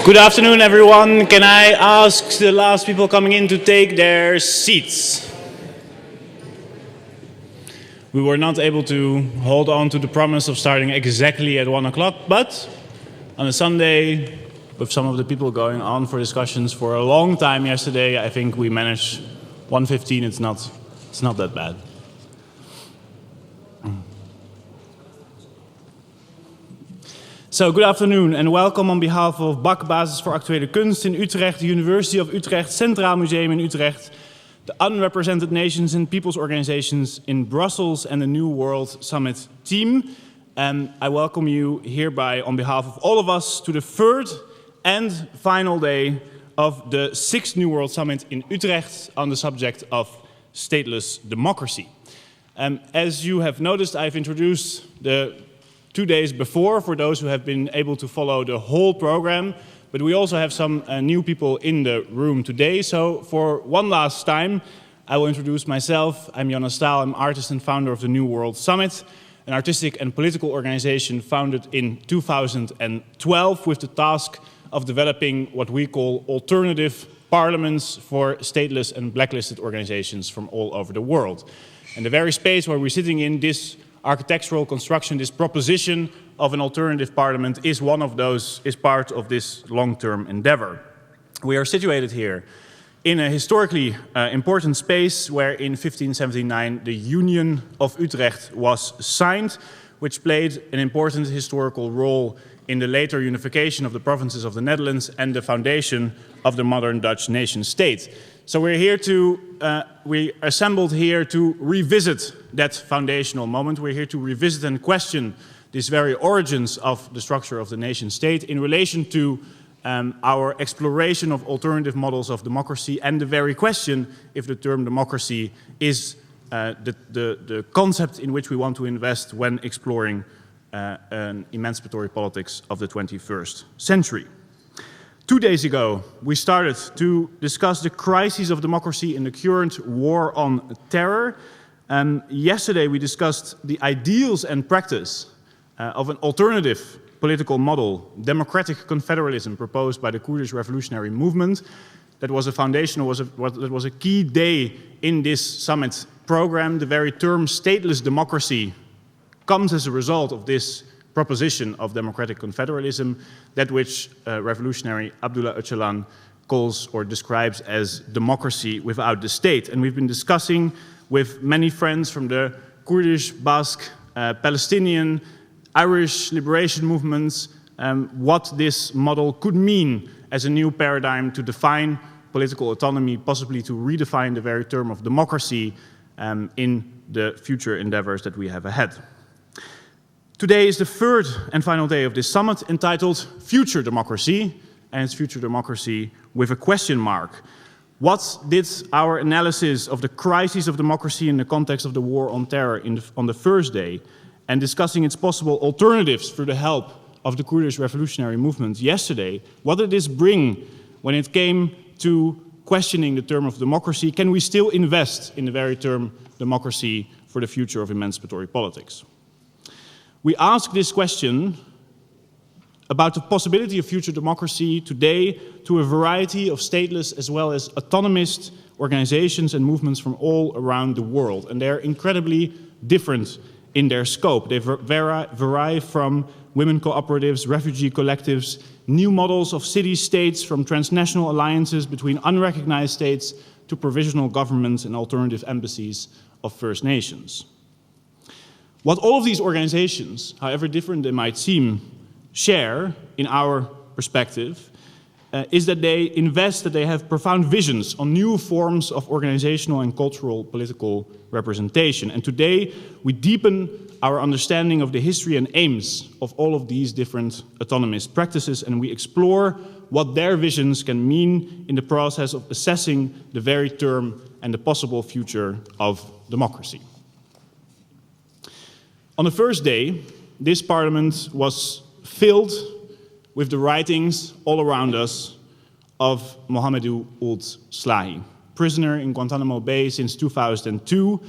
Good afternoon, everyone. Can I ask the last people coming in to take their seats? We were not able to hold on to the promise of starting exactly at 1 o'clock, but on a Sunday, with some of the people going on for discussions for a long time yesterday, I think we managed 1:15. It's not that bad. So, good afternoon and welcome on behalf of BAK, Basis voor Actuele Kunst in Utrecht, the University of Utrecht, Centraal Museum in Utrecht, the Unrepresented Nations and Peoples Organizations in Brussels and the New World Summit team. And I welcome you hereby on behalf of all of us to the third and final day of the 6th New World Summit in Utrecht on the subject of stateless democracy. As you have noticed, I've introduced the 2 days before for those who have been able to follow the whole program, but we also have some new people in the room today. So for one last time, I will introduce myself. I'm Jonas. I'm artist and founder of the New World Summit, an artistic and political organization founded in 2012 with the task of developing what we call alternative parliaments for stateless and blacklisted organizations from all over the world. And the very space where we're sitting in, this architectural construction, this proposition of an alternative parliament is part of this long-term endeavor. We are situated here in a historically important space where in 1579 the Union of Utrecht was signed, which played an important historical role in the later unification of the provinces of the Netherlands and the foundation of the modern Dutch nation state. So we assembled here to revisit that foundational moment. We're here to revisit and question these very origins of the structure of the nation state in relation to our exploration of alternative models of democracy and the very question if the term democracy is the concept in which we want to invest when exploring an emancipatory politics of the 21st century. 2 days ago, we started to discuss the crisis of democracy in the current war on terror. Yesterday, we discussed the ideals and practice of an alternative political model, democratic confederalism, proposed by the Kurdish revolutionary movement. That was a key day in this summit program. The very term stateless democracy comes as a result of this proposition of democratic confederalism, that which revolutionary Abdullah Öcalan calls or describes as democracy without the state. And we've been discussing with many friends from the Kurdish, Basque, Palestinian, Irish liberation movements what this model could mean as a new paradigm to define political autonomy, possibly to redefine the very term of democracy in the future endeavors that we have ahead. Today is the third and final day of this summit entitled Future Democracy, and it's Future Democracy with a question mark. What did our analysis of the crisis of democracy in the context of the war on terror on the first day, and discussing its possible alternatives through the help of the Kurdish revolutionary movement yesterday, what did this bring when it came to questioning the term of democracy? Can we still invest in the very term democracy for the future of emancipatory politics? We ask this question about the possibility of future democracy today to a variety of stateless as well as autonomous organizations and movements from all around the world. And they're incredibly different in their scope. They vary from women cooperatives, refugee collectives, new models of city-states, from transnational alliances between unrecognized states to provisional governments and alternative embassies of First Nations. What all of these organizations, however different they might seem, share, in our perspective, is that they have profound visions on new forms of organizational and cultural political representation. And today, we deepen our understanding of the history and aims of all of these different autonomous practices, and we explore what their visions can mean in the process of assessing the very term and the possible future of democracy. On the first day, this parliament was filled with the writings all around us of Mohamedou Ould Slahi, prisoner in Guantanamo Bay since 2002.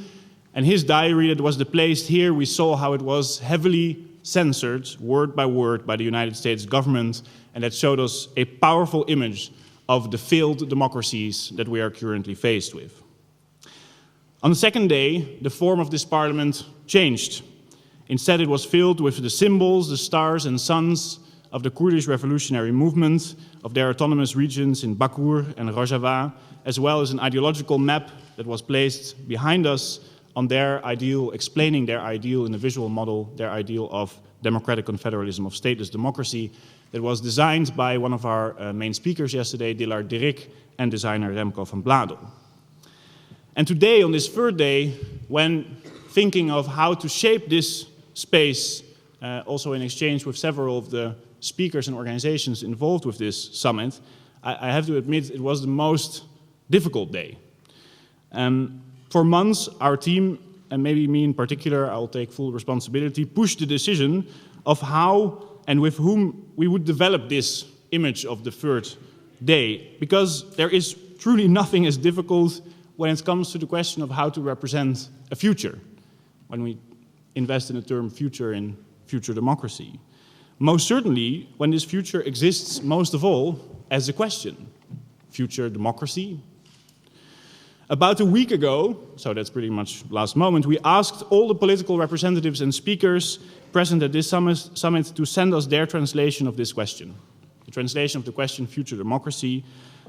And his diary that was placed here, we saw how it was heavily censored word by word by the United States government, and that showed us a powerful image of the failed democracies that we are currently faced with. On the second day, the form of this parliament changed. Instead, it was filled with the symbols, the stars and suns of the Kurdish revolutionary movement, of their autonomous regions in Bakur and Rojava, as well as an ideological map that was placed behind us on their ideal, explaining their ideal in a visual model, their ideal of democratic confederalism, of stateless democracy, that was designed by one of our main speakers yesterday, Dillard Dirk, and designer Remco van Bladel. And today, on this third day, when thinking of how to shape this space, also in exchange with several of the speakers and organizations involved with this summit, I have to admit it was the most difficult day. For months, our team, and maybe me in particular, I'll take full responsibility, pushed the decision of how and with whom we would develop this image of the third day, because there is truly nothing as difficult when it comes to the question of how to represent a future, when we invest in the term future in future democracy. Most certainly, when this future exists most of all as a question, future democracy. About a week ago, so that's pretty much last moment, we asked all the political representatives and speakers present at this summit to send us their translation of this question, the translation of the question future democracy,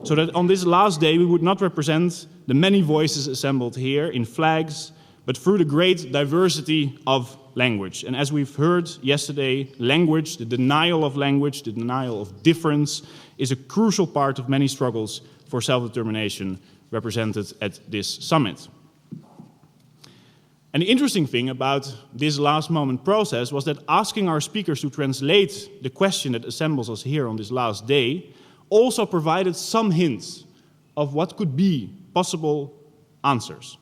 so that on this last day we would not represent the many voices assembled here in flags, but through the great diversity of language. And as we've heard yesterday, language, the denial of language, the denial of difference, is a crucial part of many struggles for self-determination represented at this summit. And the interesting thing about this last moment process was that asking our speakers to translate the question that assembles us here on this last day also provided some hints of what could be possible answers.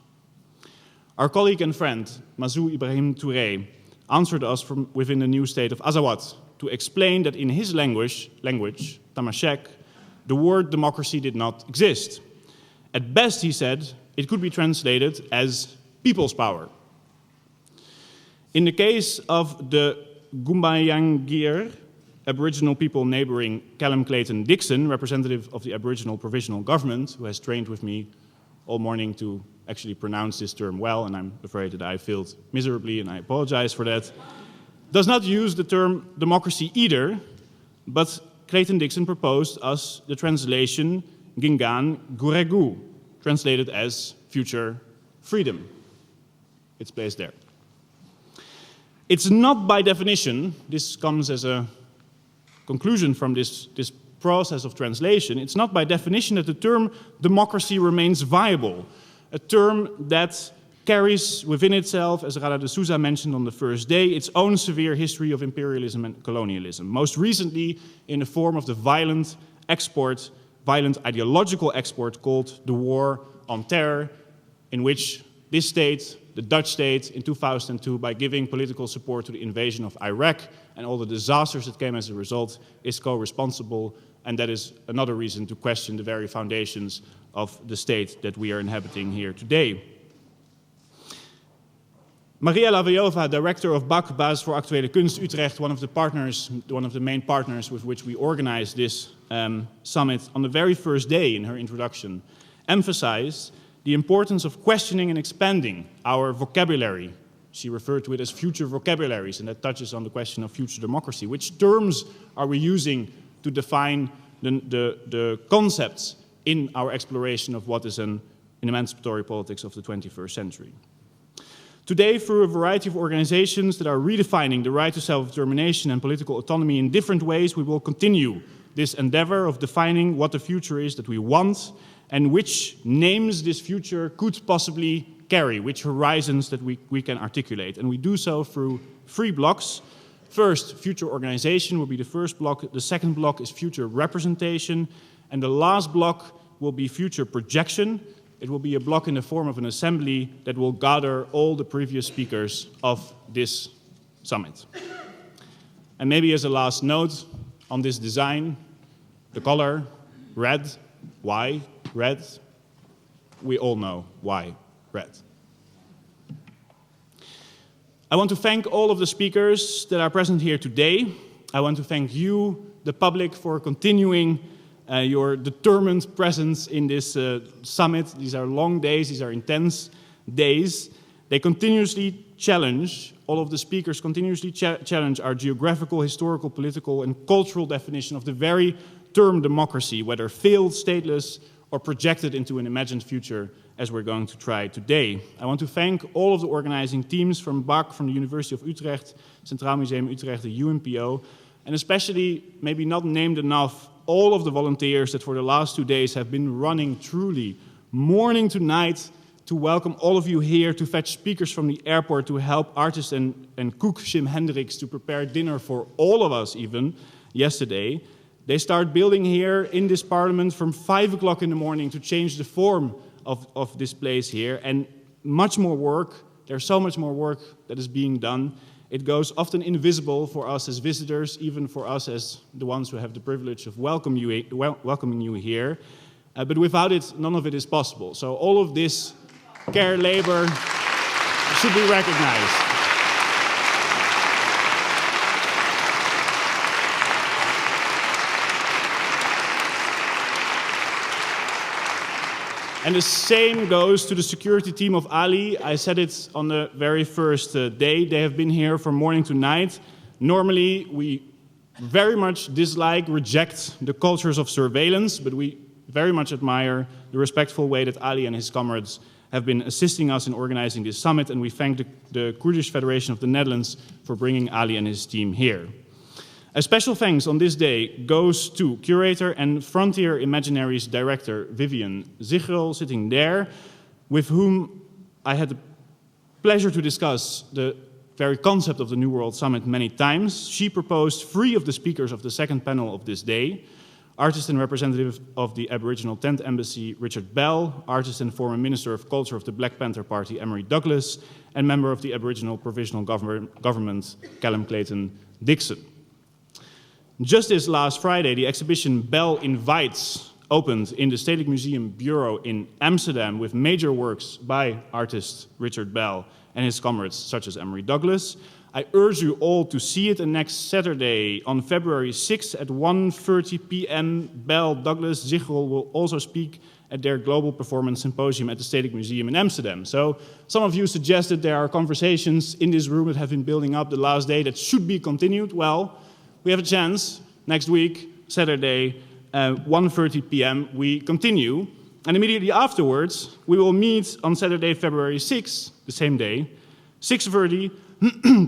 Our colleague and friend, Mazou Ibrahim Touré, answered us from within the new state of Azawad to explain that in his language, Tamashek, the word democracy did not exist. At best, he said, it could be translated as people's power. In the case of the Gumbayangir, Aboriginal people neighboring Callum Clayton Dixon, representative of the Aboriginal Provisional Government, who has trained with me all morning to actually pronounce this term well, and I'm afraid that I failed miserably, and I apologize for that, does not use the term democracy either, but Clayton Dixon proposed us the translation Gingan Guregu, translated as future freedom. It's placed there. It's not by definition, this comes as a conclusion from this process of translation, it's not by definition that the term democracy remains viable, a term that carries within itself, as Radha D'Souza mentioned on the first day, its own severe history of imperialism and colonialism, most recently in the form of the violent ideological export called the War on Terror, in which this state, the Dutch state, in 2002, by giving political support to the invasion of Iraq and all the disasters that came as a result, is co-responsible, and that is another reason to question the very foundations of the state that we are inhabiting here today. Maria Lavajova, director of BAC, Basis voor Actuele Kunst Utrecht, one of the main partners with which we organized this summit, on the very first day in her introduction, emphasized the importance of questioning and expanding our vocabulary. She referred to it as future vocabularies, and that touches on the question of future democracy. Which terms are we using to define the concepts in our exploration of what is an emancipatory politics of the 21st century? Today, through a variety of organizations that are redefining the right to self-determination and political autonomy in different ways, we will continue this endeavor of defining what the future is that we want and which names this future could possibly carry, which horizons that we can articulate. And we do so through 3 blocks. First, future organization will be the first block. The second block is future representation. And the last block will be future projection. It will be a block in the form of an assembly that will gather all the previous speakers of this summit. And maybe as a last note on this design, the color red. Why red? We all know why red. I want to thank all of the speakers that are present here today. I want to thank you, the public, for continuing your determined presence in this summit. These are long days, these are intense days. They continuously challenge, all of the speakers continuously challenge our geographical, historical, political, and cultural definition of the very term democracy, whether failed, stateless, or projected into an imagined future, as we're going to try today. I want to thank all of the organizing teams from BAC, from the University of Utrecht, Centraal Museum Utrecht, the UNPO, and especially, maybe not named enough, all of the volunteers that for the last 2 days have been running truly morning to night to welcome all of you here, to fetch speakers from the airport, to help artist and cook Jim Hendricks to prepare dinner for all of us even yesterday. They start building here in this parliament from 5 o'clock in the morning to change the form of this place here, and much more work. There's so much more work that is being done. It goes often invisible for us as visitors, even for us as the ones who have the privilege of welcoming you here. But without it, none of it is possible. So all of this care, labor should be recognized. And the same goes to the security team of Ali. I said it on the very first day. They have been here from morning to night. Normally, we very much dislike, reject the cultures of surveillance, but we very much admire the respectful way that Ali and his comrades have been assisting us in organizing this summit, and we thank the Kurdish Federation of the Netherlands for bringing Ali and his team here. A special thanks on this day goes to curator and Frontier Imaginaries director Vivian Zigrel, sitting there, with whom I had the pleasure to discuss the very concept of the New World Summit many times. She proposed 3 of the speakers of the second panel of this day: artist and representative of the Aboriginal Tent Embassy, Richard Bell, artist and former Minister of Culture of the Black Panther Party, Emory Douglas, and member of the Aboriginal Provisional Government, Callum Clayton Dixon. Just this last Friday, the exhibition Bell Invites opened in the Stedelijk Museum Bureau in Amsterdam with major works by artist Richard Bell and his comrades such as Emory Douglas. I urge you all to see it, and next Saturday on February 6th at 1:30 p.m. Bell, Douglas, Zigrel will also speak at their Global Performance Symposium at the Stedelijk Museum in Amsterdam. So some of you suggested there are conversations in this room that have been building up the last day that should be continued. Well, we have a chance. Next week, Saturday, 1:30 p.m., we continue. And immediately afterwards, we will meet on Saturday, February 6th, the same day, 6:30,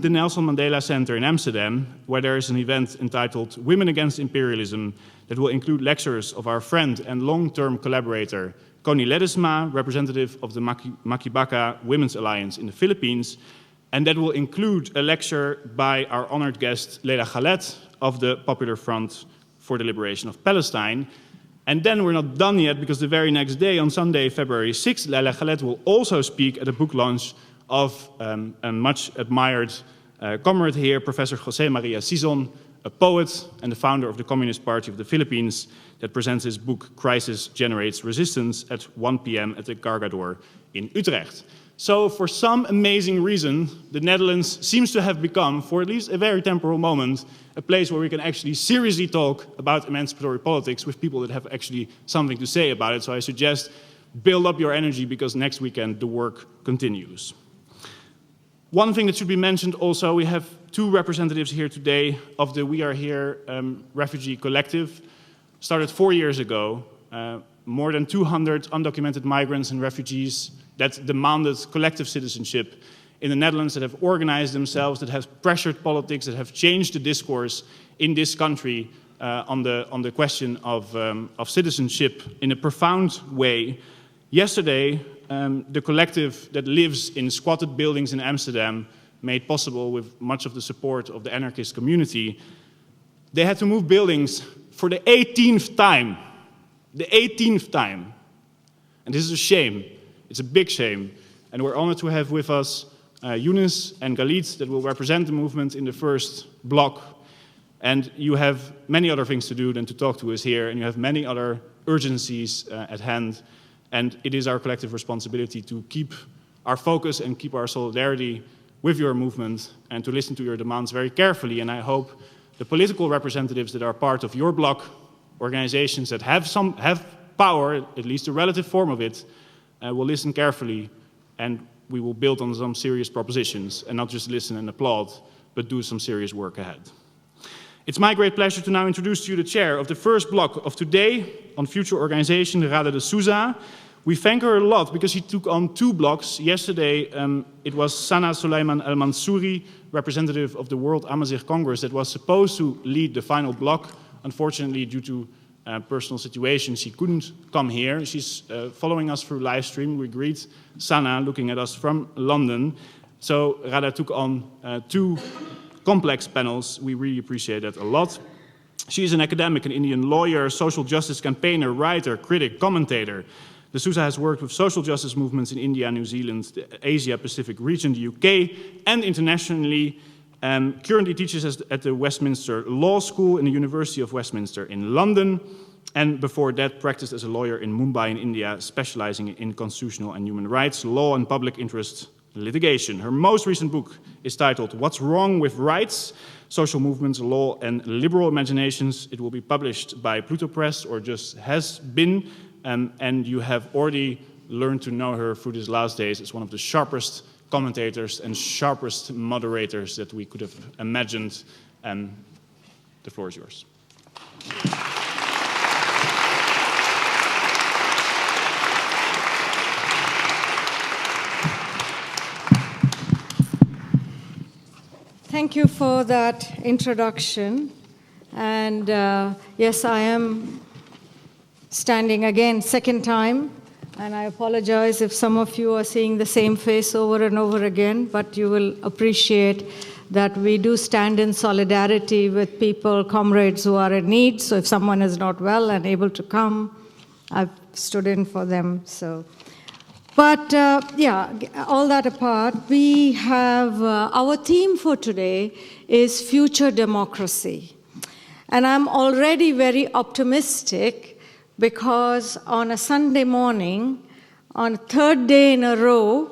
the Nelson Mandela Center in Amsterdam, where there is an event entitled Women Against Imperialism that will include lectures of our friend and long-term collaborator, Connie Ledesma, representative of the Makibaka Women's Alliance in the Philippines, and that will include a lecture by our honored guest, Leila Khaled, of the Popular Front for the Liberation of Palestine. And then we're not done yet, because the very next day, on Sunday, February 6th, Leila Khaled will also speak at a book launch of a much admired comrade here, Professor José María Sison, a poet and the founder of the Communist Party of the Philippines, that presents his book Crisis Generates Resistance at 1 p.m. at the Cargador in Utrecht. So for some amazing reason, the Netherlands seems to have become, for at least a very temporal moment, a place where we can actually seriously talk about emancipatory politics with people that have actually something to say about it. So I suggest build up your energy, because next weekend the work continues. One thing that should be mentioned also, we have 2 representatives here today of the We Are Here refugee collective. Started 4 years ago, more than 200 undocumented migrants and refugees that demanded collective citizenship in the Netherlands, that have organized themselves, that have pressured politics, that have changed the discourse in this country on the question of citizenship in a profound way. Yesterday, the collective that lives in squatted buildings in Amsterdam, made possible with much of the support of the anarchist community, they had to move buildings for the 18th time. The 18th time. And this is a shame. It's a big shame. And we're honored to have with us Yoonis and Galit that will represent the movement in the first block. And you have many other things to do than to talk to us here, and you have many other urgencies at hand. And it is our collective responsibility to keep our focus and keep our solidarity with your movement and to listen to your demands very carefully. And I hope the political representatives that are part of your bloc, organizations that have power, at least a relative form of it, will listen carefully, and we will build on some serious propositions and not just listen and applaud, but do some serious work ahead. It's my great pleasure to now introduce to you the chair of the first block of today on future organization, Radha D'Souza. We thank her a lot because she took on 2 blocks. Yesterday, it was Sana Soleiman El Mansouri, representative of the World Amazigh Congress, that was supposed to lead the final block. Unfortunately, due to personal situations, she couldn't come here. She's following us through live stream. We greet Sana, looking at us from London. So Radha took on 2 complex panels. We really appreciate that a lot. She is an academic, an Indian lawyer, social justice campaigner, writer, critic, commentator. D'Souza has worked with social justice movements in India, New Zealand, the Asia-Pacific region, the UK, and internationally. Currently teaches at the Westminster Law School in the University of Westminster in London. And before that, practiced as a lawyer in Mumbai in India, specializing in constitutional and human rights, law and public interest litigation. Her most recent book is titled What's Wrong with Rights? Social Movements, Law and Liberal Imaginations. It will be published by Pluto Press, or just has been. And you have already learned to know her through these last days as one of the sharpest commentators and sharpest moderators that we could have imagined. The floor is yours. Thank you for that introduction. And yes, I am standing again, second time, and I apologize if some of you are seeing the same face over and over again, but you will appreciate that we do stand in solidarity with people, comrades who are in need. So if someone is not well and able to come, I've stood in for them. So, but yeah, all that apart, we have our theme for today is future democracy, and I'm already very optimistic. Because on a Sunday morning, on a 3rd day in a row,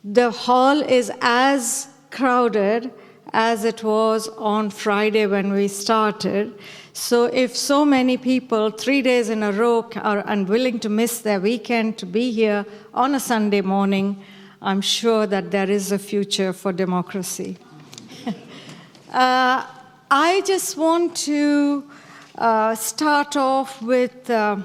the hall is as crowded as it was on Friday when we started. So if so many people 3 days in a row are unwilling to miss their weekend to be here on a Sunday morning, I'm sure that there is a future for democracy. I just want to start off with, I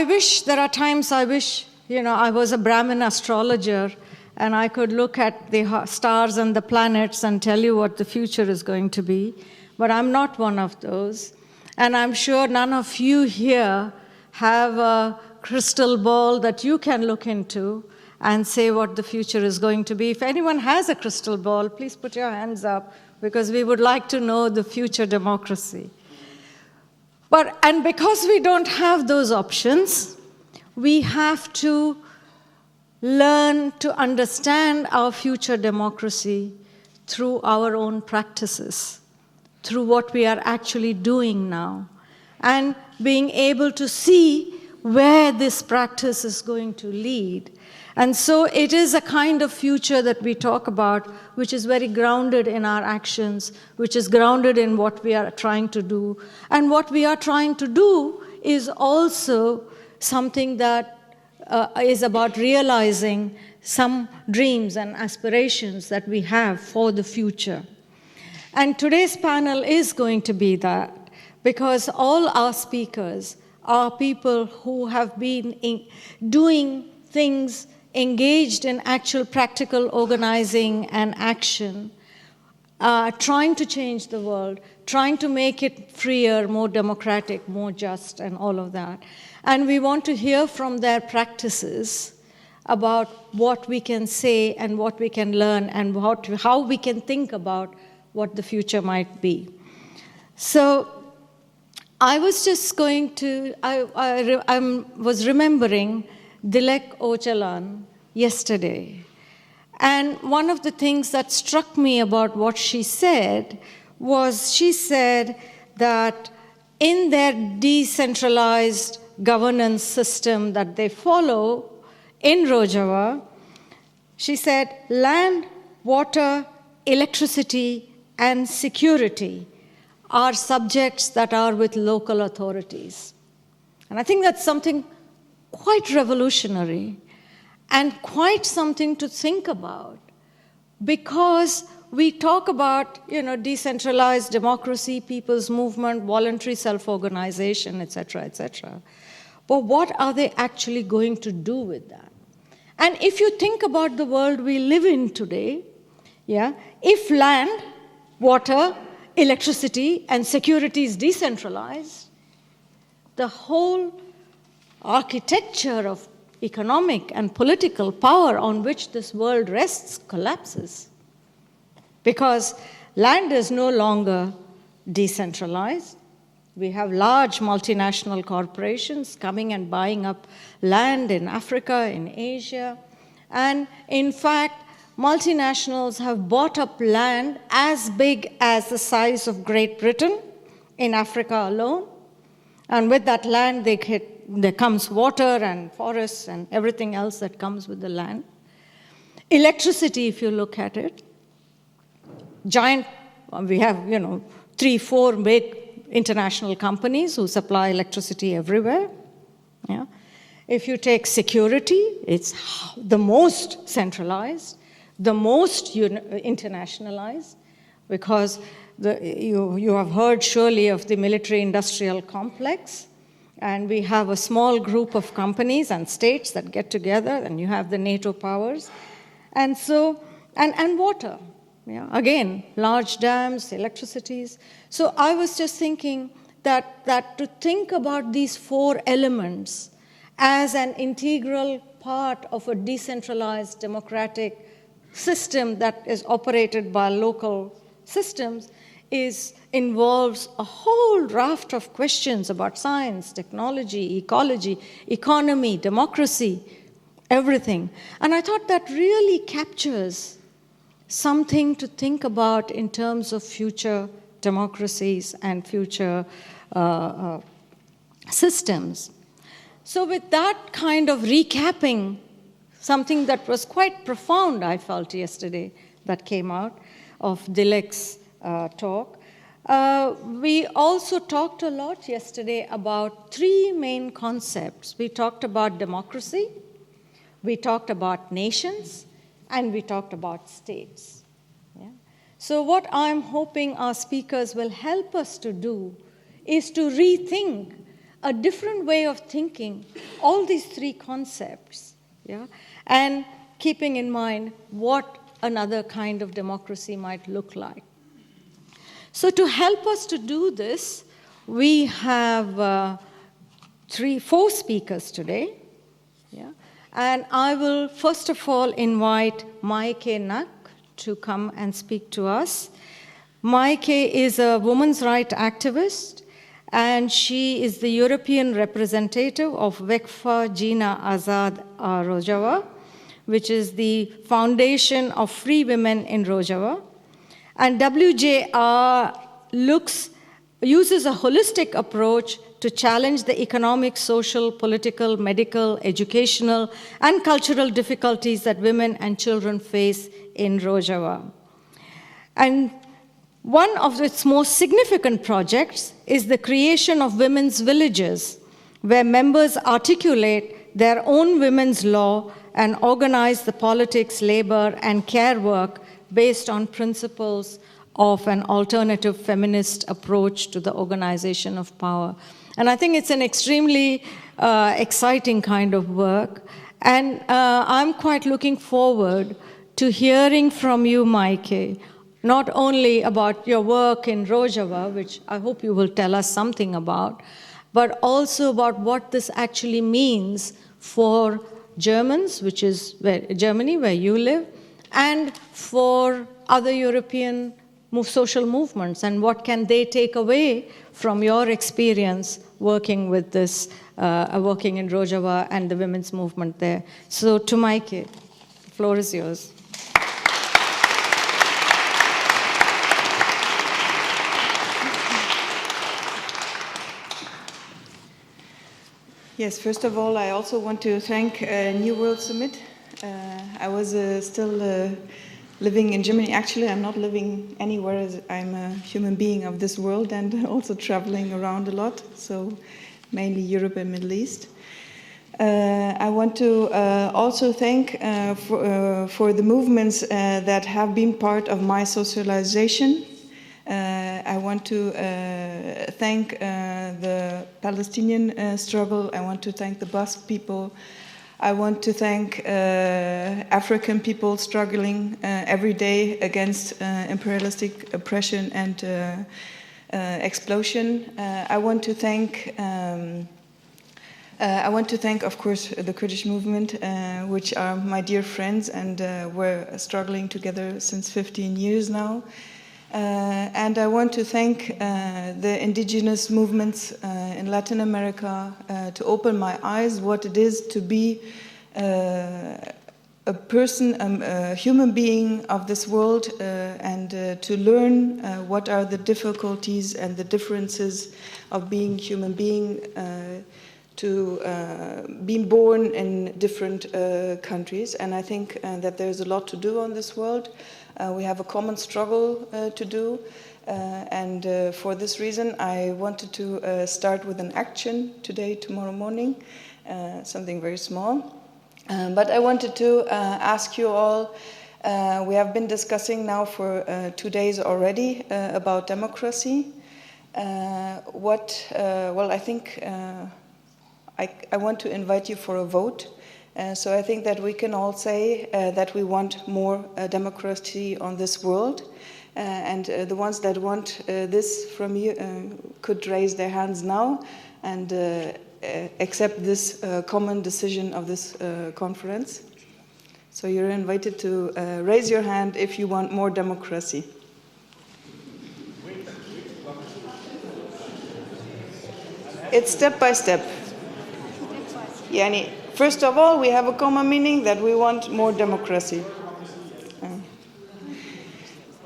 wish, there are times I wish, I was a Brahmin astrologer and I could look at the stars and the planets and tell you what the future is going to be, but I'm not one of those. And I'm sure none of you here have a crystal ball that you can look into and say what the future is going to be. If anyone has a crystal ball, please put your hands up, because we would like to know the future democracy. And because we don't have those options, we have to learn to understand our future democracy through our own practices, through what we are actually doing now, and being able to see where this practice is going to lead. And so it is a kind of future that we talk about, which is very grounded in our actions, which is grounded in what we are trying to do. And what we are trying to do is also something that is about realizing some dreams and aspirations that we have for the future. And today's panel is going to be that, because all our speakers are people who have been doing things, engaged in actual practical organizing and action, trying to change the world, trying to make it freer, more democratic, more just, and all of that. And we want to hear from their practices about what we can say and what we can learn and how we can think about what the future might be. So I was just going to, I was remembering Dilek Ocalan yesterday. And one of the things that struck me about what she said was she said that in their decentralized governance system that they follow in Rojava, She said, land, water, electricity, and security are subjects that are with local authorities. And I think that's something quite revolutionary and quite something to think about, because we talk about, decentralized democracy, people's movement, voluntary self-organization, et cetera, but what are they actually going to do with that? And if you think about the world we live in today, if land, water, electricity, and security is decentralized, the whole architecture of economic and political power on which this world rests collapses. Because land is no longer decentralized. We have large multinational corporations coming and buying up land in Africa, in Asia. And in fact, multinationals have bought up land as big as the size of Great Britain in Africa alone. And with that land, there comes water and forests and everything else that comes with the land. Electricity, if you look at it, giant, we have, 3-4 big international companies who supply electricity everywhere. Yeah. If you take security, it's the most centralized, the most internationalized, because you have heard surely of the military-industrial complex, and we have a small group of companies and states that get together, and you have the NATO powers, and so, and water. Yeah, again, large dams, electricities. So I was just thinking that to think about these 4 elements as an integral part of a decentralized democratic system that is operated by local systems involves a whole raft of questions about science, technology, ecology, economy, democracy, everything. And I thought that really captures something to think about in terms of future democracies and future systems. So with that kind of recapping, something that was quite profound, I felt yesterday, that came out of Dilek's talk, we also talked a lot yesterday about 3 main concepts. We talked about democracy, we talked about nations, and we talked about states. Yeah? So what I'm hoping our speakers will help us to do is to rethink a different way of thinking all these 3 concepts, and keeping in mind what another kind of democracy might look like. So to help us to do this, we have 4 speakers today. And I will first of all invite Meike Nack to come and speak to us. Meike is a women's rights activist, and she is the European representative of Waqf Jina Azad Rojava, which is the foundation of free women in Rojava. And WJR uses a holistic approach to challenge the economic, social, political, medical, educational, and cultural difficulties that women and children face in Rojava. And one of its most significant projects is the creation of women's villages, where members articulate their own women's law and organize the politics, labor, and care work based on principles of an alternative feminist approach to the organization of power. And I think it's an extremely exciting kind of work. And I'm quite looking forward to hearing from you, Meike, not only about your work in Rojava, which I hope you will tell us something about, but also about what this actually means for Germans, which is Germany, where you live, and for other European social movements, and what can they take away from your experience working with this, working in Rojava and the women's movement there. So to Meike, the floor is yours. Yes, first of all, I also want to thank New World Summit. I was still living in Germany. Actually, I'm not living anywhere. As I'm a human being of this world and also traveling around a lot, so mainly Europe and Middle East. I want to also thank for the movements that have been part of my socialization. I want to thank the Palestinian struggle. I want to thank the Basque people. I want to thank African people struggling every day against imperialistic oppression and explosion. I want to thank, of course, the Kurdish movement, which are my dear friends, and we're struggling together since 15 years now. And I want to thank the indigenous movements in Latin America to open my eyes what it is to be a person, a human being of this world, and to learn what are the difficulties and the differences of being human being, to being born in different countries. And I think that there's a lot to do on this world. We have a common struggle to do, and for this reason I wanted to start with an action today, tomorrow morning, something very small. But I wanted to ask you all, we have been discussing now for 2 days already about democracy. Well, I think I want to invite you for a vote. So I think that we can all say that we want more democracy on this world. And the ones that want this from you could raise their hands now and accept this common decision of this conference. So you're invited to raise your hand if you want more democracy. It's step by step. Yani, first of all, we have a common meaning that we want more democracy.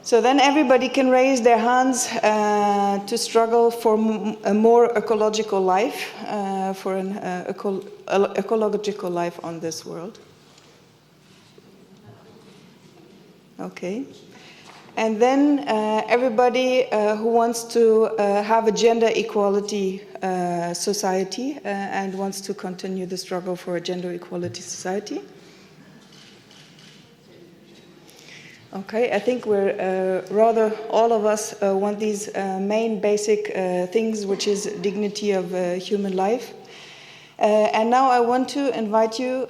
So then everybody can raise their hands to struggle for a more ecological life, for an ecological life on this world. Okay. And then everybody who wants to have a gender equality society and wants to continue the struggle for a gender equality society. Okay, I think we're rather all of us want these main basic things, which is dignity of human life. And now I want to invite you,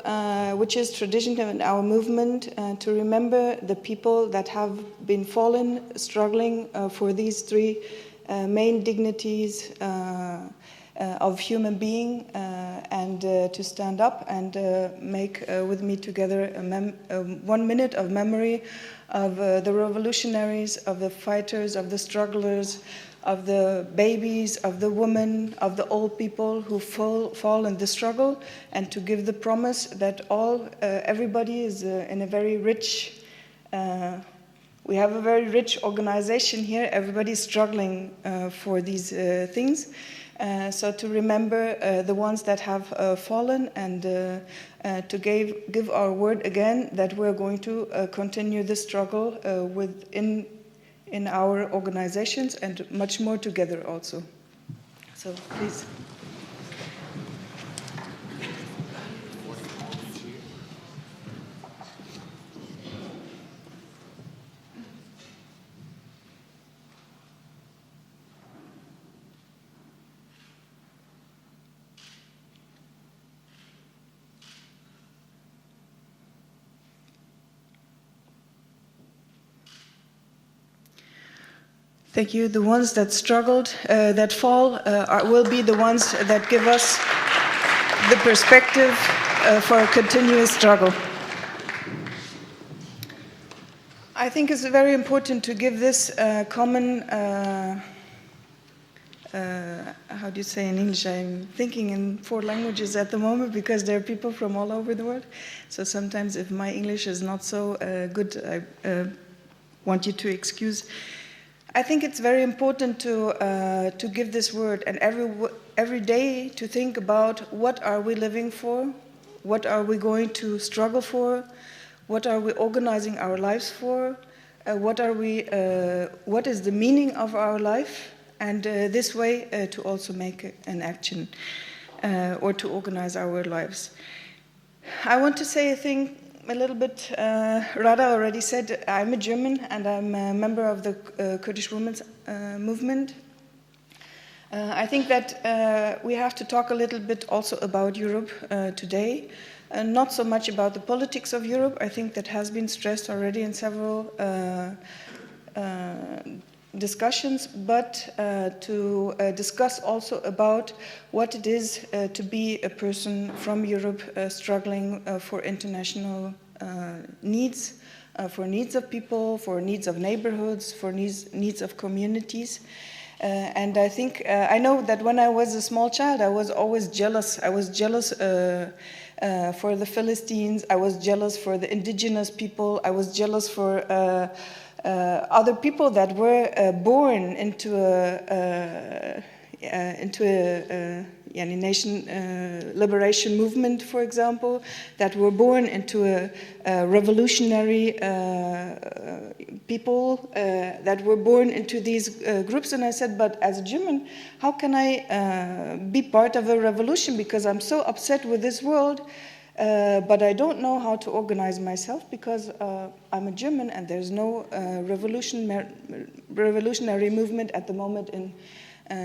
which is tradition in our movement, to remember the people that have been fallen, struggling for these three main dignities of human being, and to stand up and make with me together 1 minute of memory of the revolutionaries, of the fighters, of the strugglers, of the babies, of the women, of the old people who fall in the struggle, and to give the promise that everybody is in a very rich, we have a very rich organization here, everybody's struggling for these things. So to remember the ones that have fallen, and to give our word again that we're going to continue the struggle in our organizations and much more together also. So please. Thank you. The ones that struggled, that fall, will be the ones that give us the perspective for a continuous struggle. I think it's very important to give this common, how do you say in English? I'm thinking in 4 languages at the moment because there are people from all over the world. So sometimes if my English is not so good, I want you to excuse. I think it's very important to give this word, and every day to think about what are we living for, what are we going to struggle for, what are we organizing our lives for, what is the meaning of our life, and this way to also make an action or to organize our lives. I want to say a thing a little bit. Radha already said I'm a German and I'm a member of the Kurdish women's movement. I think that we have to talk a little bit also about Europe today, not so much about the politics of Europe. I think that has been stressed already in several discussions, but to discuss also about what it is to be a person from Europe struggling for international needs, for needs of people, for needs of neighborhoods, for needs of communities. And I think, I know that when I was a small child, I was always jealous. I was jealous for the Philistines, I was jealous for the indigenous people, I was jealous for other people that were born into a nation liberation movement, for example, that were born into a revolutionary people that were born into these groups. And I said, but as a German, how can I be part of a revolution? Because I'm so upset with this world. But I don't know how to organize myself because I'm a German and there's no revolutionary movement at the moment in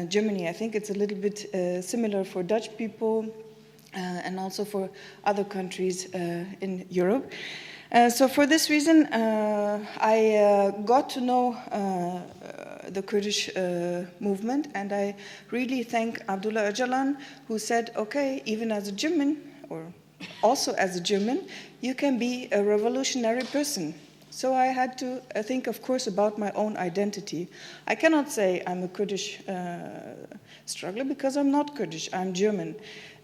Germany. I think it's a little bit similar for Dutch people and also for other countries in Europe. So for this reason, I got to know the Kurdish movement, and I really thank Abdullah Öcalan, who said, okay, even as a German, or also as a German, you can be a revolutionary person. So I had to think, of course, about my own identity. I cannot say I'm a Kurdish struggler because I'm not Kurdish, I'm German.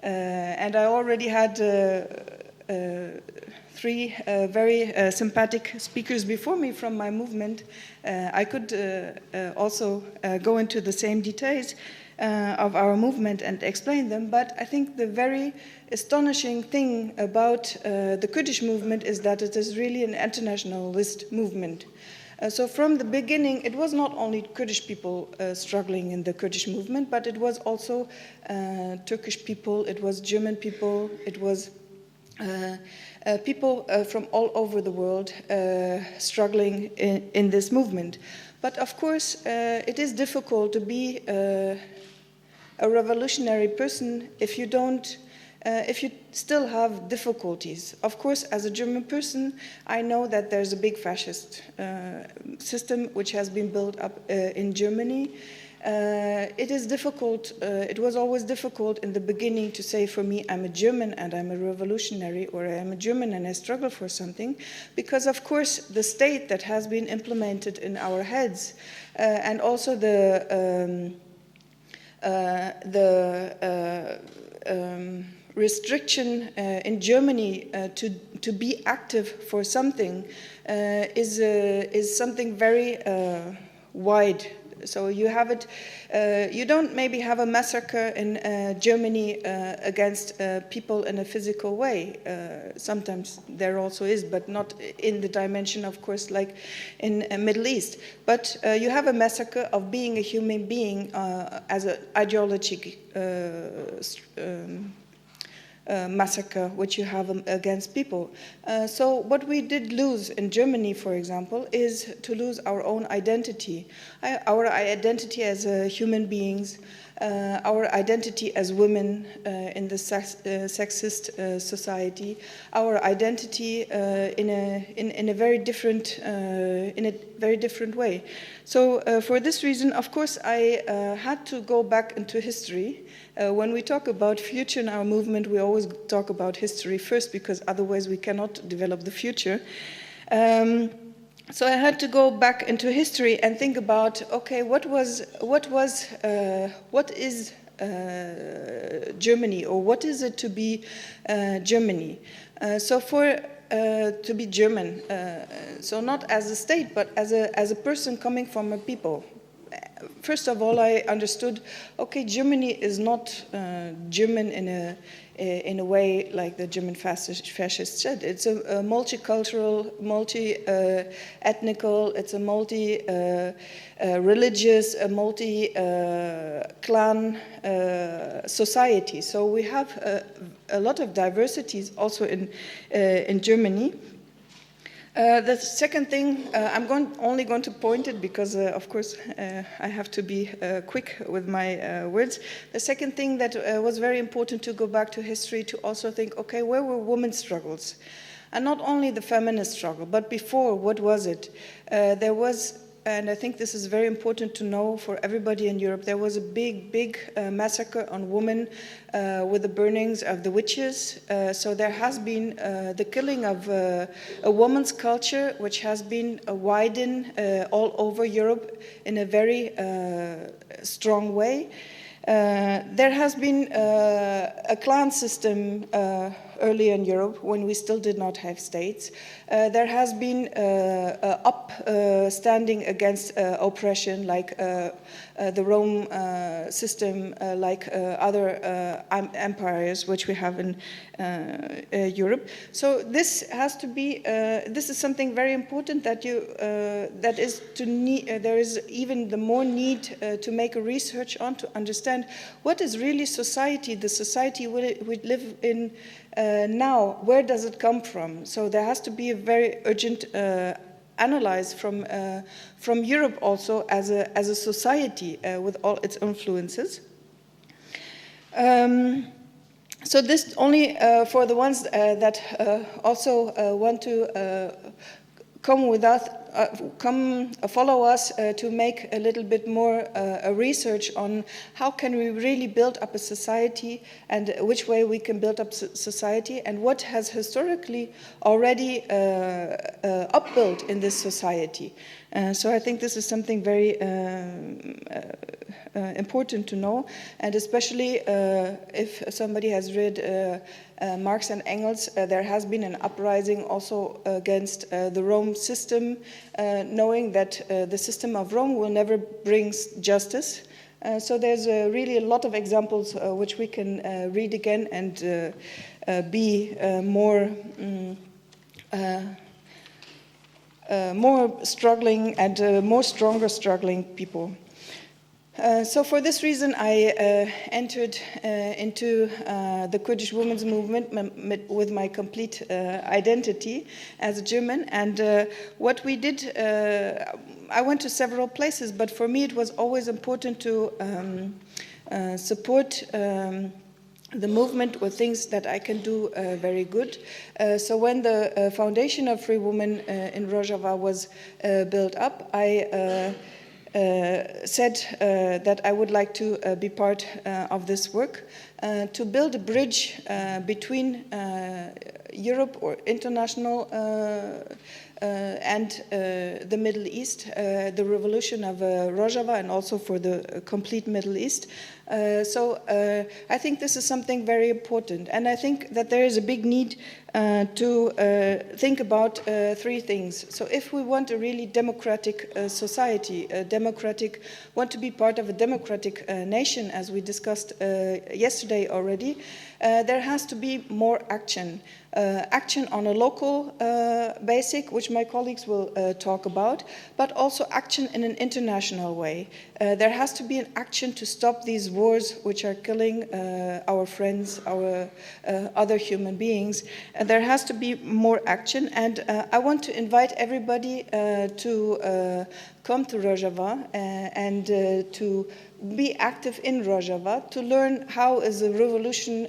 And I already had three very sympathetic speakers before me from my movement. I could also go into the same details of our movement and explain them, but I think the very astonishing thing about the Kurdish movement is that it is really an internationalist movement. So from the beginning, it was not only Kurdish people struggling in the Kurdish movement, but it was also Turkish people, it was German people, it was people from all over the world struggling in this movement. But of course, it is difficult to be a revolutionary person if you don't, if you still have difficulties. Of course, as a German person, I know that there's a big fascist system which has been built up in Germany. It is difficult, it was always difficult in the beginning to say for me, I'm a German and I'm a revolutionary, or I'm a German and I struggle for something, because of course the state that has been implemented in our heads and also the restriction in Germany to be active for something is something very wide. So you have it, you don't maybe have a massacre in Germany against people in a physical way. Sometimes there also is, but not in the dimension, of course, like in Middle East. But you have a massacre of being a human being as an ideological massacre which you have against people. So what we did lose in Germany, for example, is to lose our own identity. Our identity as human beings, our identity as women in the sexist society, our identity in a very different way. So for this reason, of course, I had to go back into history. When we talk about future in our movement, we always talk about history first, because otherwise we cannot develop the future. So I had to go back into history and think about, okay, what is Germany, or what is it to be Germany? So for to be German, so not as a state, but as a person coming from a people. First of all, I understood, okay, Germany is not German in a way like the German fascists said. It's a multicultural, multi-ethnical, it's a multi-religious, a multi-clan society. So we have a lot of diversities also in Germany. The second thing, I'm only going to point it because, of course, I have to be quick with my words. The second thing that was very important to go back to history to also think, okay, where were women's struggles? And not only the feminist struggle, but before, what was it? There was, and I think this is very important to know for everybody in Europe, there was a big massacre on women with the burnings of the witches. So there has been the killing of a woman's culture, which has been widened all over Europe in a very strong way. There has been a clan system early in Europe when we still did not have states. There has been upstanding against oppression, like the Rome system, like other empires which we have in Europe. So this has to be. This is something very important that that is to need. There is even the more need to make a research on to understand what is really society. The society we live in now. Where does it come from? So there has to be a very urgent analyze from Europe also as a society with all its influences. So this only for the ones that also want to come with us, follow us to make a little bit more a research on how can we really build up a society and which way we can build up society and what has historically already upbuilt in this society. So I think this is something very important to know, and especially if somebody has read Marx and Engels, there has been an uprising also against the Rome system, knowing that the system of Rome will never bring justice. So there's really a lot of examples which we can read again and be more struggling and more stronger struggling people. So for this reason, I entered into the Kurdish women's movement with my complete identity as a German. And what we did, I went to several places, but for me it was always important to support the movement with things that I can do very good. So when the Foundation of Free Women in Rojava was built up, I said that I would like to be part of this work to build a bridge between Europe or international and the Middle East, the revolution of Rojava, and also for the complete Middle East. So I think this is something very important, and I think that there is a big need to think about three things. So if we want a really democratic society, want to be part of a democratic nation, as we discussed yesterday already, there has to be more action. Action on a local basic, which my colleagues will talk about, but also action in an international way. There has to be an action to stop these wars which are killing our friends, our other human beings. There has to be more action, and I want to invite everybody to come to Rojava and to be active in Rojava, to learn how is a revolution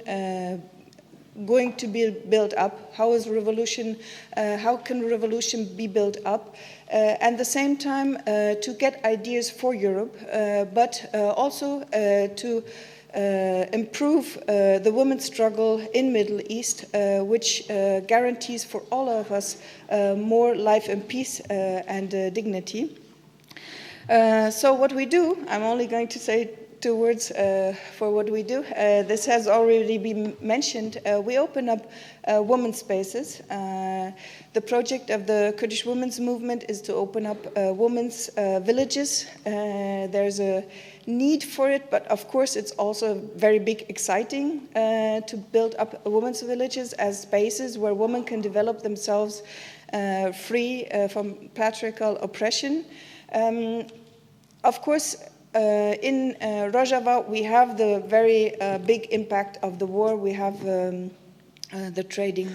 going to be built up, how can revolution be built up, and at the same time to get ideas for Europe, but also to improve the women's struggle in Middle East, which guarantees for all of us more life and peace and dignity. So what we do, I'm only going to say two words for what we do. This has already been mentioned. We open up women's spaces. The project of the Kurdish women's movement is to open up women's villages. There's a need for it, but of course it's also very big, exciting to build up women's villages as spaces where women can develop themselves free from patriarchal oppression. Of course, in Rojava, we have the very big impact of the war. We have the trading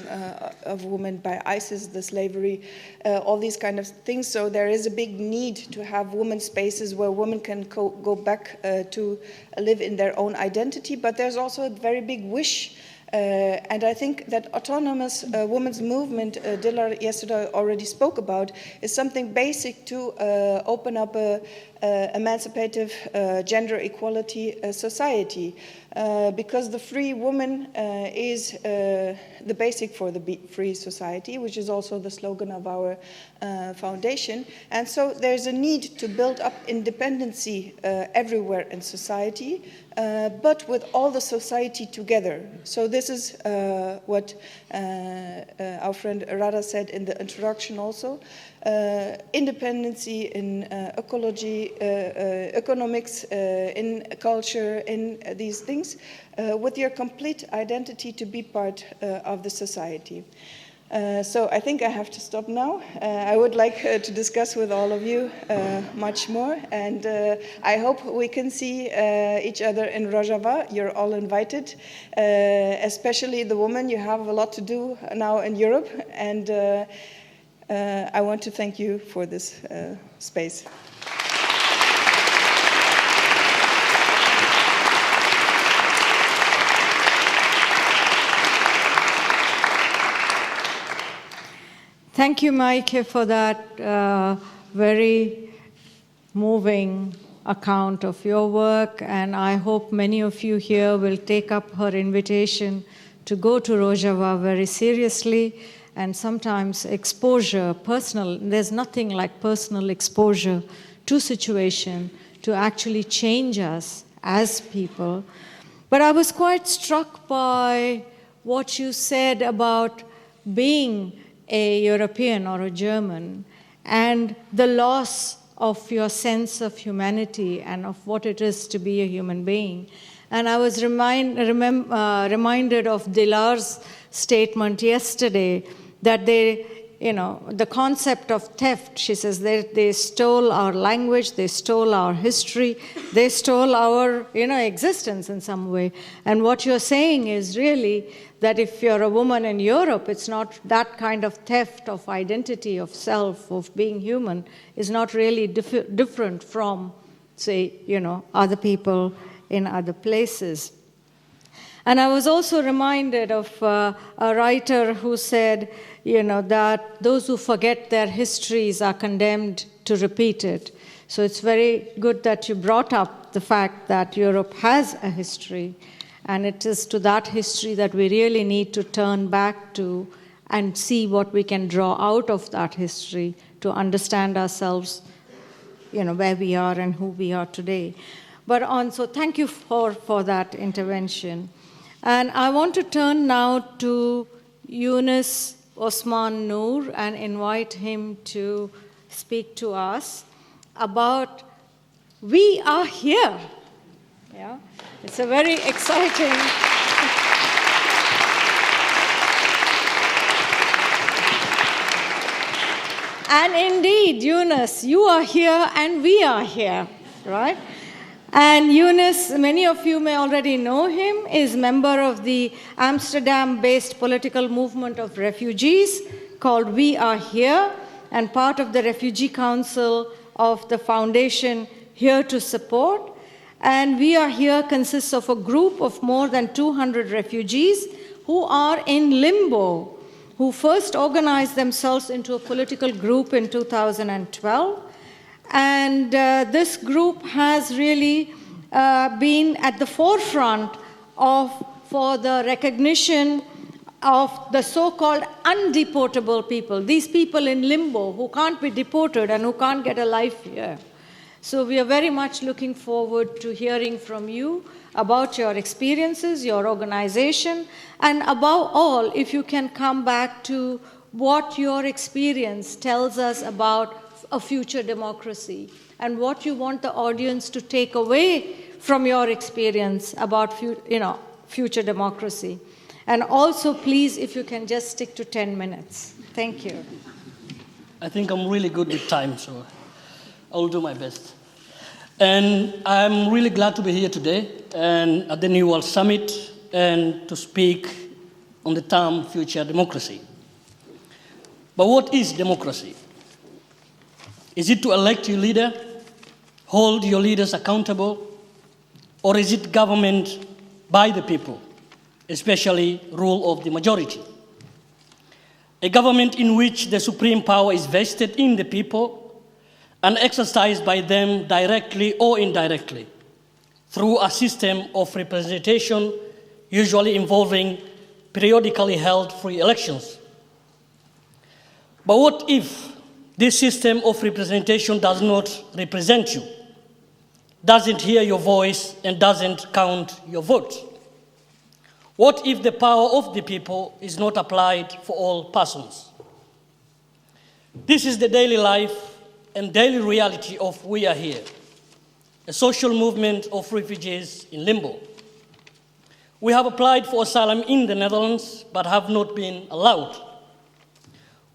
of women by ISIS, the slavery, all these kind of things. So there is a big need to have women's spaces where women can go back to live in their own identity. But there's also a very big wish. And I think that autonomous women's movement, Dilar yesterday already spoke about, is something basic to open up a emancipative gender equality society. Because the free woman is the basic for the free society, which is also the slogan of our foundation. And so there's a need to build up independency everywhere in society, but with all the society together. So this is what our friend Radha said in the introduction also. Independency in ecology, economics, in culture, in these things, with your complete identity to be part of the society. So I think I have to stop now. I would like to discuss with all of you much more, and I hope we can see each other in Rojava. You're all invited, especially the women. You have a lot to do now in Europe, and I want to thank you for this space. Thank you, Meike, for that very moving account of your work, and I hope many of you here will take up her invitation to go to Rojava very seriously. And sometimes exposure, personal, there's nothing like personal exposure to situation to actually change us as people. But I was quite struck by what you said about being a European or a German and the loss of your sense of humanity and of what it is to be a human being. And I was reminded of Dilar's statement yesterday that the concept of theft, she says, they stole our language, they stole our history, they stole our, existence in some way. And what you're saying is really that if you're a woman in Europe, it's not that kind of theft of identity, of self, of being human, is not really different from, say, other people in other places. And I was also reminded of a writer who said, that those who forget their histories are condemned to repeat it. So it's very good that you brought up the fact that Europe has a history, and it is to that history that we really need to turn back to and see what we can draw out of that history to understand ourselves, where we are and who we are today. So thank you for that intervention. And I want to turn now to Yoonis, Osman, Nuur, and invite him to speak to us about We Are Here. Yeah, it's a very exciting. And indeed, Yoonis, you are here and we are here, right? And Yoonis, many of you may already know him, is member of the Amsterdam-based political movement of refugees called We Are Here, and part of the Refugee Council of the foundation Here to Support. And We Are Here consists of a group of more than 200 refugees who are in limbo, who first organized themselves into a political group in 2012. And this group has really been at the forefront for the recognition of the so-called undeportable people, these people in limbo who can't be deported and who can't get a life here. So we are very much looking forward to hearing from you about your experiences, your organization, and above all, if you can come back to what your experience tells us about a future democracy and what you want the audience to take away from your experience about future democracy. And also, please, if you can just stick to 10 minutes. Thank you. I think I'm really good with time, so I'll do my best. And I'm really glad to be here today and at the New World Summit and to speak on the term future democracy. But what is democracy? Is it to elect your leader, hold your leaders accountable, or is it government by the people, especially rule of the majority? A government in which the supreme power is vested in the people and exercised by them directly or indirectly through a system of representation, usually involving periodically held free elections. But what if this system of representation does not represent you, doesn't hear your voice, and doesn't count your vote? What if the power of the people is not applied for all persons? This is the daily life and daily reality of We Are Here, a social movement of refugees in limbo. We have applied for asylum in the Netherlands, but have not been allowed.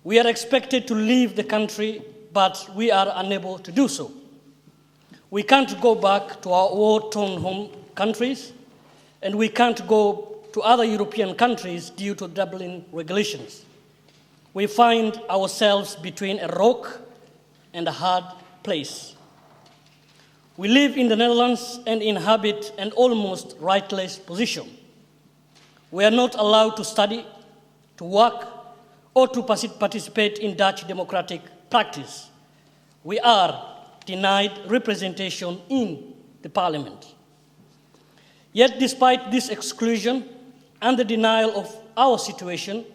We are expected to leave the country, but we are unable to do so. We can't go back to our war-torn home countries, and we can't go to other European countries due to Dublin regulations. We find ourselves between a rock and a hard place. We live in the Netherlands and inhabit an almost rightless position. We are not allowed to study, to work, or to participate in Dutch democratic practice. We are denied representation in the parliament. Yet despite this exclusion and the denial of our situation,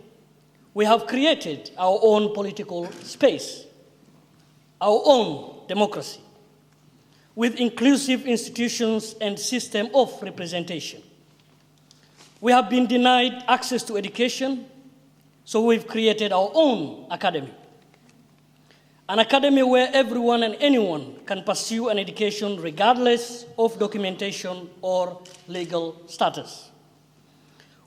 we have created our own political space, our own democracy, with inclusive institutions and system of representation. We have been denied access to education, so we've created our own academy. An academy where everyone and anyone can pursue an education regardless of documentation or legal status.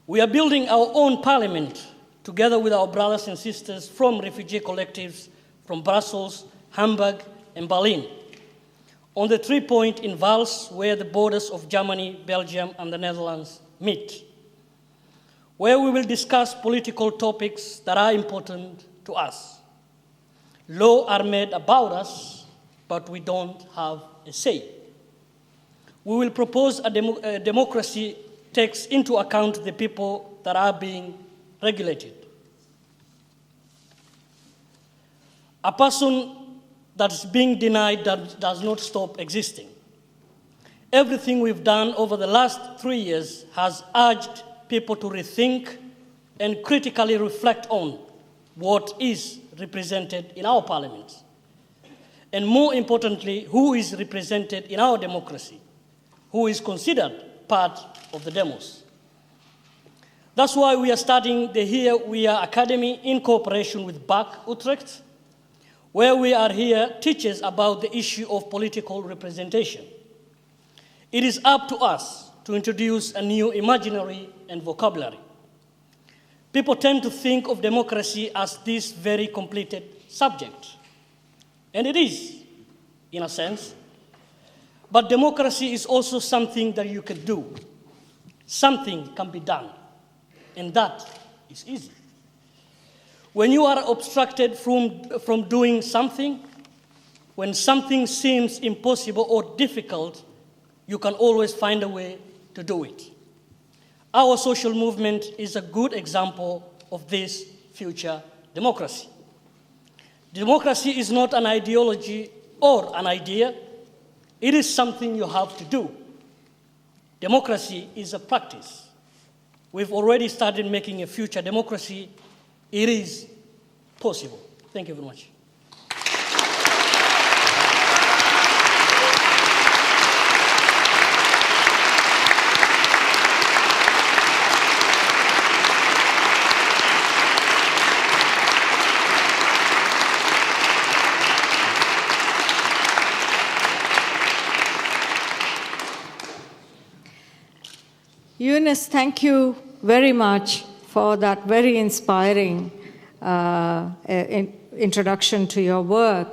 We are building our own parliament together with our brothers and sisters from refugee collectives from Brussels, Hamburg, and Berlin, on the 3-point in Wals, where the borders of Germany, Belgium, and the Netherlands meet, where we will discuss political topics that are important to us. Laws are made about us, but we don't have a say. We will propose a democracy takes into account the people that are being regulated. A person that is being denied does not stop existing. Everything we've done over the last 3 years has urged people to rethink and critically reflect on what is represented in our parliament, and more importantly, who is represented in our democracy, who is considered part of the demos. That's why we are starting the Here We Are Academy in cooperation with BAC Utrecht, where we are here teaches about the issue of political representation. It is up to us to introduce a new imaginary and vocabulary. People tend to think of democracy as this very completed subject, and it is, in a sense, but democracy is also something that you can do. Something can be done, and that is easy. When you are obstructed from doing something, when something seems impossible or difficult, you can always find a way to do it. Our social movement is a good example of this future democracy. Democracy is not an ideology or an idea. It is something you have to do. Democracy is a practice. We've already started making a future democracy. It is possible. Thank you very much. Yoonis, thank you very much for that very inspiring introduction to your work.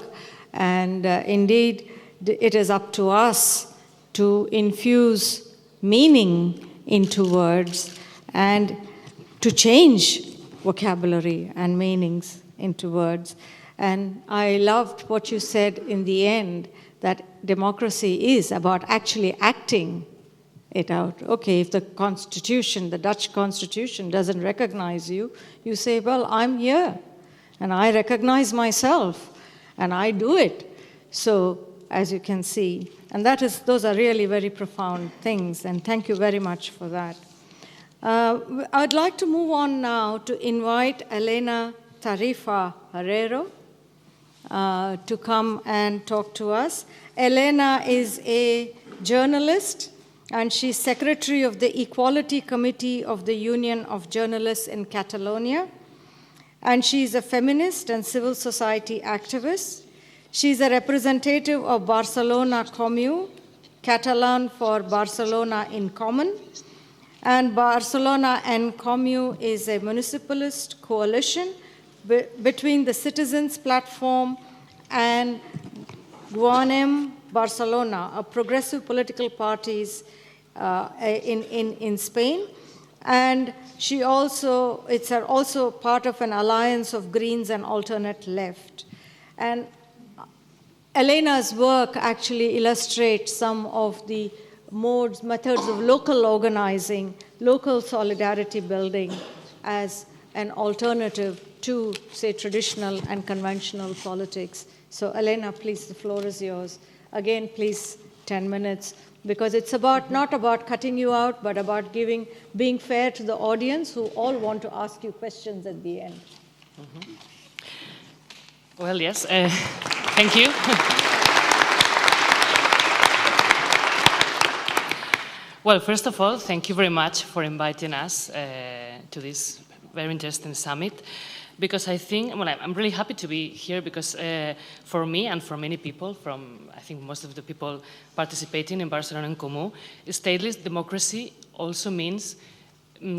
And indeed, it is up to us to infuse meaning into words and to change vocabulary and meanings into words. And I loved what you said in the end, that democracy is about actually acting it out. Okay, if the Constitution, the Dutch Constitution, doesn't recognize you, you say, well, I'm here, and I recognize myself, and I do it. So, as you can see, and those are really very profound things, and thank you very much for that. I'd like to move on now to invite Elena Tarifa Herrero to come and talk to us. Elena is a journalist, and she's secretary of the Equality Committee of the Union of Journalists in Catalonia. And she's a feminist and civil society activist. She's a representative of Barcelona Comú, Catalan for Barcelona in Common. And Barcelona en Comú is a municipalist coalition between the Citizens Platform and Guanem Barcelona, a progressive political parties in Spain. And it's also part of an alliance of Greens and alternate left. And Elena's work actually illustrates some of the methods of local organizing, local solidarity building as an alternative to, say, traditional and conventional politics. So, Elena, please, the floor is yours. Again, please, 10 minutes, because it's not about cutting you out, but about being fair to the audience who all want to ask you questions at the end. Mm-hmm. Well, yes, thank you. Well, first of all, thank you very much for inviting us to this very interesting summit, because I think, well, I'm really happy to be here because for me and for many people, I think most of the people participating in Barcelona en Comú, stateless democracy also means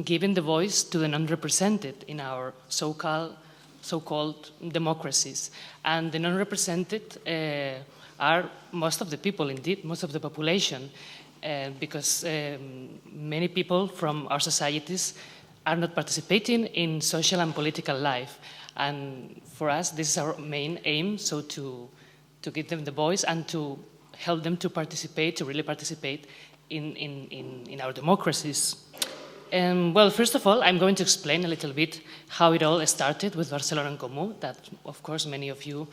giving the voice to the non-represented in our so-called democracies. And the non-represented are most of the people, indeed, most of the population, because many people from our societies are not participating in social and political life. And for us, this is our main aim, so to give them the voice and to help them to participate, to really participate in our democracies. Well, first of all, I'm going to explain a little bit how it all started with Barcelona en Comú, that, of course, many of you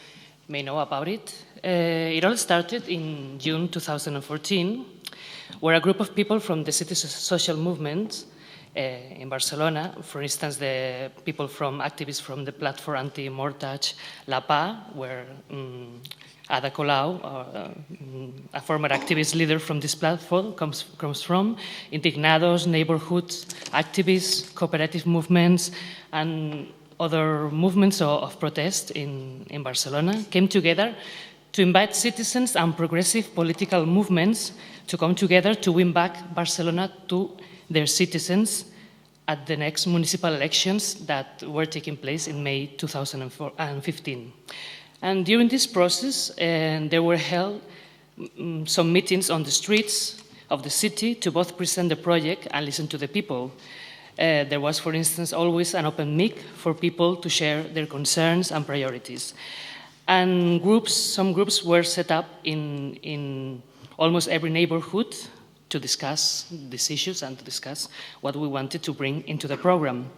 may know about it. It all started in June 2014, where a group of people from the city social movement in Barcelona, for instance, the people activists from the platform anti-mortgage La PA, where Ada Colau, a former activist leader from this platform, comes from, indignados, neighborhood activists, cooperative movements, and other movements of protest in Barcelona, came together to invite citizens and progressive political movements to come together to win back Barcelona to their citizens at the next municipal elections that were taking place in May 2015. And during this process, there were held some meetings on the streets of the city to both present the project and listen to the people. There was, for instance, always an open mic for people to share their concerns and priorities. And some groups were set up in almost every neighborhood to discuss these issues and to discuss what we wanted to bring into the program.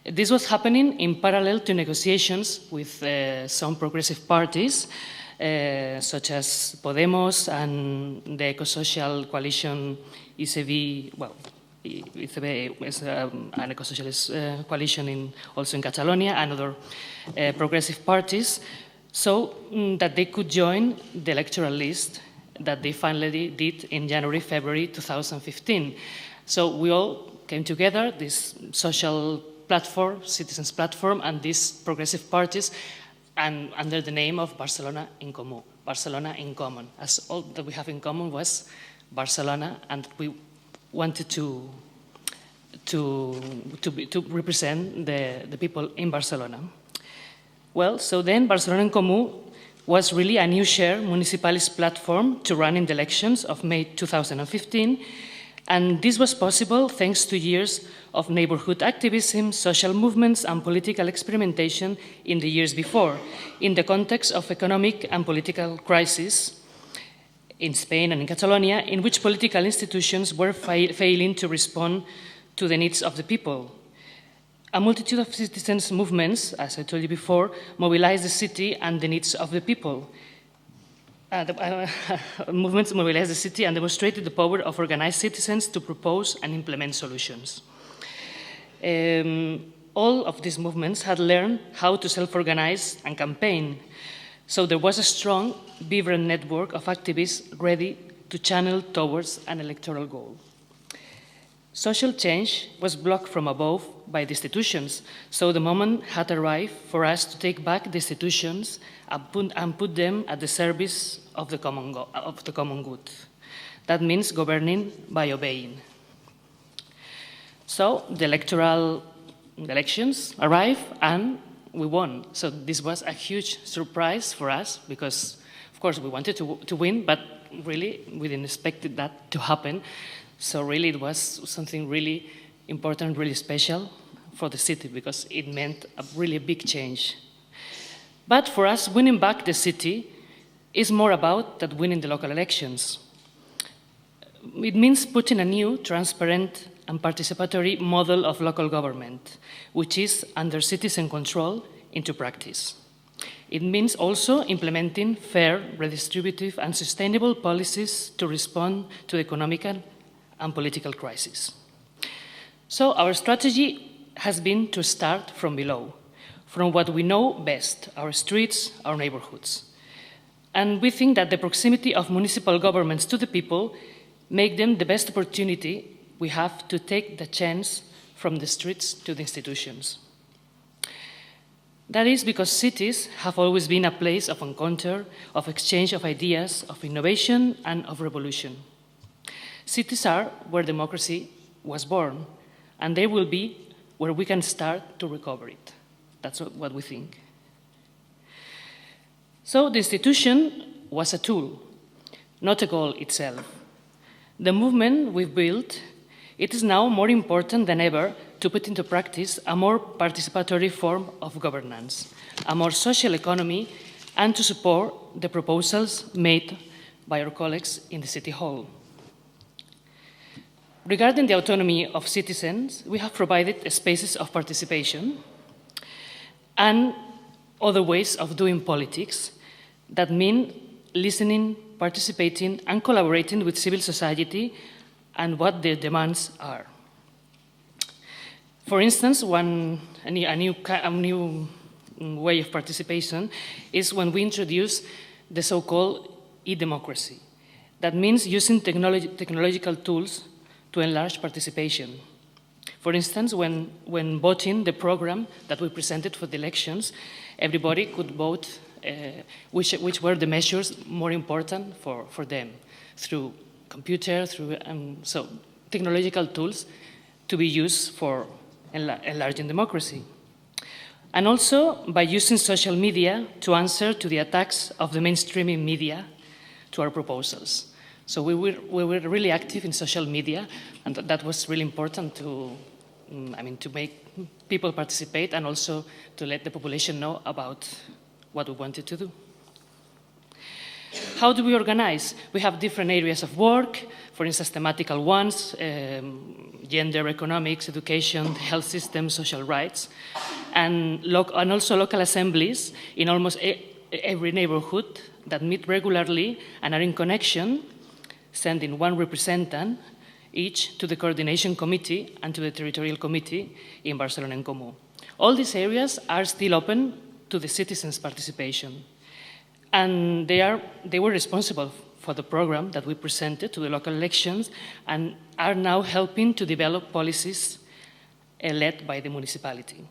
This was happening in parallel to negotiations with some progressive parties, such as Podemos and the eco-social coalition ICB. Well, ICB is an eco-socialist coalition also in Catalonia, and other progressive parties, so that they could join the electoral list that they finally did in February 2015. So we all came together, this social platform, citizens platform, and these progressive parties, and under the name of Barcelona en Comú, Barcelona in common, as all that we have in common was Barcelona, and we wanted to to represent the people in Barcelona. Well, so then Barcelona en Comú was really a new share municipalist platform to run in the elections of May 2015, and this was possible thanks to years of neighborhood activism, social movements, and political experimentation in the years before, in the context of economic and political crisis in Spain and in Catalonia, in which political institutions were failing to respond to the needs of the people. A multitude of citizens' movements, as I told you before, mobilized the city and the needs of the people. Movements mobilized the city and demonstrated the power of organized citizens to propose and implement solutions. All of these movements had learned how to self-organize and campaign, so there was a strong, vibrant network of activists ready to channel towards an electoral goal. Social change was blocked from above by the institutions, so the moment had arrived for us to take back the institutions and put them at the service of the common good. That means governing by obeying. So the elections arrived and we won. So this was a huge surprise for us because, of course, we wanted to win, but really we didn't expect that to happen. So really it was something really important, really special for the city because it meant a really big change. But for us, winning back the city is more about than winning the local elections. It means putting a new, transparent, and participatory model of local government, which is under citizen control, into practice. It means also implementing fair, redistributive, and sustainable policies to respond to the economic and political crisis. So our strategy has been to start from below, from what we know best, our streets, our neighborhoods. And we think that the proximity of municipal governments to the people make them the best opportunity we have to take the chance from the streets to the institutions. That is because cities have always been a place of encounter, of exchange of ideas, of innovation, and of revolution. Cities are where democracy was born, and they will be where we can start to recover it. That's what we think. So the institution was a tool, not a goal itself. The movement we've built, it is now more important than ever to put into practice a more participatory form of governance, a more social economy, and to support the proposals made by our colleagues in the City Hall. Regarding the autonomy of citizens, we have provided spaces of participation and other ways of doing politics that mean listening, participating, and collaborating with civil society and what their demands are. For instance, a new way of participation is when we introduce the so-called e-democracy. That means using technological tools to enlarge participation. For instance, when voting the program that we presented for the elections, everybody could vote which were the measures more important for them through computer, through so technological tools to be used for enlarging democracy. And also by using social media to answer to the attacks of the mainstreaming media to our proposals. So we were really active in social media, and that was really important to make people participate and also to let the population know about what we wanted to do. How do we organize? We have different areas of work, for instance, thematical ones, gender, economics, education, health system, social rights, and also local assemblies in almost every neighborhood that meet regularly and are in connection, sending one representative each to the coordination committee and to the territorial committee in Barcelona en Comú. All these areas are still open to the citizens' participation. And they were responsible for the program that we presented to the local elections and are now helping to develop policies led by the municipality.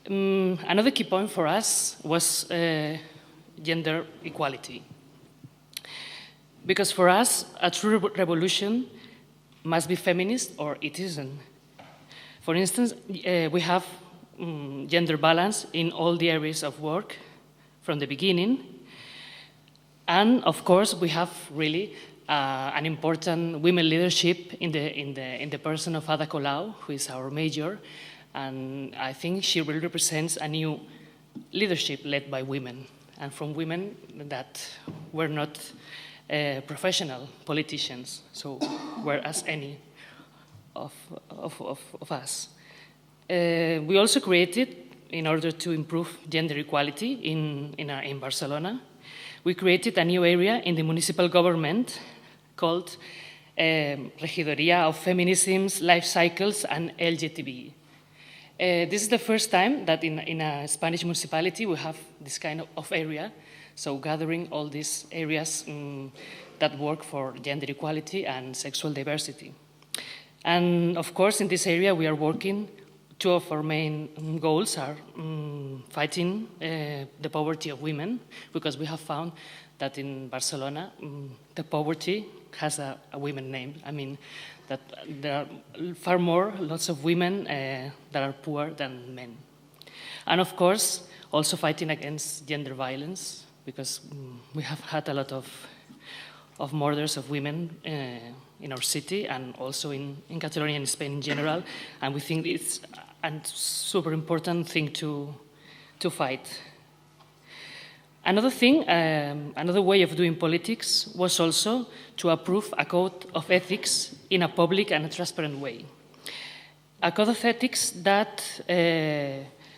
Another key point for us was gender equality. Because for us, a true revolution must be feminist or it isn't. For instance, we have gender balance in all the areas of work from the beginning. And of course, we have really an important women leadership in the person of Ada Colau, who is our major. And I think she really represents a new leadership led by women, and from women that were not professional politicians, so were as any of us. We also created, in order to improve gender equality in Barcelona, we created a new area in the municipal government called Regidoria of Feminisms, Life Cycles, and LGTB. This is the first time that in a Spanish municipality we have this kind of area, so gathering all these areas that work for gender equality and sexual diversity. And of course, in this area we are working, two of our main goals are fighting the poverty of women, because we have found that in Barcelona, the poverty has a women name. I mean, that there are lots of women that are poor than men. And of course, also fighting against gender violence, because we have had a lot of murders of women in our city and also in Catalonia and Spain in general, and we think it's a super important thing to fight. Another thing, another way of doing politics was also to approve a code of ethics in a public and a transparent way. A code of ethics that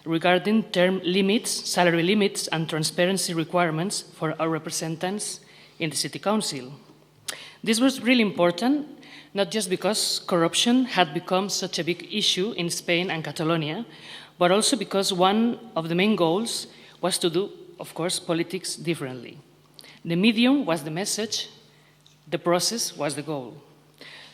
regarding term limits, salary limits, and transparency requirements for our representatives in the City Council. This was really important, not just because corruption had become such a big issue in Spain and Catalonia, but also because one of the main goals was to do, of course, politics differently. The medium was the message, the process was the goal.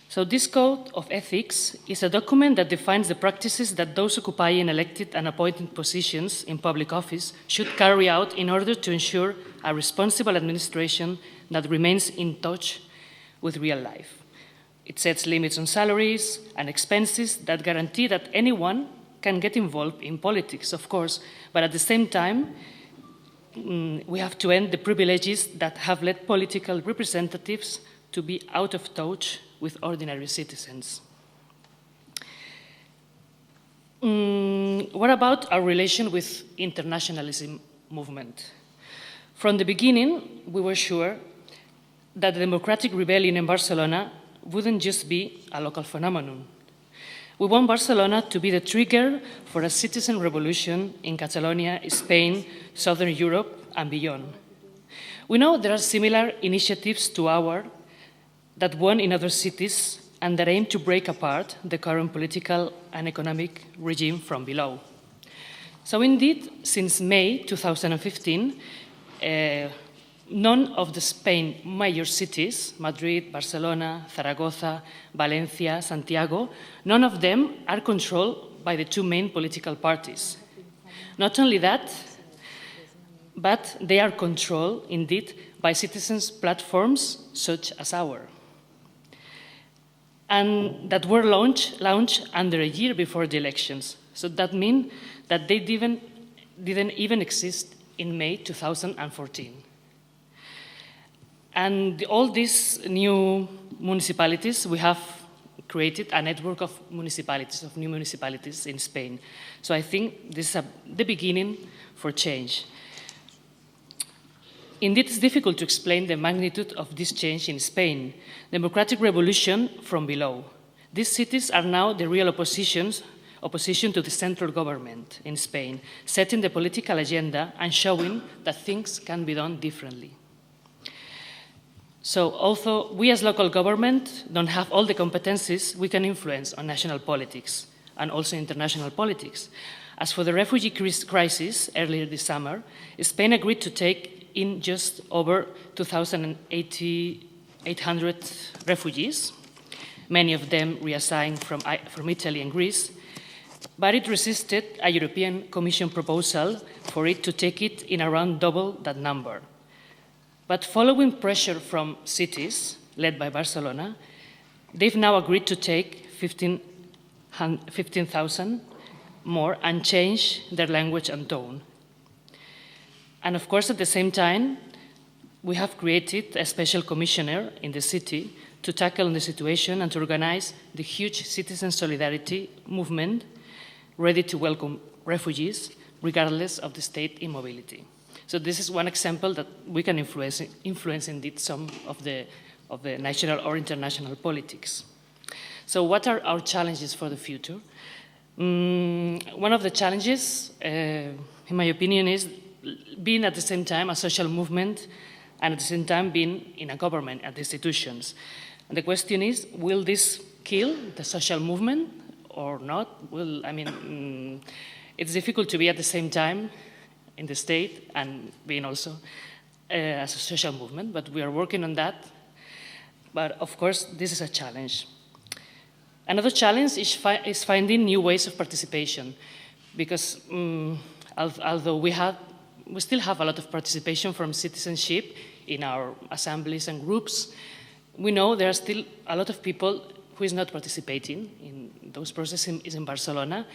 So this code of ethics is a document that defines the practices that those occupying elected and appointed positions in public office should carry out in order to ensure a responsible administration that remains in touch with real life. It sets limits on salaries and expenses that guarantee that anyone can get involved in politics, of course, but at the same time, we have to end the privileges that have led political representatives to be out of touch with ordinary citizens. What about our relation with internationalism movement? From the beginning, we were sure that the democratic rebellion in Barcelona wouldn't just be a local phenomenon. We want Barcelona to be the trigger for a citizen revolution in Catalonia, Spain, Southern Europe, and beyond. We know there are similar initiatives to ours that won in other cities and that aim to break apart the current political and economic regime from below. So indeed, since May 2015, none of the Spain major cities, Madrid, Barcelona, Zaragoza, Valencia, Santiago, none of them are controlled by the two main political parties. Not only that, but they are controlled, indeed, by citizens' platforms such as ours, and that were launched under a year before the elections. So that means that they didn't even exist in May 2014. And all these new municipalities, we have created a network of municipalities, of new municipalities in Spain. So I think this is the beginning for change. Indeed, it's difficult to explain the magnitude of this change in Spain. Democratic revolution from below. These cities are now the real opposition to the central government in Spain, setting the political agenda and showing that things can be done differently. So although we as local government don't have all the competencies, we can influence on national politics and also international politics. As for the refugee crisis earlier this summer, Spain agreed to take in just over 2,800 refugees, many of them reassigned from Italy and Greece, but it resisted a European Commission proposal for it to take it in around double that number. But following pressure from cities, led by Barcelona, They've now agreed to take 15,000 more and change their language and tone. And of course, at the same time, we have created a special commissioner in the city to tackle the situation and to organize the huge citizen solidarity movement ready to welcome refugees, regardless of the state immobility. So this is one example that we can influence indeed some of the national or international politics. So what are our challenges for the future? One of the challenges, in my opinion, is being at the same time a social movement and at the same time being in a government and institutions. And the question is, will this kill the social movement or not? It's difficult to be at the same time in the state and being also as a social movement, but we are working on that. But of course, this is a challenge. Another challenge is finding new ways of participation, because although we still have a lot of participation from citizenship in our assemblies and groups, we know there are still a lot of people who is not participating in those processes in Barcelona,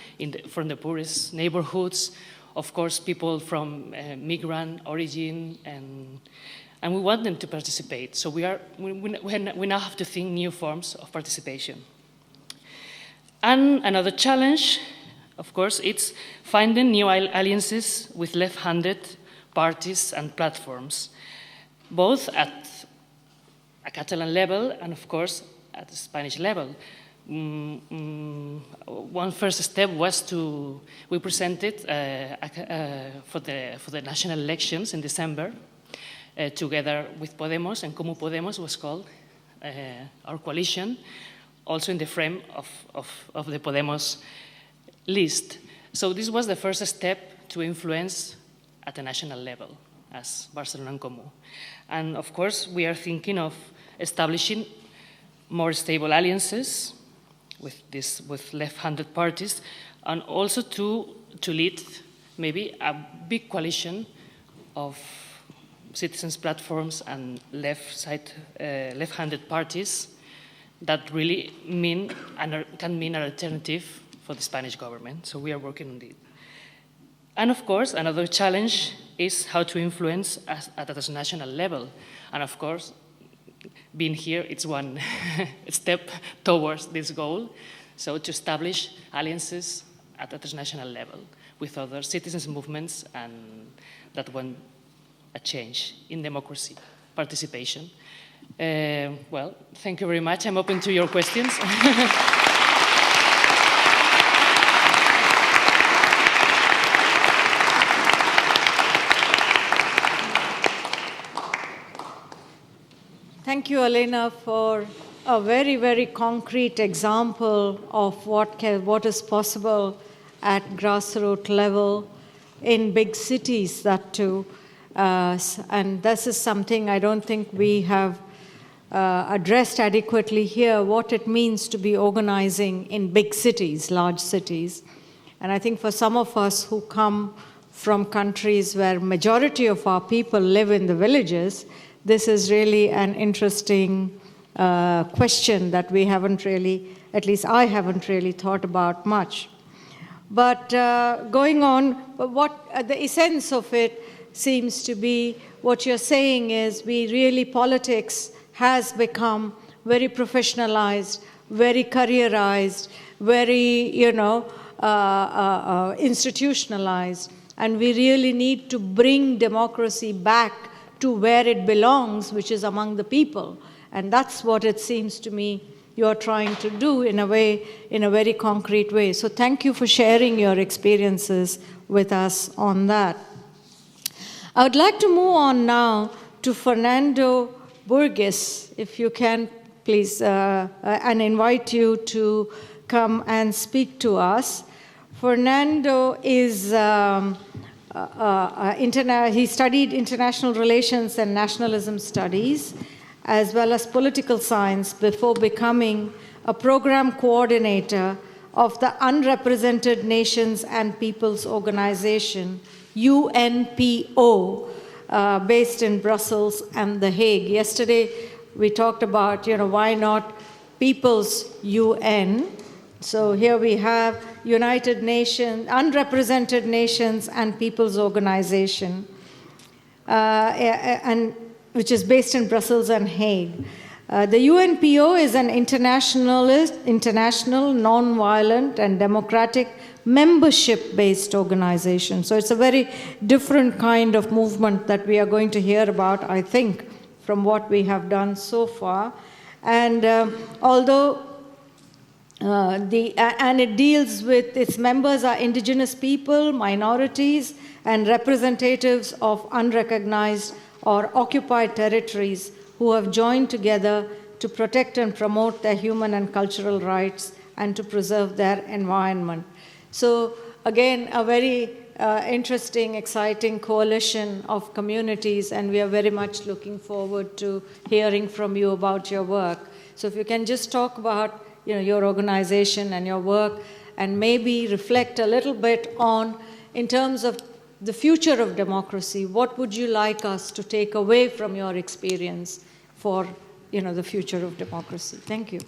from the poorest neighborhoods, of course, people from migrant origin, and we want them to participate. So we now have to think new forms of participation. And another challenge, of course, it's finding new alliances with left-handed parties and platforms, both at a Catalan level and, of course, at the Spanish level. One first step was we presented for the national elections in December, together with Podemos, and Comú Podemos was called our coalition, also in the frame of the Podemos list. So this was the first step to influence at the national level as Barcelona and Comú. And of course, we are thinking of establishing more stable alliances with left-handed parties, and also to lead maybe a big coalition of citizens' platforms and left-handed parties that really can mean an alternative for the Spanish government. So we are working on it. And of course, another challenge is how to influence at a national level. And of course, being here, it's one step towards this goal. So to establish alliances at a national level with other citizens' movements, and that want a change in democracy, participation. Well, thank you very much. I'm open to your questions. Thank you, Elena, for a very, very concrete example of what is possible at grassroots level in big cities, that too. And this is something I don't think we have addressed adequately here, what it means to be organizing in big cities, large cities. And I think for some of us who come from countries where majority of our people live in the villages, this is really an interesting question that we haven't really, at least I haven't really thought about much. But going on, what the essence of it seems to be, what you're saying is politics has become very professionalized, very careerized, very, institutionalized. And we really need to bring democracy back to where it belongs, which is among the people. And that's what it seems to me you're trying to do in a way, in a very concrete way. So thank you for sharing your experiences with us on that. I would like to move on now to Fernando Burgés, if you can, please, and invite you to come and speak to us. Fernando is he studied international relations and nationalism studies, as well as political science, before becoming a program coordinator of the Unrepresented Nations and Peoples Organization, UNPO, based in Brussels and The Hague. Yesterday, we talked about, why not People's UN. So here we have United Nations, Unrepresented Nations and People's Organization, and which is based in Brussels and Hague. The UNPO is an international, non-violent, and democratic membership-based organization. So it's a very different kind of movement that we are going to hear about, I think, from what we have done so far. And although and it deals with, its members are indigenous people, minorities, and representatives of unrecognized or occupied territories who have joined together to protect and promote their human and cultural rights and to preserve their environment. So again, a very interesting, exciting coalition of communities, and we are very much looking forward to hearing from you about your work. So if you can just talk about your organization and your work, and maybe reflect a little bit on, in terms of the future of democracy, what would you like us to take away from your experience for the future of democracy? Thank you.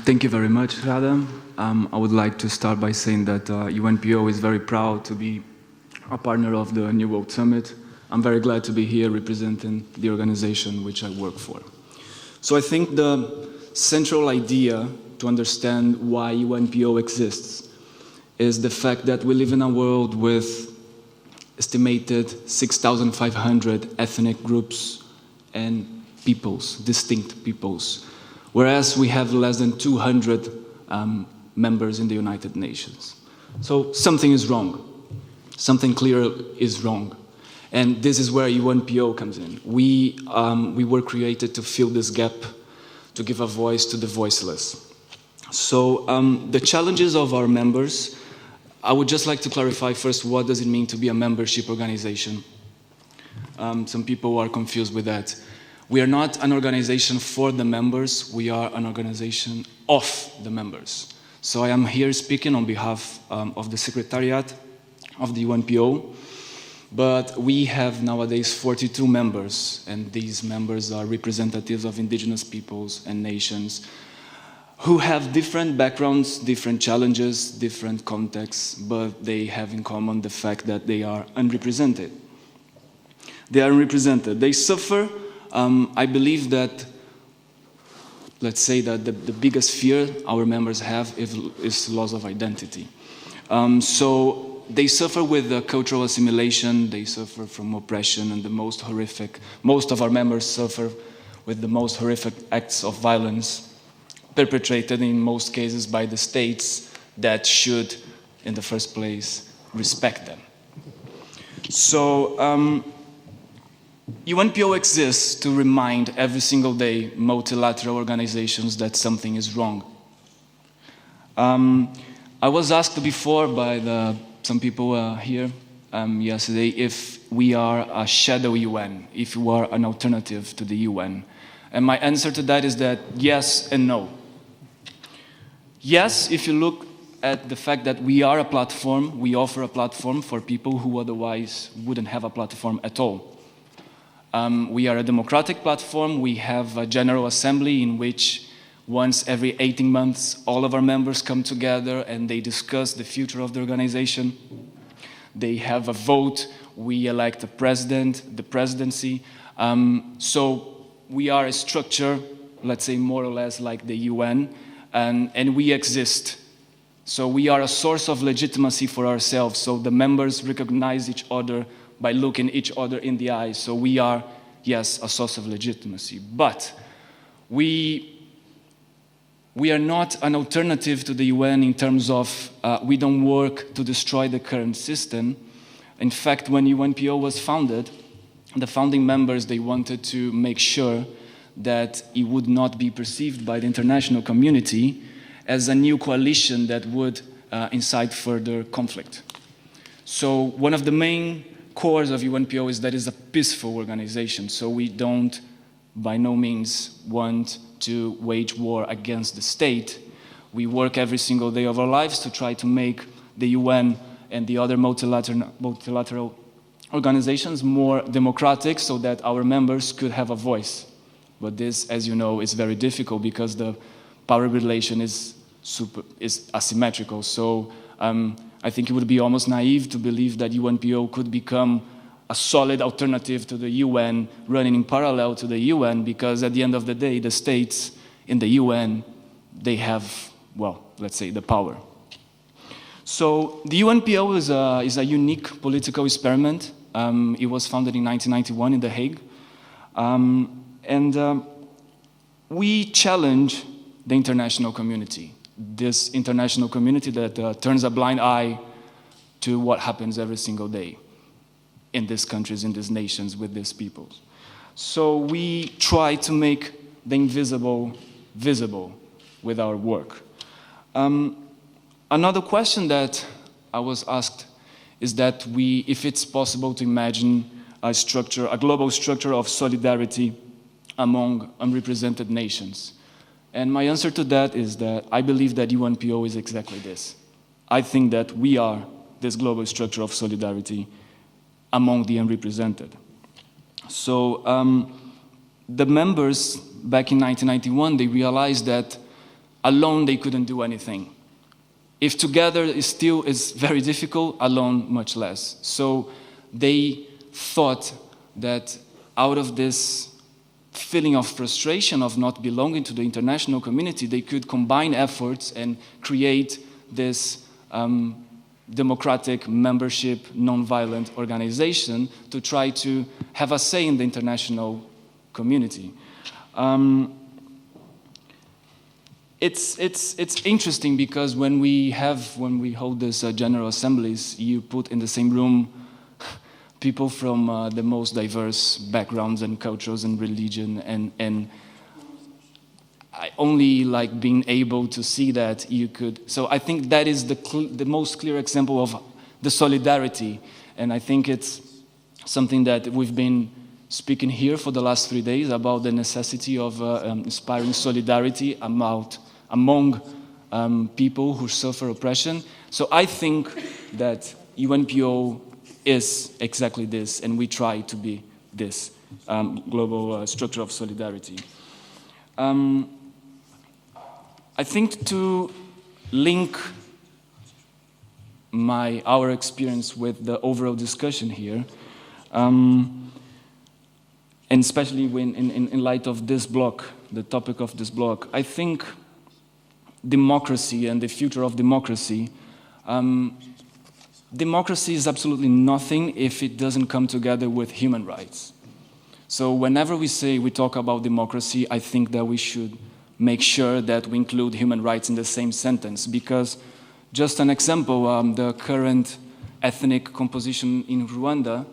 Thank you very much, Radha. I would like to start by saying that UNPO is very proud to be a partner of the New World Summit. I'm very glad to be here representing the organization which I work for. So I think the central idea to understand why UNPO exists is the fact that we live in a world with estimated 6,500 ethnic groups and peoples, distinct peoples, whereas we have less than 200 members in the United Nations. So something is wrong. Something clear is wrong. And this is where UNPO comes in. We were created to fill this gap, to give a voice to the voiceless. So the challenges of our members, I would just like to clarify first, what does it mean to be a membership organization? Some people are confused with that. We are not an organization for the members, we are an organization of the members. So I am here speaking on behalf of the Secretariat of the UNPO, but we have nowadays 42 members, and these members are representatives of indigenous peoples and nations who have different backgrounds, different challenges, different contexts, but they have in common the fact that they are unrepresented. They are unrepresented. They suffer. I believe that, let's say that the biggest fear our members have is loss of identity. So they suffer with cultural assimilation, they suffer from oppression, and most of our members suffer with the most horrific acts of violence perpetrated in most cases by the states that should, in the first place, respect them. So UNPO exists to remind every single day multilateral organizations that something is wrong. I was asked before by some people here yesterday if we are a shadow UN, if we are an alternative to the UN. And my answer to that is that yes and no. Yes, if you look at the fact that we are a platform, we offer a platform for people who otherwise wouldn't have a platform at all. We are a democratic platform. We have a General Assembly in which once every 18 months, all of our members come together and they discuss the future of the organization. They have a vote. We elect a president, the presidency. So we are a structure, let's say more or less like the UN, and we exist. So we are a source of legitimacy for ourselves. So the members recognize each other by looking each other in the eyes. So we are, yes, a source of legitimacy. But we are not an alternative to the UN in terms of we don't work to destroy the current system. In fact, when UNPO was founded, the founding members, they wanted to make sure that it would not be perceived by the international community as a new coalition that would incite further conflict. So one of the main cores of UNPO is that it's a peaceful organization. So we don't, by no means, want to wage war against the state. We work every single day of our lives to try to make the UN and the other multilateral organizations more democratic so that our members could have a voice. But this, as you know, is very difficult because the power relation is asymmetrical. So I think it would be almost naive to believe that UNPO could become a solid alternative to the UN, running in parallel to the UN, because at the end of the day, the states in the UN, they have, well, let's say, the power. So the UNPO is a unique political experiment. It was founded in 1991 in The Hague. We challenge the international community, this international community that turns a blind eye to what happens every single day in these countries, in these nations, with these peoples. So we try to make the invisible visible with our work. Another question that I was asked is that if it's possible to imagine a global structure of solidarity among unrepresented nations. And my answer to that is that I believe that UNPO is exactly this. I think that we are this global structure of solidarity among the unrepresented. So the members back in 1991, they realized that alone they couldn't do anything. If together is very difficult, alone much less. So they thought that out of this feeling of frustration of not belonging to the international community, they could combine efforts and create this democratic membership, non-violent organization to try to have a say in the international community. It's interesting because when we hold these general assemblies, you put in the same room people from the most diverse backgrounds and cultures and religion, and I only like being able to see that you could. So I think that is the most clear example of the solidarity, and I think it's something that we've been speaking here for the last 3 days about the necessity of inspiring solidarity among people who suffer oppression. So I think that UNPO is exactly this, and we try to be this global structure of solidarity. I think to link our experience with the overall discussion here, and especially when in light of this block, the topic of this block, I think democracy and the future of democracy. Democracy is absolutely nothing if it doesn't come together with human rights. So whenever we talk about democracy, I think that we should make sure that we include human rights in the same sentence, because just an example, the current ethnic composition in Rwanda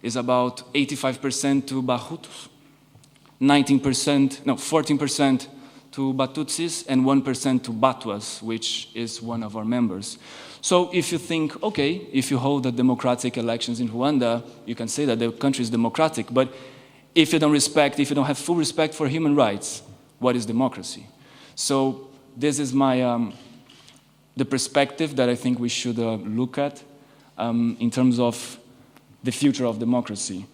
is about 85% to Bahutus, 14% to Batutsis, and 1% to Batwas, which is one of our members. So if you think, okay, if you hold the democratic elections in Rwanda, you can say that the country is democratic, but if you don't have full respect for human rights, what is democracy? So this is the perspective that I think we should look at in terms of the future of democracy.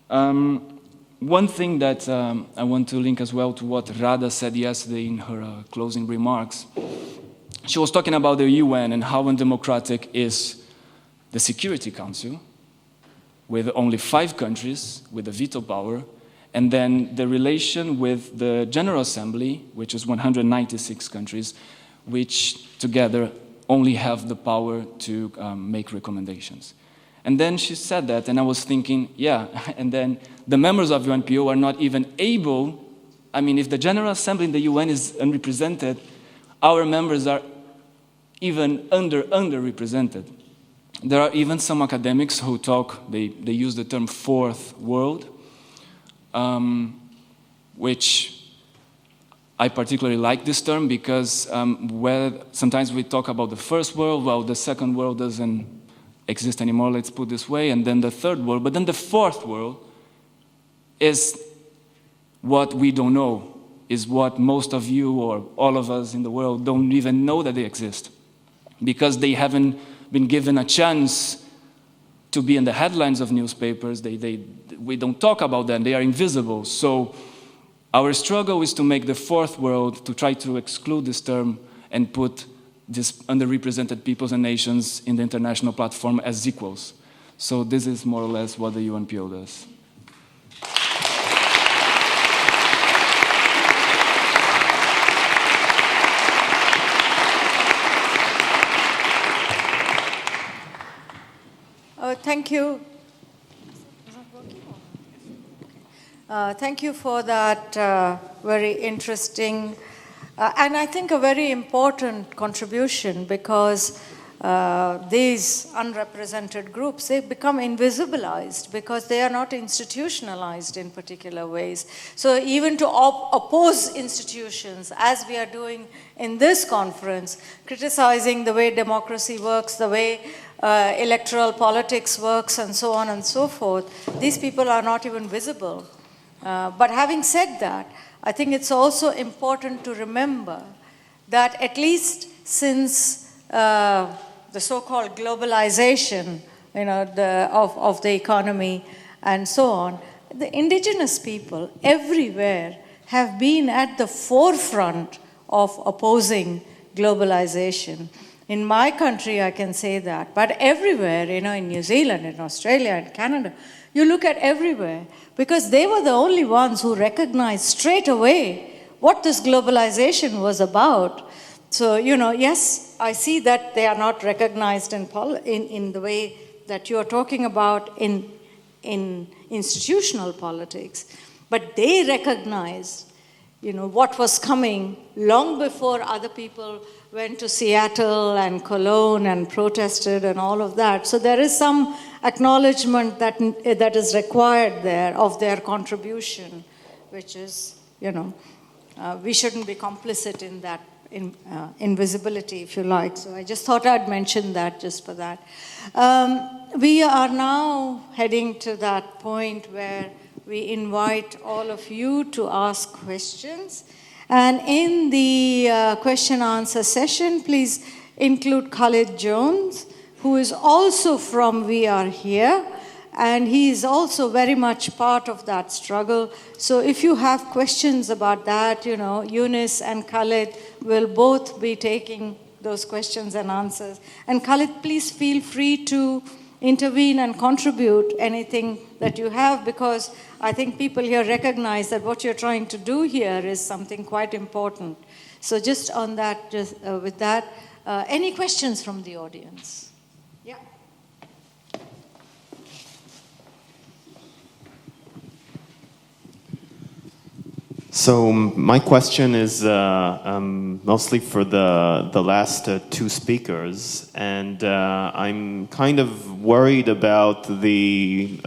One thing that I want to link as well to what Radha said yesterday in her closing remarks. She was talking about the UN and how undemocratic is the Security Council, with only 5 countries with the veto power, and then the relation with the General Assembly, which is 196 countries, which together only have the power to make recommendations. And then she said that, and I was thinking, yeah, and then the members of UNPO are not even able, if the General Assembly in the UN is unrepresented, our members are even underrepresented. There are even some academics who they use the term fourth world, which I particularly like this term because sometimes we talk about the first world, well, the second world doesn't exist anymore, let's put it this way, and then the third world, but then the fourth world is what we don't know, is what most of you or all of us in the world don't even know that they exist, because they haven't been given a chance to be in the headlines of newspapers. We don't talk about them, they are invisible. So our struggle is to make the fourth world, to try to exclude this term and put these underrepresented peoples and nations in the international platform as equals. So this is more or less what the UNPO does. Thank you. Thank you for that very interesting and I think a very important contribution, because these unrepresented groups, they become invisibilized because they are not institutionalized in particular ways. So even to oppose institutions, as we are doing in this conference, criticizing the way democracy works, the way electoral politics works, and so on and so forth, these people are not even visible. But having said that, I think it's also important to remember that at least since the so-called globalization, of the economy and so on, the indigenous people everywhere have been at the forefront of opposing globalization. In my country, I can say that, but everywhere, in New Zealand, in Australia, in Canada, you look at everywhere, because they were the only ones who recognized straight away what this globalization was about. So, yes, I see that they are not recognized in the way that you are talking about in institutional politics, but they recognized, what was coming long before other people went to Seattle and Cologne and protested and all of that. So there is some acknowledgement that is required there of their contribution, which is, we shouldn't be complicit in that invisibility, if you like. So I just thought I'd mention that just for that. We are now heading to that point where we invite all of you to ask questions. And in the question-answer session, please include Khalid Jones, who is also from We Are Here, and he is also very much part of that struggle. So if you have questions about that, Yoonis and Khalid will both be taking those questions and answers. And Khalid, please feel free to intervene and contribute anything that you have, because I think people here recognize that what you're trying to do here is something quite important. So just on that, with that, any questions from the audience? Yeah. So my question is mostly for the last two speakers, and I'm kind of worried about the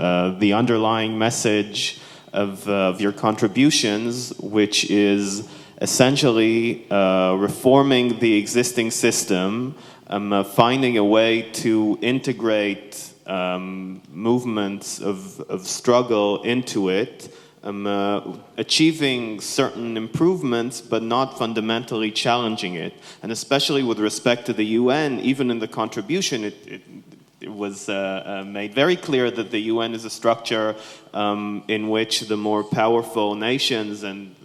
underlying message of your contributions, which is essentially reforming the existing system, finding a way to integrate movements of struggle into it, achieving certain improvements, but not fundamentally challenging it. And especially with respect to the UN, even in the contribution, it was made very clear that the UN is a structure in which the more powerful nations and,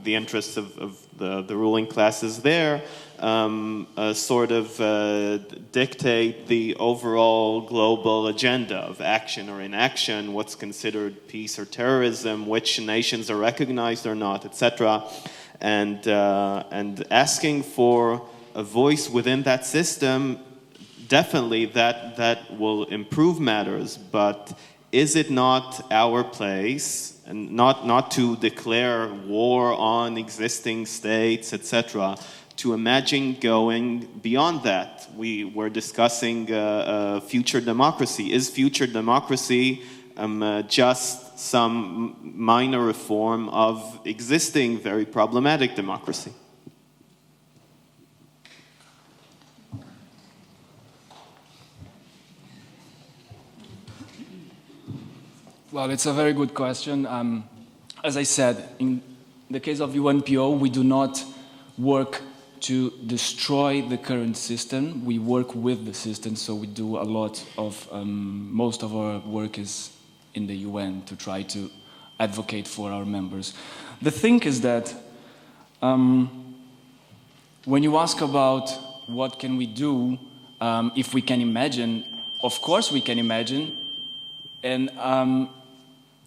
the interests of the ruling classes there sort of dictate the overall global agenda of action or inaction, what's considered peace or terrorism, which nations are recognized or not, etc. And asking for a voice within that system, definitely that will improve matters, but is it not our place, and not to declare war on existing states, etc., to imagine going beyond that? We were discussing future democracy. Is future democracy just some minor reform of existing very problematic democracy? Well, it's a very good question. As I said, in the case of UNPO, we do not work to destroy the current system. We work with the system, so we do a lot of, most of our work is in the UN to try to advocate for our members. The thing is that when you ask about what can we do, if we can imagine, of course we can imagine, and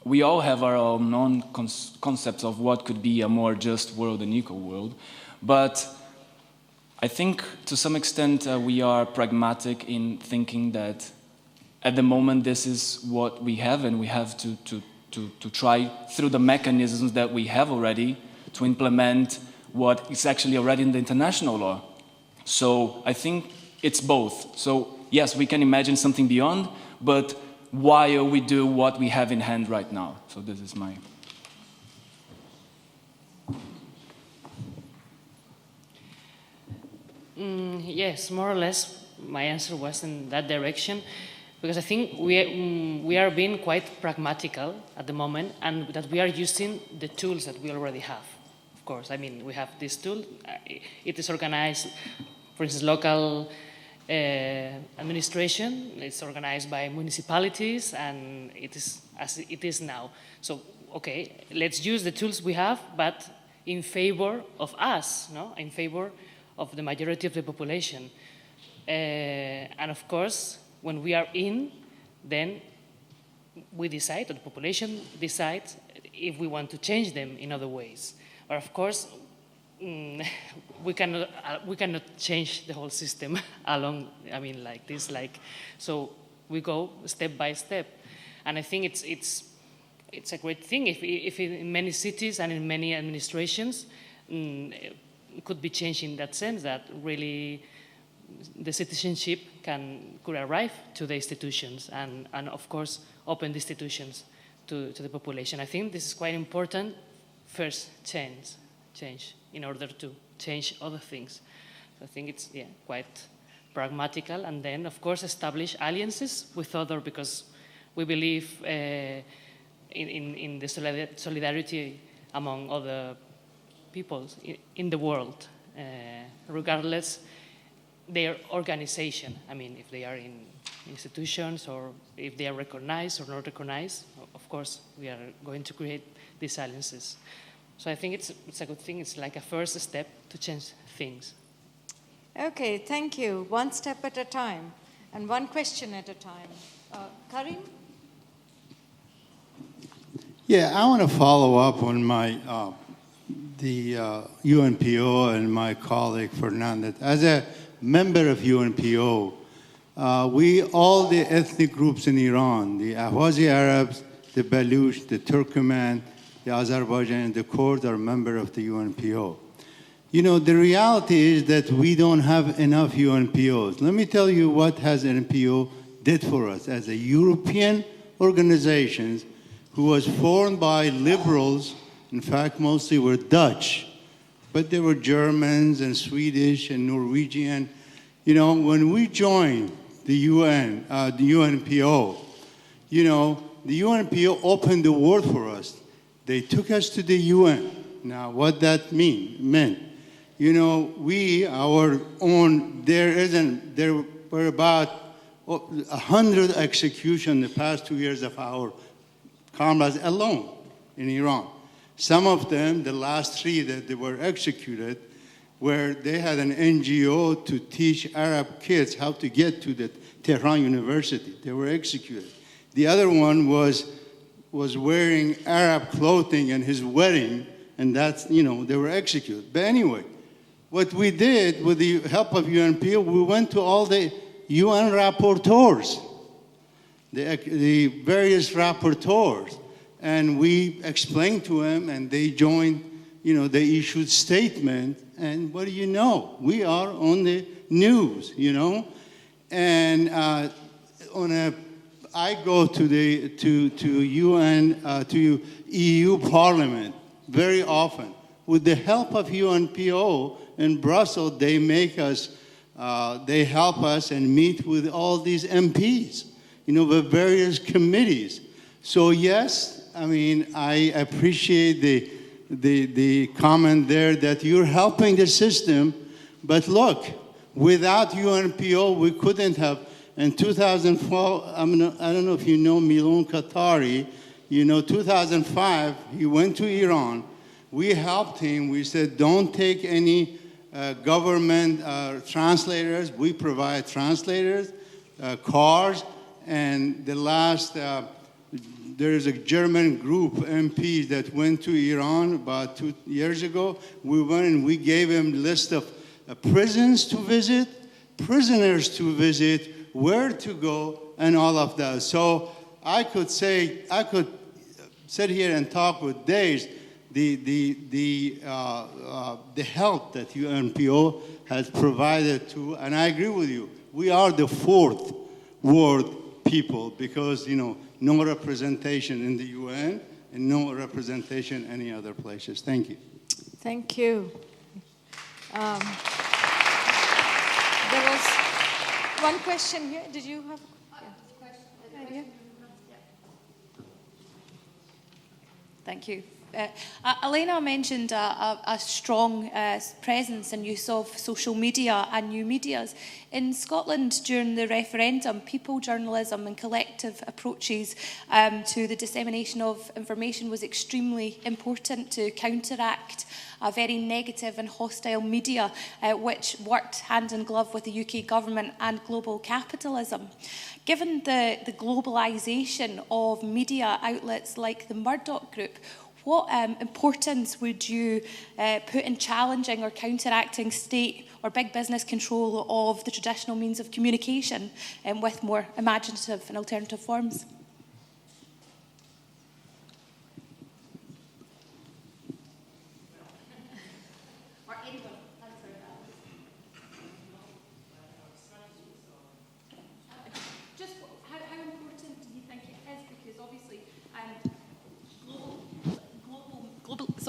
we all have our own concepts of what could be a more just world and equal world, but I think to some extent we are pragmatic in thinking that at the moment this is what we have, and we have to try through the mechanisms that we have already to implement what is actually already in the international law. So I think it's both. So yes, we can imagine something beyond, but while we do what we have in hand right now. So this is my... Yes, more or less my answer was in that direction, because I think we are being quite pragmatical at the moment, and that we are using the tools that we already have. Of course, I mean, we have this tool. It is organized, for instance, local administration. It's organized by municipalities, and it is as it is now. So, okay, let's use the tools we have, but in favor of us, no? In favor of the majority of the population. And of course, when we are in, then we decide, or the population decides, if we want to change them in other ways. But of course, we cannot change the whole system along, I mean, like this, so we go step by step. And I think it's a great thing if in many cities and in many administrations, it could be changed in that sense, that really the citizenship could arrive to the institutions and of course open the institutions to the population. I think this is quite important. First, change in order to change other things. So I think it's quite pragmatical, and then of course establish alliances with other, because we believe in the solidarity among other peoples in the world, regardless their organization. I mean, if they are in institutions or if they are recognized or not recognized, of course, we are going to create these alliances. So I think it's a good thing. It's like a first step to change things. Okay, thank you. One step at a time and one question at a time. Karim? Yeah, I want to follow up on my the UNPO and my colleague Fernando. As a member of UNPO, we, all the ethnic groups in Iran, the Ahwazi Arabs, the Baluch, the Turkmen, the Azerbaijan, and the Kurds are members of the UNPO. You know, the reality is that we don't have enough UNPOs. Let me tell you what has UNPO did for us as a European organization who was formed by liberals. In fact, mostly were Dutch, but there were Germans and Swedish and Norwegian. You know, when we joined the UN, the UNPO, you know, the UNPO opened the world for us. They took us to the UN. Now, what that meant, you know, our own, there were about 100 executions the past 2 years of our comrades alone in Iran. Some of them, the last 3 that they were executed, where they had an NGO to teach Arab kids how to get to the Tehran University. They were executed. The other one was wearing Arab clothing in his wedding, and that's, you know, they were executed. But anyway, what we did with the help of UNPO, we went to all the UN rapporteurs, the various rapporteurs, and we explained to them, and they joined, you know, they issued statement, and what do you know? We are on the news, you know? And I go to UN, to EU Parliament very often. With the help of UNPO in Brussels, they they help us and meet with all these MPs, you know, with various committees. So yes, I mean, I appreciate the comment there that you're helping the system But look, without UNPO, we couldn't have. In 2012, I don't know if you know Milon Qatari. 2005, he went to Iran. We helped him. We said, don't take any government translators. We provide translators, cars, and the last, there is a German group, MPs, that went to Iran about 2 years ago. We went and we gave them a list of prisons to visit, prisoners to visit, where to go, and all of that. So I could sit here and talk with days the help that UNPO has provided to, and I agree with you. We are the fourth world people because no representation in the UN and no representation any other places. Thank you. Thank you. There was one question here. Did you have a question? Yeah. Thank you. Elena mentioned a strong presence and use of social media and new medias. In Scotland, during the referendum, people journalism and collective approaches to the dissemination of information was extremely important to counteract a very negative and hostile media which worked hand in glove with the UK government and global capitalism. Given the globalisation of media outlets like the Murdoch Group, what importance would you put in challenging or counteracting state or big business control of the traditional means of communication with more imaginative and alternative forms?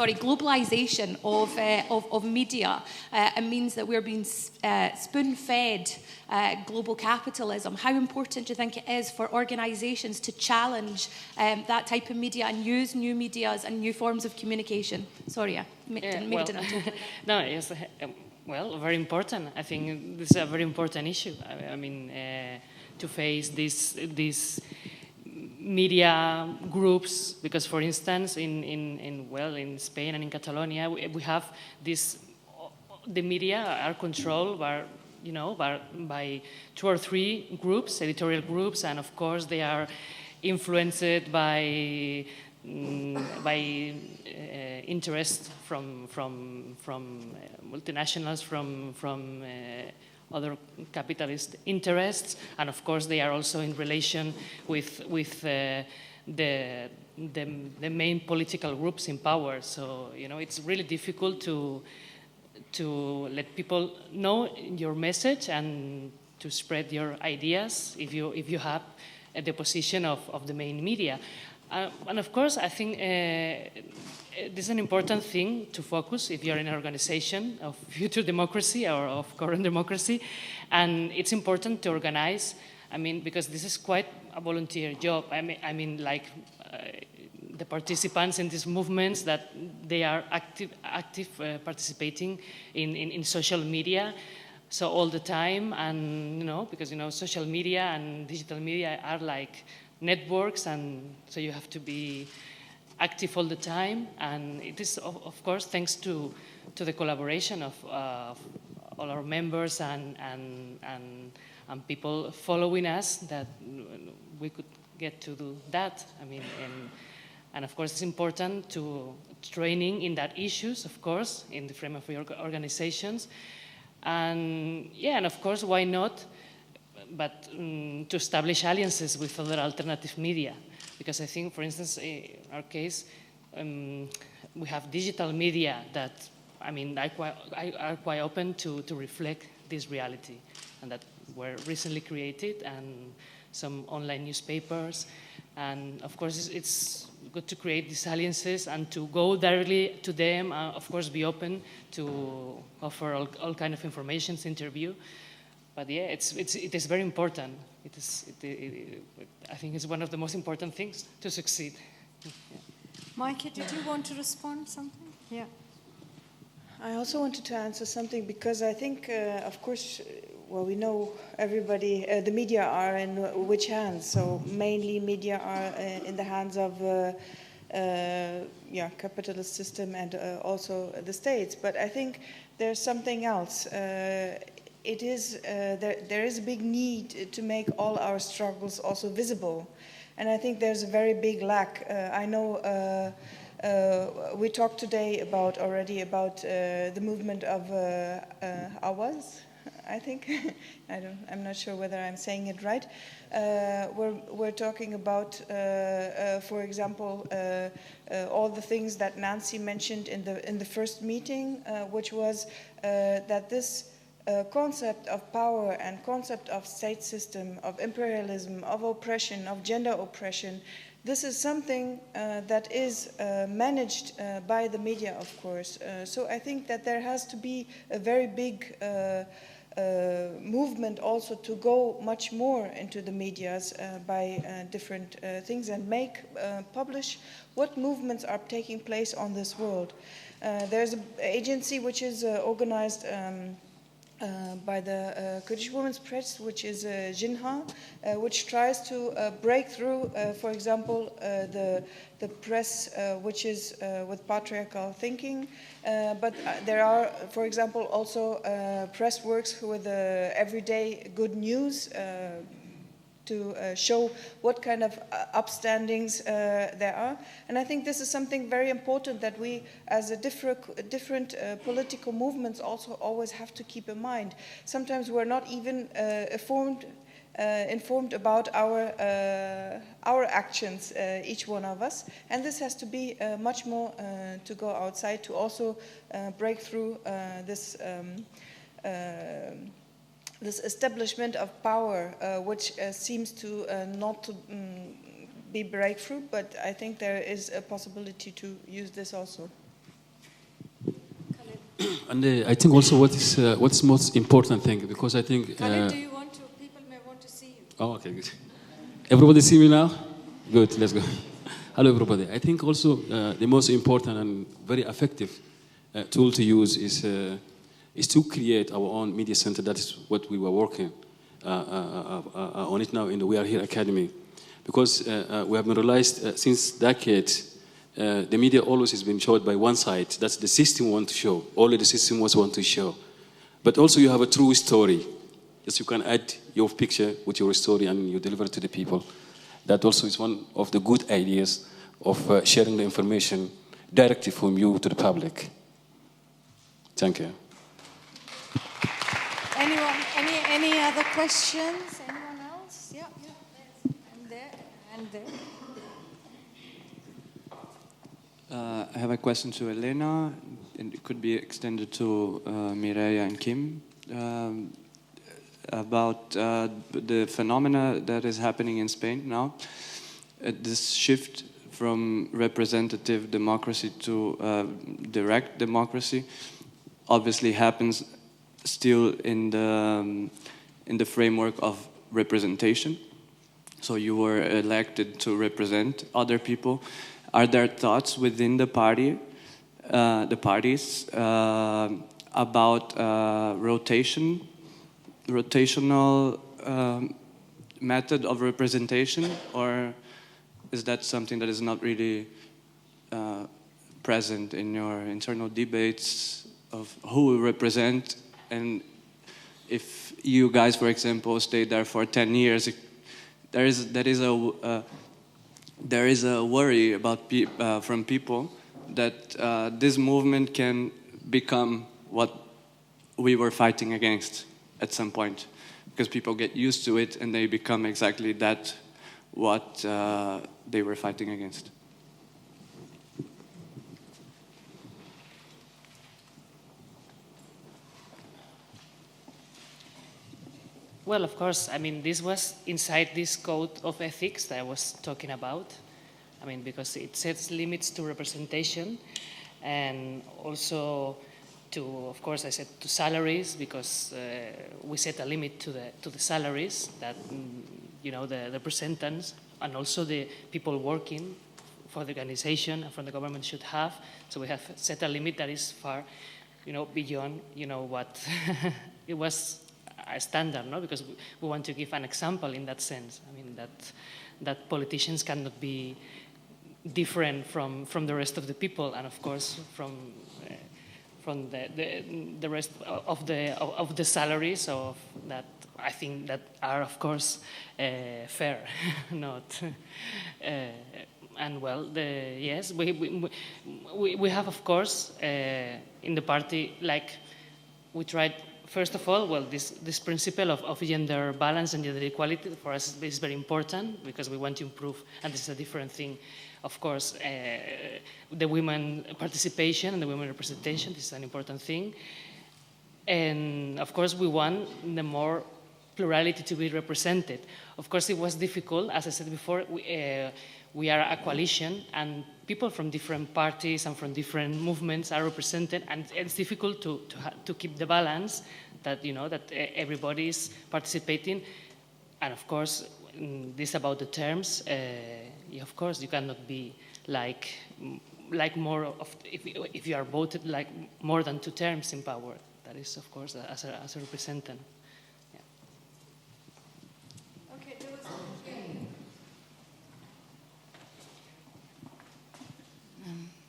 Globalization of media means that we're being spoon-fed global capitalism. How important do you think it is for organisations to challenge that type of media and use new medias and new forms of communication? Sorry, I didn't No, yes, well, very important. I think this is a very important issue. I mean, to face this media groups, because for instance in Spain and in Catalonia we have the media are controlled by 2 or 3 groups, editorial groups, and of course they are influenced by interest from multinationals, from other capitalist interests, and of course they are also in relation with the main political groups in power. So it's really difficult to let people know your message and to spread your ideas if you have the position of the main media. And of course, I think this is an important thing to focus if you're in an organization of future democracy or of current democracy. And it's important to organize, because this is quite a volunteer job. The participants in these movements, that they are active participating in social media. So all the time, and because social media and digital media are like networks, and so you have to be active all the time. And it is, of course, thanks to the collaboration of all our members and people following us that we could get to do that. And of course, it's important to training in that issues, of course, in the frame of your organizations. And of course, why not? But to establish alliances with other alternative media. Because I think, for instance, in our case, we have digital media that, are quite open to reflect this reality, and that were recently created, and some online newspapers. And of course, it's good to create these alliances and to go directly to them, of course, be open to offer all kind of information, interview. But it is very important. I think it's one of the most important things to succeed. Meike, did you want to respond something? Yeah. I also wanted to answer something because I think, of course, well, we know everybody, the media are in which hands. So mainly media are in the hands of capitalist system and also the states. But I think there's something else. It is there is a big need to make all our struggles also visible, and I think there's a very big lack. I know. We talked today already about the movement of Awaz, I think. I'm not sure whether I'm saying it right. We're talking about, for example, all the things that Nancy mentioned in the first meeting, which was that this concept of power and concept of state system, of imperialism, of oppression, of gender oppression. This is something that is managed by the media, of course. So I think that there has to be a very big movement also to go much more into the medias by different things and publish what movements are taking place on this world. There's an agency which is organized by the Kurdish Women's Press, which is Jinha, which tries to break through, for example, the press, which is with patriarchal thinking. But there are, for example, also press works with everyday good news to show what kind of upstandings there are. And I think this is something very important that we, as a different political movements, also always have to keep in mind. Sometimes we're not even informed about our actions, each one of us. And this has to be much more to go outside to also break through this establishment of power, which seems to not to be breakthrough, but I think there is a possibility to use this also. And I think also what's most important thing, because I think... Khalid, do you want to? People may want to see you. Oh, okay, good. Everybody see me now? Good, let's go. Hello, everybody. I think also the most important and very effective tool to use is to create our own media center. That is what we were working on it now in the We Are Here Academy. Because we have been realized since decades, the media always has been showed by one side. That's the system want to show. Only the system want to show. But also you have a true story. Yes, you can add your picture with your story and you deliver it to the people. That also is one of the good ideas of sharing the information directly from you to the public. Thank you. Any other questions? Anyone else? Yeah. And there, and there. I have a question to Elena, and it could be extended to Mireia and Kim, about the phenomena that is happening in Spain now. This shift from representative democracy to direct democracy obviously happens still in the framework of representation. So you were elected to represent other people. Are there thoughts within the parties, about rotational method of representation, or is that something that is not really present in your internal debates of who will represent? And if you guys, for example, stay there for 10 years, there is a worry about from people that this movement can become what we were fighting against at some point, because people get used to it and they become exactly that what they were fighting against. Well, of course, I mean, this was inside this code of ethics that I was talking about. I mean, because it sets limits to representation and also to, of course, I said to salaries, because we set a limit to the salaries that, the representatives and also the people working for the organization and from the government should have. So we have set a limit that is far. beyond, what it was a standard, no? Because we want to give an example in that sense. I mean, that politicians cannot be different from the rest of the people, and of course from the rest of the salaries of that. I think that are of course fair, not. And well, yes, we have of course in the party, like, we tried. First of all, well, this principle of gender balance and gender equality for us is very important because we want to improve, and this is a different thing. Of course, the women participation and the women representation, this is an important thing. And of course, we want the more plurality to be represented. Of course, it was difficult, as I said before, we are a coalition and people from different parties and from different movements are represented, and it's difficult to keep the balance that, that everybody is participating. And of course, this about the terms, of course, you cannot be like more of, if you are voted like more than 2 terms in power. That is, of course, as a representative.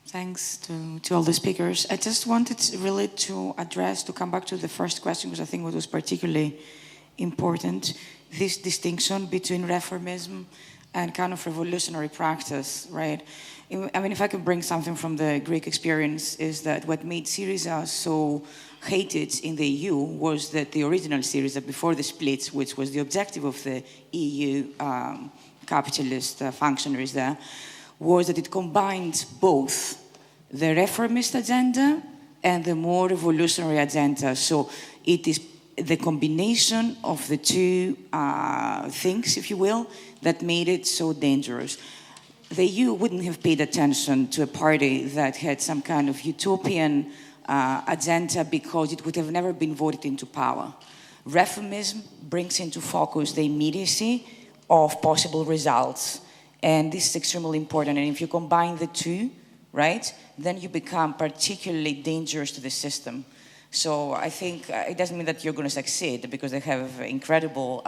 Thanks to all the speakers. I just wanted really to come back to the first question, because I think it was particularly important, this distinction between reformism and kind of revolutionary practice, right? I mean, if I could bring something from the Greek experience, is that what made Syriza so hated in the EU was that the original Syriza before the splits, which was the objective of the EU capitalist functionaries there, was that it combined both the reformist agenda and the more revolutionary agenda. So it is the combination of the two things, if you will, that made it so dangerous. The EU wouldn't have paid attention to a party that had some kind of utopian agenda because it would have never been voted into power. Reformism brings into focus the immediacy of possible results. And this is extremely important. And if you combine the two, right, then you become particularly dangerous to the system. So I think it doesn't mean that you're going to succeed, because they have incredible,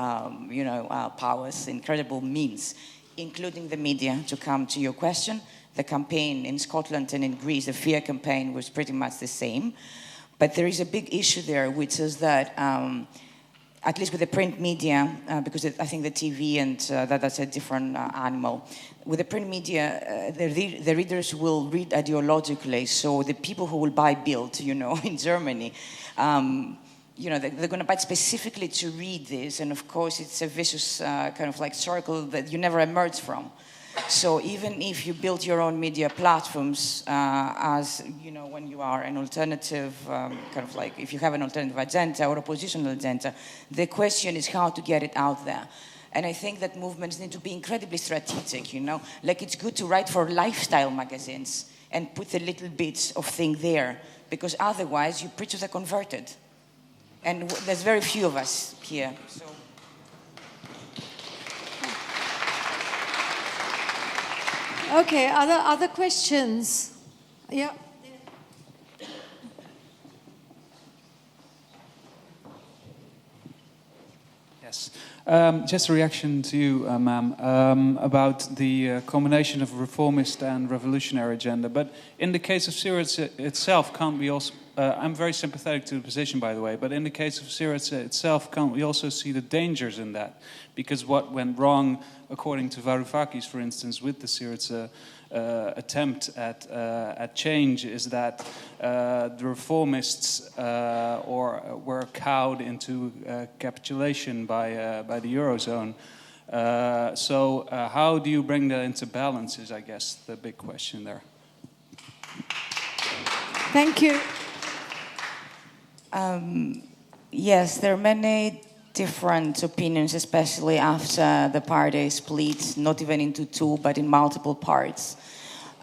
powers, incredible means, including the media, to come to your question. The campaign in Scotland and in Greece, the fear campaign, was pretty much the same. But there is a big issue there, which is that at least with the print media, because I think the TV and that's a different animal. With the print media, the readers will read ideologically. So the people who will buy Bild, in Germany, they're going to buy specifically to read this. And of course, it's a vicious kind of like circle that you never emerge from. So even if you build your own media platforms, as when you are an alternative, kind of like if you have an alternative agenda or oppositional agenda, the question is how to get it out there. And I think that movements need to be incredibly strategic, Like it's good to write for lifestyle magazines and put a little bit of thing there, because otherwise you preach to the converted. And there's very few of us here, so. Okay, other questions? Yeah. Yes. Just a reaction to you, ma'am, about the combination of reformist and revolutionary agenda. But in the case of Syriza itself, can't we also... I'm very sympathetic to the position, by the way, but in the case of Syriza itself, can't we also see the dangers in that? Because what went wrong, according to Varoufakis, for instance, with the Syriza attempt at change, is that the reformists were cowed into capitulation by the Eurozone. So how do you bring that into balance is, I guess, the big question there. Thank you. Yes, there are many different opinions, especially after the party split, not even into two, but in multiple parts.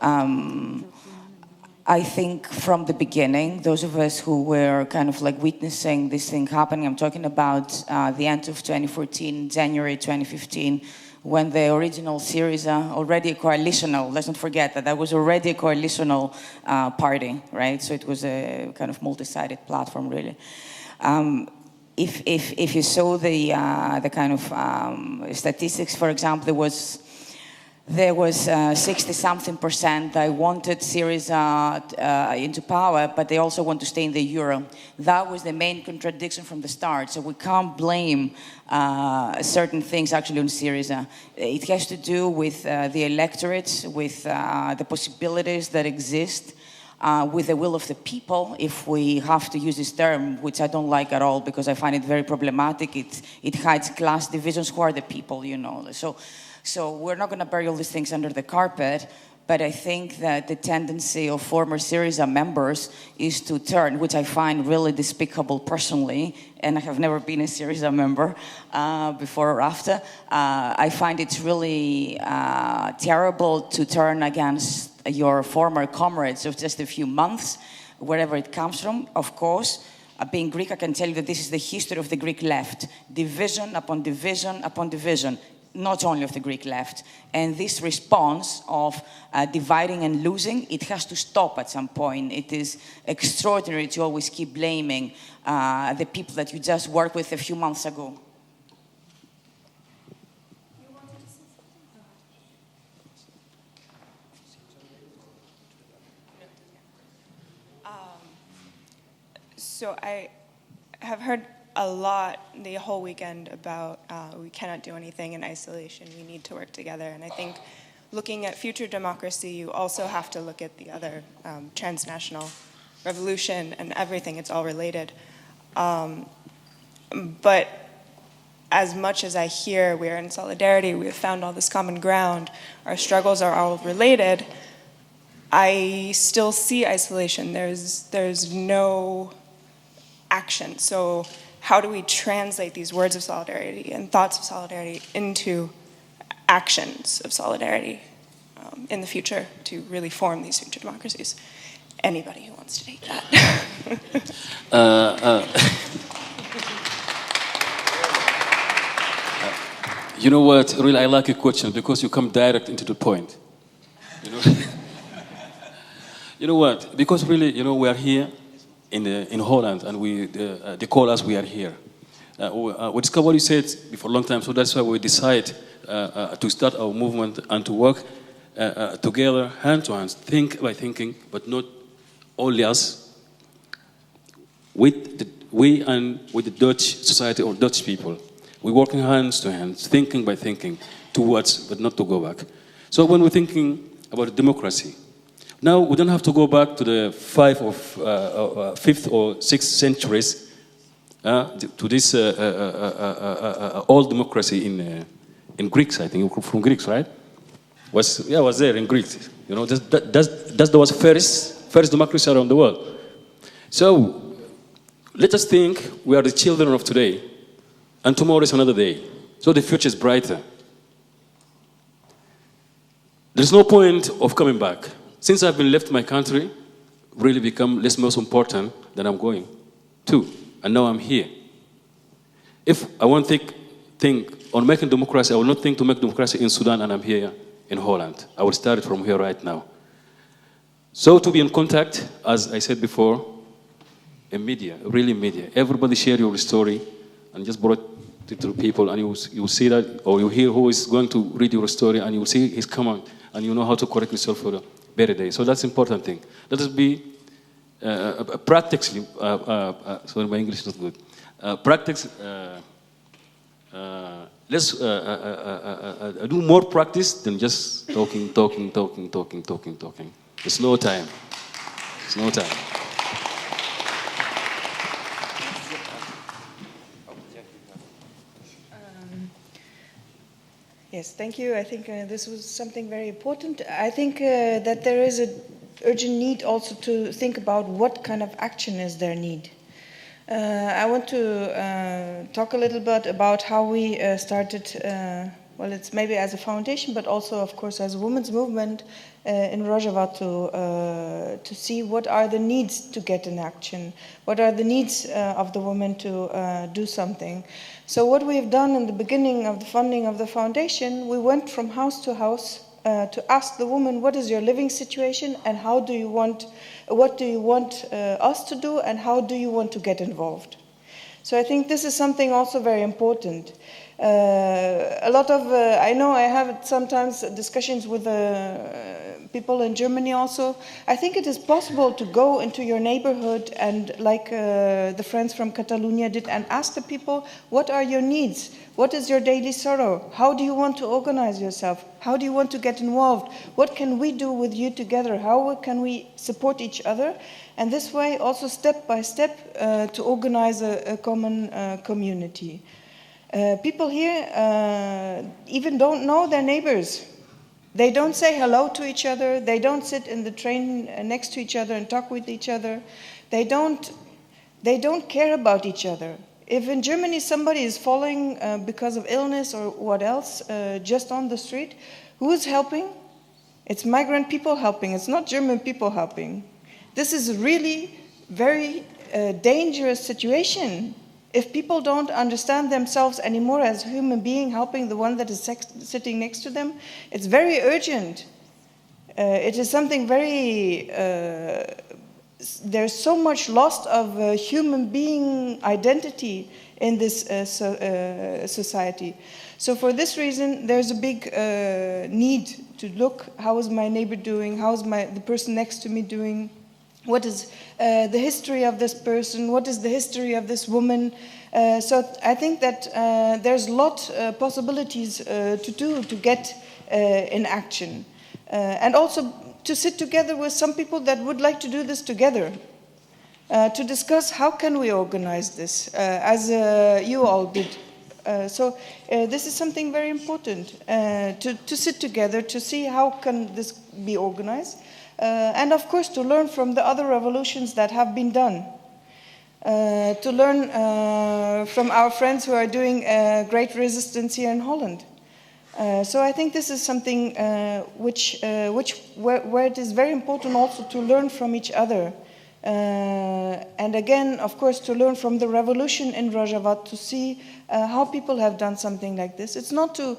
I think from the beginning, those of us who were kind of like witnessing this thing happening, I'm talking about the end of 2014, January 2015, when the original Syriza, already a coalitional, let's not forget that was already a coalitional party, right? So it was a kind of multi-sided platform, really. If you saw the kind of statistics, for example, there was 60-something% that wanted Syriza into power, but they also want to stay in the euro. That was the main contradiction from the start. So we can't blame certain things actually on Syriza. It has to do with the electorate, with the possibilities that exist, with the will of the people, if we have to use this term, which I don't like at all because I find it very problematic. It hides class divisions. Who are the people, you know? So we're not going to bury all these things under the carpet, but I think that the tendency of former Syriza members is to turn, which I find really despicable personally, and I have never been a Syriza member before or after. I find it's really terrible to turn against your former comrades of just a few months, wherever it comes from. Of course, being Greek, I can tell you that this is the history of the Greek left. Division upon division upon division. Not only of the Greek left. And this response of dividing and losing, it has to stop at some point. It is extraordinary to always keep blaming the people that you just worked with a few months ago. So I have heard a lot the whole weekend about we cannot do anything in isolation. We need to work together. And I think looking at future democracy, you also have to look at the other transnational revolution and everything. It's all related. But as much as I hear we're in solidarity, we have found all this common ground, our struggles are all related, I still see isolation. There's no action. So how do we translate these words of solidarity and thoughts of solidarity into actions of solidarity in the future to really form these future democracies? Anybody who wants to take that. You know what? Really, I like your question because you come direct into the point. You know, you know what? Because really, you know, we are here in Holland, and they call us. We are here. We discovered what you said before a long time, so that's why we decide to start our movement and to work together, hand to hand, think by thinking, but not only us. With the Dutch society or Dutch people, we're working hands to hands, thinking by thinking, towards, but not to go back. So when we're thinking about democracy, now we don't have to go back to the 5th or 6th centuries to this old democracy in Greeks. I think you're from Greeks, right? Was there in Greece. You know, that was first democracy around the world. So let us think we are the children of today, and tomorrow is another day. So the future is brighter. There's no point of coming back. Since I've been left my country, really become less most important than I'm going to. And now I'm here. If I want to think on making democracy, I will not think to make democracy in Sudan, and I'm here in Holland. I will start it from here right now. So to be in contact, as I said before, in media, really media. Everybody share your story and just brought it to people, and you will see that, or you hear who is going to read your story, and you will see his comment, and you know how to correct yourself for the better day. So that's important thing. Let us be practically, sorry, my English is not good. Let's do more practice than just talking. There's no time. There's no time. Yes, thank you. I think this was something very important. I think that there is an urgent need also to think about what kind of action is there need. I want to talk a little bit about how we started well, it's maybe as a foundation, but also, of course, as a women's movement in Rojava to see what are the needs to get in action, what are the needs of the women to do something. So what we've done in the beginning of the funding of the foundation, we went from house to house to ask the woman, what is your living situation and what do you want us to do and how do you want to get involved? So I think this is something also very important. I know I have sometimes discussions with people in Germany also. I think it is possible to go into your neighborhood and like the friends from Catalunya did and ask the people, what are your needs? What is your daily sorrow? How do you want to organize yourself? How do you want to get involved? What can we do with you together? How can we support each other? And this way also step by step to organize a common community. People here even don't know their neighbors. They don't say hello to each other. They don't sit in the train next to each other and talk with each other. They don't care about each other. If in Germany somebody is falling because of illness or what else, just on the street, who is helping? It's migrant people helping. It's not German people helping. This is really very dangerous situation. If people don't understand themselves anymore as a human being helping the one that is sitting next to them, it's very urgent. It is something very, there's so much loss of human being identity in this society. So for this reason, there's a big need to look, how is my neighbor doing? How is the person next to me doing? What is the history of this person? What is the history of this woman? So I think that there's a lot of possibilities to do to get in action. And also to sit together with some people that would like to do this together. To discuss how can we organize this, as you all did. So this is something very important, to sit together, to see how can this be organized. And of course to learn from the other revolutions that have been done. To learn from our friends who are doing great resistance here in Holland. So I think this is something where it is very important also to learn from each other. And again, of course, to learn from the revolution in Rojava, to see how people have done something like this. It's not to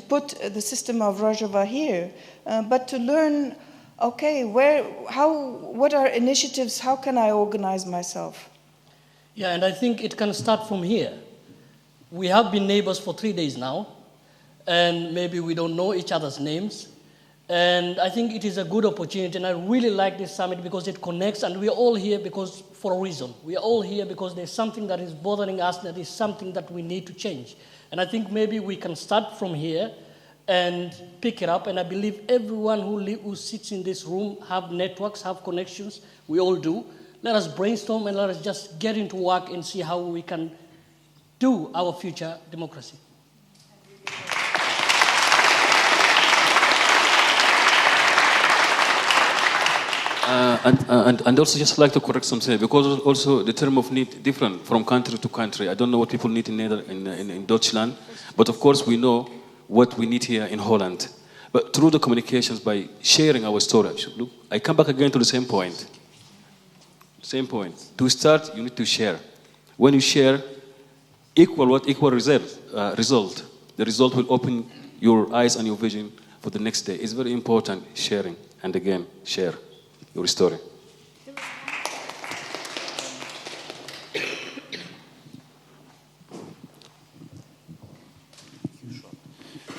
put the system of Rojava here, but to learn, okay, what are initiatives, how can I organize myself? Yeah, and I think it can start from here. We have been neighbors for 3 days now, and maybe we don't know each other's names. And I think it is a good opportunity, and I really like this summit because it connects, and we are all here for a reason. We are all here because there's something that is bothering us, that is something that we need to change. And I think maybe we can start from here and pick it up, and I believe everyone who sits in this room have networks, have connections. We all do. Let us brainstorm and let us just get into work and see how we can do our future democracy. And also just like to correct something, because also the term of need different from country to country. I don't know what people need in Deutschland, but of course we know what we need here in Holland. But through the communications, by sharing our story, look, I come back again to the same point. Same point. To start, you need to share. When you share, equal result. The result will open your eyes and your vision for the next day. It's very important, sharing. And again, share your story.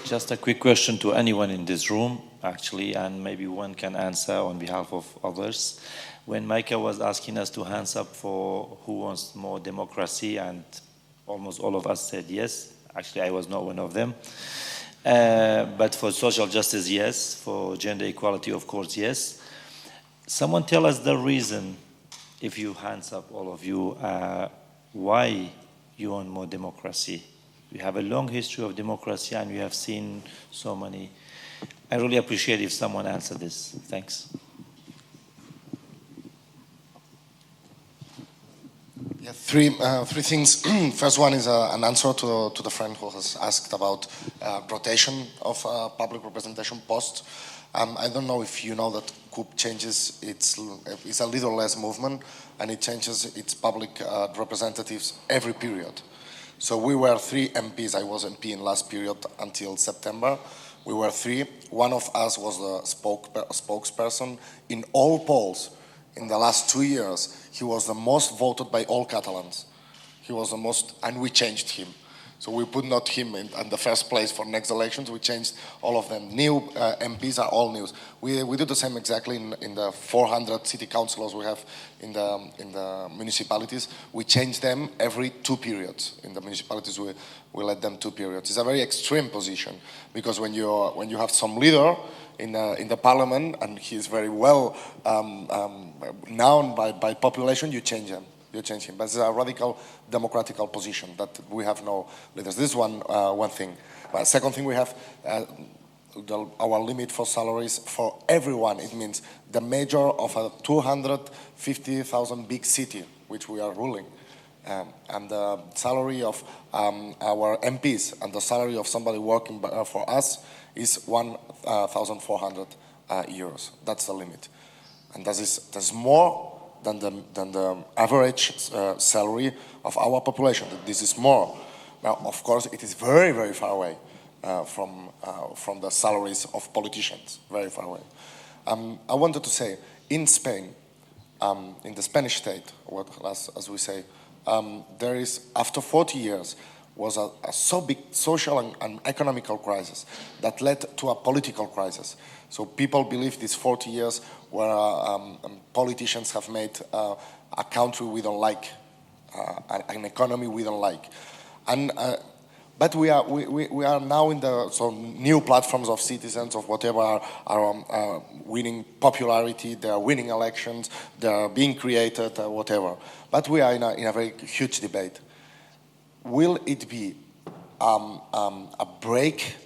Just a quick question to anyone in this room, actually, and maybe one can answer on behalf of others. When Meike was asking us to hands up for who wants more democracy, and almost all of us said yes. Actually, I was not one of them. But for social justice, yes. For gender equality, of course, yes. Someone tell us the reason, if you hands up, all of you, why you want more democracy. We have a long history of democracy and we have seen so many. I really appreciate if someone answered this. Thanks. Yes, Three things. First one is an answer to the friend who has asked about rotation of public representation posts. I don't know if you know that CUP changes it's a leaderless movement, and it changes its public representatives every period. So we were 3 MPs. I was MP in last period until September. We were 3. One of us was the spokesperson. In all polls in the last 2 years, he was the most voted by all Catalans. He was the most, and we changed him. So we put not him in the first place for next elections. We changed all of them. New MPs are all new. We do the same exactly in the 400 city councillors we have in the municipalities. We change them every 2 periods. In the municipalities, we let them 2 periods. It's a very extreme position, because when you have some leader in the parliament and he is very well known by population, you change him. But it's a radical democratical position that we have no leaders. This is one thing. Second thing, we have our limit for salaries for everyone. It means the mayor of a 250,000 big city, which we are ruling, and the salary of our MPs and the salary of somebody working for us is 1,400 euros. That's the limit, and that's more than the average salary of our population. This is more. Now, of course, it is very, very far away from the salaries of politicians, very far away. I wanted to say, in Spain, in the Spanish state, as we say, there is, after 40 years, was a so big social and economical crisis that led to a political crisis. So people believe these 40 years where politicians have made a country we don't like, an economy we don't like. But we are now in the new platforms of citizens of whatever are winning popularity, they are winning elections, they are being created, whatever. But we are in a very huge debate. Will it be a break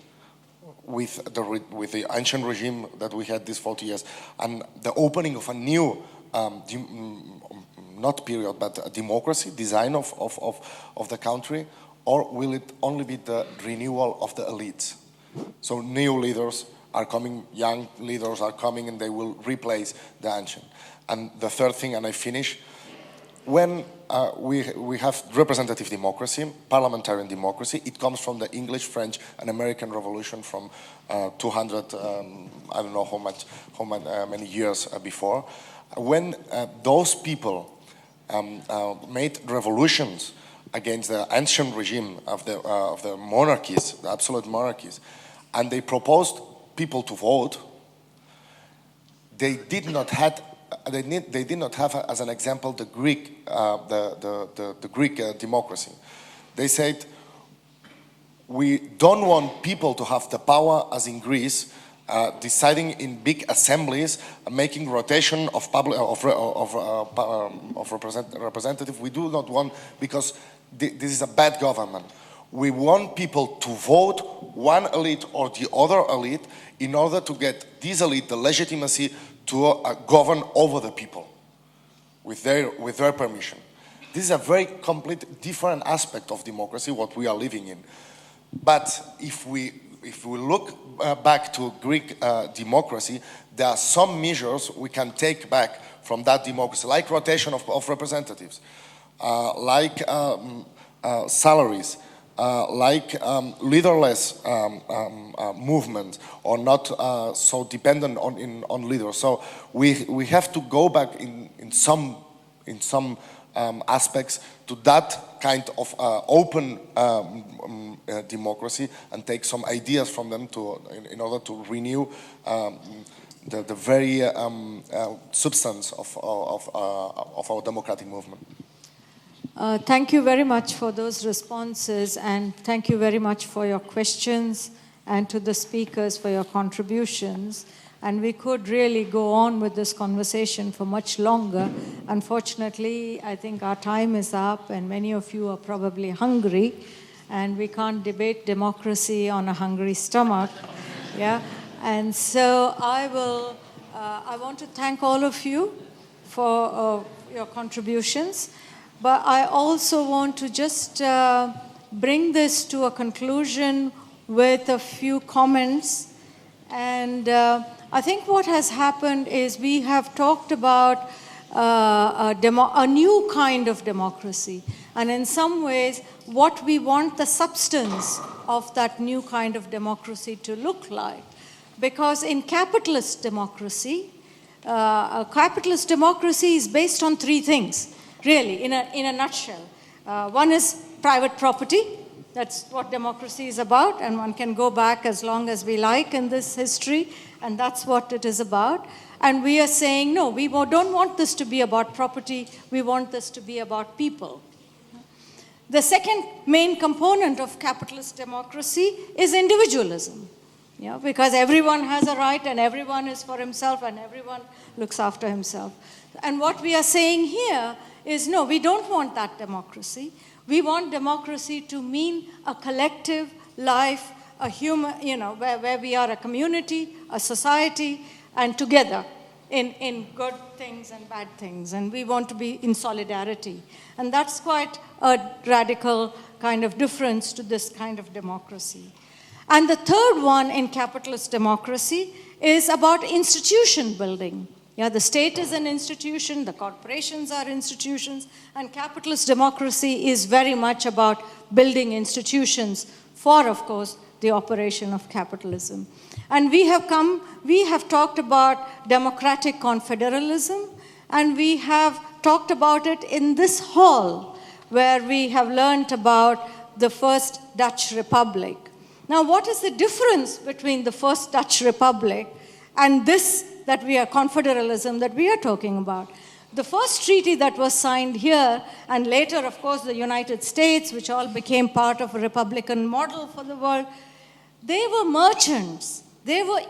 with the ancient regime that we had these 40 years and the opening of a new, not period, but a democracy, design of the country, or will it only be the renewal of the elites? So new leaders are coming, young leaders are coming, and they will replace the ancient. And the third thing, and I finish, when we have representative democracy, parliamentary democracy, it comes from the English, French, and American Revolution from 200, I don't know how many years before. When those people made revolutions against the ancient regime of the monarchies, the absolute monarchies, and they proposed people to vote, they did not have as an example the Greek democracy. They said, we don't want people to have the power as in Greece, deciding in big assemblies, making rotation of representatives. We do not want, because this is a bad government. We want people to vote one elite or the other elite in order to get this elite the legitimacy to govern over the people with their permission. This is a very complete different aspect of democracy, what we are living in. But if we look back to Greek democracy, there are some measures we can take back from that democracy, like rotation of representatives, like salaries, like leaderless movement, or not so dependent on leaders. So we have to go back in some aspects to that kind of open democracy and take some ideas from them in order to renew the very substance of our democratic movement. Thank you very much for those responses, and thank you very much for your questions, and to the speakers for your contributions. And we could really go on with this conversation for much longer. Unfortunately, I think our time is up, and many of you are probably hungry, and we can't debate democracy on a hungry stomach. Yeah, and so I want to thank all of you for your contributions. but I also want to just bring this to a conclusion with a few comments. And I think what has happened is we have talked about a new kind of democracy, and in some ways what we want the substance of that new kind of democracy to look like. Because in capitalist democracy, a capitalist democracy is based on three things, really, in a nutshell. One is private property. That's what democracy is about, and one can go back as long as we like in this history, and that's what it is about. And we are saying, no, we don't want this to be about property, we want this to be about people. The second main component of capitalist democracy is individualism. Yeah, because everyone has a right and everyone is for himself and everyone looks after himself. And what we are saying here is, no, we don't want that democracy. We want democracy to mean a collective life, a human, where we are a community, a society, and together in good things and bad things. And we want to be in solidarity. And that's quite a radical kind of difference to this kind of democracy. And the third one in capitalist democracy is about institution building. Yeah, the state is an institution, the corporations are institutions, and capitalist democracy is very much about building institutions for, of course, the operation of capitalism. And we have talked about democratic confederalism, and we have talked about it in this hall, where we have learned about the first Dutch Republic. Now, what is the difference between the first Dutch Republic and this that we are confederalism that we are talking about? The first treaty that was signed here, and later, of course, the United States, which all became part of a republican model for the world, they were merchants. They were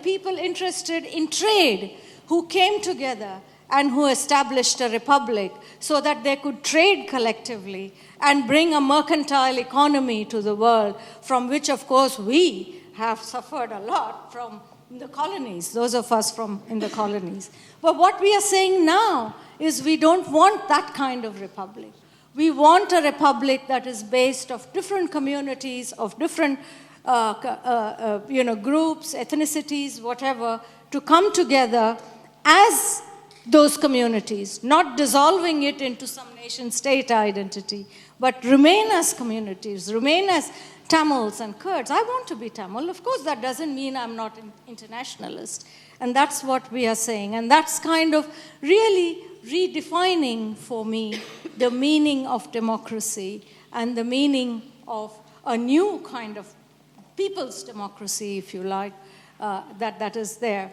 people interested in trade who came together and who established a republic so that they could trade collectively and bring a mercantile economy to the world, from which, of course, we have suffered a lot from the colonies, those of us in the colonies. But what we are saying now is we don't want that kind of republic. We want a republic that is based of different communities, of different groups, ethnicities, whatever, to come together as those communities, not dissolving it into some nation-state identity, but remain as communities, remain as Tamils and Kurds. I want to be Tamil. Of course, that doesn't mean I'm not an internationalist. And that's what we are saying. And that's kind of really redefining for me the meaning of democracy and the meaning of a new kind of people's democracy, if you like, that is there.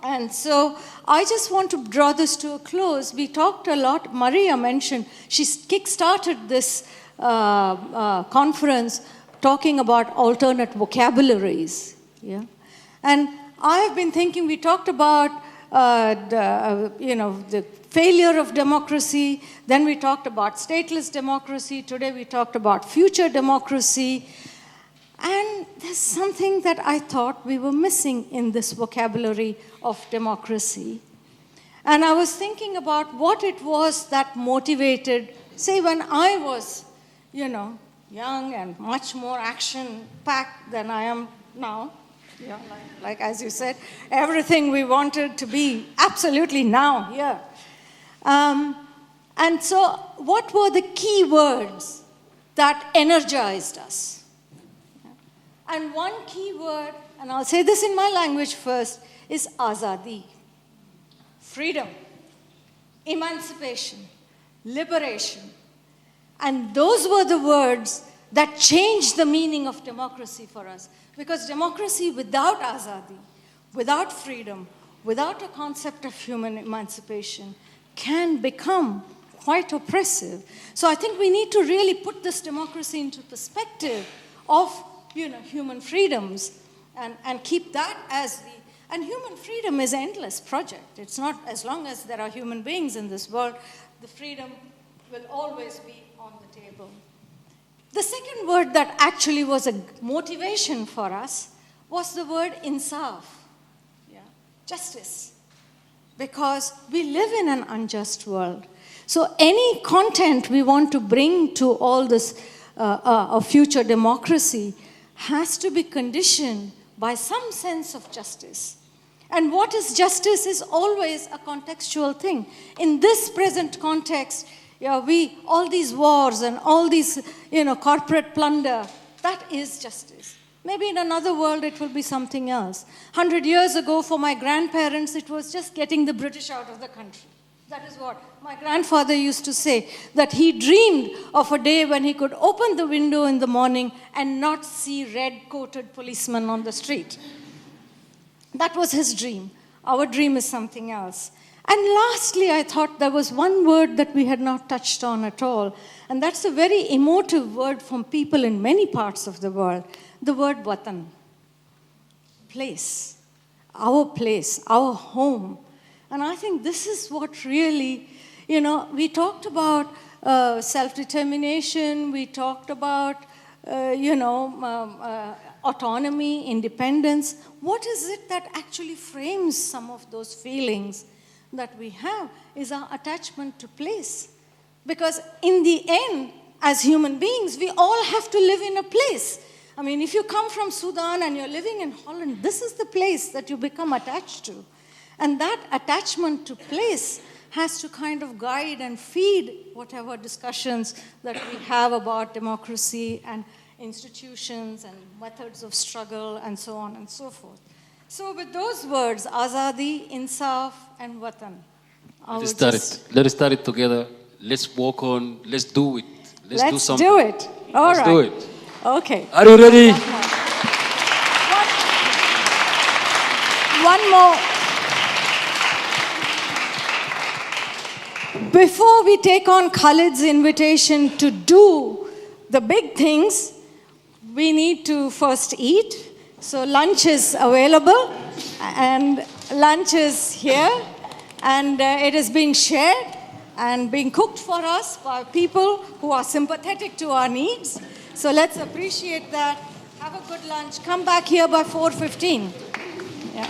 And so I just want to draw this to a close. We talked a lot, Maria mentioned, she kick-started this conference talking about alternate vocabularies. Yeah? And I have been thinking, we talked about the failure of democracy, then we talked about stateless democracy, today we talked about future democracy. And there's something that I thought we were missing in this vocabulary of democracy. And I was thinking about what it was that motivated, say when I was, young and much more action-packed than I am now. Yeah, like as you said, everything we wanted to be absolutely now, here. And so what were the key words that energized us? And one key word, and I'll say this in my language first, is azadi. Freedom, emancipation, liberation. And those were the words that changed the meaning of democracy for us. Because democracy without azadi, without freedom, without a concept of human emancipation, can become quite oppressive. So I think we need to really put this democracy into perspective of human freedoms and keep that as the... And human freedom is an endless project. It's not, as long as there are human beings in this world, the freedom will always be on the table. The second word that actually was a motivation for us was the word insaf, justice. Because we live in an unjust world. So any content we want to bring to all this future democracy has to be conditioned by some sense of justice. And what is justice is always a contextual thing. In this present context, all these wars and all these, corporate plunder, that is justice. Maybe in another world it will be something else. 100 years ago, for my grandparents, it was just getting the British out of the country. That is what my grandfather used to say, that he dreamed of a day when he could open the window in the morning and not see red-coated policemen on the street. That was his dream. Our dream is something else. And lastly, I thought there was one word that we had not touched on at all, and that's a very emotive word from people in many parts of the world, the word watan. Place, our home. And I think this is what really, we talked about self-determination, we talked about, autonomy, independence. What is it that actually frames some of those feelings that we have is our attachment to place. Because in the end, as human beings, we all have to live in a place. I mean, if you come from Sudan and you're living in Holland, this is the place that you become attached to. And that attachment to place has to kind of guide and feed whatever discussions that we have about democracy and institutions and methods of struggle and so on and so forth. So with those words, Azadi, Insaf, and Watan. Let's start it together. Let's walk on. Let's do it. Let's do something. Do it. All right. Let's do it. Okay. Are you ready? One more. Before we take on Khalid's invitation to do the big things, we need to first eat. So lunch is available, and lunch is here, and it is being shared and being cooked for us by people who are sympathetic to our needs. So let's appreciate that. Have a good lunch. Come back here by 4:15. Yeah.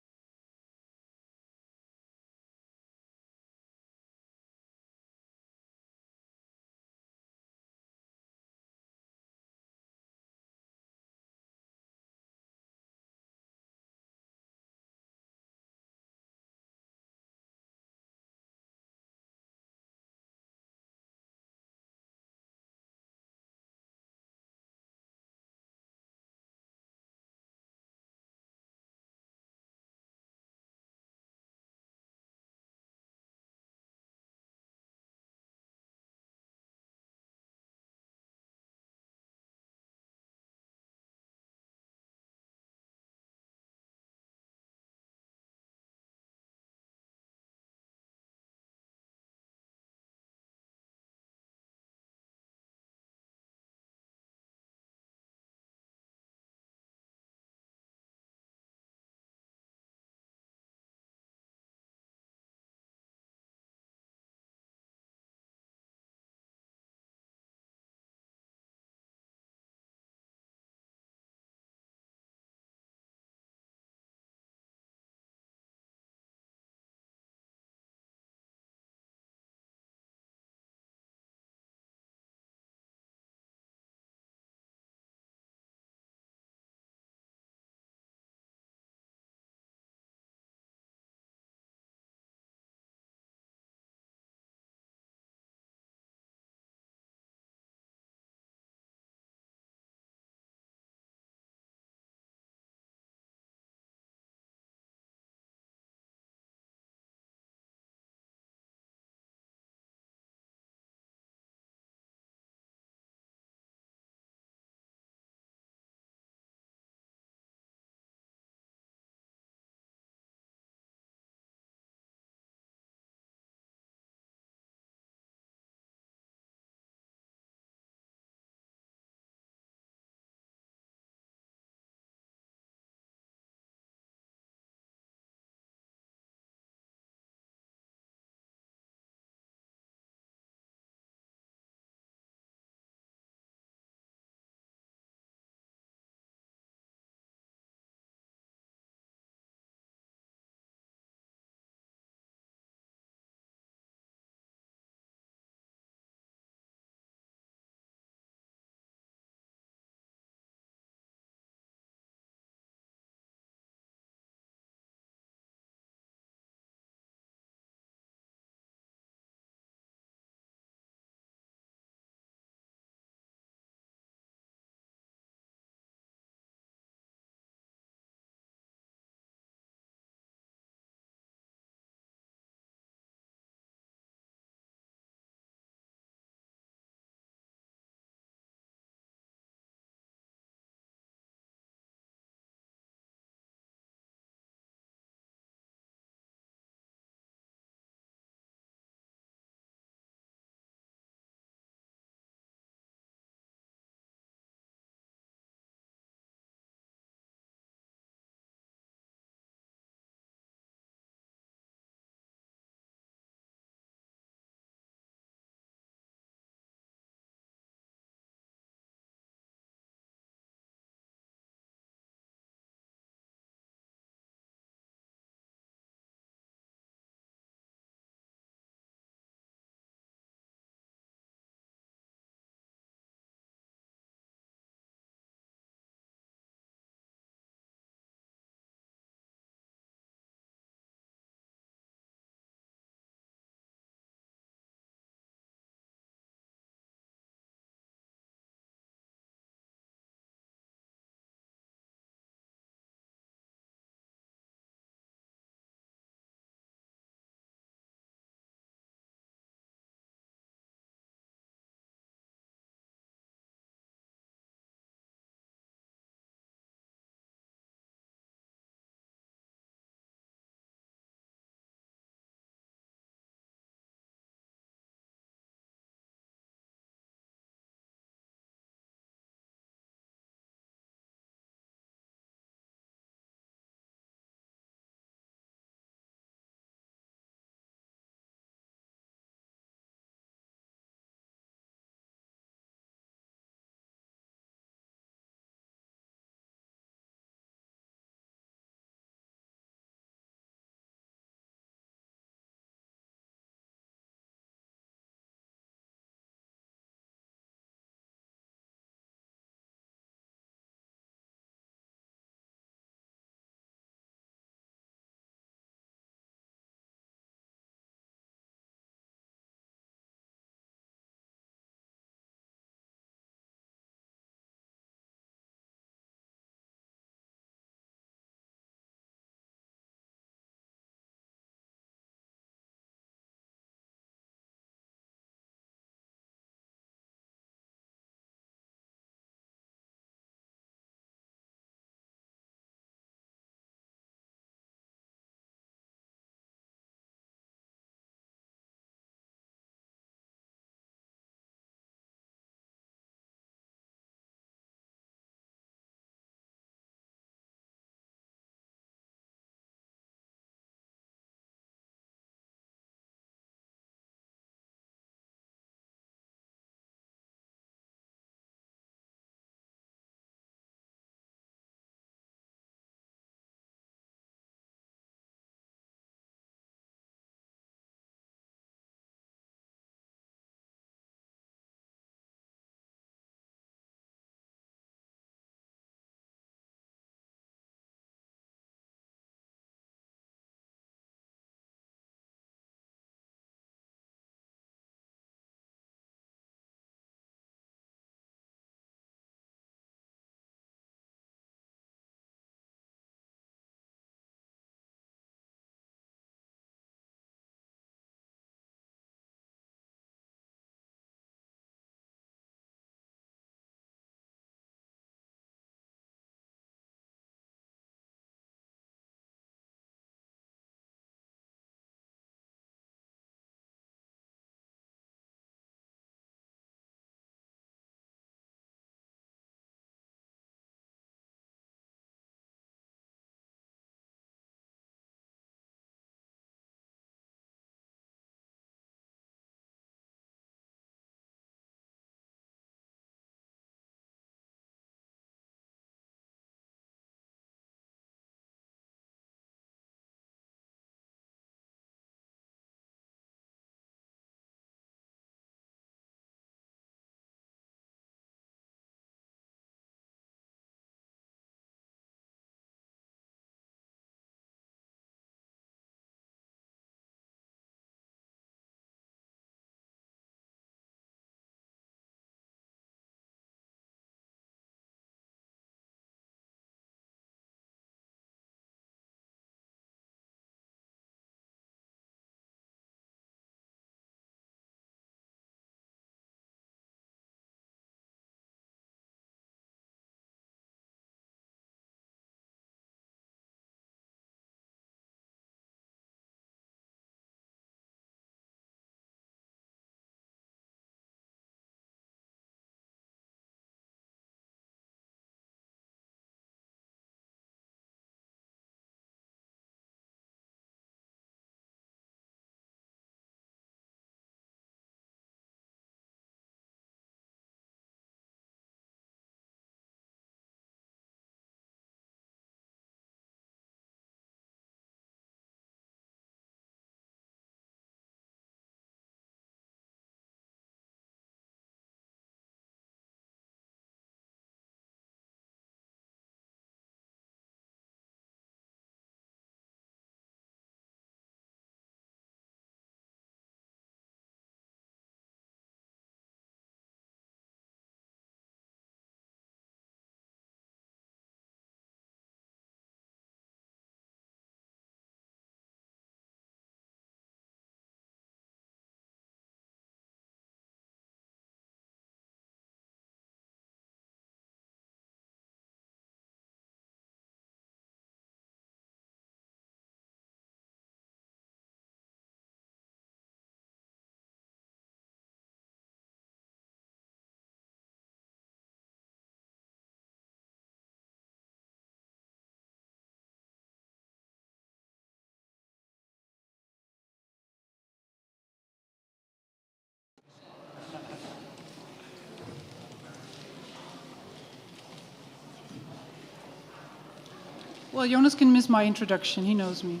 Well, Yoonis can miss my introduction. He knows me.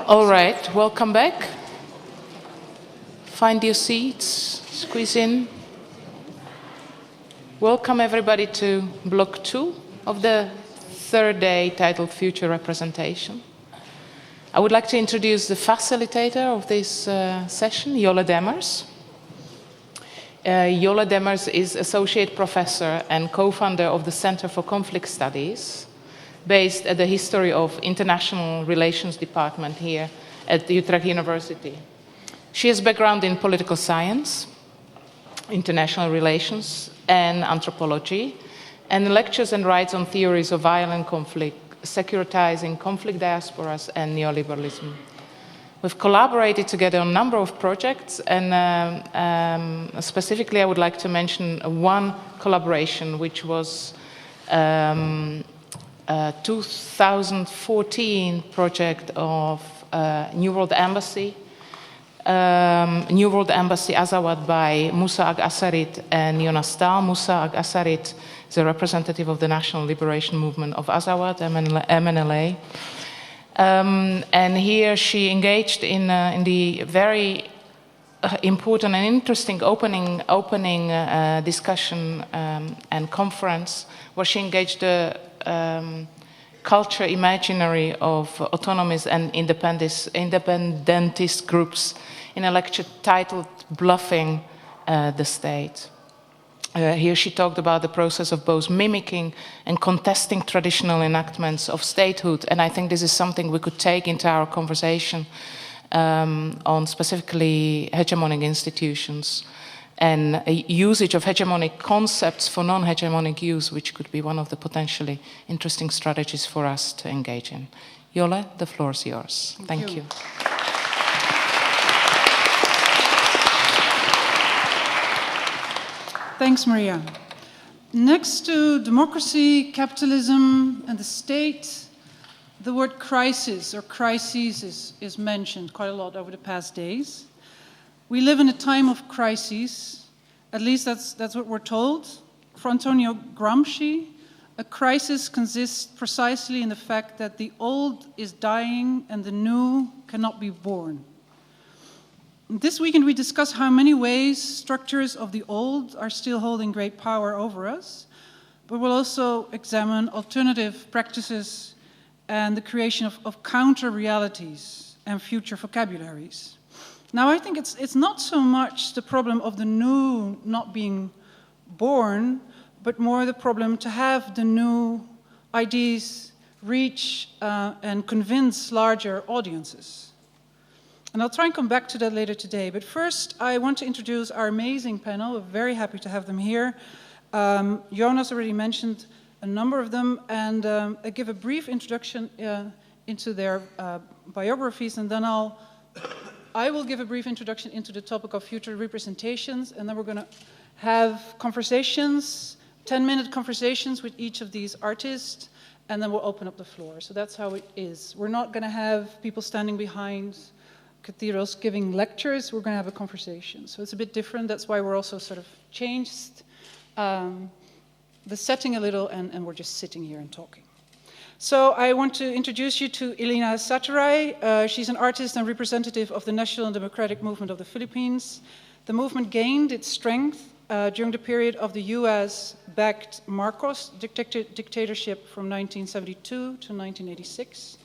All right, welcome back. Find your seats, squeeze in. Welcome everybody to block 2 of the third day titled Future Representation. I would like to introduce the facilitator of this session, Jolle Demmers. Jolle Demmers is Associate Professor and co-founder of the Center for Conflict Studies, based at the History of International Relations Department here at the Utrecht University. She has background in political science, international relations, and anthropology, and lectures and writes on theories of violent conflict, securitizing conflict diasporas, and neoliberalism. We've collaborated together on a number of projects, and specifically I would like to mention one collaboration, which was 2014 project of New World Embassy, Azawad by Musa Ag Assarit and Jonas Staal. Musa Ag Assarit is a representative of the National Liberation Movement of Azawad, MNLA. And here she engaged in the very important and interesting opening discussion and conference, where she engaged the culture imaginary of autonomous and independentist groups in a lecture titled Bluffing the State. Here she talked about the process of both mimicking and contesting traditional enactments of statehood, and I think this is something we could take into our conversation on specifically hegemonic institutions and a usage of hegemonic concepts for non-hegemonic use, which could be one of the potentially interesting strategies for us to engage in. Jolle, the floor is yours. Thank you. Thanks, Maria. Next to democracy, capitalism, and the state, the word crisis or crises is mentioned quite a lot over the past days. We live in a time of crises, at least that's what we're told. For Antonio Gramsci, a crisis consists precisely in the fact that the old is dying and the new cannot be born. This weekend we discuss how many ways structures of the old are still holding great power over us, but we'll also examine alternative practices and the creation of counter-realities and future vocabularies. Now, I think it's not so much the problem of the new not being born, but more the problem to have the new ideas reach and convince larger audiences. And I'll try and come back to that later today. But first, I want to introduce our amazing panel. We're very happy to have them here. Yoonis already mentioned a number of them, and I give a brief introduction into their biographies, and then I will give a brief introduction into the topic of future representations, and then we're going to have conversations, 10-minute conversations with each of these artists, and then we'll open up the floor. So that's how it is. We're not going to have people standing behind cathedrals giving lectures. We're going to have a conversation. So it's a bit different. That's why we're also sort of changed the setting a little, and we're just sitting here and talking. So I want to introduce you to Elena Saturay. She's an artist and representative of the National Democratic Movement of the Philippines. The movement gained its strength during the period of the US-backed Marcos dictatorship from 1972 to 1986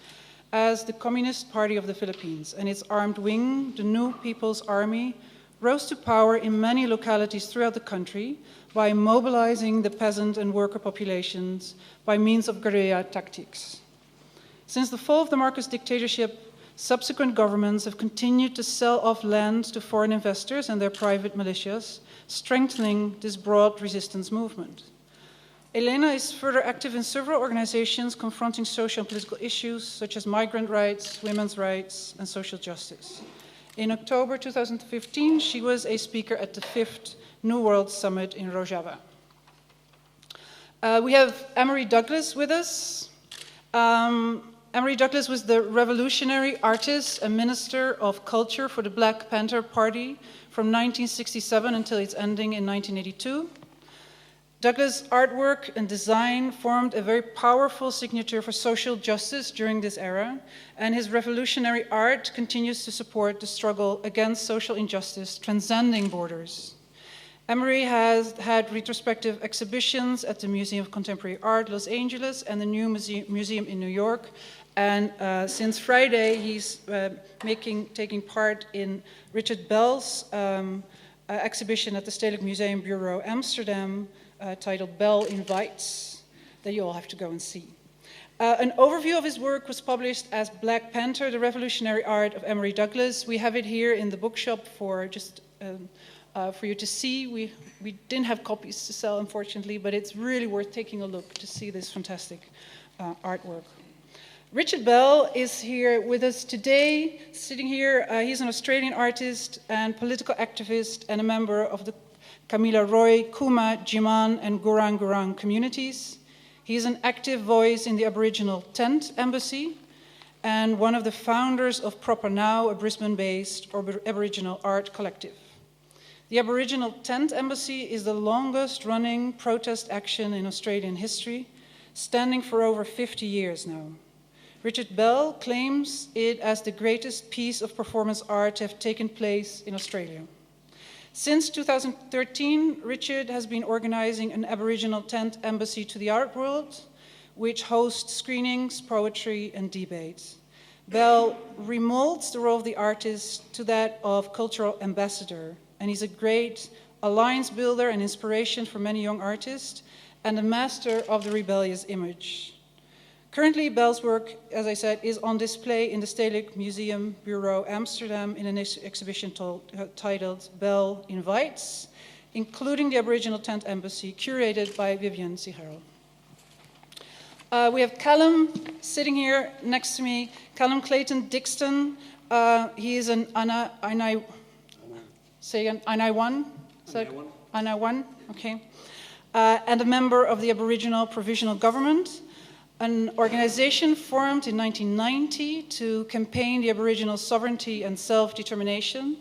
as the Communist Party of the Philippines, and its armed wing, the New People's Army, rose to power in many localities throughout the country by mobilizing the peasant and worker populations by means of guerrilla tactics. Since the fall of the Marcos dictatorship, subsequent governments have continued to sell off land to foreign investors and their private militias, strengthening this broad resistance movement. Elena is further active in several organizations confronting social and political issues such as migrant rights, women's rights, and social justice. In October 2015, she was a speaker at the 5th New World Summit in Rojava. We have Emory Douglas with us. Emory Douglas was the revolutionary artist and minister of culture for the Black Panther Party from 1967 until its ending in 1982. Douglas' artwork and design formed a very powerful signature for social justice during this era, and his revolutionary art continues to support the struggle against social injustice transcending borders. Emory has had retrospective exhibitions at the Museum of Contemporary Art, Los Angeles, and the New Museum in New York. And since Friday, he's taking part in Richard Bell's exhibition at the Stedelijk Museum Bureau Amsterdam, titled Bell Invites, that you all have to go and see. An overview of his work was published as Black Panther, the Revolutionary Art of Emory Douglas. We have it here in the bookshop for just for you to see. We didn't have copies to sell, unfortunately, but it's really worth taking a look to see this fantastic artwork. Richard Bell is here with us today, sitting here. He's an Australian artist and political activist and a member of the Kamila Roy, Kuma, Jiman, and Gurang Gurang communities. He's an active voice in the Aboriginal Tent Embassy and one of the founders of Proper Now, a Brisbane-based Aboriginal art collective. The Aboriginal Tent Embassy is the longest-running protest action in Australian history, standing for over 50 years now. Richard Bell claims it as the greatest piece of performance art to have taken place in Australia. Since 2013, Richard has been organizing an Aboriginal Tent Embassy to the art world, which hosts screenings, poetry, and debates. Bell remolds the role of the artist to that of cultural ambassador, and he's a great alliance builder and inspiration for many young artists, and a master of the rebellious image. Currently, Bell's work, as I said, is on display in the Stedelijk Museum Bureau Amsterdam in an exhibition titled Bell Invites, including the Aboriginal Tent Embassy, curated by Vivian Sigero. We have Callum sitting here next to me, Callum Clayton Dixon. He is an Anai one, okay, and a member of the Aboriginal Provisional Government, an organization formed in 1990 to campaign the Aboriginal sovereignty and self-determination.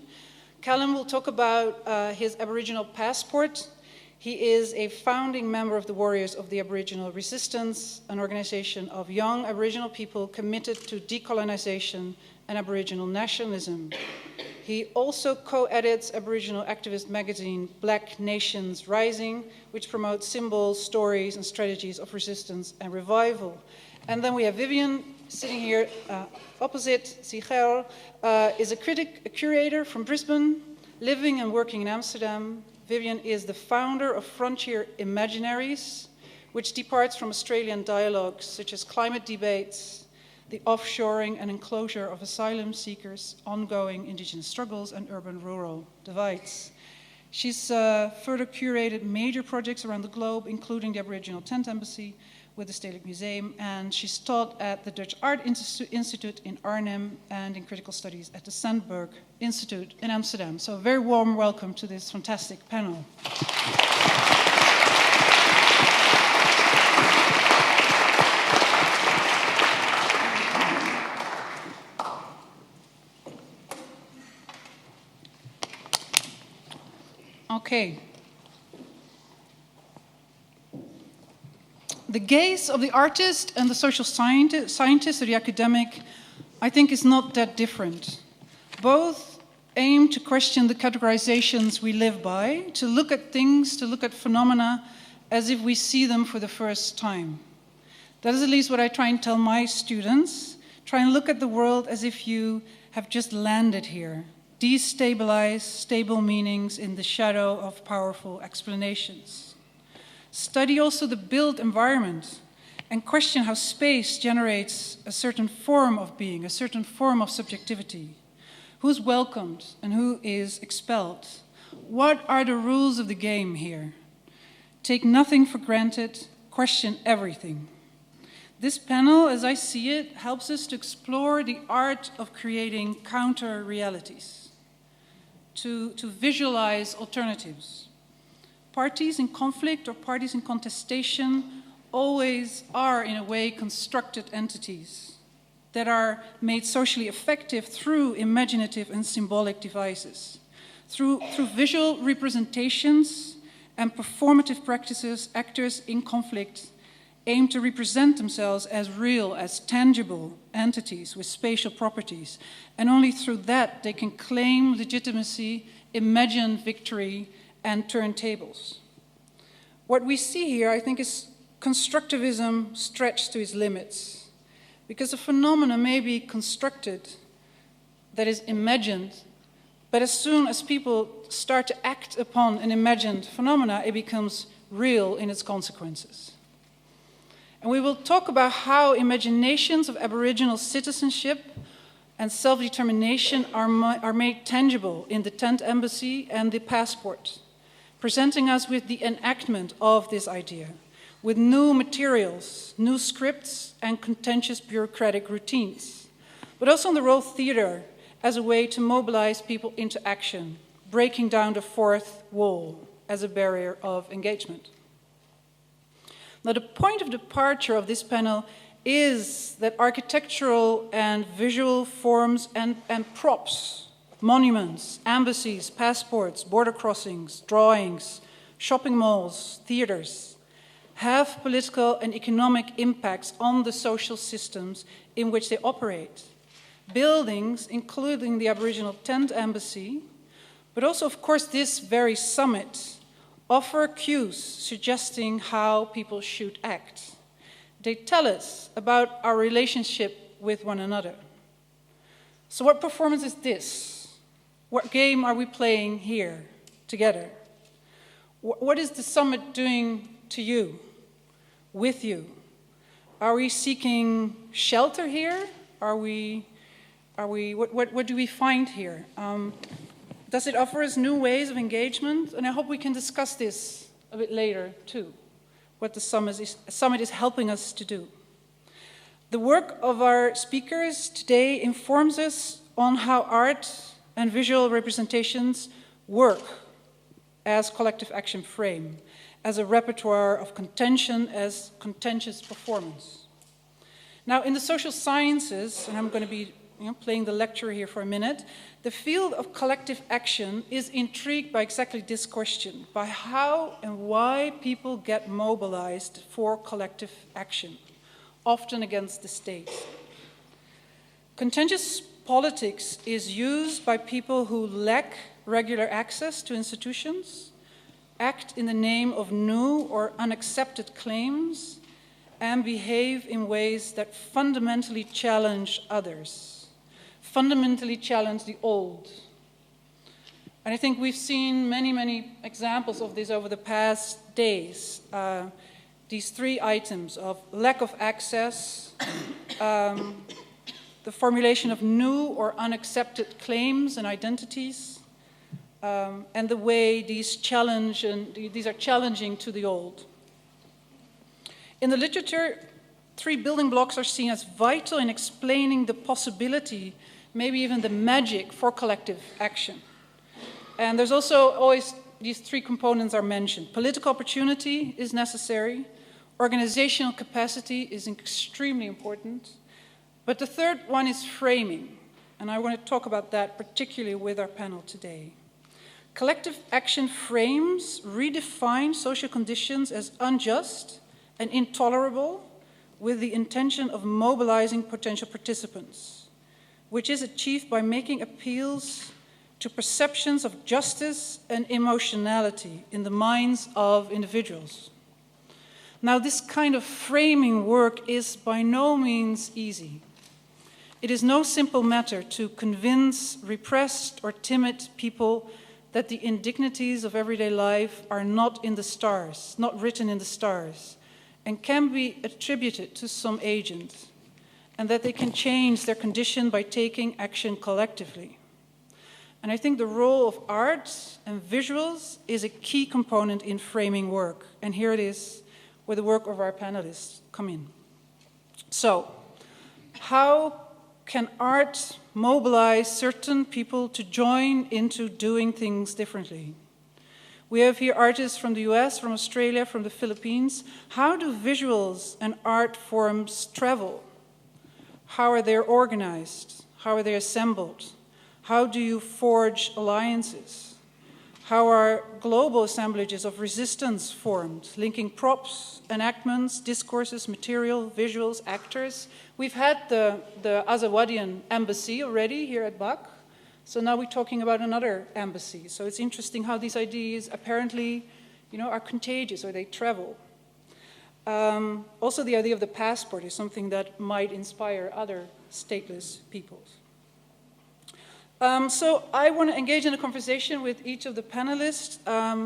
Callum will talk about his Aboriginal passport. He is a founding member of the Warriors of the Aboriginal Resistance, an organization of young Aboriginal people committed to decolonization and Aboriginal nationalism. He also co-edits Aboriginal activist magazine Black Nations Rising, which promotes symbols, stories, and strategies of resistance and revival. And then we have Vivian sitting here opposite. Sigel is a curator from Brisbane, living and working in Amsterdam. Vivian is the founder of Frontier Imaginaries, which departs from Australian dialogues such as climate debates, the offshoring and enclosure of asylum seekers, ongoing Indigenous struggles, and urban-rural divides. She's further curated major projects around the globe, including the Aboriginal Tent Embassy with the Stedelijk Museum, and she's taught at the Dutch Art Institute in Arnhem and in critical studies at the Sandburg Institute in Amsterdam. So a very warm welcome to this fantastic panel. Okay. The gaze of the artist and the social scientist or the academic, I think, is not that different. Both aim to question the categorizations we live by, to look at things, to look at phenomena as if we see them for the first time. That is at least what I try and tell my students. Try and look at the world as if you have just landed here. Destabilize stable meanings in the shadow of powerful explanations. Study also the built environment and question how space generates a certain form of being, a certain form of subjectivity. Who's welcomed and who is expelled? What are the rules of the game here? Take nothing for granted, question everything. This panel, as I see it, helps us to explore the art of creating counter-realities, to visualize alternatives. Parties in conflict or parties in contestation always are, in a way, constructed entities that are made socially effective through imaginative and symbolic devices. Through visual representations and performative practices, actors in conflict aim to represent themselves as real, as tangible entities with spatial properties. And only through that they can claim legitimacy, imagine victory, and turn tables. What we see here, I think, is constructivism stretched to its limits. Because a phenomena may be constructed, that is imagined, but as soon as people start to act upon an imagined phenomena, it becomes real in its consequences. And we will talk about how imaginations of Aboriginal citizenship and self-determination are made tangible in the tent embassy and the passport, presenting us with the enactment of this idea, with new materials, new scripts, and contentious bureaucratic routines, but also on the role of theater as a way to mobilize people into action, breaking down the fourth wall as a barrier of engagement. Now, the point of departure of this panel is that architectural and visual forms and props, monuments, embassies, passports, border crossings, drawings, shopping malls, theaters, have political and economic impacts on the social systems in which they operate. Buildings, including the Aboriginal tent embassy, but also, of course, this very summit, offer cues suggesting how people should act. They tell us about our relationship with one another. So what performance is this? What game are we playing here together? What is the summit doing to you, with you? Are we seeking shelter here? What do we find here? Does it offer us new ways of engagement? And I hope we can discuss this a bit later too, what the summit is helping us to do. The work of our speakers today informs us on how art and visual representations work as collective action frame, as a repertoire of contention, as contentious performance. Now, in the social sciences, and I'm going to be playing the lecture here for a minute, the field of collective action is intrigued by exactly this question, by how and why people get mobilized for collective action, often against the state. Contentious politics is used by people who lack regular access to institutions, act in the name of new or unaccepted claims, and behave in ways that fundamentally challenge others. Fundamentally challenge the old. And I think we've seen many examples of this over the past days. These three items of lack of access, the formulation of new or unaccepted claims and identities, and the way these are challenging to the old. In the literature, three building blocks are seen as vital in explaining the possibility, maybe even the magic for collective action. And there's also always these three components are mentioned. Political opportunity is necessary. Organizational capacity is extremely important. But the third one is framing. And I want to talk about that particularly with our panel today. Collective action frames redefine social conditions as unjust and intolerable with the intention of mobilizing potential participants, which is achieved by making appeals to perceptions of justice and emotionality in the minds of individuals. Now, this kind of framing work is by no means easy. It is no simple matter to convince repressed or timid people that the indignities of everyday life are not in the stars, not written in the stars, and can be attributed to some agent, and that they can change their condition by taking action collectively. And I think the role of art and visuals is a key component in framing work. And here it is, where the work of our panelists come in. So, how can art mobilize certain people to join into doing things differently? We have here artists from the US, from Australia, from the Philippines. How do visuals and art forms travel? How are they organized? How are they assembled? How do you forge alliances? How are global assemblages of resistance formed, linking props, enactments, discourses, material, visuals, actors? We've had the Azawadian embassy already here at BAC, so now we're talking about another embassy. So it's interesting how these ideas apparently, are contagious, or they travel. Also, the idea of the passport is something that might inspire other stateless peoples. So I want to engage in a conversation with each of the panelists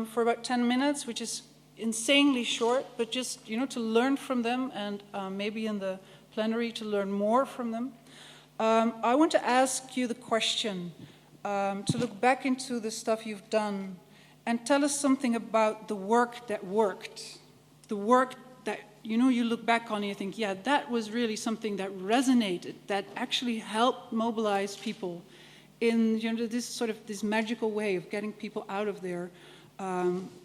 for about 10 minutes, which is insanely short, but just, to learn from them, and maybe in the plenary to learn more from them. I want to ask you the question, to look back into the stuff you've done and tell us something about the work that worked, the work that, you look back on and you think, yeah, that was really something that resonated, that actually helped mobilize people in this magical way of getting people out of their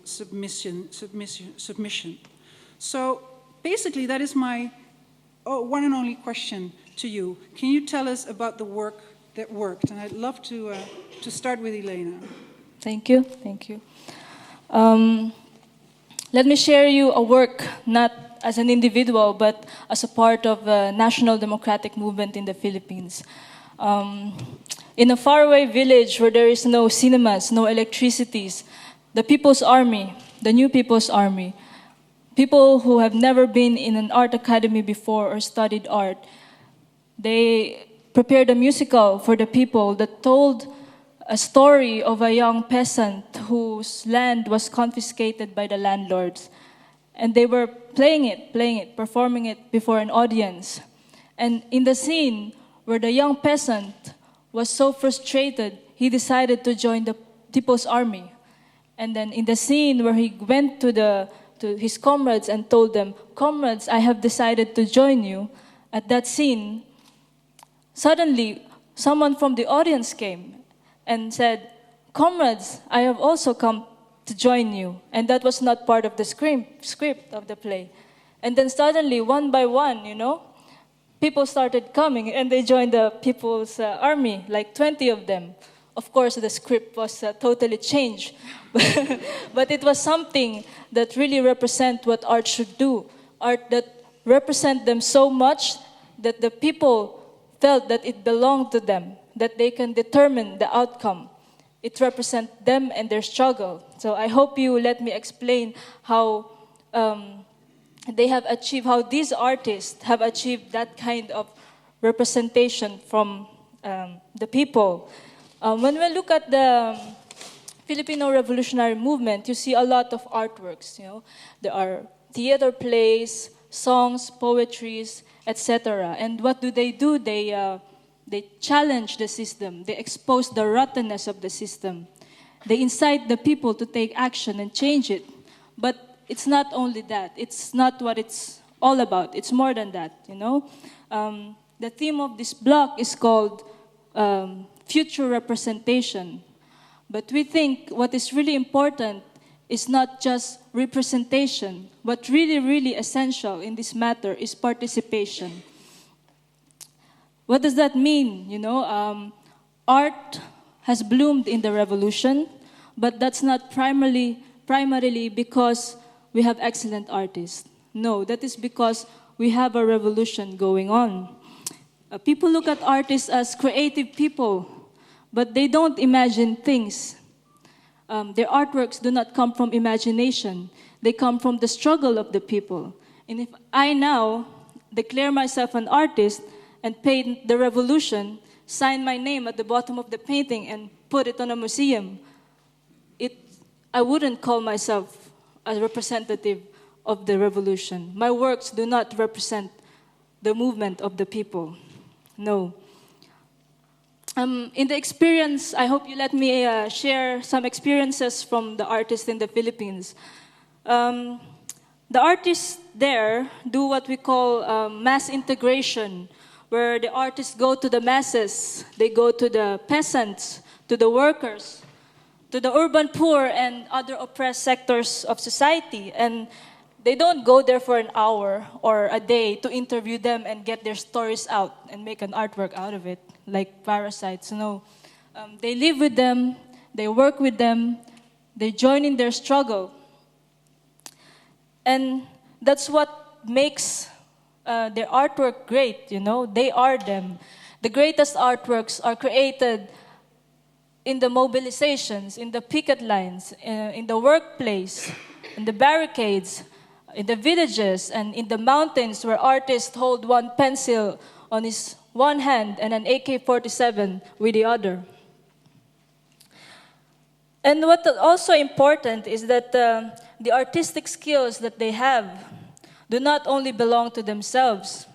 submission. So basically, that is my one and only question to you. Can you tell us about the work that worked? And I'd love to start with Ilena. Thank you. Let me share you a work, not as an individual, but as a part of the national democratic movement in the Philippines. In a faraway village where there is no cinemas, no electricities, the People's Army, the new People's Army, people who have never been in an art academy before or studied art, they prepared a musical for the people that told a story of a young peasant whose land was confiscated by the landlords. And they were playing it, performing it before an audience. And in the scene where the young peasant was so frustrated, he decided to join the People's Army. And then in the scene where he went to his comrades and told them, "Comrades, I have decided to join you," at that scene, suddenly someone from the audience came and said, "Comrades, I have also come to join you." And that was not part of the script of the play. And then suddenly, one by one, people started coming and they joined the People's Army, like 20 of them. Of course, the script was totally changed. But it was something that really represents what art should do. Art that represents them so much that the people felt that it belonged to them, that they can determine the outcome. It represents them and their struggle. So I hope you let me explain how they have achieved, how these artists have achieved that kind of representation from the people. When we look at the Filipino revolutionary movement, you see a lot of artworks. There are theater plays, songs, poetries, etc. And what do? They challenge the system. They expose the rottenness of the system. They incite the people to take action and change it. But it's not only that. It's not what it's all about. It's more than that, The theme of this block is called future representation. But we think what is really important is not just representation. What really, really essential in this matter is participation. What does that mean? Art has bloomed in the revolution, but that's not primarily because we have excellent artists. No, that is because we have a revolution going on. People look at artists as creative people, but they don't imagine things. Their artworks do not come from imagination. They come from the struggle of the people. And if I now declare myself an artist and paint the revolution, sign my name at the bottom of the painting and put it on a museum, I wouldn't call myself a representative of the revolution. My works do not represent the movement of the people. No. In the experience, I hope you let me share some experiences from the artists in the Philippines. The the artists there do what we call mass integration, where the artists go to the masses, they go to the peasants, to the workers, to the urban poor and other oppressed sectors of society. And they don't go there for an hour or a day to interview them and get their stories out and make an artwork out of it, like parasites. No, they live with them, they work with them, they join in their struggle. And that's what makes their artwork great, you know? They are them. The greatest artworks are created in the mobilizations, in the picket lines, in the workplace, in the barricades, in the villages, and in the mountains where artists hold one pencil on his one hand and an AK-47 with the other. And what is also important is that the artistic skills that they have do not only belong to themselves.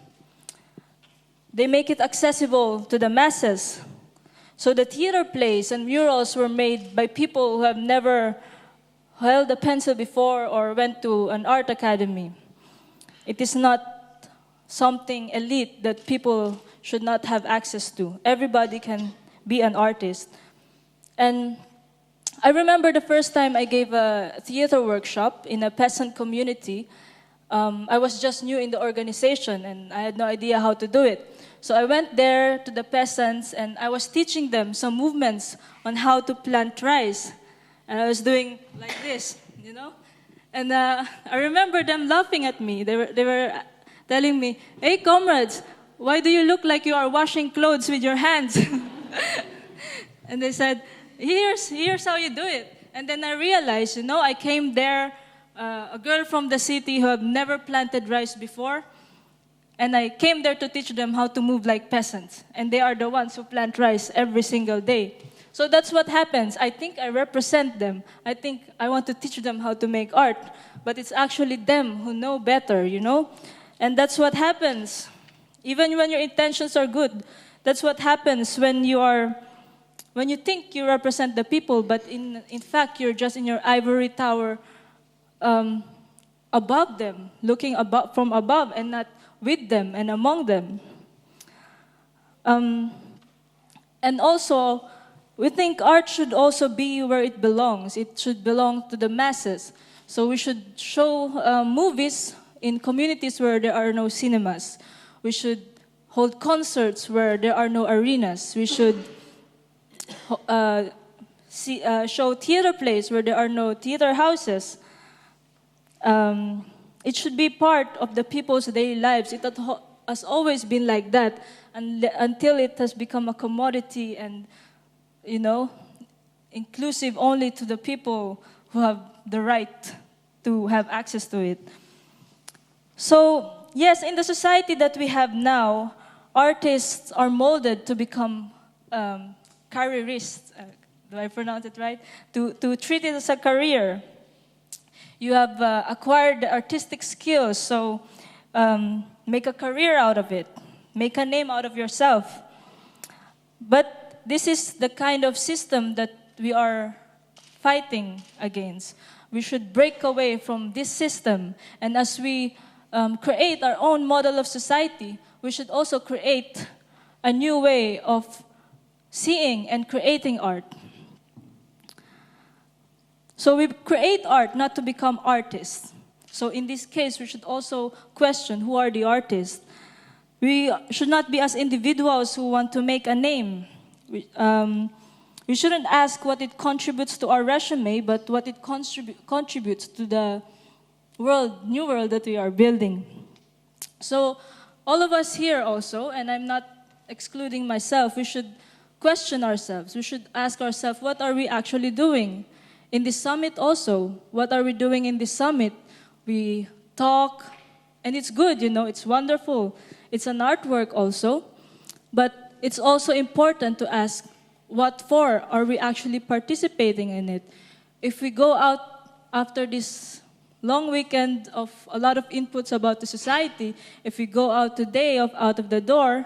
They make it accessible to the masses. So the theater plays and murals were made by people who have never held a pencil before or went to an art academy. It is not something elite that people should not have access to. Everybody can be an artist. And I remember the first time I gave a theater workshop in a peasant community. I was just new in the organization and I had no idea how to do it. So I went there to the peasants and I was teaching them some movements on how to plant rice. And I was doing like this, you know? And I remember them laughing at me. They were telling me, "Hey, comrades, why do you look like you are washing clothes with your hands?" And they said, here's how you do it. And then I realized, you know, I came there, a girl from the city who had never planted rice before, and I came there to teach them how to move like peasants. And they are the ones who plant rice every single day. So that's what happens. I think I represent them. I think I want to teach them how to make art. But it's actually them who know better, you know? And that's what happens. Even when your intentions are good, that's what happens when you think you represent the people, but in fact, you're just in your ivory tower above them, looking from above and not with them and among them. And also, we think art should also be where it belongs. It should belong to the masses. So we should show movies in communities where there are no cinemas. We should hold concerts where there are no arenas. We should show theater plays where there are no theater houses. It should be part of the people's daily lives. It has always been like that until it has become a commodity and, you know, inclusive only to the people who have the right to have access to it. So, yes, in the society that we have now, artists are molded to become careerists. Do I pronounce it right? To treat it as a career. You have acquired the artistic skills, so make a career out of it. Make a name out of yourself. But this is the kind of system that we are fighting against. We should break away from this system. And as we create our own model of society, we should also create a new way of seeing and creating art. So we create art not to become artists. So in this case, we should also question who are the artists. We should not be as individuals who want to make a name. We shouldn't ask what it contributes to our resume, but what it contributes to the new world that we are building. So all of us here also, and I'm not excluding myself, we should question ourselves. We should ask ourselves, what are we actually doing? In this summit also, what are we doing in this summit? We talk, and it's good, you know, it's wonderful. It's an artwork also, but it's also important to ask, what for are we actually participating in it? If we go out after this long weekend of a lot of inputs about the society, if we go out today out of the door,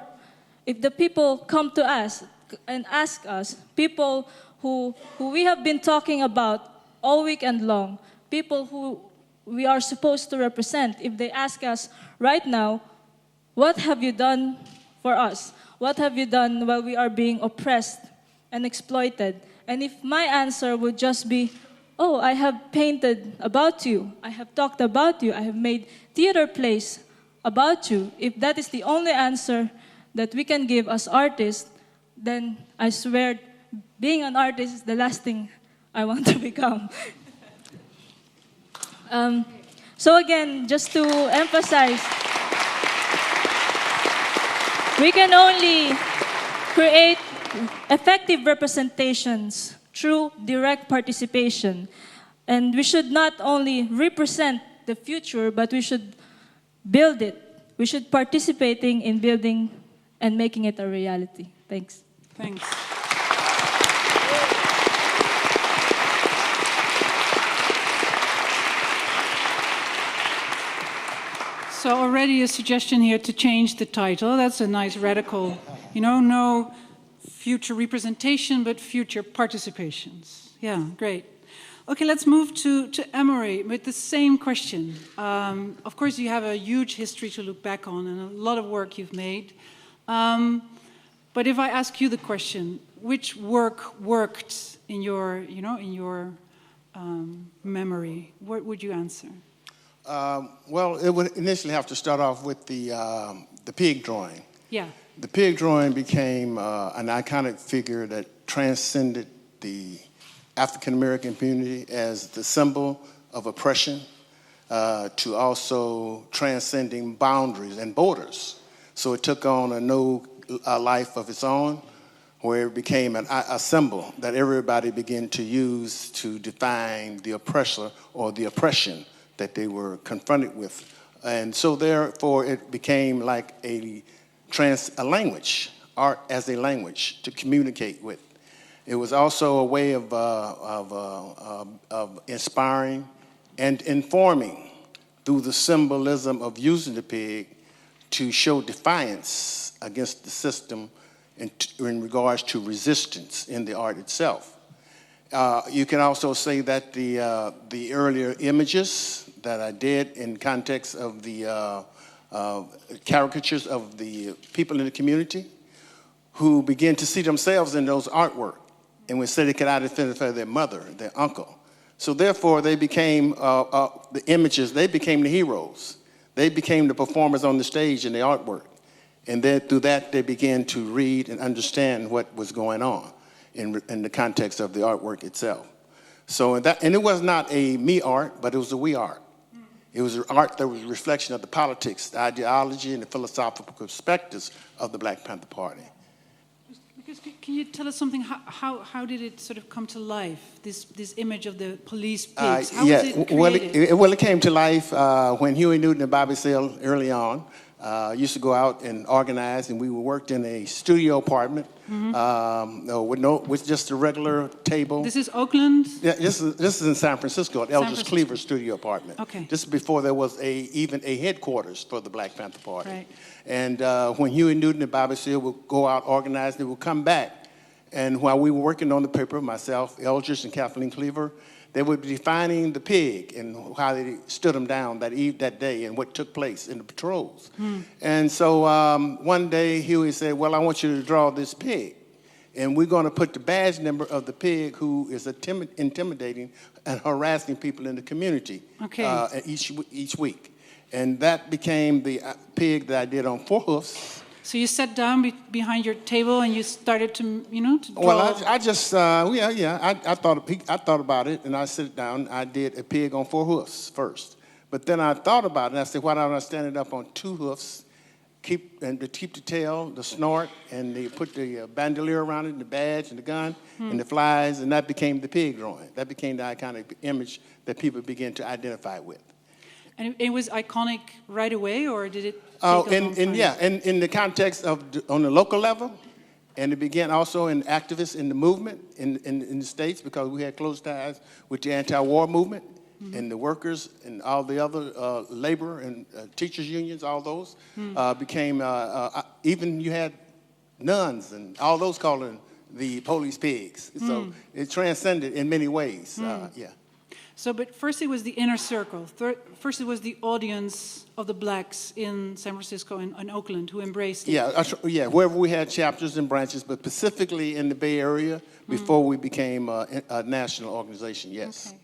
if the people come to us and ask us, people who we have been talking about all weekend long, people who we are supposed to represent. If they ask us right now, what have you done for us? What have you done while we are being oppressed and exploited? And if my answer would just be, oh, I have painted about you, I have talked about you, I have made theater plays about you, if that is the only answer that we can give as artists, then I swear being an artist is the last thing I want to become. So again, just to emphasize, we can only create effective representations through direct participation. And we should not only represent the future, but we should build it. We should participating in building and making it a reality. Thanks. Thanks. So already a suggestion here to change the title. That's a nice radical, no future representation, but future participations. Yeah, great. Okay, let's move to Emory with the same question. Of course, you have a huge history to look back on and a lot of work you've made. But if I ask you the question, which work worked in your memory, what would you answer? Well, it would initially have to start off with the pig drawing. Yeah. The pig drawing became an iconic figure that transcended the African American community as the symbol of oppression, to also transcending boundaries and borders. So it took on a life of its own, where it became a symbol that everybody began to use to define the oppressor or the oppression that they were confronted with. And so therefore it became like a language, art as a language to communicate with. It was also a way of inspiring and informing through the symbolism of using the pig to show defiance against the system in regards to resistance in the art itself. You can also say that the earlier images that I did in context of the caricatures of the people in the community who began to see themselves in those artwork and would say they could identify their mother, their uncle. So therefore they became the images, they became the heroes. They became the performers on the stage in the artwork. And then through that they began to read and understand what was going on in the context of the artwork itself. So and it was not a me art, but it was a we art. It was an art that was a reflection of the politics, the ideology, and the philosophical perspectives of the Black Panther Party. Because can you tell us something? How did it sort of come to life? This image of the police pigs. How was it created? Well, it came to life when Huey Newton and Bobby Seale early on used to go out and organize, and we worked in a studio apartment with just a regular table. This is Oakland? Yeah, this is in San Francisco at Eldridge Cleaver's studio apartment. Okay. This is before there was even a headquarters for the Black Panther Party. Right. And when Huey Newton and Bobby Seale would go out, organize, they would come back. And while we were working on the paper, myself, Eldridge, and Kathleen Cleaver, they would be defining the pig and how they stood him down that day and what took place in the patrols. And so one day Huey said, well, I want you to draw this pig. And we're going to put the badge number of the pig who is intimidating and harassing people in the community each week. And that became the pig that I did on 4 hoofs. So you sat down behind your table and you started to, to draw. Well, I just, I thought about it, and I sat down. I did a pig on 4 hoofs first. But then I thought about it, and I said, why don't I stand it up on 2 hoofs, keep the tail, the snort, and they put the bandolier around it, and the badge, and the gun, and the flies, and that became the pig drawing. That became the iconic image that people began to identify with. And it was iconic right away, or did it take a long time? In the context of on the local level, and it began also in activists in the movement in the States, because we had close ties with the anti-war movement and the workers and all the other labor and teachers unions, all those became, even you had nuns and all those calling the police pigs. So it transcended in many ways, So, but first it was the inner circle. First it was the audience of the blacks in San Francisco and Oakland who embraced it. Yeah, wherever we had chapters and branches, but specifically in the Bay Area before we became a national organization, yes. Okay.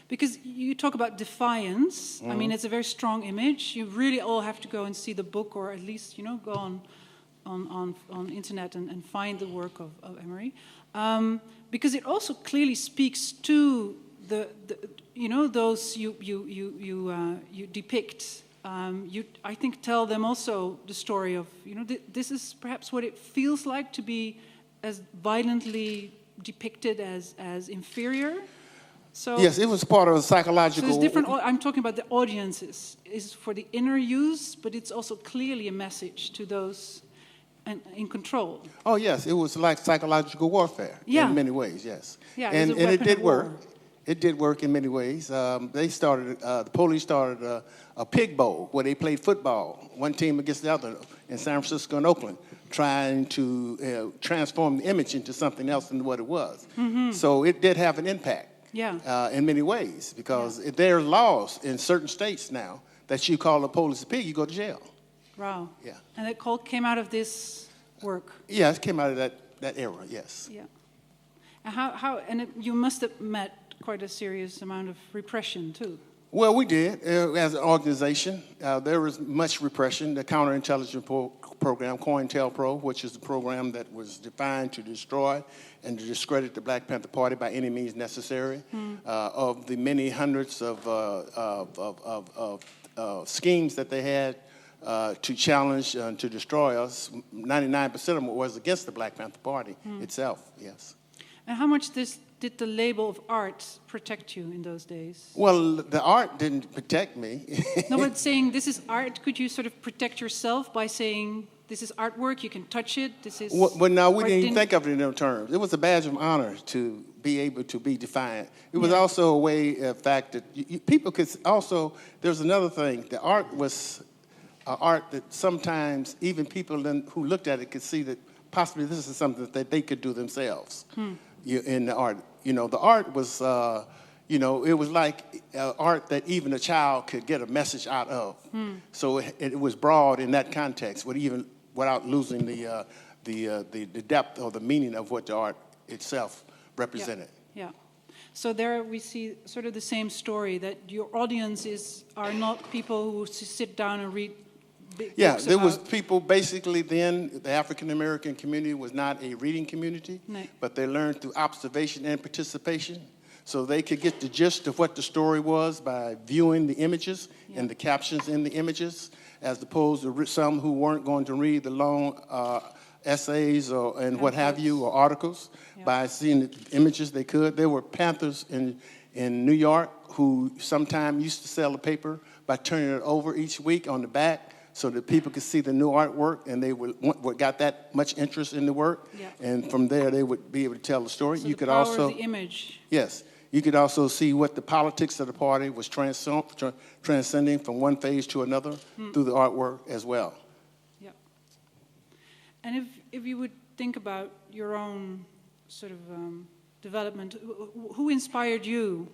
Because you talk about defiance. I mean, it's a very strong image. You really all have to go and see the book, or at least, go on internet and find the work of Emory. Because it also clearly speaks to the those you depict. I think tell them also the story of this is perhaps what it feels like to be as violently depicted as inferior. So yes, it was part of a psychological. So there's different. I'm talking about the audiences is for the inner use, but it's also clearly a message to those in control. Oh yes, it was like psychological warfare in many ways. Yes, and it did work. It did work in many ways. The police started a pig bowl where they played football, one team against the other in San Francisco and Oakland, trying to transform the image into something else than what it was. Mm-hmm. So it did have an impact in many ways, because there are laws in certain states now that you call the police a pig, you go to jail. Wow. Yeah. And it came out of this work? Yeah, it came out of that era, yes. Yeah. And you must have met quite a serious amount of repression, too. Well, we did. As an organization, there was much repression. The counterintelligence program, COINTELPRO, which is the program that was defined to destroy and to discredit the Black Panther Party by any means necessary. Of the many hundreds of schemes that they had to challenge and to destroy us, 99% of them was against the Black Panther Party itself, yes. And how much did the label of art protect you in those days? Well, the art didn't protect me. No, but saying this is art, could you sort of protect yourself by saying this is artwork, you can touch it, this is... Well, no, we didn't think of it in those terms. It was a badge of honor to be able to be defiant. It was also a way, of fact, that people could also... There's another thing. The art was art that sometimes even people who looked at it could see that possibly this is something that they could do themselves. In the art. The art was, it was like art that even a child could get a message out of. So it was broad in that context, without losing the depth or the meaning of what the art itself represented. Yeah. So there we see sort of the same story, that your audiences are not people who sit down and read books there was people basically then, the African American community was not a reading community, but they learned through observation and participation. So they could get the gist of what the story was by viewing the images and the captions in the images, as opposed to some who weren't going to read the long essays and what have you, or articles. By seeing the images they could. There were Panthers in New York who sometimes used to sell the paper by turning it over each week on the back, so that people could see the new artwork, and they got that much interest in the work, and from there they would be able to tell the story. So you the could power also of the image. Yes, you could also see what the politics of the party was transcending from one phase to another through the artwork as well. Yeah. And if you would think about your own sort of development, who inspired you?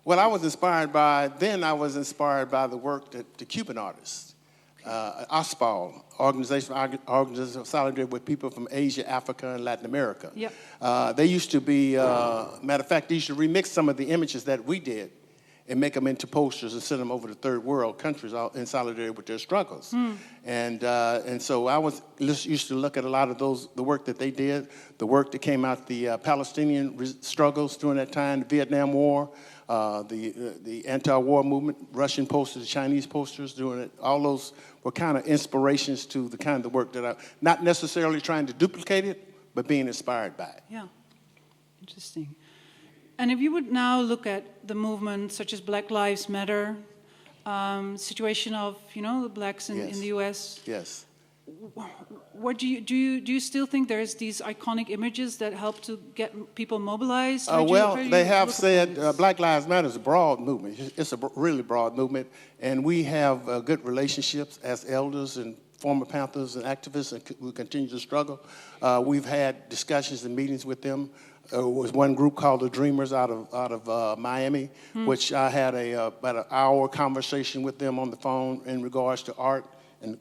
Well, I was inspired by the work that the Cuban artists. OSPAL, Organization of Solidarity with People from Asia, Africa, and Latin America. They used to be, matter of fact, they used to remix some of the images that we did and make them into posters and send them over to third world countries in solidarity with their struggles. And so I used to look at a lot of the work that they did, the work that came out, the Palestinian struggles during that time, the Vietnam War, the anti-war movement, Russian posters, Chinese posters, doing it. All those were kind of inspirations to the kind of work that I, not necessarily trying to duplicate it, but being inspired by it. Yeah, interesting. And if you would now look at the movement such as Black Lives Matter, situation of the blacks in the U.S. Yes. What do you still think there's these iconic images that help to get people mobilized? They have said Black Lives Matter is a broad movement. It's a really broad movement, and we have good relationships as elders and former Panthers and activists, and we continue to struggle. We've had discussions and meetings with them was one group called the Dreamers out of Miami, which I had about an hour conversation with them on the phone in regards to art and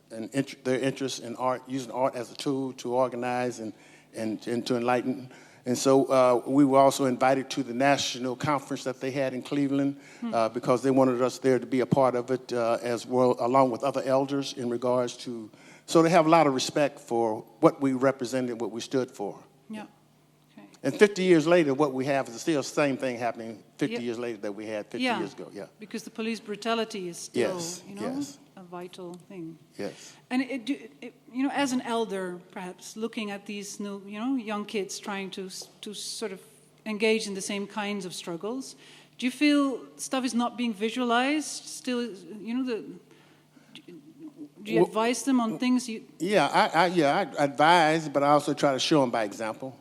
their interest in art, using art as a tool to organize and to enlighten. And so we were also invited to the national conference that they had in Cleveland because they wanted us there to be a part of it as well, along with other elders in regards to, so they have a lot of respect for what we represented, what we stood for. Yeah. And 50 years later, what we have is still the same thing happening 50 years later that we had 50 years ago. Yeah. Because the police brutality is still, yes. a vital thing. Yes. And as an elder, perhaps looking at these new, young kids trying to sort of engage in the same kinds of struggles, do you feel stuff is not being visualized? Still, do you advise them on things you? Yeah, I advise, but I also try to show them by example,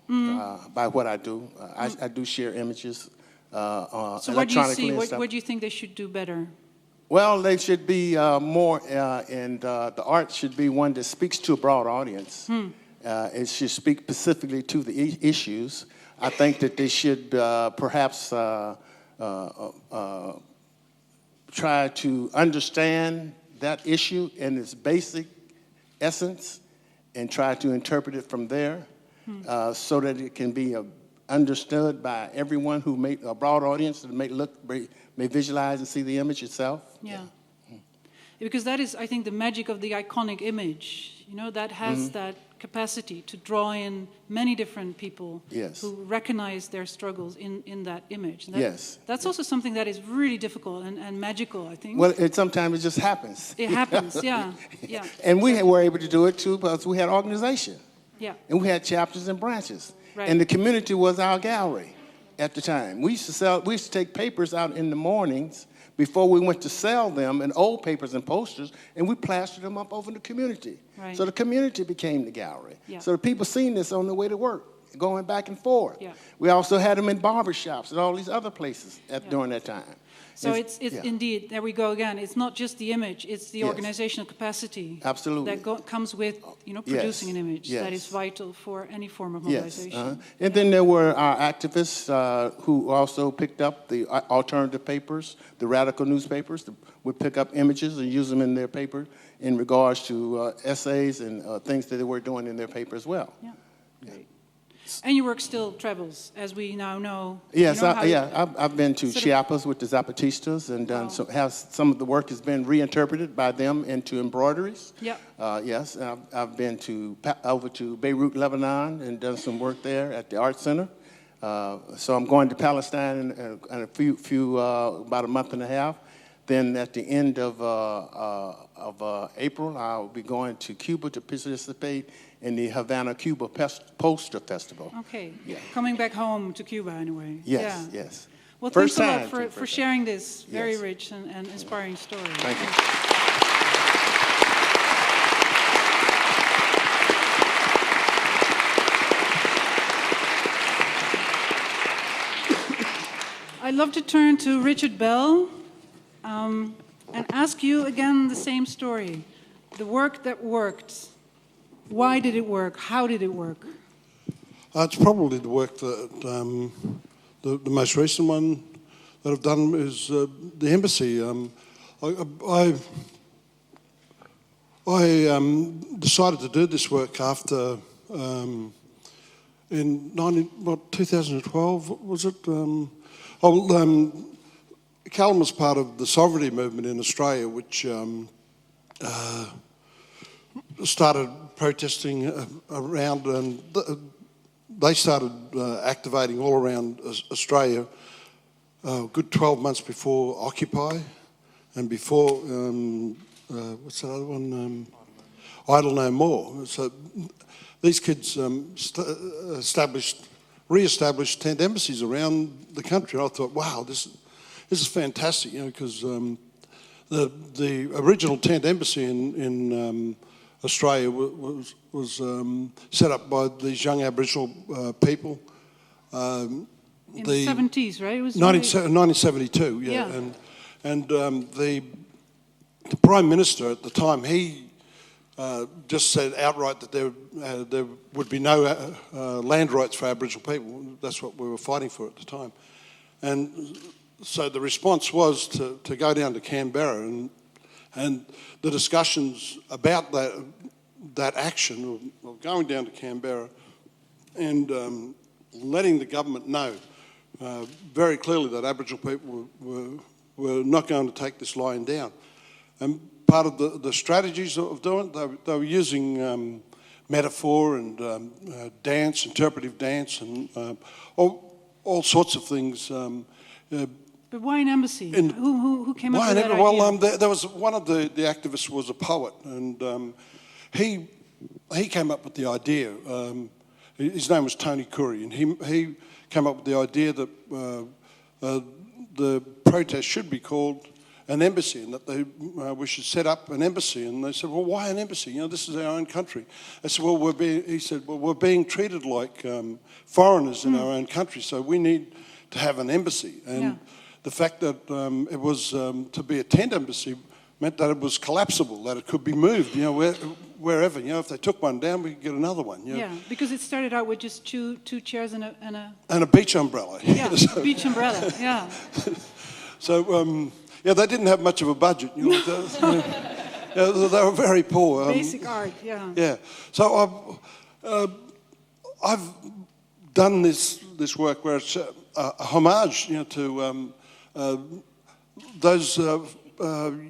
by what I do. I do share images so what do you see? What do you think they should do better? Well, they should be more, and the art should be one that speaks to a broad audience. It should speak specifically to the issues. I think that they should perhaps try to understand that issue in its basic essence and try to interpret it from there so that it can be understood by everyone who may, a broad audience that may visualize and see the image itself. Yeah. Because that is, I think, the magic of the iconic image. That has that capacity to draw in many different people who recognize their struggles in that image. That's also something that is really difficult and magical, I think. Well, sometimes it just happens. It happens, yeah. And we were able to do it too because we had organization. Yeah. And we had chapters and branches. Right. And the community was our gallery at the time. We used to take papers out in the mornings before we went to sell them in old papers and posters, and we plastered them up over the community. Right. So the community became the gallery. Yeah. So the people seen this on their way to work, going back and forth. Yeah. We also had them in barbershops and all these other places during that time. So it's indeed, there we go again, it's not just the image, it's the organizational capacity that comes with producing an image that is vital for any form of mobilization. And then there were our activists who also picked up the alternative papers, the radical newspapers, would pick up images and use them in their paper in regards to essays and things that they were doing in their paper as well. Yeah. Great. And your work still travels, as we now know. Yes, I've been to Chiapas with the Zapatistas and done some of the work has been reinterpreted by them into embroideries. Yeah. Yes, I've been over to Beirut, Lebanon, and done some work there at the Art Center. So I'm going to Palestine in a few about a month and a half. Then at the end of April, I'll be going to Cuba to participate in the Havana, Cuba Poster Festival. Okay. Yeah. Coming back home to Cuba anyway. Yes, yes. Well, thanks a lot for sharing this very rich and inspiring story. Thank you. I'd love to turn to Richard Bell and ask you again the same story. The work that worked. Why did it work? How did it work? It's probably the work that the most recent one that I've done is the embassy. I decided to do this work after in 2012 was it? Callum was part of the sovereignty movement in Australia, which started protesting around, and they started activating all around Australia a good 12 months before Occupy and before, what's the other one? Idle No More. So these kids re-established tent embassies around the country. I thought, wow, this is fantastic, because the original tent embassy in Australia was set up by these young Aboriginal people. In the 70s, right? It was 1972, and the Prime Minister at the time, he just said outright that there would be no land rights for Aboriginal people. That's what we were fighting for at the time. And so the response was to go down to Canberra, and the discussions about that action of going down to Canberra and letting the government know very clearly that Aboriginal people were not going to take this lying down. And part of the strategies of doing it, they were using metaphor and dance, interpretive dance, and all sorts of things. But why an embassy? Who came up with that idea? Well, there was one of the activists was a poet, and he came up with the idea. His name was Tony Curry, and he came up with the idea that the protest should be called an embassy, and that we should set up an embassy. And they said, well, why an embassy? You know, this is our own country. I said, well, we're being treated like foreigners in our own country, so we need to have an embassy. And the fact that it was to be a tent embassy meant that it was collapsible, that it could be moved, you know, wherever. You know, if they took one down, we could get another one. You know? Yeah, because it started out with just two chairs and a beach umbrella. Yeah, a beach umbrella. Yeah. So they didn't have much of a budget. You know, they were very poor. Basic art. Yeah. Yeah. So I've done this work where it's a homage, you know, to those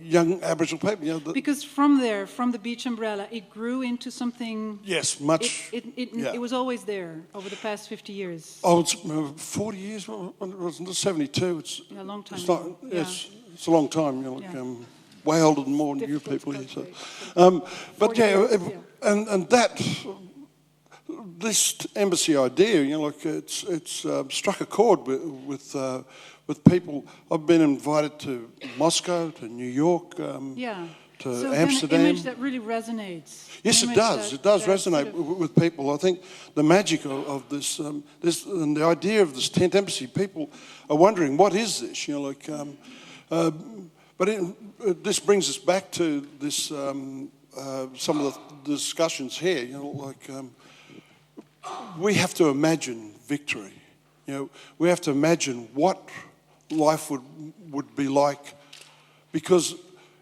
young Aboriginal people. You know, because from the beach umbrella, it grew into something. Yes, much. It was always there over the past 50 years. Oh, it's 40 years. It was 72. It's a long time. It's not. Yes, it's a long time. You know, way older than more than you people here. So, but and that. This embassy idea, you know, like it's struck a chord with people. I've been invited to Moscow, to New York, to so Amsterdam. An image that really resonates. Yes, it does. It does resonate with people. I think the magic of this, this and the idea of this tent embassy. People are wondering, what is this? You know, like, but this brings us back to this. Some of the discussions here. You know, like. We have to imagine victory. You know, we have to imagine what life would be like, because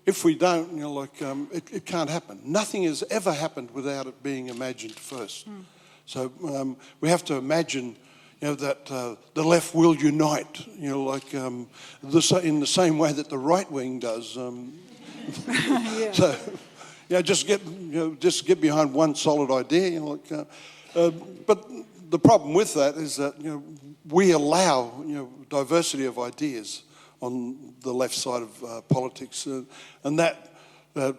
if we don't, you know, like it can't happen. Nothing has ever happened without it being imagined first. So we have to imagine, you know, that the left will unite. You know, like in the same way that the right wing does. So, you know, just get behind one solid idea. You know, like. But the problem with that is that, you know, we allow, you know, diversity of ideas on the left side of politics, and that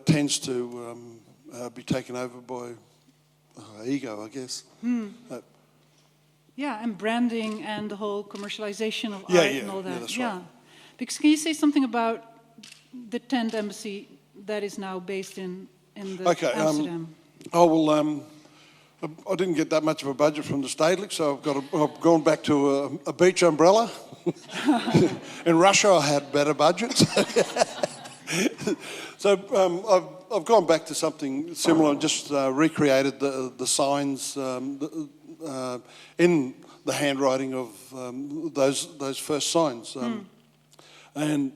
tends to be taken over by ego, I guess. And branding and the whole commercialization of art and all that. Yeah, that's right. Because can you say something about the tent embassy that is now based in Amsterdam? I didn't get that much of a budget from the Stedelijk, so I've gone back to a beach umbrella. In Russia, I had better budgets. So I've gone back to something similar and just recreated the signs in the handwriting of those first signs. And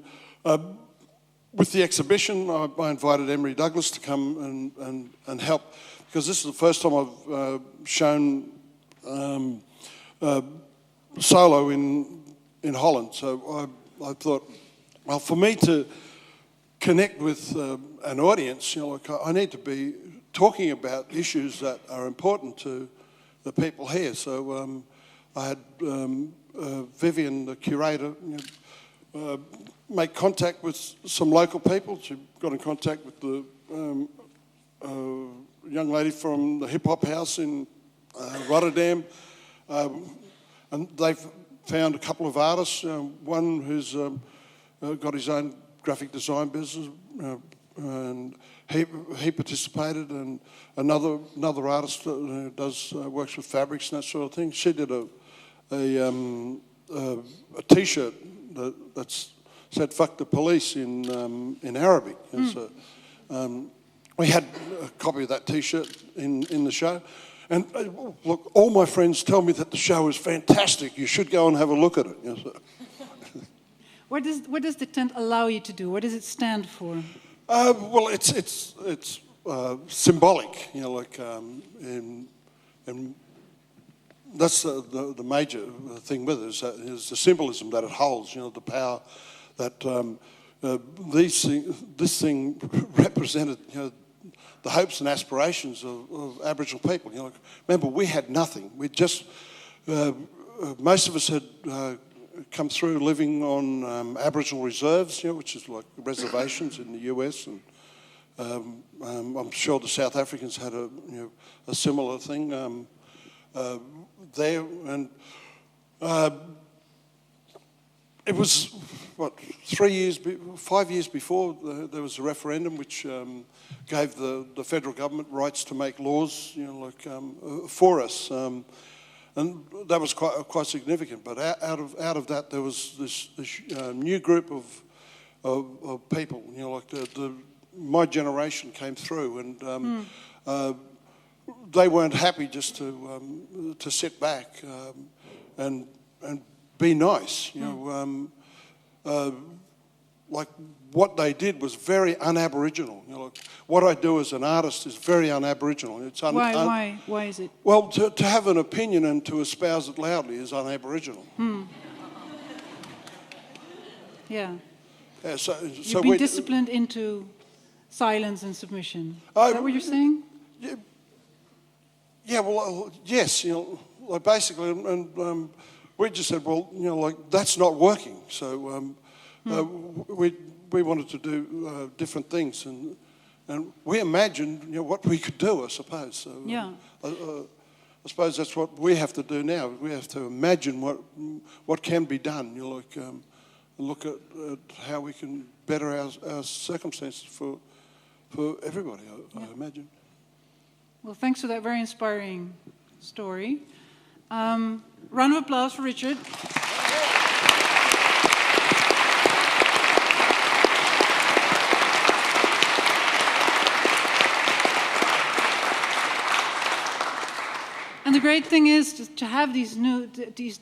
with the exhibition, I invited Emory Douglas to come and help, because this is the first time I've shown solo in Holland. So I thought, well, for me to connect with an audience, you know, like I need to be talking about issues that are important to the people here. So I had Vivian, the curator, you know, make contact with some local people. She got in contact with the young lady from the hip hop house in Rotterdam, and they found a couple of artists. One who's got his own graphic design business, and he participated, and another artist does works with fabrics and that sort of thing. She did a T-shirt that said "Fuck the police" in Arabic. And so we had a copy of that T-shirt in the show. And look, all my friends tell me that the show is fantastic. You should go and have a look at it. You know, so. What does the tent allow you to do? What does it stand for? Well, it's symbolic. You know, like and that's the major thing with it is the symbolism that it holds. You know, the power that this thing represented. You know, the hopes and aspirations of Aboriginal people. You know, remember, we had nothing. We just most of us had come through living on Aboriginal reserves, you know, which is like reservations in the US, and I'm sure the South Africans had a similar thing there, and it was 5 years before there was a referendum which gave the federal government rights to make laws, you know, like for us, and that was quite significant. But out of that, there was this new group of people, you know, like my generation came through, and they weren't happy just to sit back and be nice, you know. Like what they did was very un-Aboriginal. You know, like what I do as an artist is very un-Aboriginal. It's Why is it? Well, to have an opinion and to espouse it loudly is un-Aboriginal. Yeah. So you've been disciplined into silence and submission. Is that what you're saying? Yeah. Well, yes. You know, like basically, and we just said, well, you know, like that's not working. So we wanted to do different things, and we imagined, you know, what we could do, I suppose. So yeah. I suppose that's what we have to do now. We have to imagine what can be done. You know, like look at how we can better our circumstances for everybody. I imagine. Well, thanks for that very inspiring story. Round of applause for Richard. And the great thing is to have these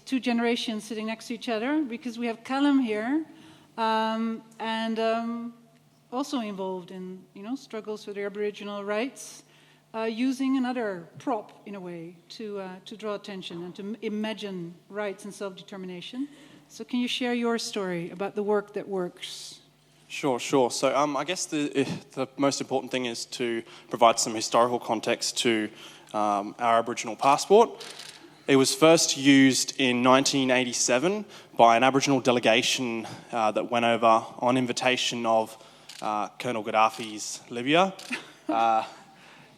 two generations sitting next to each other, because we have Callum here, and also involved in, you know, struggles for their Aboriginal rights, using another prop in a way to draw attention and to imagine rights and self-determination. So can you share your story about the work that works? Sure. So I guess the most important thing is to provide some historical context to our Aboriginal passport. It was first used in 1987 by an Aboriginal delegation that went over on invitation of Colonel Gaddafi's Libya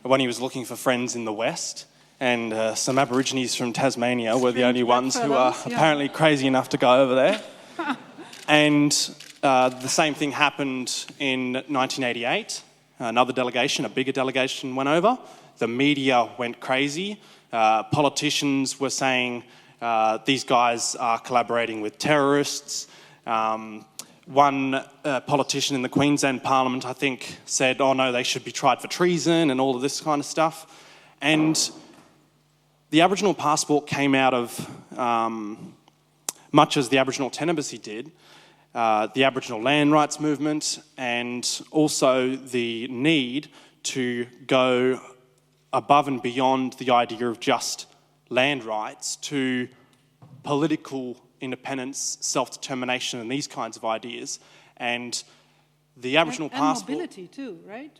when he was looking for friends in the West. And some Aborigines from Tasmania were the only ones who are apparently crazy enough to go over there. And the same thing happened in 1988. Another delegation, a bigger delegation, went over. The media went crazy. Politicians were saying these guys are collaborating with terrorists. One politician in the Queensland Parliament, I think, said, oh no, they should be tried for treason and all of this kind of stuff. And the Aboriginal passport came out of, much as the Aboriginal Tent Embassy did, the Aboriginal land rights movement, and also the need to go above and beyond the idea of just land rights to political independence, self-determination, and these kinds of ideas. And the Aboriginal passport... And mobility too, right?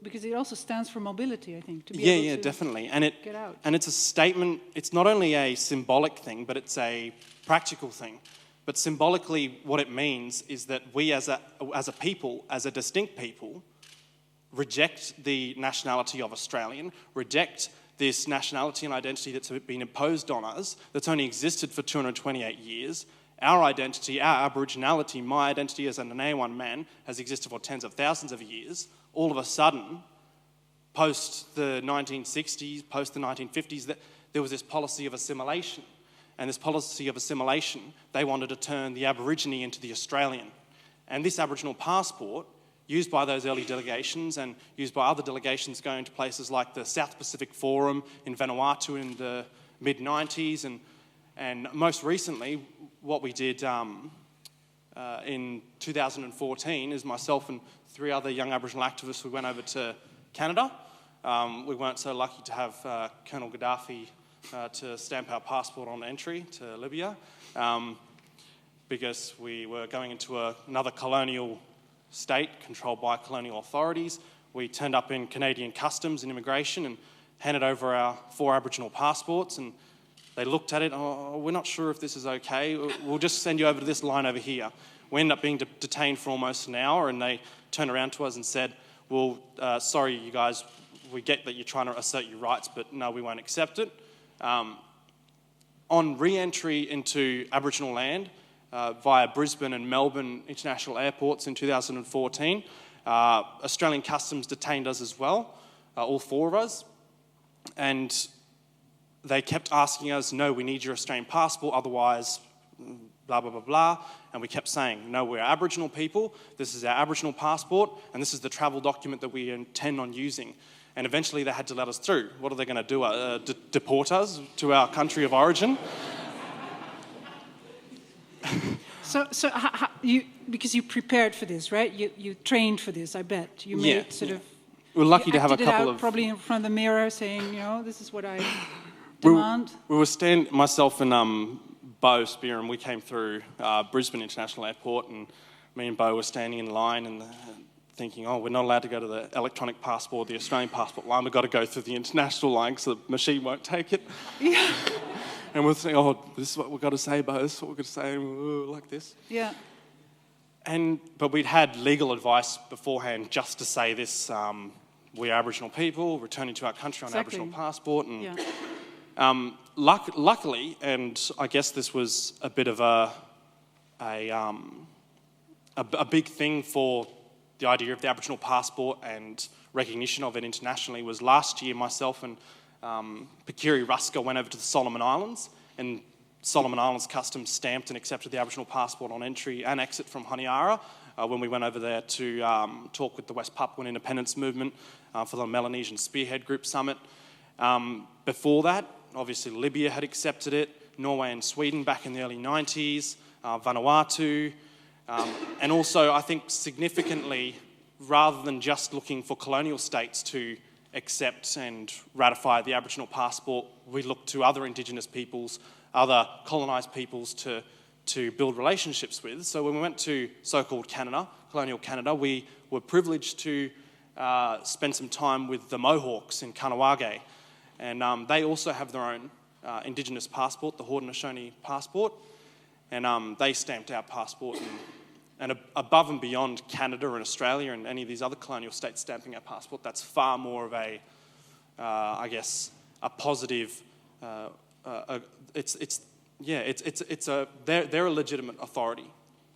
Because it also stands for mobility, I think, to be able to definitely. And get out. And it's a statement, it's not only a symbolic thing, but it's a practical thing. But symbolically, what it means is that we as a people, as a distinct people, reject the nationality of Australian, reject this nationality and identity that's been imposed on us, that's only existed for 228 years. Our identity, our Aboriginality, my identity as an A1 man has existed for tens of thousands of years. All of a sudden, post the 1960s, post the 1950s, there was this policy of assimilation. And this policy of assimilation, they wanted to turn the Aborigine into the Australian. And this Aboriginal passport used by those early delegations and used by other delegations going to places like the South Pacific Forum in Vanuatu in the mid-90s. And most recently, what we did in 2014 is myself and 3 other young Aboriginal activists, we went over to Canada. We weren't so lucky to have Colonel Gaddafi to stamp our passport on entry to Libya because we were going into another colonial state controlled by colonial authorities. We turned up in Canadian Customs and Immigration and handed over our 4 Aboriginal passports, and they looked at it, oh, we're not sure if this is okay, we'll just send you over to this line over here. We ended up being detained for almost an hour, and they turned around to us and said, well, sorry you guys, we get that you're trying to assert your rights, but no, we won't accept it. On re-entry into Aboriginal land via Brisbane and Melbourne international airports in 2014, Australian Customs detained us as well, all 4 of us, and they kept asking us, no, we need your Australian passport, otherwise blah, blah, blah, blah. And we kept saying, no, we're Aboriginal people, this is our Aboriginal passport, and this is the travel document that we intend on using. And eventually they had to let us through. What are they going to do, deport us to our country of origin? So because you prepared for this, right? You trained for this, I bet. You made sort of... We're lucky to have a couple of... Probably in front of the mirror saying, this is what I demand. We were myself and Bo Spearham, we came through Brisbane International Airport, and me and Bo were standing in line and thinking, oh, we're not allowed to go to the electronic passport, the Australian passport line, we've got to go through the international line because the machine won't take it. Yeah. And we're thinking, oh, this is what we've got to say, Bo, this is what we've got to say, like this. Yeah. But we'd had legal advice beforehand just to say this, we're Aboriginal people, returning to our country on an Aboriginal passport. And luckily, and I guess this was a bit of a big thing for the idea of the Aboriginal passport and recognition of it internationally, was last year myself and Pakiri Ruska went over to the Solomon Islands, and Solomon Islands Customs stamped and accepted the Aboriginal passport on entry and exit from Honiara when we went over there to talk with the West Papuan Independence Movement for the Melanesian Spearhead Group Summit. Before that, obviously Libya had accepted it, Norway and Sweden back in the early 90s, Vanuatu, and also I think significantly, rather than just looking for colonial states to accept and ratify the Aboriginal passport, we looked to other Indigenous peoples, other colonised peoples to build relationships with. So when we went to so-called Canada, colonial Canada, we were privileged to spend some time with the Mohawks in Kahnawake, and they also have their own Indigenous passport, the Haudenosaunee passport, and they stamped our passport, and above and beyond Canada and Australia and any of these other colonial states stamping our passport, that's far more of a, I guess, a positive. They're a legitimate authority,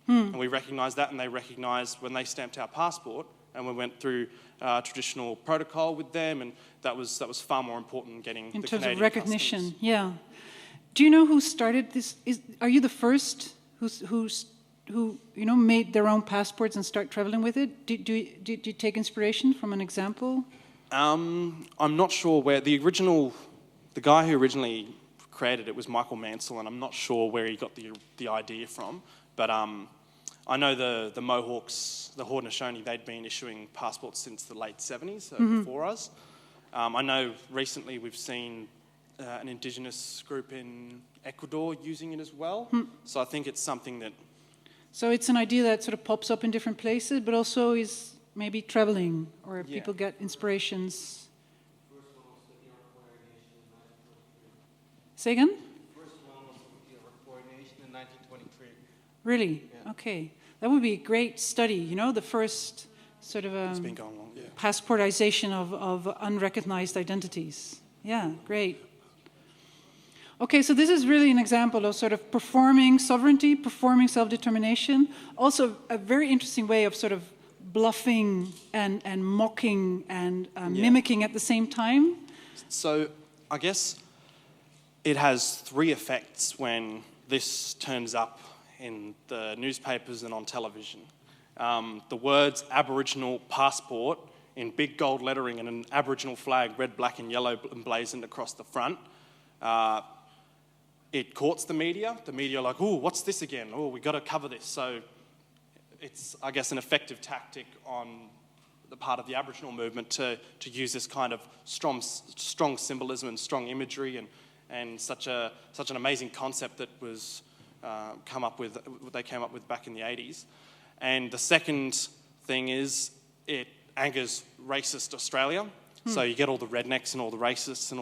and we recognise that, and they recognise when they stamped our passport, and we went through traditional protocol with them, and that was far more important than getting in the terms Canadian of recognition. customs. Yeah. Do you know who started this? Are you the first who made their own passports and start traveling with it? Did you take inspiration from an example? I'm not sure where the guy who originally created it was Michael Mansell, and I'm not sure where he got the idea from. But I know the Mohawks, the Haudenosaunee, they'd been issuing passports since the late 70s, so before us. I know recently we've seen an Indigenous group in Ecuador using it as well. So I think it's something that... So it's an idea that sort of pops up in different places, but also is maybe traveling, or people get inspirations. Say again? The first one was the Iroquois Nation in 1923. Really? Yeah. Okay. That would be a great study, the first sort of it's been going on, passportization of unrecognized identities. Yeah, great. Okay, so this is really an example of sort of performing sovereignty, performing self-determination, also a very interesting way of sort of bluffing and mocking and mimicking at the same time. So I guess it has 3 effects when this turns up in the newspapers and on television. the words Aboriginal passport in big gold lettering and an Aboriginal flag, red, black and yellow emblazoned across the front. It courts the media. The media are like, oh, what's this again? Oh, we got to cover this. So it's, I guess, an effective tactic on the part of the Aboriginal movement to use this kind of strong symbolism and strong imagery and such an amazing concept that was they came up with back in the 80s. And the second thing is it angers racist Australia. So you get all the rednecks and all the racists and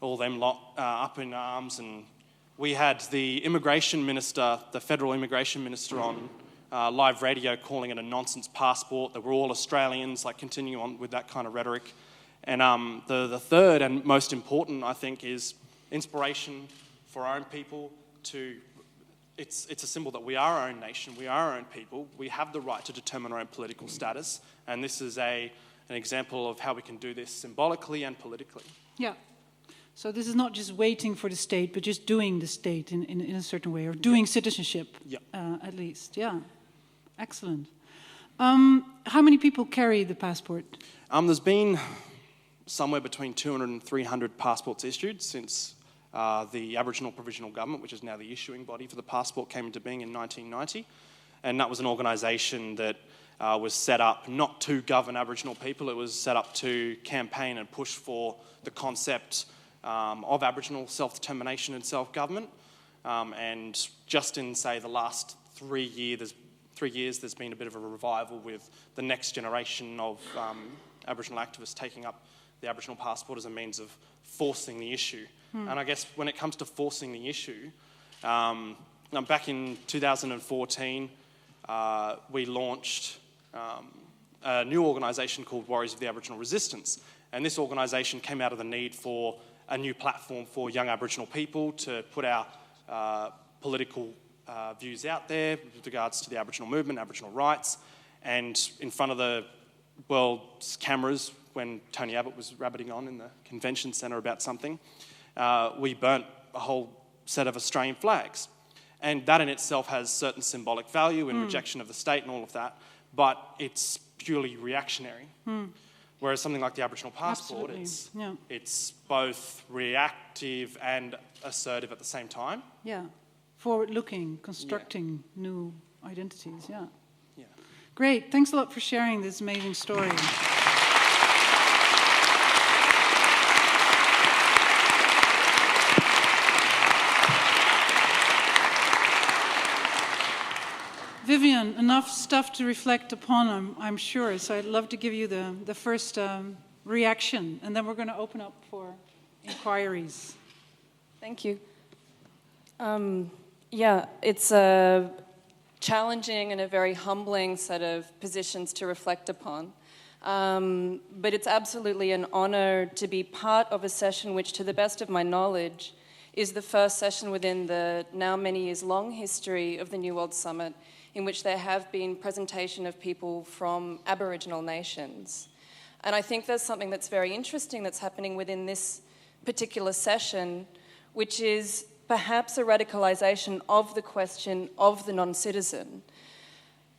all them lot up in arms. And we had the immigration minister, the federal immigration minister on live radio calling it a nonsense passport, that we're all Australians, like continuing on with that kind of rhetoric. And the third and most important, I think, is inspiration for our own people to... It's a symbol that we are our own nation, we are our own people, we have the right to determine our own political status, and this is an example of how we can do this symbolically and politically. Yeah. So this is not just waiting for the state, but just doing the state in a certain way, or doing citizenship, at least. Yeah. Excellent. How many people carry the passport? There's been somewhere between 200 and 300 passports issued since the Aboriginal Provisional Government, which is now the issuing body for the passport, came into being in 1990. And that was an organisation that was set up not to govern Aboriginal people, it was set up to campaign and push for the concept of Aboriginal self-determination and self-government. And just in, say, the last 3 years, there's been a bit of a revival with the next generation of Aboriginal activists taking up the Aboriginal passport as a means of forcing the issue. And I guess when it comes to forcing the issue, back in 2014, we launched a new organisation called Warriors of the Aboriginal Resistance. And this organisation came out of the need for a new platform for young Aboriginal people to put our political views out there with regards to the Aboriginal movement, Aboriginal rights, and in front of the world's cameras when Tony Abbott was rabbiting on in the convention centre about something, we burnt a whole set of Australian flags. And that in itself has certain symbolic value in rejection of the state and all of that, but it's purely reactionary. Whereas something like the Aboriginal passport, it's both reactive and assertive at the same time. Yeah, forward-looking, constructing new identities, yeah. Great, thanks a lot for sharing this amazing story. Vivian, enough stuff to reflect upon, I'm sure. So I'd love to give you the first reaction, and then we're going to open up for inquiries. Thank you. It's a challenging and a very humbling set of positions to reflect upon. But it's absolutely an honor to be part of a session which, to the best of my knowledge, is the first session within the now many years long history of the New World Summit in which there have been presentation of people from Aboriginal nations. And I think there's something that's very interesting that's happening within this particular session, which is perhaps a radicalization of the question of the non-citizen.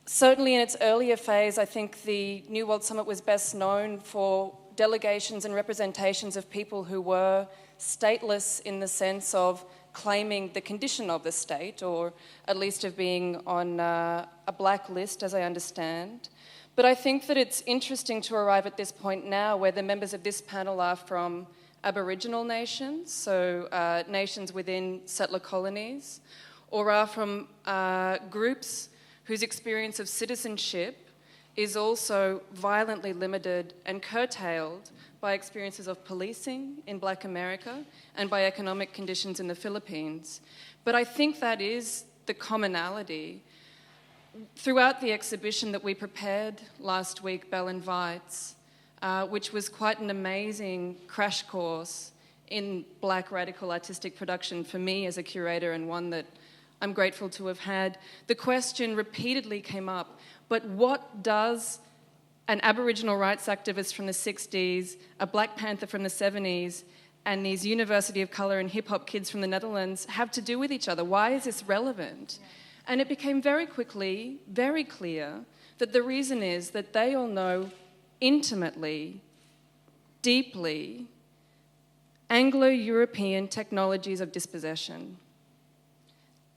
Certainly in its earlier phase, I think the New World Summit was best known for delegations and representations of people who were stateless in the sense of claiming the condition of the state, or at least of being on a black list, as I understand. But I think that it's interesting to arrive at this point now where the members of this panel are from Aboriginal nations, so nations within settler colonies, or are from groups whose experience of citizenship is also violently limited and curtailed by experiences of policing in Black America and by economic conditions in the Philippines. But I think that is the commonality. Throughout the exhibition that we prepared last week, Bell Invites, which was quite an amazing crash course in Black radical artistic production for me as a curator, and one that I'm grateful to have had, the question repeatedly came up, but what does an Aboriginal rights activist from the 60s, a Black Panther from the 70s, and these University of Colour and hip-hop kids from the Netherlands have to do with each other? Why is this relevant? And it became very quickly very clear that the reason is that they all know intimately, deeply, Anglo-European technologies of dispossession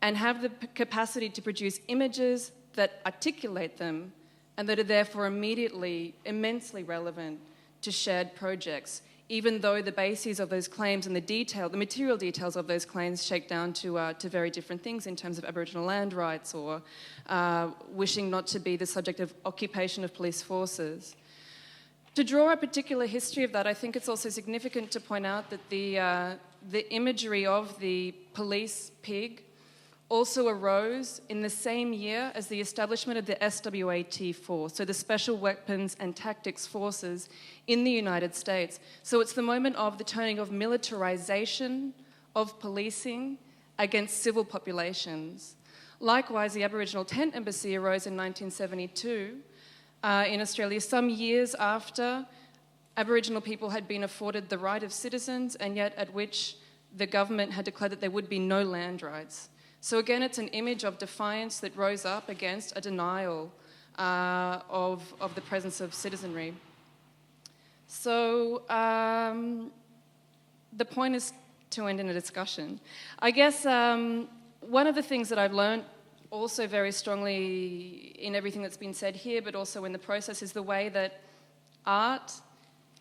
and have the capacity to produce images that articulate them and that are therefore immediately immensely relevant to shared projects, even though the bases of those claims and the material details of those claims shake down to very different things in terms of Aboriginal land rights or wishing not to be the subject of occupation of police forces. To draw a particular history of that, I think it's also significant to point out that the imagery of the police pig also arose in the same year as the establishment of the SWAT force, so the Special Weapons and Tactics Forces in the United States. So it's the moment of the turning of militarization of policing against civil populations. Likewise, the Aboriginal Tent Embassy arose in 1972 in Australia, some years after Aboriginal people had been afforded the right of citizens, and yet at which the government had declared that there would be no land rights. So again, it's an image of defiance that rose up against a denial of the presence of citizenry. So the point is to end in a discussion. I guess one of the things that I've learned also very strongly in everything that's been said here, but also in the process, is the way that art,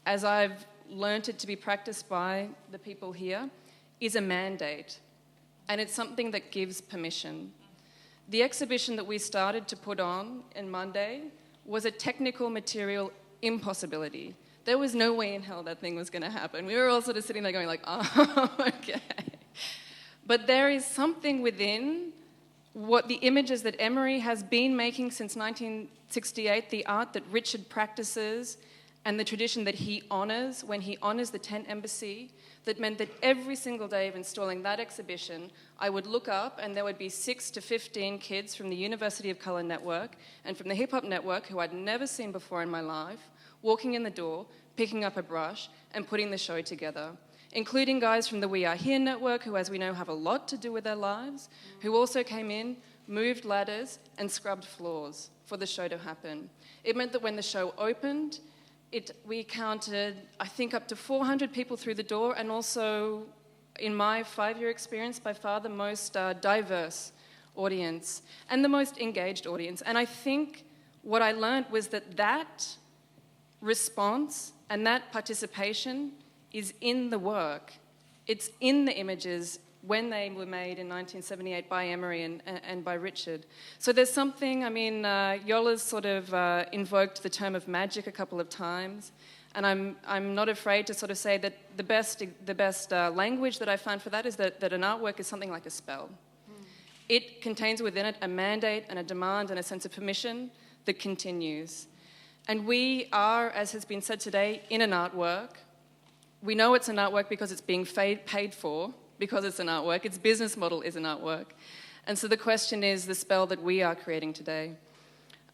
as I've learned it to be practiced by the people here, is a mandate. And it's something that gives permission. The exhibition that we started to put on Monday was a technical material impossibility. There was no way in hell that thing was going to happen. We were all sort of sitting there going like, oh, okay. But there is something within what the images that Emory has been making since 1968, the art that Richard practices, and the tradition that he honours when he honours the Tent Embassy, that meant that every single day of installing that exhibition, I would look up and there would be 6 to 15 kids from the University of Colour Network and from the Hip Hop Network who I'd never seen before in my life, walking in the door, picking up a brush and putting the show together, including guys from the We Are Here Network who, as we know, have a lot to do with their lives, who also came in, moved ladders and scrubbed floors for the show to happen. It meant that when the show opened, we counted, I think, up to 400 people through the door, and also, in my 5-year experience, by far the most diverse audience and the most engaged audience. And I think what I learned was that response and that participation is in the work. It's in the images when they were made in 1978 by Emory and by Richard. So there's something, I mean, Jolle's sort of invoked the term of magic a couple of times, and I'm not afraid to sort of say that the best language that I found for that is that an artwork is something like a spell. It contains within it a mandate and a demand and a sense of permission that continues. And we are, as has been said today, in an artwork. We know it's an artwork because it's being paid for, because it's an artwork. Its business model is an artwork. And so the question is the spell that we are creating today.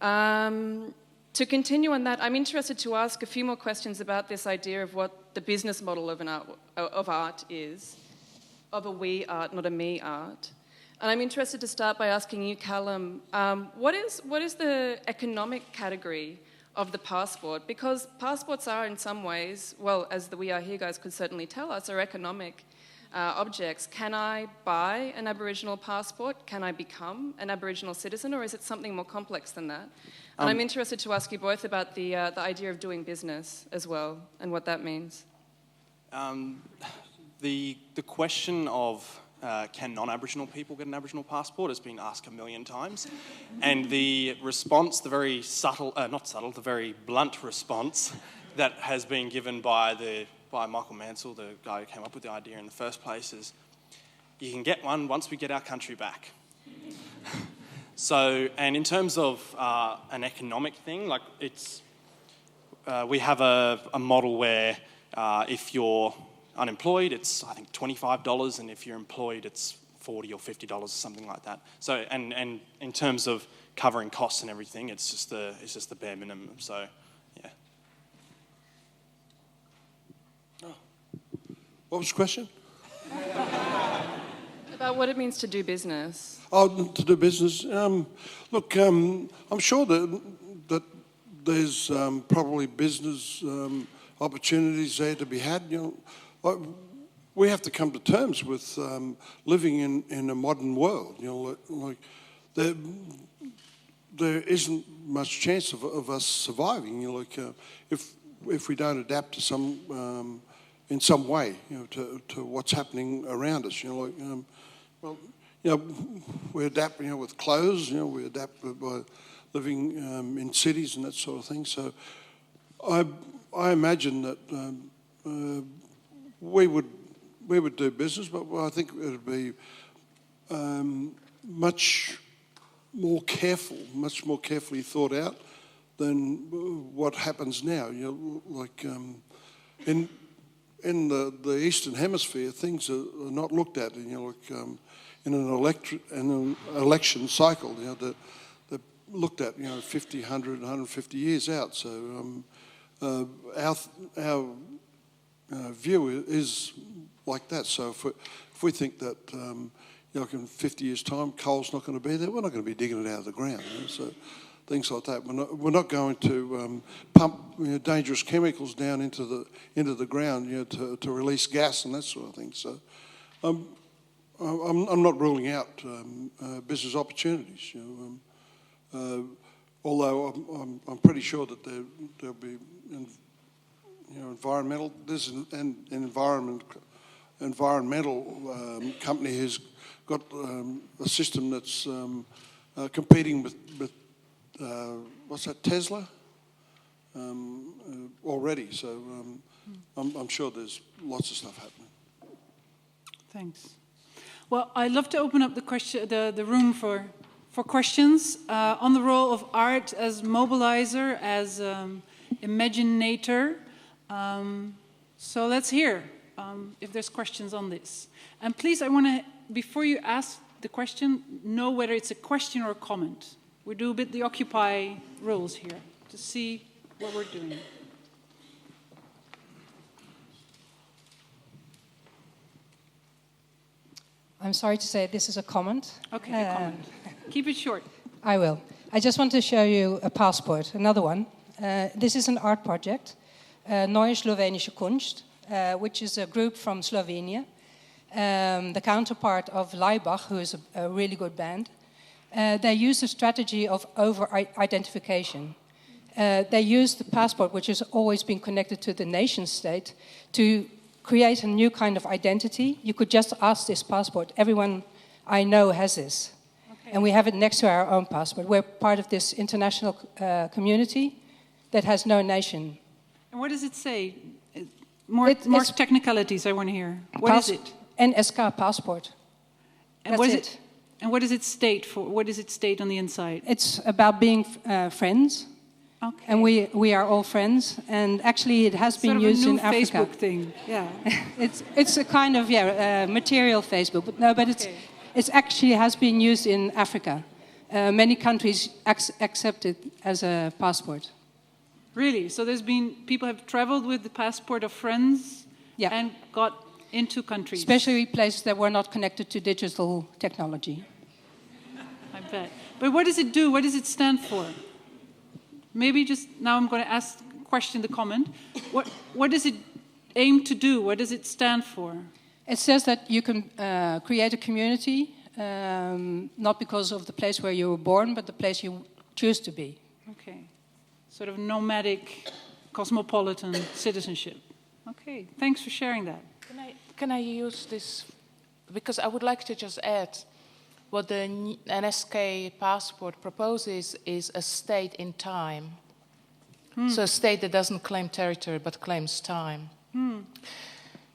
To continue on that, I'm interested to ask a few more questions about this idea of what the business model of art is, of a we art, not a me art. And I'm interested to start by asking you, Callum, what is the economic category of the passport? Because passports are in some ways, well, as the We Are Here guys could certainly tell us, are economic objects. Can I buy an Aboriginal passport? Can I become an Aboriginal citizen? Or is it something more complex than that? And I'm interested to ask you both about the idea of doing business as well and what that means. The question of can non-Aboriginal people get an Aboriginal passport has been asked a million times. And the response, the very subtle, the very blunt response that has been given by Michael Mansell, the guy who came up with the idea in the first place, is you can get one once we get our country back. So, and in terms of an economic thing, like we have a model where if you're unemployed, it's I think $25, and if you're employed, it's $40 or $50 or something like that. So, and in terms of covering costs and everything, it's just the bare minimum. So, yeah. What was the question? About what it means to do business. Oh, to do business. Look, I'm sure that that there's probably business opportunities there to be had. We have to come to terms with living in a modern world. Like there isn't much chance of us surviving. If we don't adapt to some in some way, to what's happening around us. We adapt, with clothes. We adapt by living in cities and that sort of thing. So I imagine that we would do business, but I think it would be much more carefully thought out than what happens now. In the Eastern Hemisphere, things are not looked at. In an election cycle, they're looked at 50, 100, 150 years out. So our view is like that. So if we think that in 50 years' time coal's not going to be there, we're not going to be digging it out of the ground. So things like that. We're not going to pump dangerous chemicals down into the ground to release gas and that sort of thing. So I'm not ruling out business opportunities. Although I'm pretty sure that there'll be environmental. There's an environmental company who's got a system that's competing with what's that, Tesla already. So I'm sure there's lots of stuff happening. Thanks. Well, I'd love to open up the room for questions on the role of art as mobilizer, as imaginator. So let's hear if there's questions on this. And please, I want to, before you ask the question, know whether it's a question or a comment. We do a bit the Occupy rules here to see what we're doing. I'm sorry to say this is a comment. Okay, a comment. Keep it short. I will. I just want to show you a passport, another one. This is an art project, Neue Slowenische Kunst, which is a group from Slovenia, the counterpart of Laibach, who is a really good band. They use a strategy of over-identification. They use the passport, which has always been connected to the nation state, to create a new kind of identity. You could just ask this passport. Everyone I know has this. Okay. And we have it next to our own passport. We're part of this international community that has no nation. And what does it say? More technicalities I want to hear. What is it? NSK passport. And what is it? And what does it state for? What does it state on the inside? It's about being friends. Okay. And we are all friends, and actually it has been used in Africa. Facebook thing, yeah. it's a kind of material Facebook, but it's actually has been used in Africa. Many countries accept it as a passport. Really? So people have traveled with the passport of friends, and got into countries. Especially places that were not connected to digital technology. I bet. But what does it do? What does it stand for? Maybe just now I'm going to ask the comment. What does it aim to do? What does it stand for? It says that you can create a community, not because of the place where you were born, but the place you choose to be. Okay. Sort of nomadic, cosmopolitan citizenship. Okay, thanks for sharing that. Can I use this? Because I would like to just add, what the NSK passport proposes is a state in time. So a state that doesn't claim territory but claims time.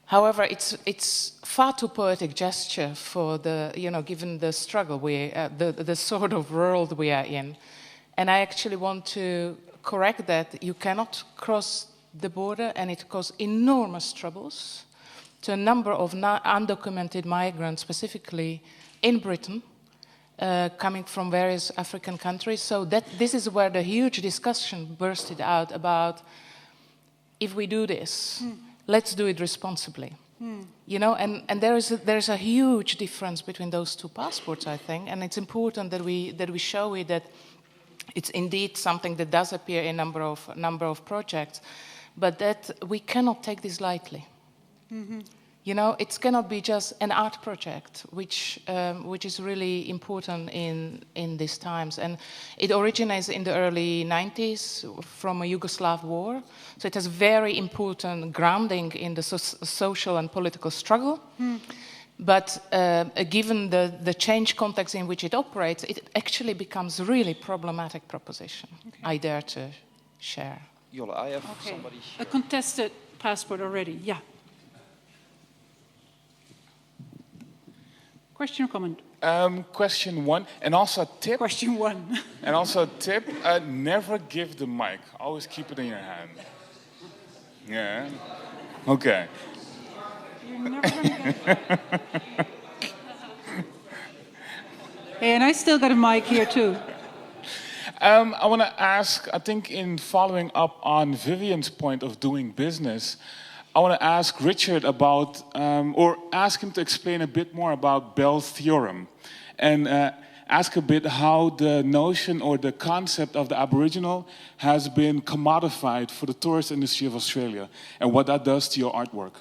However, it's far too poetic gesture for the, given the struggle the sort of world we are in. And I actually want to correct that. You cannot cross the border, and it causes enormous troubles to a number of undocumented migrants, specifically in Britain, coming from various African countries. So this is where the huge discussion bursted out about, if we do this, let's do it responsibly. And there's a huge difference between those two passports, I think, and it's important that we show it that It's indeed something that does appear in a number of projects, but that we cannot take this lightly. Mm-hmm. You know, it cannot be just an art project, which is really important in these times. And it originates in the early 90s from a Yugoslav war. So it has very important grounding in the social and political struggle. Mm. But given the change context in which it operates, it actually becomes a really problematic proposition. Okay. I dare to share. Jolle, I have somebody here. A contested passport already, yeah. Question or comment? Question one, and also a tip. Question one. And also a tip, never give the mic. Always keep it in your hand. Yeah? Okay. You're never gonna get Hey, and I still got a mic here too. I want to ask, I think in following up on Vivian's point of doing business, I want to ask Richard about, or ask him to explain a bit more about Bell's theorem, and ask a bit how the notion or the concept of the Aboriginal has been commodified for the tourist industry of Australia, and what that does to your artwork.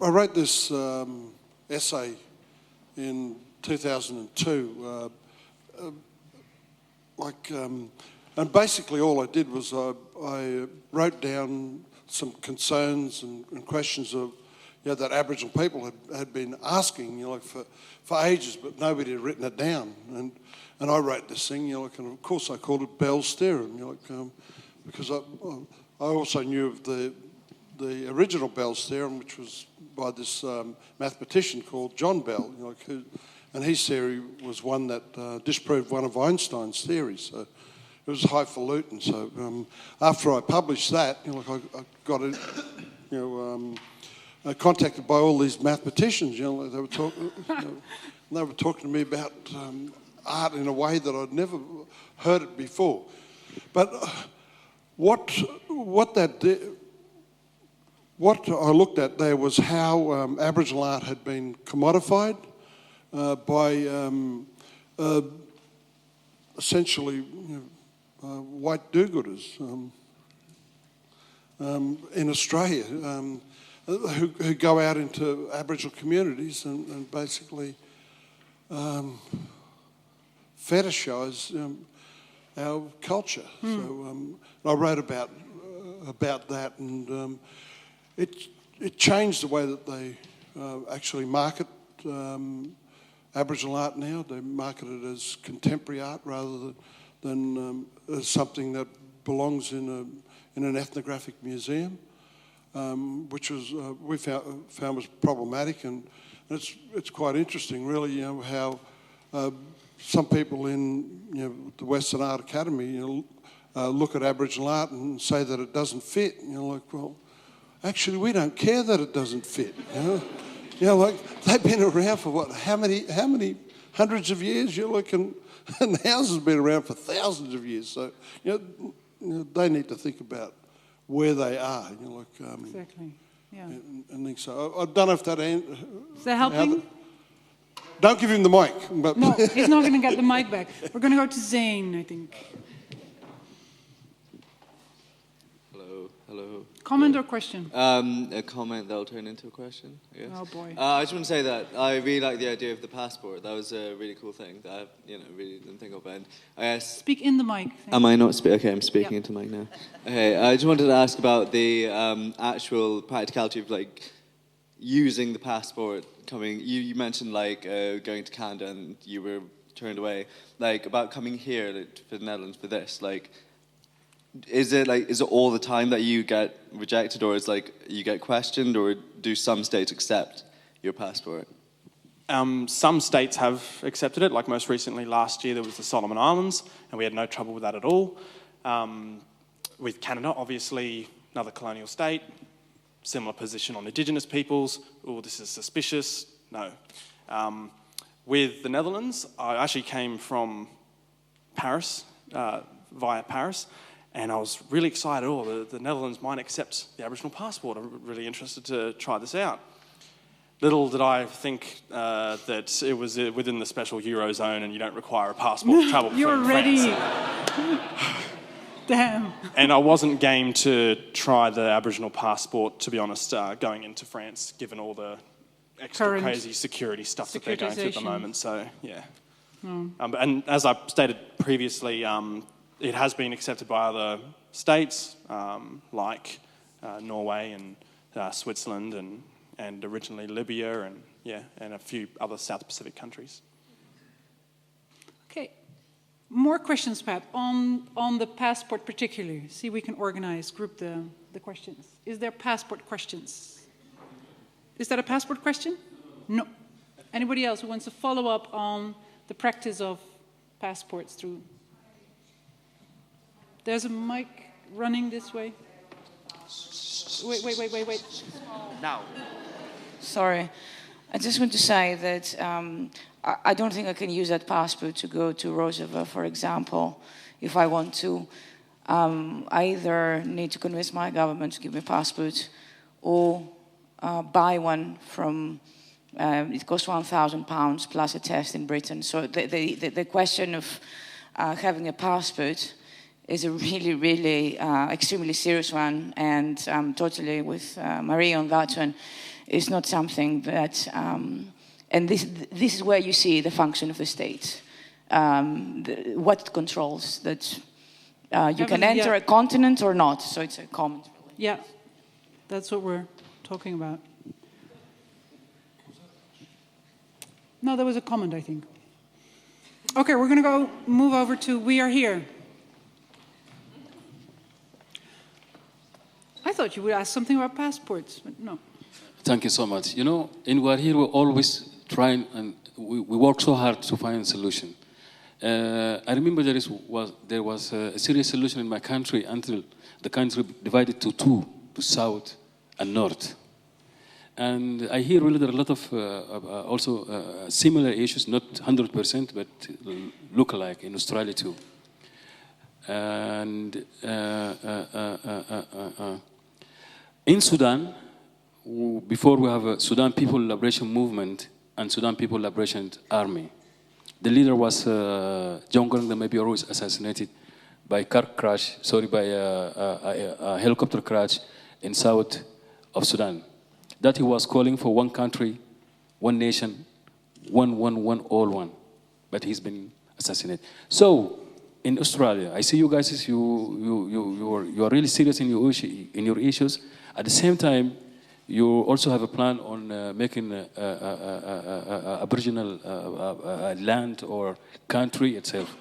I wrote this essay in 2002, and basically all I did was I wrote down some concerns and questions of, that Aboriginal people had been asking, for ages, but nobody had written it down. And I wrote this thing, and of course I called it Bell's theorem, because I also knew of the original Bell's theorem, which was by this mathematician called John Bell, and his theory was one that disproved one of Einstein's theories. So it was highfalutin. So after I published that, I got contacted by all these mathematicians. They were talking to me about art in a way that I'd never heard it before. But what I looked at there was how Aboriginal art had been commodified by essentially white do-gooders in Australia who go out into Aboriginal communities and basically fetishise our culture. So I wrote about that, and it changed the way that they actually market Aboriginal art now. They market it as contemporary art rather than as something that belongs in an ethnographic museum, which was we found was problematic, and it's quite interesting, really, how some people in the Western Art Academy look at Aboriginal art and say that it doesn't fit. Well, actually, we don't care that it doesn't fit. They've been around for what? How many hundreds of years? And the house has been around for thousands of years. So they need to think about where they are. Exactly. Yeah. And think so. I don't know if that. Is that helping? Don't give him the mic. But no, he's not going to get the mic back. We're going to go to Zane, I think. Hello. Comment or question? A comment that'll turn into a question, I guess. Oh boy. I just want to say that I really like the idea of the passport. That was a really cool thing that I really didn't think of. And I guess, speak in the mic. Am I not speaking? Okay, I'm speaking into the mic now. Okay, I just wanted to ask about the actual practicality of using the passport. You mentioned going to Canada and you were turned away. About coming here for the Netherlands for this. Is it all the time that you get rejected, or is you get questioned, or do some states accept your passport? Some states have accepted it. Most recently last year there was the Solomon Islands, and we had no trouble with that at all. With Canada, obviously another colonial state, similar position on Indigenous peoples. Oh, this is suspicious. No. With the Netherlands, I actually came from Paris, via Paris. And I was really excited, the Netherlands might accept the Aboriginal passport. I'm really interested to try this out. Little did I think that it was within the special Eurozone and you don't require a passport to travel between You're ready. France. Damn. And I wasn't game to try the Aboriginal passport, to be honest, going into France, given all the extra Current crazy security stuff that they're going through at the securitization. moment. So, yeah. Mm. And as I stated previously, it has been accepted by other states, like Norway and Switzerland and originally Libya and a few other South Pacific countries. Okay. More questions, Pat, on the passport particularly. See, we can group the questions. Is there passport questions? Is that a passport question? No. Anybody else who wants to follow up on the practice of passports through? There's a mic running this way. Wait. Now. Sorry. I just want to say that I don't think I can use that passport to go to Rojava, for example, if I want to. I either need to convince my government to give me a passport or buy one from, it costs £1,000 plus a test in Britain. So the question of having a passport is a really, really extremely serious one, and I'm totally with Marie on that one. It's not something that, and this is where you see the function of the state, what it controls, that you can enter a continent or not, so it's a comment. Yeah, that's what we're talking about. No, there was a comment, I think. Okay, we're going to move over to We Are Here. I thought you would ask something about passports, but no. Thank you so much. You know, in We Are Here, we always try and we work so hard to find a solution. I remember there was a serious solution in my country until the country divided to two, to south and north. And I hear really there are a lot of also similar issues, not 100%, but look-alike in Australia too. And in Sudan, before we have a Sudan People Liberation Movement and Sudan People Liberation Army, the leader was John Garang, the maybe was assassinated by a helicopter crash in south of Sudan. That he was calling for one country, one nation, one, all one. But he's been assassinated. So, in Australia, I see you guys, you are really serious in your issues. At the same time, you also have a plan on making Aboriginal land or country itself.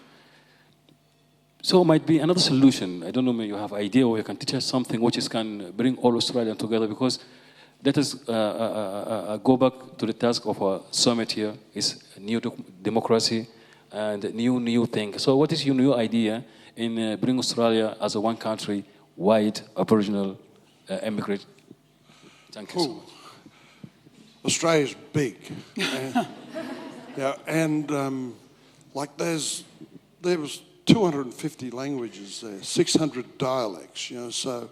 So it might be another solution. I don't know, maybe you have idea or you can teach us something which can bring all Australians together, because let us go back to the task of our summit here, is new democracy and new thing. So what is your new idea in bringing Australia as a one country, white, Aboriginal, immigrant? Thank you so much. Australia's big. Like there was 250 languages there, 600 dialects, so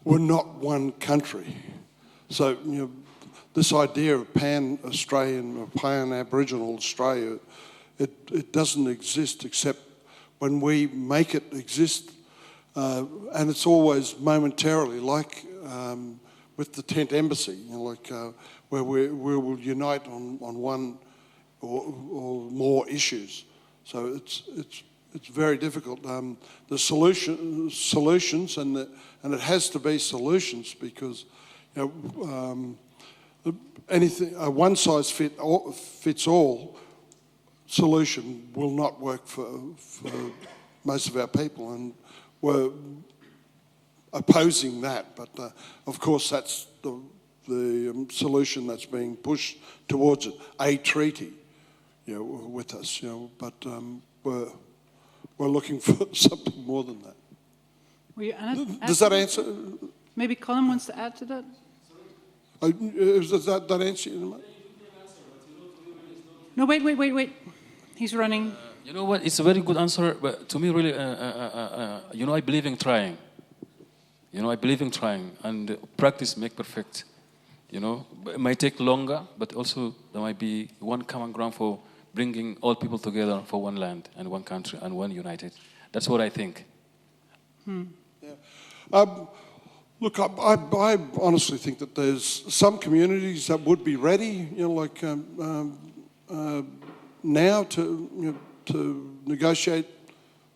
we're not one country. So, this idea of pan-Australian or pan-Aboriginal Australia, it doesn't exist except when we make it exist, and it's always momentarily, like with the tent embassy, where we will unite on one or more issues. So it's very difficult. The solutions, and it has to be solutions, because anything a one-size-fits-all solution will not work for most of our people, and we're opposing that. But of course, that's the solution that's being pushed towards it. A treaty, with us, But we're looking for something more than that. Does that answer? Maybe Colin wants to add to that. Does that answer? No, wait. He's running. You know what? It's a very good answer, but to me, really, I believe in trying. I believe in trying, and practice make perfect. You know, it might take longer, but also there might be one common ground for bringing all people together for one land and one country and one united. That's what I think. Look, I honestly think that there's some communities that would be ready, like now to negotiate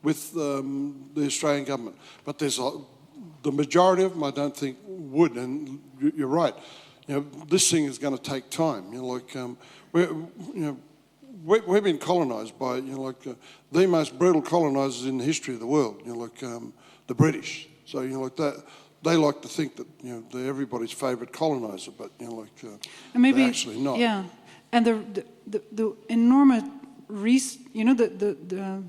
with the Australian government. But there's the majority of them I don't think would, and you're right. This thing is going to take time. We've been colonised by the most brutal colonisers in the history of the world. The British. So that. They like to think that they're everybody's favourite coloniser, but and maybe they're actually not. Yeah, and the enormous,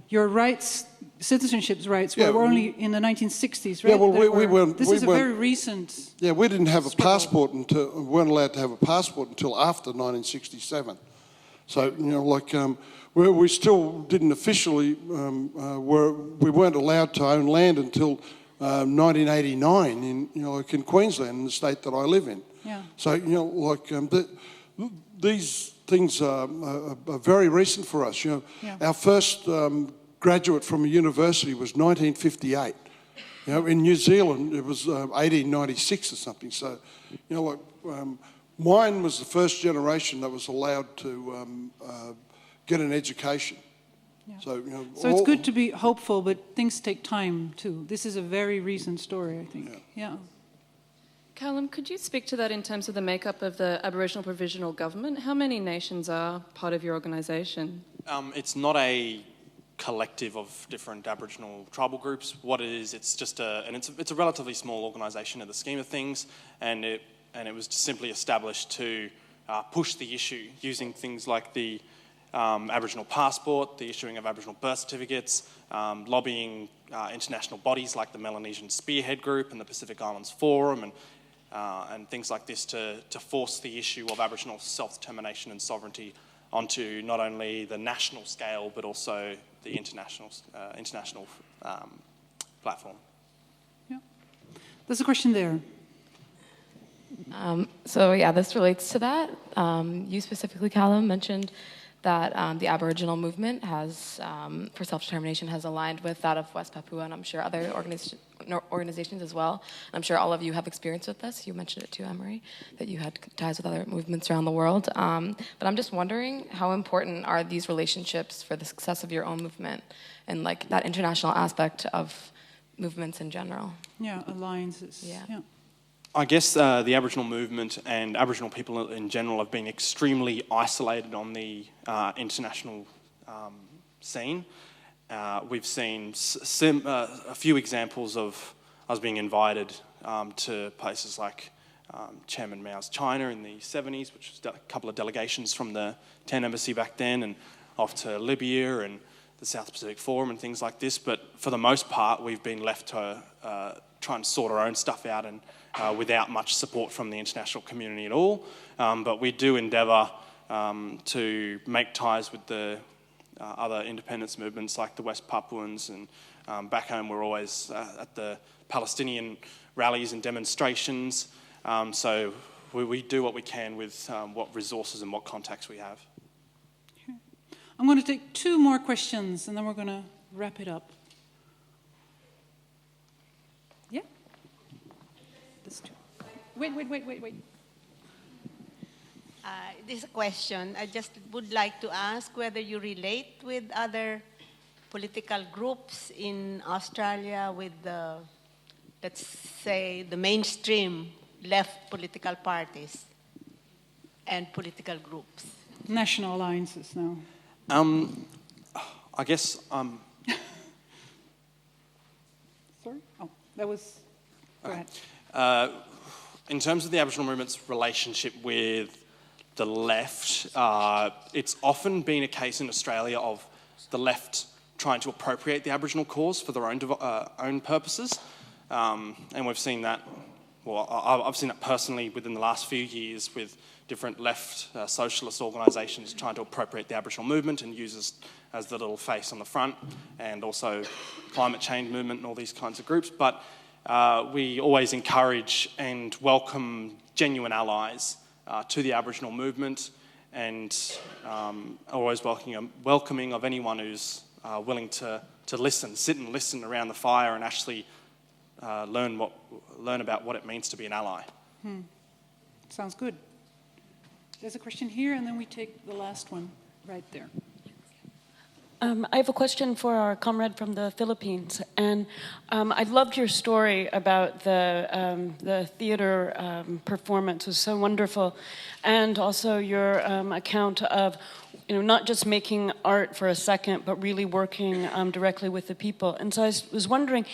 your rights, citizenship rights, were only in the 1960s, right? Yeah, well, we weren't. This is a very recent. Yeah, we didn't have a passport weren't allowed to have a passport until after 1967. So we still didn't officially we weren't allowed to own land until 1989 in Queensland, in the state that I live in. Yeah. So these things are very recent for us. Our first graduate from a university was 1958. In New Zealand it was 1896 or something. So mine was the first generation that was allowed to get an education. Yeah. So it's good to be hopeful, but things take time too. This is a very recent story, I think. Yeah. Callum, could you speak to that in terms of the makeup of the Aboriginal Provisional Government? How many nations are part of your organisation? It's not a collective of different Aboriginal tribal groups. What it is, it's just it's a relatively small organisation in the scheme of things, and it was simply established to push the issue using things like the Aboriginal passport, the issuing of Aboriginal birth certificates, lobbying international bodies like the Melanesian Spearhead Group and the Pacific Islands Forum, and things like this to force the issue of Aboriginal self-determination and sovereignty onto not only the national scale but also the international platform. Yeah, there's a question there. This relates to that. You specifically, Callum, mentioned that the Aboriginal movement for self-determination has aligned with that of West Papua, and I'm sure other organizations as well. I'm sure all of you have experience with this. You mentioned it too, Emory, that you had ties with other movements around the world. But I'm just wondering, how important are these relationships for the success of your own movement and that international aspect of movements in general? Yeah, alliances. Yeah. I guess the Aboriginal movement and Aboriginal people in general have been extremely isolated on the international scene. We've seen a few examples of us being invited to places like Chairman Mao's China in the 70s, which was a couple of delegations from the 10 Embassy back then, and off to Libya and the South Pacific Forum and things like this. But for the most part, we've been left to try and sort our own stuff out and without much support from the international community at all. But we do endeavour to make ties with the other independence movements like the West Papuans, and back home we're always at the Palestinian rallies and demonstrations. So we do what we can with what resources and what contacts we have. I'm going to take two more questions and then we're going to wrap it up. Yeah? Wait. This is a question. I just would like to ask whether you relate with other political groups in Australia, with the, let's say, the mainstream left political parties and political groups. National alliances now. I guess Sorry? Oh, that was... Go ahead. In terms of the Aboriginal movement's relationship with the left, it's often been a case in Australia of the left trying to appropriate the Aboriginal cause for their own purposes. And we've seen that, well, I've seen it personally within the last few years with different left socialist organisations trying to appropriate the Aboriginal movement and use us as the little face on the front, and also climate change movement and all these kinds of groups. But we always encourage and welcome genuine allies to the Aboriginal movement, and always welcoming of anyone who's willing to listen, sit and listen around the fire and actually learn about what it means to be an ally. Sounds good. There's a question here, and then we take the last one right there. I have a question for our comrade from the Philippines, and I loved your story about the theater performance. It was so wonderful, and also your account of, not just making art for a second, but really working directly with the people. And so I was wondering,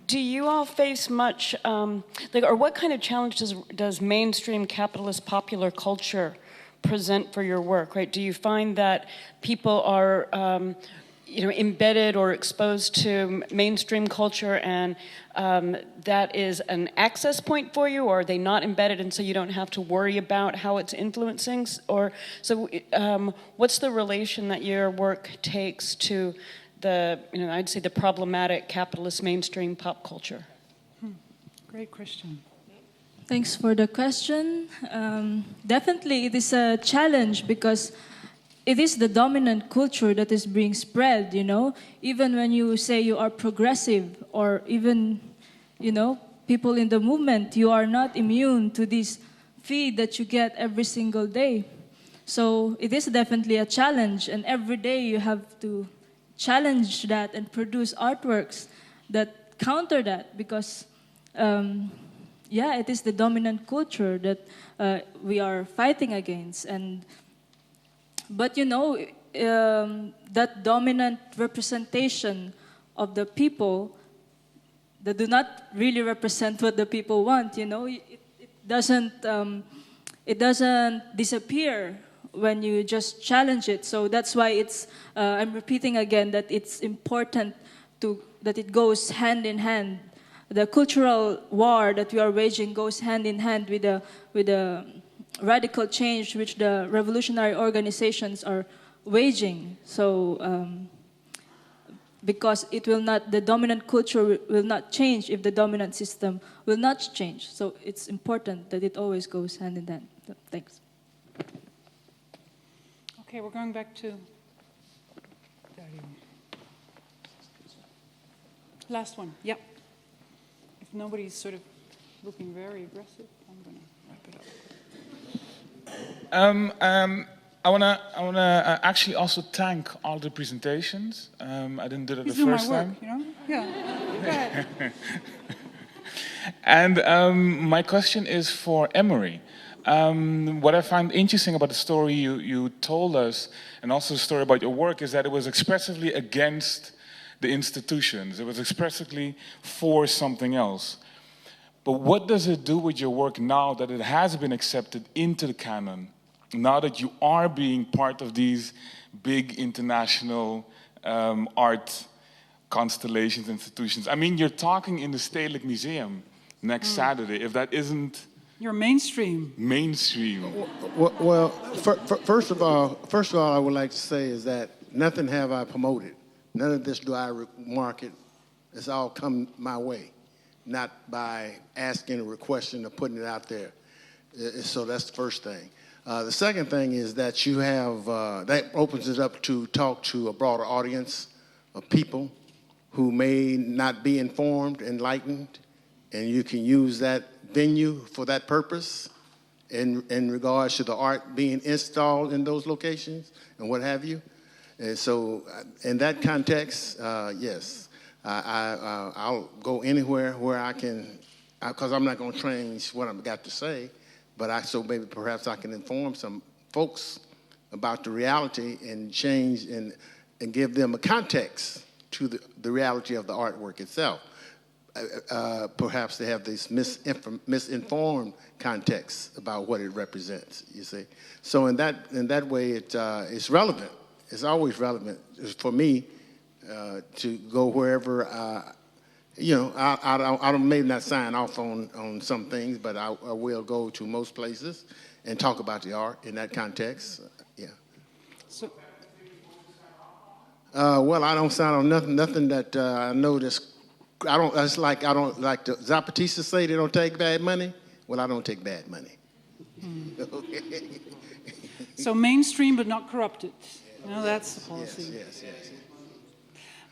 do you all face much, or what kind of challenges does mainstream capitalist popular culture present for your work, right? Do you find that people are, embedded or exposed to mainstream culture, and that is an access point for you, or are they not embedded and so you don't have to worry about how it's influencing? What's the relation that your work takes to I'd say the problematic capitalist mainstream pop culture? Great question. Thanks for the question. Definitely it is a challenge because it is the dominant culture that is being spread, Even when you say you are progressive, or even, people in the movement, you are not immune to this feed that you get every single day. So it is definitely a challenge, and every day you have to challenge that and produce artworks that counter that, because it is the dominant culture that we are fighting against. But that dominant representation of the people that do not really represent what the people want, it doesn't disappear when you just challenge it. So that's why I'm repeating again that it's important that it goes hand in hand. The cultural war that we are waging goes hand in hand with the radical change which the revolutionary organizations are waging. So, because the dominant culture will not change if the dominant system will not change. So it's important that it always goes hand in hand. So, thanks. Okay, we're going back to last one. Yep. If nobody's sort of looking very aggressive, I'm going to wrap it up. I wanna actually also thank all the presentations. I didn't do it the first time. Yeah. Go ahead. And my question is for Emory. What I find interesting about the story you told us, and also the story about your work, is that it was expressively against the institutions. It was expressively for something else. But what does it do with your work now that it has been accepted into the canon? Now that you are being part of these big international art constellations, institutions. I mean, you're talking in the Stedelijk Museum next Saturday. If that isn't... You're mainstream. Mainstream. Well, first of all, I would like to say is that nothing have I promoted. None of this do I market. It's all come my way, not by asking or requesting or putting it out there. So that's the first thing. The second thing is that you have, that opens it up to talk to a broader audience of people who may not be informed, enlightened, and you can use that venue for that purpose in regards to the art being installed in those locations and what have you. And so in that context, yes, I'll go anywhere where I can, because I'm not going to change what I've got to say, but so maybe perhaps I can inform some folks about the reality and change and give them a context to the reality of the artwork itself. Perhaps they have this misinformed context about what it represents, you see. So in that way, it's relevant. It's always relevant for me to go wherever, I may not sign off on some things, but I will go to most places and talk about the art in that context, yeah. So, well, I don't sign on nothing that I know that's, I don't like the Zapatistas say they don't take bad money. Well, I don't take bad money. So mainstream but not corrupted. That's the policy. Yes.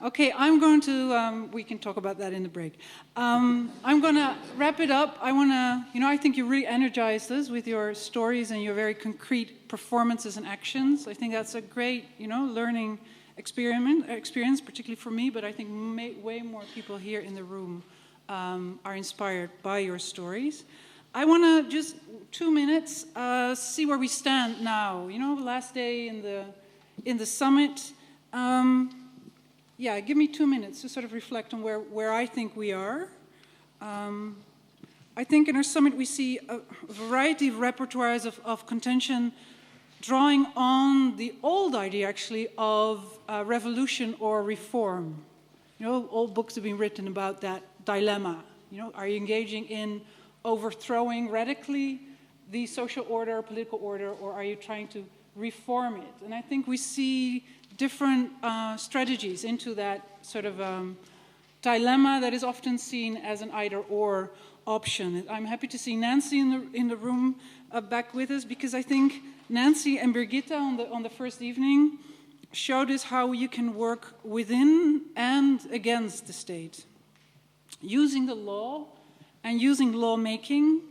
Okay, I'm going to, we can talk about that in the break. I'm going to wrap it up. I think you really energized us with your stories and your very concrete performances and actions. I think that's a great, learning experience, particularly for me, but I think way more people here in the room are inspired by your stories. I want to just 2 minutes see where we stand now. Last day in the summit. Give me 2 minutes to sort of reflect on where I think we are. I think in our summit we see a variety of repertoires of contention drawing on the old idea, actually, of revolution or reform. Old books have been written about that dilemma. Are you engaging in overthrowing radically the social order, political order, or are you trying to reform it? And I think we see different strategies into that sort of dilemma that is often seen as an either-or option. I'm happy to see Nancy in the room back with us, because I think Nancy and Birgitta on the first evening showed us how you can work within and against the state, using the law and using lawmaking,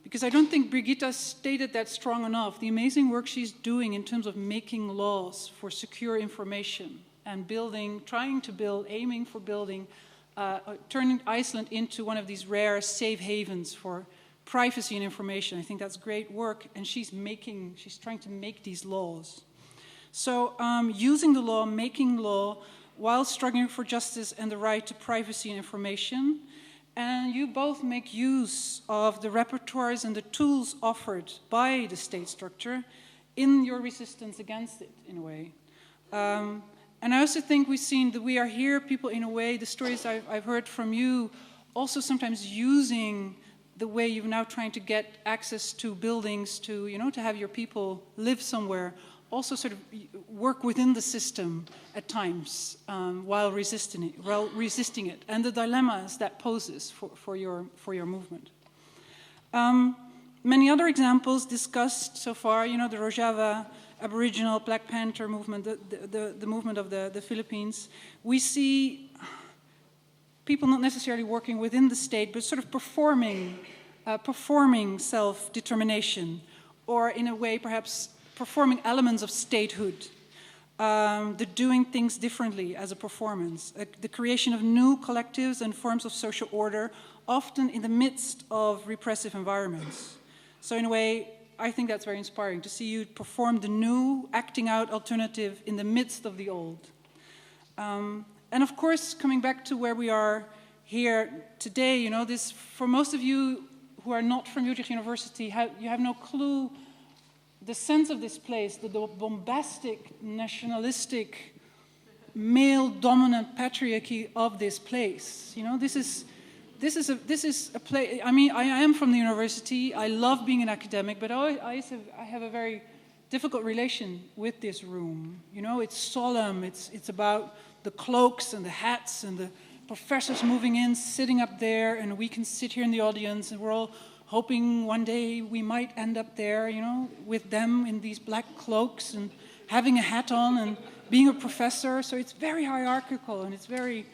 because I don't think Birgitta stated that strong enough. The amazing work she's doing in terms of making laws for secure information and aiming for building, turning Iceland into one of these rare safe havens for privacy and information. I think that's great work, and she's trying to make these laws. So using the law, making law, while struggling for justice and the right to privacy and information. And you both make use of the repertoires and the tools offered by the state structure in your resistance against it, in a way. And I also think we've seen that we are here, people, in a way, the stories I've heard from you, also sometimes using the way you're now trying to get access to buildings, to have your people live somewhere, also sort of work within the system at times while resisting it, and the dilemmas that poses for your movement. Many other examples discussed so far, the Rojava Aboriginal Black Panther movement, the movement of the Philippines. We see people not necessarily working within the state, but sort of performing self-determination, or in a way perhaps performing elements of statehood, the doing things differently as a performance, the creation of new collectives and forms of social order, often in the midst of repressive environments. So in a way, I think that's very inspiring to see you perform the new, acting out alternative in the midst of the old. And of course, coming back to where we are here today, this, for most of you who are not from Utrecht University, you have no clue the sense of this place, the bombastic, nationalistic, male-dominant patriarchy of this place. This is a place. I mean, I am from the university. I love being an academic, but I have a very difficult relation with this room. It's solemn. It's about the cloaks and the hats and the professors moving in, sitting up there, and we can sit here in the audience, and we're all hoping one day we might end up there, with them in these black cloaks and having a hat on and being a professor. So it's very hierarchical, and it's very,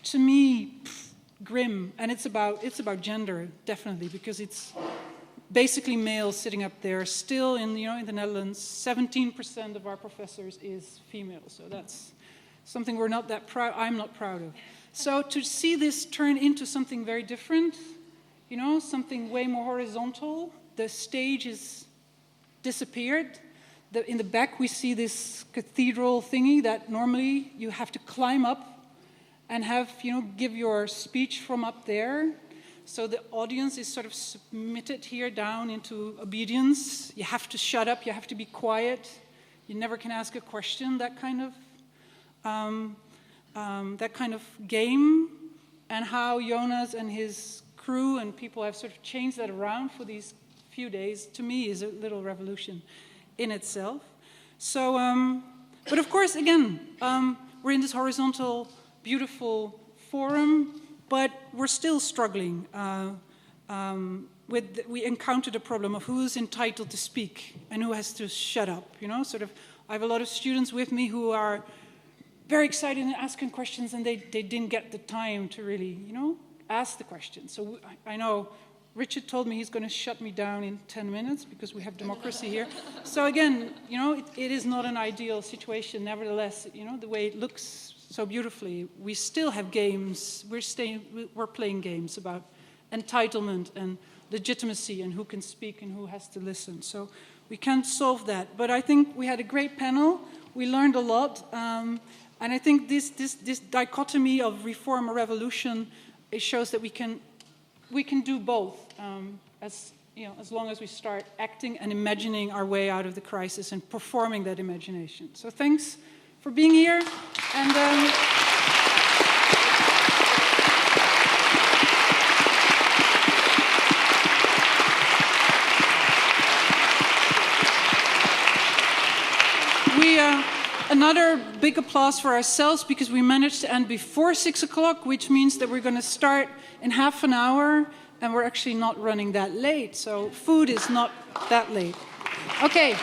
to me, grim. And it's about gender, definitely, because it's basically males sitting up there. Still, in the Netherlands, 17% of our professors is female. So that's something we're not that proud. I'm not proud of. So to see this turn into something very different, something way more horizontal. The stage is disappeared. In the back, we see this cathedral thingy that normally you have to climb up and give your speech from up there. So the audience is sort of submitted here down into obedience. You have to shut up. You have to be quiet. You never can ask a question. That kind of game, and how Yoonis and his crew and people have sort of changed that around for these few days, to me, is a little revolution in itself. So, but of course, again, we're in this horizontal, beautiful forum, but we're still struggling. We're we encountered a problem of who's entitled to speak and who has to shut up. You know, sort of. I have a lot of students with me who are very excited and asking questions, and they didn't get the time to really, you know, ask the questions. So I know Richard told me he's going to shut me down in 10 minutes because we have democracy here. So again, you know, it is not an ideal situation. Nevertheless, you know, the way it looks so beautifully, we still have games. We're playing games about entitlement and legitimacy and who can speak and who has to listen. So we can't solve that. But I think we had a great panel. We learned a lot. And I think this dichotomy of reform or revolution, it shows that we can do both, as long as we start acting and imagining our way out of the crisis and performing that imagination. So thanks for being here. And another big applause for ourselves because we managed to end before 6 o'clock, which means that we're going to start in half an hour, and we're actually not running that late. So food is not that late. Okay.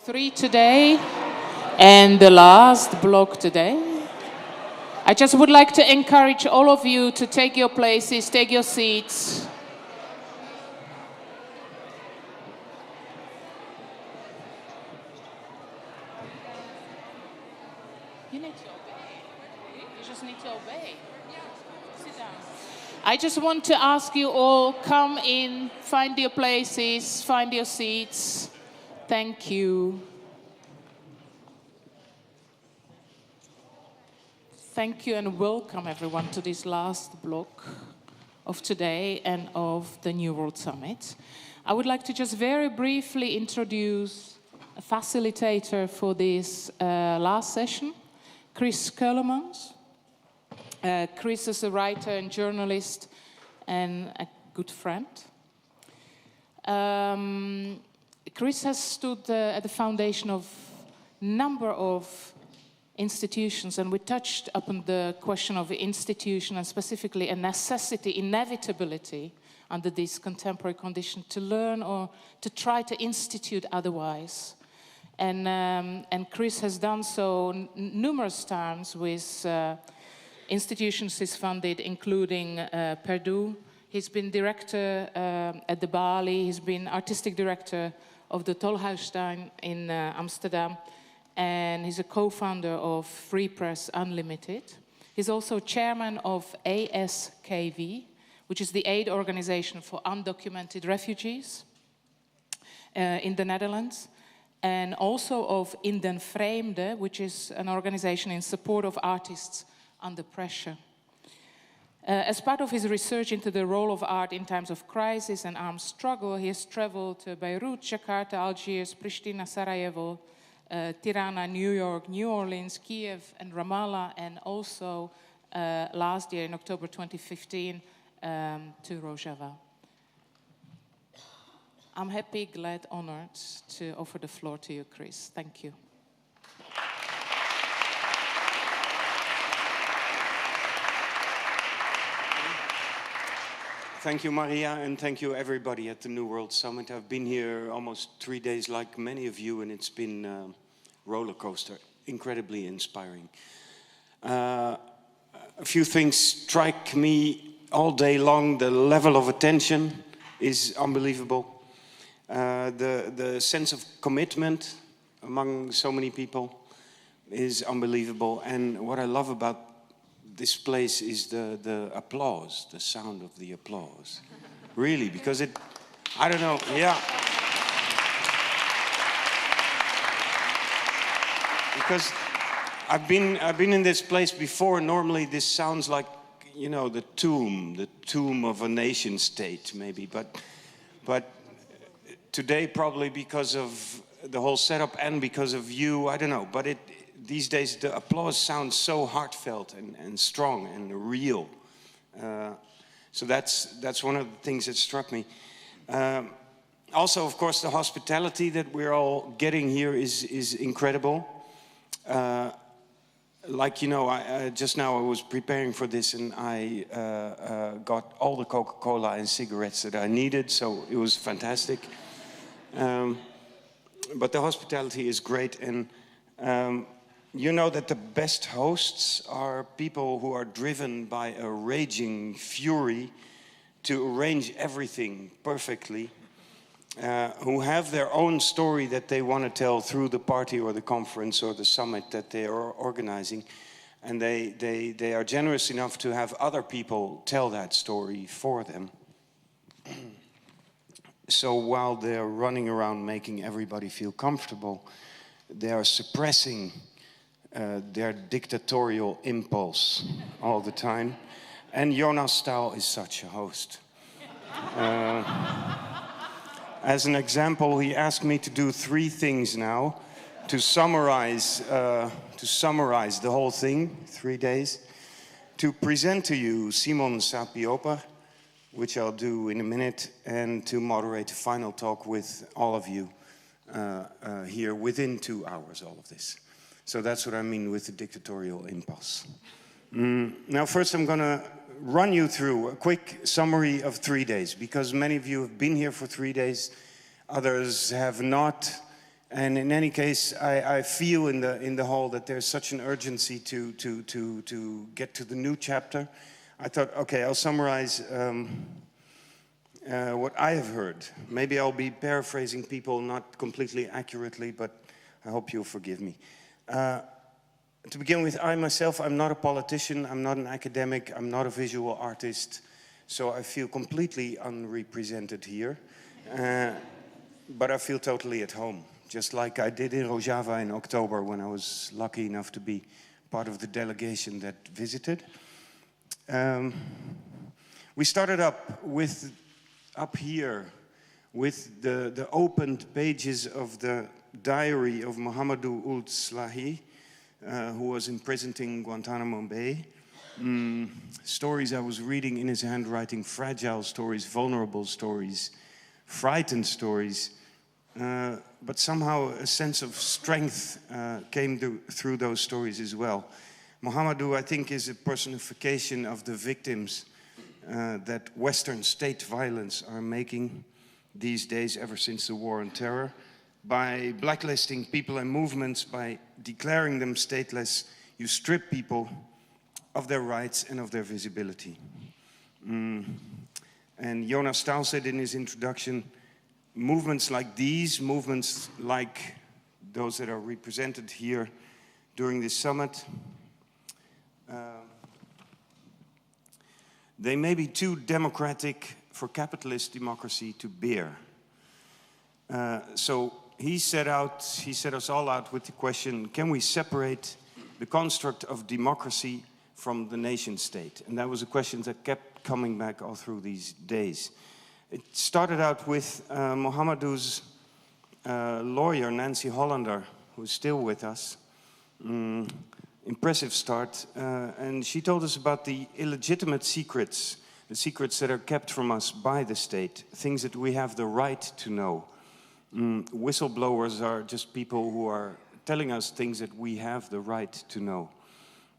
3 today and the last block today. I just would like to encourage all of you to take your places, take your seats. You need to obey. You just need to obey. Sit down. I just want to ask you all, come in, find your places, find your seats. Thank you. Thank you and welcome everyone to this last block of today and of the New World Summit. I would like to just very briefly introduce a facilitator for this last session, Chris Keulemans. Chris is a writer and journalist and a good friend. Chris has stood at the foundation of a number of institutions, and we touched upon the question of the institution and specifically a necessity, inevitability under this contemporary condition to learn or to try to institute otherwise. And Chris has done so numerous times with institutions he's funded, including Purdue. He's been director at the Bali, he's been artistic director of the Tolhuistuin in Amsterdam, and he's a co-founder of Free Press Unlimited. He's also chairman of ASKV, which is the aid organization for undocumented refugees in the Netherlands, and also of In den Vreemde, which is an organization in support of artists under pressure. As part of his research into the role of art in times of crisis and armed struggle, he has traveled to Beirut, Jakarta, Algiers, Pristina, Sarajevo, Tirana, New York, New Orleans, Kiev, and Ramallah, and also last year in October 2015 to Rojava. I'm happy, glad, honored to offer the floor to you, Chris. Thank you. Thank you, Maria, and thank you, everybody at the New World Summit. I've been here almost 3 days, like many of you, and it's been a roller coaster, incredibly inspiring. A few things strike me all day long. The level of attention is unbelievable. The sense of commitment among so many people is unbelievable. And what I love about this place is the applause, the sound of the applause. Really, because it, I don't know, yeah. Because I've been in this place before. Normally this sounds like, you know, the tomb of a nation state, maybe. But today, probably because of the whole setup and because of you, I don't know. But these days the applause sounds so heartfelt and strong and real. So that's one of the things that struck me. Also, of course, the hospitality that we're all getting here is incredible. Like, you know, just now I was preparing for this and I got all the Coca-Cola and cigarettes that I needed, so it was fantastic. But the hospitality is great, and you know that the best hosts are people who are driven by a raging fury to arrange everything perfectly, who have their own story that they want to tell through the party or the conference or the summit that they are organizing, and they are generous enough to have other people tell that story for them. So while they're running around making everybody feel comfortable, they are suppressing their dictatorial impulse all the time. And Yoonis Staal is such a host. As an example, he asked me to do 3 things now to summarize the whole thing, 3 days. To present to you Simon Sapioper, which I'll do in a minute, and to moderate a final talk with all of you here within 2 hours, all of this. So that's what I mean with the dictatorial impulse. Now first I'm going to run you through a quick summary of 3 days, because many of you have been here for 3 days, others have not, And in any case, I feel in the hall that there's such an urgency to get to the new chapter. I thought, okay, I'll summarize what I have heard. Maybe I'll be paraphrasing people not completely accurately, but I hope you'll forgive me. To begin with, I myself, I'm not a politician, I'm not an academic, I'm not a visual artist, so I feel completely unrepresented here. But I feel totally at home, just like I did in Rojava in October when I was lucky enough to be part of the delegation that visited. We started up here with the opened pages of the diary of Mohamedou Ould Slahi, who was imprisoned in Guantanamo Bay. Stories I was reading in his handwriting, fragile stories, vulnerable stories, frightened stories, but somehow a sense of strength came through those stories as well. Mohamedou, I think, is a personification of the victims that Western state violence are making these days ever since the war on terror. By blacklisting people and movements, by declaring them stateless, you strip people of their rights and of their visibility. And Jonas Staal said in his introduction, movements like these, movements like those that are represented here during this summit, they may be too democratic for capitalist democracy to bear. So he set us all out with the question, can we separate the construct of democracy from the nation state? And that was a question that kept coming back all through these days. It started out with Mohamedou's lawyer, Nancy Hollander, who's still with us. Impressive start. And she told us about the illegitimate secrets, the secrets that are kept from us by the state, things that we have the right to know. Whistleblowers are just people who are telling us things that we have the right to know.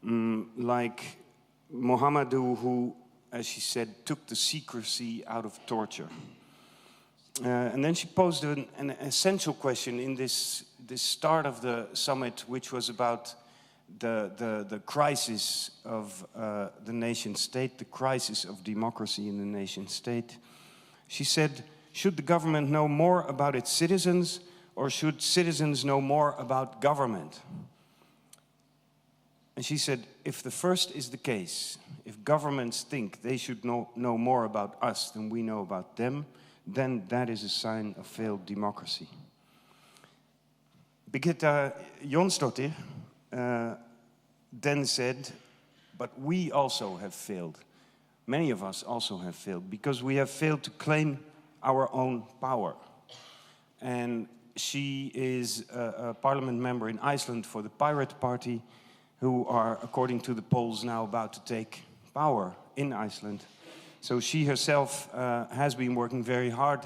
Like Mohamedou, who, as she said, took the secrecy out of torture. And then she posed an essential question in this start of the summit, which was about the crisis of the nation state, the crisis of democracy in the nation state. She said, should the government know more about its citizens, or should citizens know more about government? And she said, if the first is the case, if governments think they should know more about us than we know about them, then that is a sign of failed democracy. Birgitta Jonsdottir then said, but we also have failed. Many of us also have failed, because we have failed to claim our own power. And she is a parliament member in Iceland for the Pirate Party, who are, according to the polls, now about to take power in Iceland. So she herself has been working very hard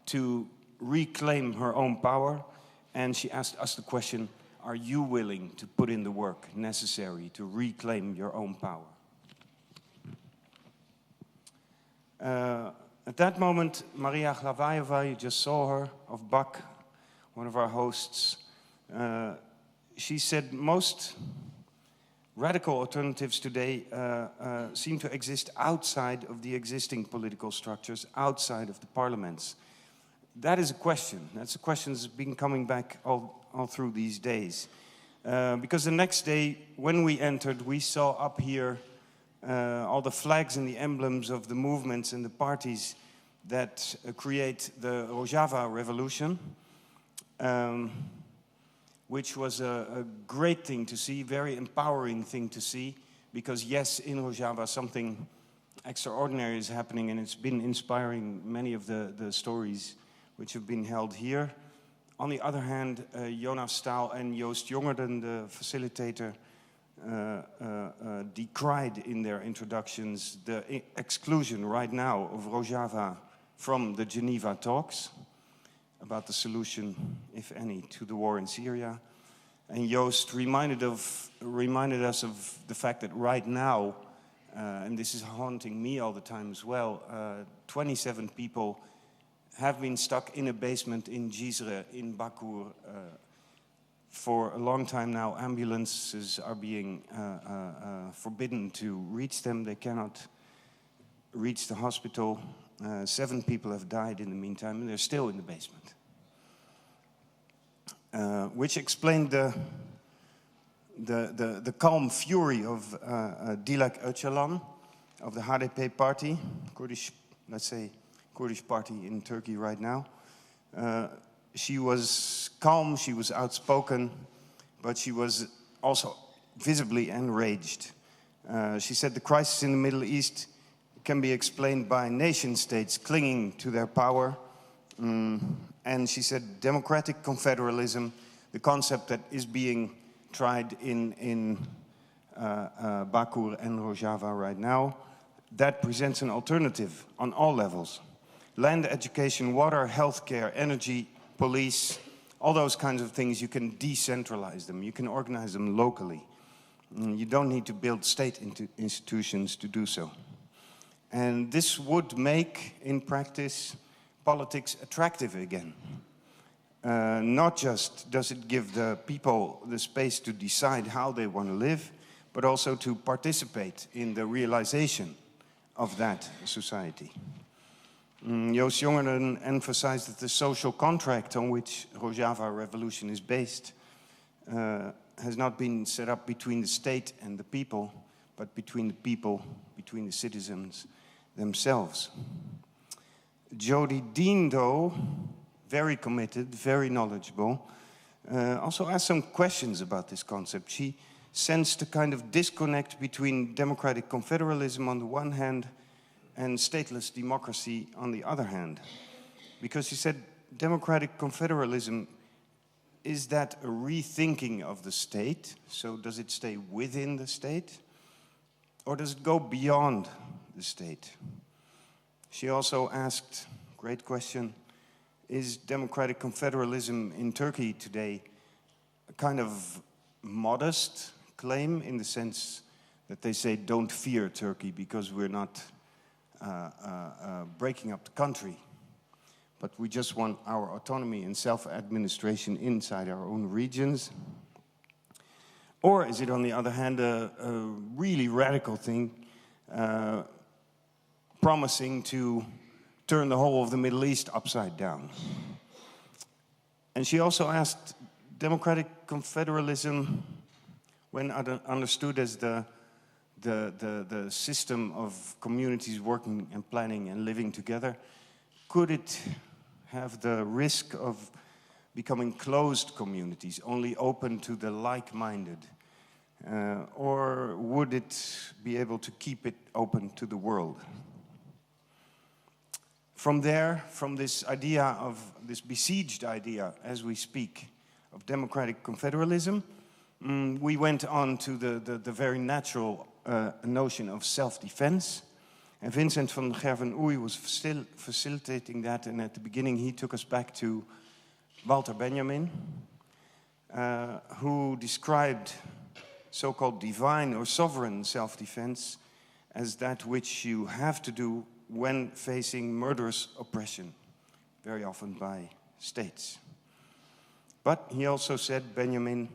to reclaim her own power, and she asked us the question, are you willing to put in the work necessary to reclaim your own power? At that moment, Maria Glavajeva, you just saw her, of BAC, one of our hosts, she said most radical alternatives today seem to exist outside of the existing political structures, outside of the parliaments. That is a question. That's a question that's been coming back all through these days. Because the next day, when we entered, we saw up here all the flags and the emblems of the movements and the parties that create the Rojava revolution, which was a great thing to see, very empowering thing to see, because yes, in Rojava something extraordinary is happening, and it's been inspiring many of the stories which have been held here. On the other hand, Jonas Staal and Joost Jongerden, the facilitator, decried in their introductions the exclusion right now of Rojava from the Geneva talks about the solution, if any, to the war in Syria. And Joost reminded us of the fact that right now, and this is haunting me all the time as well, 27 people have been stuck in a basement in Jizre, in Bakur. For a long time now, ambulances are being forbidden to reach them. They cannot reach the hospital. 7 people have died in the meantime, and they're still in the basement. Which explained the calm fury of Dilek Öcalan, of the HDP party, Kurdish, let's say, Kurdish party in Turkey right now. She was calm, she was outspoken, but she was also visibly enraged. She said the crisis in the Middle East can be explained by nation states clinging to their power. And she said democratic confederalism, the concept that is being tried in Bakur and Rojava right now, that presents an alternative on all levels. Land, education, water, healthcare, energy, police, all those kinds of things, you can decentralize them. You can organize them locally. You don't need to build state institutions to do so. And this would make, in practice, politics attractive again. Not just does it give the people the space to decide how they want to live, but also to participate in the realization of that society. Joost Jongeren emphasized that the social contract on which Rojava revolution is based has not been set up between the state and the people, but between the people, between the citizens themselves. Jody Dean, though, very committed, very knowledgeable, also asked some questions about this concept. She sensed a kind of disconnect between democratic confederalism on the one hand and stateless democracy on the other hand. Because she said democratic confederalism, is that a rethinking of the state? So does it stay within the state? Or does it go beyond the state? She also asked, great question, is democratic confederalism in Turkey today a kind of modest claim in the sense that they say don't fear Turkey because we're not breaking up the country, but we just want our autonomy and self-administration inside our own regions? Or is it, on the other hand, a really radical thing, promising to turn the whole of the Middle East upside down? And she also asked, democratic confederalism, when understood as the system of communities working and planning and living together, could it have the risk of becoming closed communities, only open to the like-minded? Or would it be able to keep it open to the world? From there, from this idea of, this besieged idea as we speak, of democratic confederalism, we went on to the very natural notion of self-defense. And Vincent van Gerven-Oei was still facilitating that, and at the beginning he took us back to Walter Benjamin, who described so-called divine or sovereign self-defense as that which you have to do when facing murderous oppression, very often by states. But he also said, Benjamin,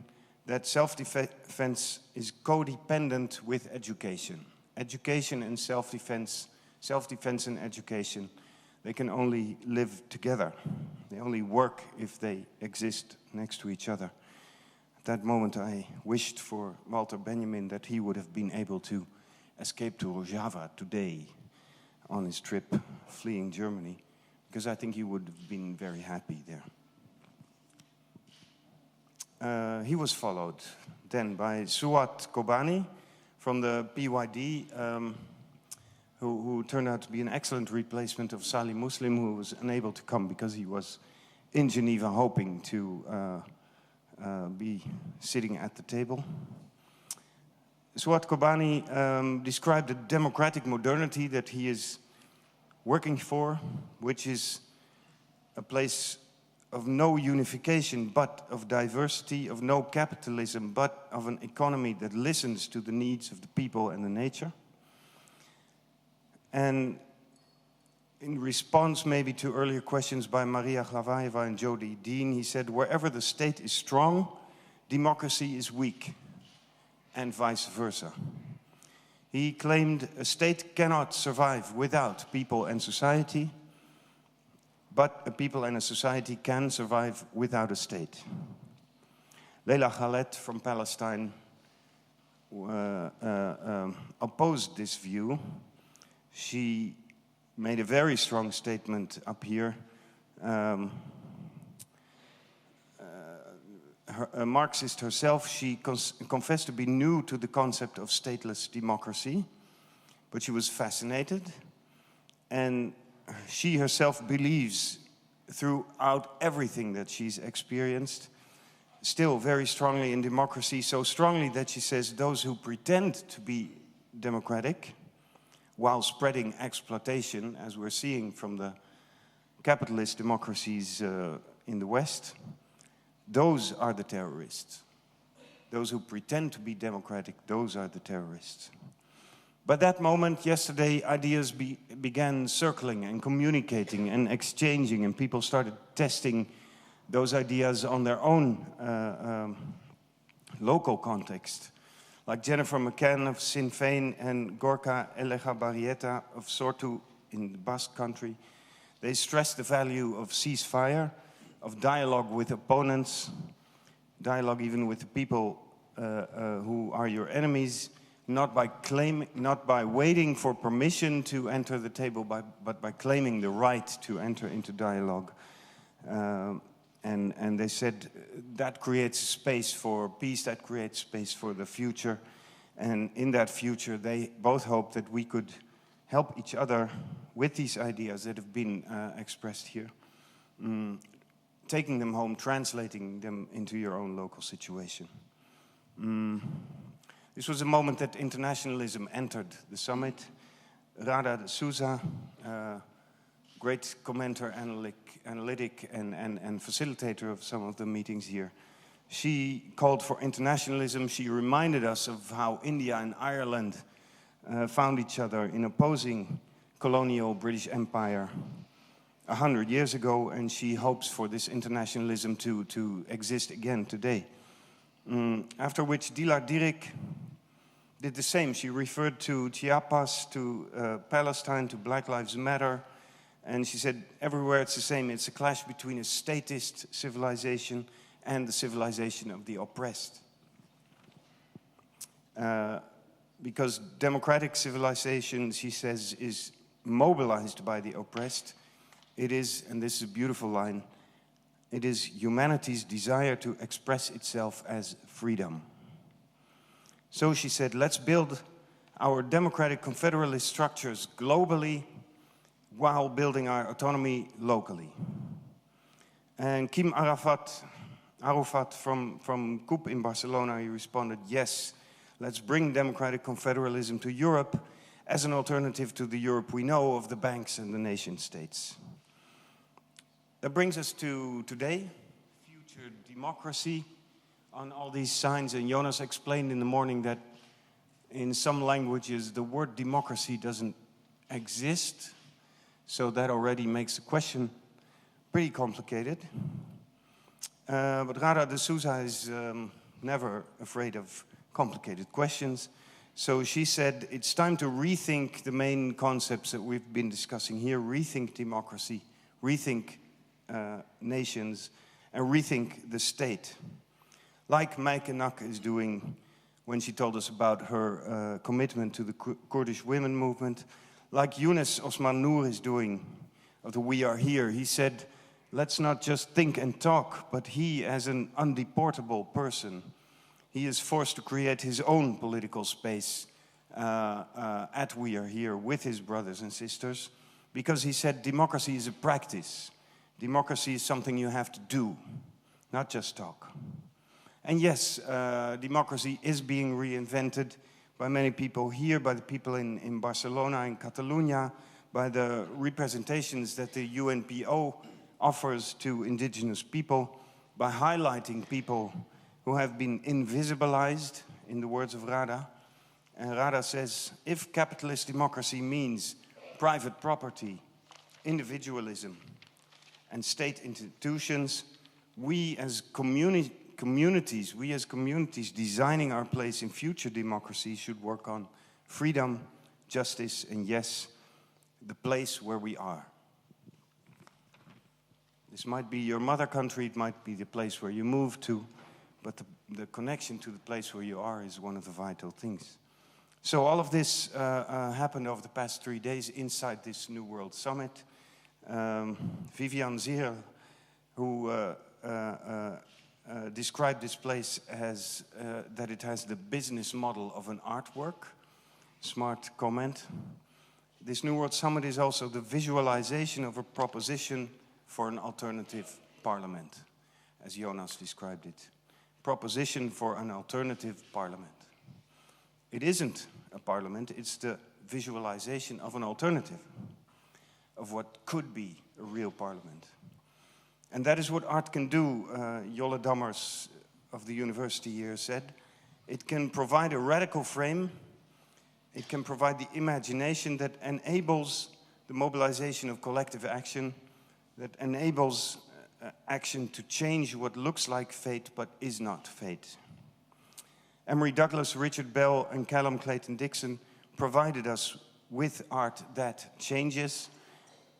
that self-defense is codependent with education. Education and self-defense, self-defense and education, they can only live together. They only work if they exist next to each other. At that moment, I wished for Walter Benjamin that he would have been able to escape to Rojava today on his trip fleeing Germany, because I think he would have been very happy there. He was followed then by Suat Kobani from the BYD, who turned out to be an excellent replacement of Salih Muslim, who was unable to come because he was in Geneva hoping to be sitting at the table. Suat Kobani described the democratic modernity that he is working for, which is a place of no unification, but of diversity, of no capitalism, but of an economy that listens to the needs of the people and the nature. And in response maybe to earlier questions by Maria Glavaeva and Jody Dean, he said, wherever the state is strong, democracy is weak, and vice versa. He claimed a state cannot survive without people and society, but a people and a society can survive without a state. Leila Khaled from Palestine opposed this view. She made a very strong statement up here. A Marxist herself, she confessed to be new to the concept of stateless democracy, but she was fascinated, and she herself believes throughout everything that she's experienced still very strongly in democracy, so strongly that she says those who pretend to be democratic while spreading exploitation, as we're seeing from the capitalist democracies in the West, those are the terrorists. Those who pretend to be democratic, those are the terrorists. By that moment, yesterday, ideas began circling and communicating and exchanging, and people started testing those ideas on their own local context. Like Jennifer McCann of Sinn Féin and Gorka Elegabarrieta of Sortu in the Basque country. They stressed the value of ceasefire, of dialogue with opponents, dialogue even with the people who are your enemies, not by waiting for permission to enter the table, but by claiming the right to enter into dialogue. And they said that creates space for peace, that creates space for the future. And in that future, they both hope that we could help each other with these ideas that have been expressed here. Taking them home, translating them into your own local situation. This was a moment that internationalism entered the summit. Radha D'Souza, great commenter, analytic and facilitator of some of the meetings here. She called for internationalism. She reminded us of how India and Ireland found each other in opposing colonial British Empire 100 years ago, and she hopes for this internationalism to exist again today. After which Dilar Dirik did the same. She referred to Chiapas, to Palestine, to Black Lives Matter, and she said everywhere it's the same. It's a clash between a statist civilization and the civilization of the oppressed. Because democratic civilization, she says, is mobilized by the oppressed. It is, and this is a beautiful line, it is humanity's desire to express itself as freedom. So she said, let's build our democratic confederalist structures globally while building our autonomy locally. And Kim Arafat from CUP in Barcelona, he responded, yes, let's bring democratic confederalism to Europe as an alternative to the Europe we know of the banks and the nation states. That brings us to today, future democracy, on all these signs. And Yoonis explained in the morning that in some languages the word democracy doesn't exist. So that already makes the question pretty complicated. But Radha D'Souza is never afraid of complicated questions. So she said it's time to rethink the main concepts that we've been discussing here, rethink democracy, rethink nations, and rethink the state. Like Meike Nack is doing when she told us about her commitment to the Kurdish women movement. Like Yoonis Osman Nuur is doing of the We Are Here. He said, let's not just think and talk, but he, as an undeportable person, he is forced to create his own political space at We Are Here with his brothers and sisters, because he said democracy is a practice. Democracy is something you have to do, not just talk. And yes, democracy is being reinvented by many people here, by the people in Barcelona, in Catalunya, by the representations that the UNPO offers to indigenous people, by highlighting people who have been invisibilized, in the words of Radha. And Radha says, if capitalist democracy means private property individualism and state institutions, we as communities designing our place in future democracy should work on freedom, justice, and yes, the place where we are. This might be your mother country, it might be the place where you moved to, but the connection to the place where you are is one of the vital things. So all of this happened over the past 3 days inside this New World Summit. Vivian Zier, who described this place as that it has the business model of an artwork. Smart comment. This New World Summit is also the visualization of a proposition for an alternative parliament, as Yoonis described it. Proposition for an alternative parliament. It isn't a parliament, it's the visualization of an alternative, of what could be a real parliament. And that is what art can do, Jolle Demmers of the university here said. It can provide a radical frame, it can provide the imagination that enables the mobilization of collective action, that enables action to change what looks like fate but is not fate. Emery Douglas, Richard Bell, and Callum Clayton Dixon provided us with art that changes,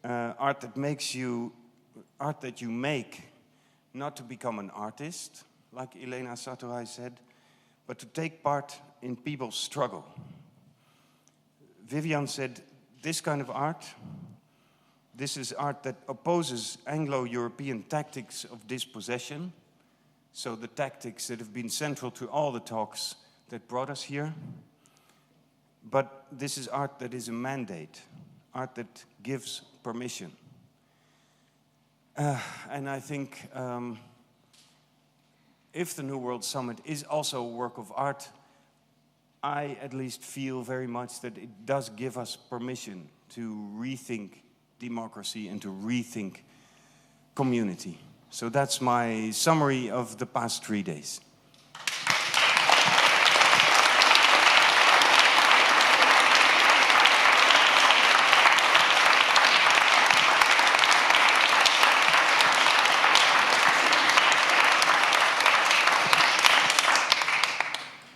art that you make, not to become an artist, like Elena Saturay said, but to take part in people's struggle. Vivian said, this kind of art, this is art that opposes Anglo-European tactics of dispossession, so the tactics that have been central to all the talks that brought us here. But this is art that is a mandate, art that gives permission. And I think if the New World Summit is also a work of art, I at least feel very much that it does give us permission to rethink democracy and to rethink community. So that's my summary of the past 3 days.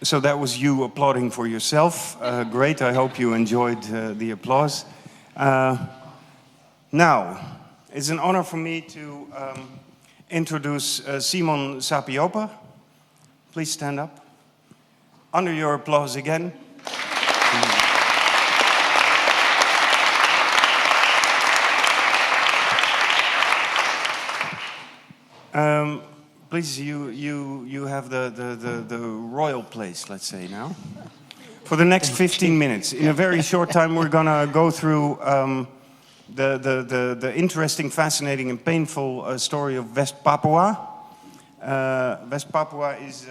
So that was you applauding for yourself. Great, I hope you enjoyed the applause. Now, it's an honor for me to introduce Simon Sapiopa. Please stand up. Under your applause again. Please, you have the royal place, let's say now. For the next 15 minutes. In a very short time, we're gonna go through the interesting, fascinating, and painful story of West Papua. West Papua is,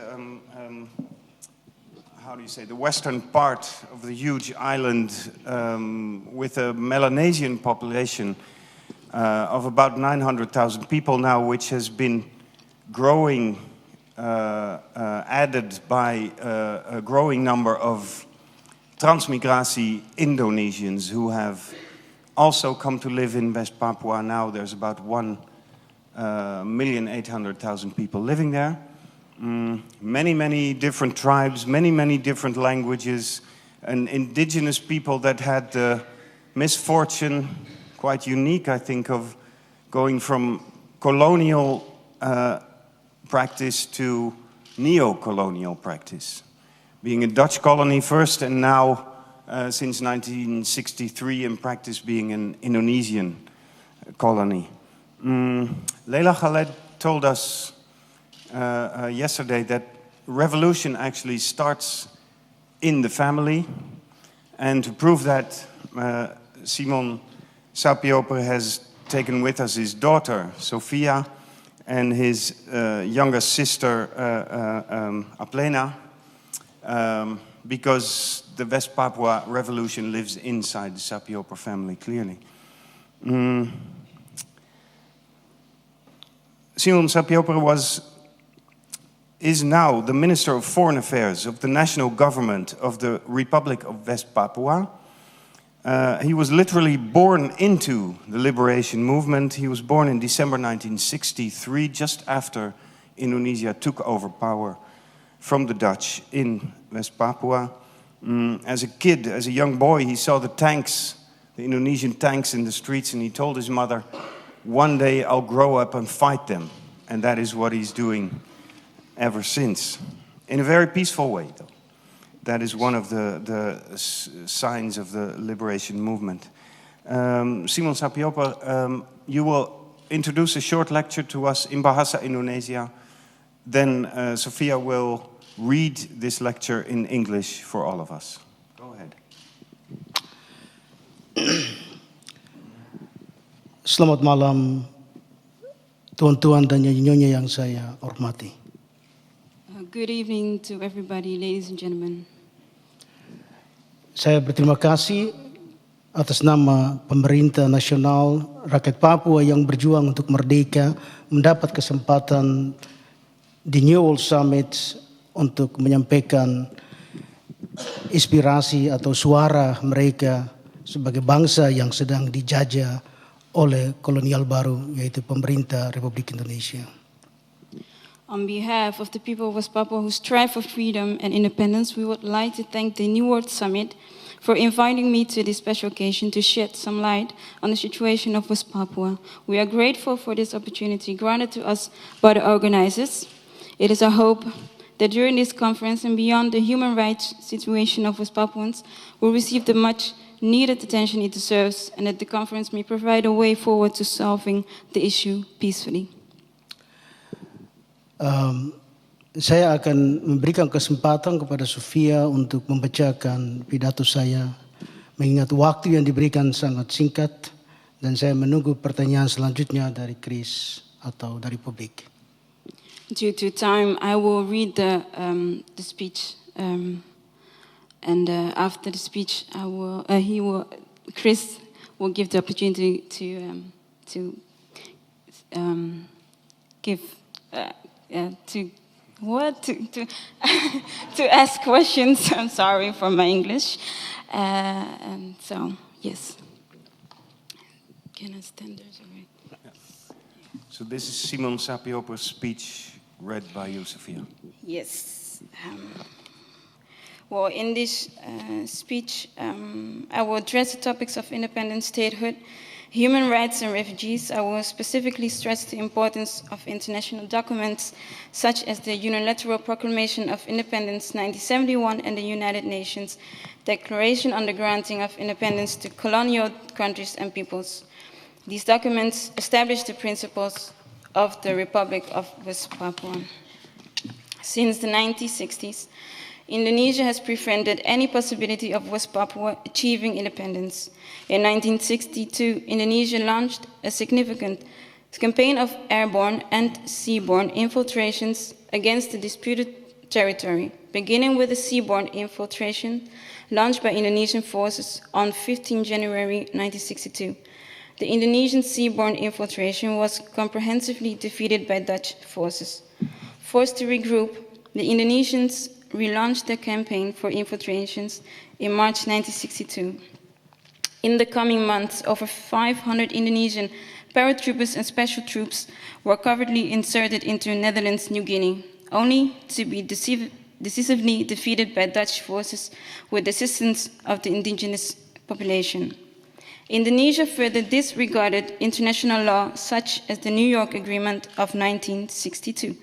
how do you say, the western part of the huge island with a Melanesian population of about 900,000 people now, which has been growing, added by a growing number of transmigratie Indonesians who have also come to live in West Papua. Now there's about 1,800,000 people living there. Many different tribes, many different languages, and indigenous people that had the misfortune, quite unique I think, of going from colonial practice to neo-colonial practice. Being a Dutch colony first, and now since 1963 in practice being an Indonesian colony. Leila Khaled told us yesterday that revolution actually starts in the family, and to prove that, Simon Sapiopa has taken with us his daughter, Sophia, and his youngest sister, Elena, because the West Papua revolution lives inside the Sapiopa family, clearly. Simon Sapiopa is now the Minister of Foreign Affairs of the National Government of the Republic of West Papua. He was literally born into the liberation movement. He was born in December 1963, just after Indonesia took over power from the Dutch in West Papua. As a kid, as a young boy, he saw the tanks, the Indonesian tanks in the streets, and he told his mother, one day I'll grow up and fight them. And that is what he's doing ever since. In a very peaceful way, though. That is one of the signs of the liberation movement. Simon Sapiopa, you will introduce a short lecture to us in Bahasa Indonesia. Then Sophia will read this lecture in English for all of us. Go ahead. Selamat malam, tuan-tuan dan nyonya yang saya hormati. Good evening to everybody, ladies and gentlemen. Saya berterima kasih atas nama pemerintah nasional rakyat Papua yang berjuang untuk merdeka mendapat kesempatan di New World Summit untuk menyampaikan inspirasi atau suara mereka sebagai bangsa yang sedang dijajah oleh kolonial baru, yaitu pemerintah Republik Indonesia. On behalf of the people of West Papua who strive for freedom and independence, we would like to thank the New World Summit for inviting me to this special occasion to shed some light on the situation of West Papua. We are grateful for this opportunity granted to us by the organizers. It is our hope that during this conference and beyond, the human rights situation of West Papuans will receive the much needed attention it deserves, and that the conference may provide a way forward to solving the issue peacefully. Saya akan memberikan kesempatan kepada Sofia untuk membacakan pidato saya, mengingat waktu yang diberikan sangat singkat, dan saya menunggu pertanyaan selanjutnya dari Chris atau dari publik. Due to time, I will read the speech, and after the speech, Chris will give the opportunity to give. To ask questions. I'm sorry for my English. And so, yes. Can I stand there? So this is Simon Sapiopa's speech read by you, Sophia. Yes. Well, in this speech, I will address the topics of independent statehood, human rights and refugees. I will specifically stress the importance of international documents such as the Unilateral Proclamation of Independence 1971 and the United Nations Declaration on the Granting of Independence to Colonial Countries and Peoples. These documents establish the principles of the Republic of West Papua. Since the 1960s, Indonesia has prevented any possibility of West Papua achieving independence. In 1962, Indonesia launched a significant campaign of airborne and seaborne infiltrations against the disputed territory, beginning with the seaborne infiltration launched by Indonesian forces on 15 January 1962. The Indonesian seaborne infiltration was comprehensively defeated by Dutch forces. Forced to regroup, the Indonesians relaunched their campaign for infiltrations in March 1962. In the coming months, over 500 Indonesian paratroopers and special troops were covertly inserted into Netherlands, New Guinea, only to be decisively defeated by Dutch forces with the assistance of the indigenous population. Indonesia further disregarded international law such as the New York Agreement of 1962.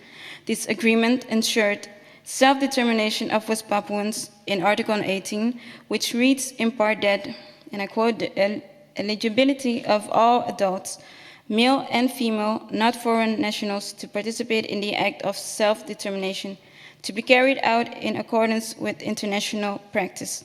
This agreement ensured self-determination of West Papuans in Article 18, which reads in part that, and I quote, the eligibility of all adults, male and female, not foreign nationals, to participate in the act of self-determination, to be carried out in accordance with international practice,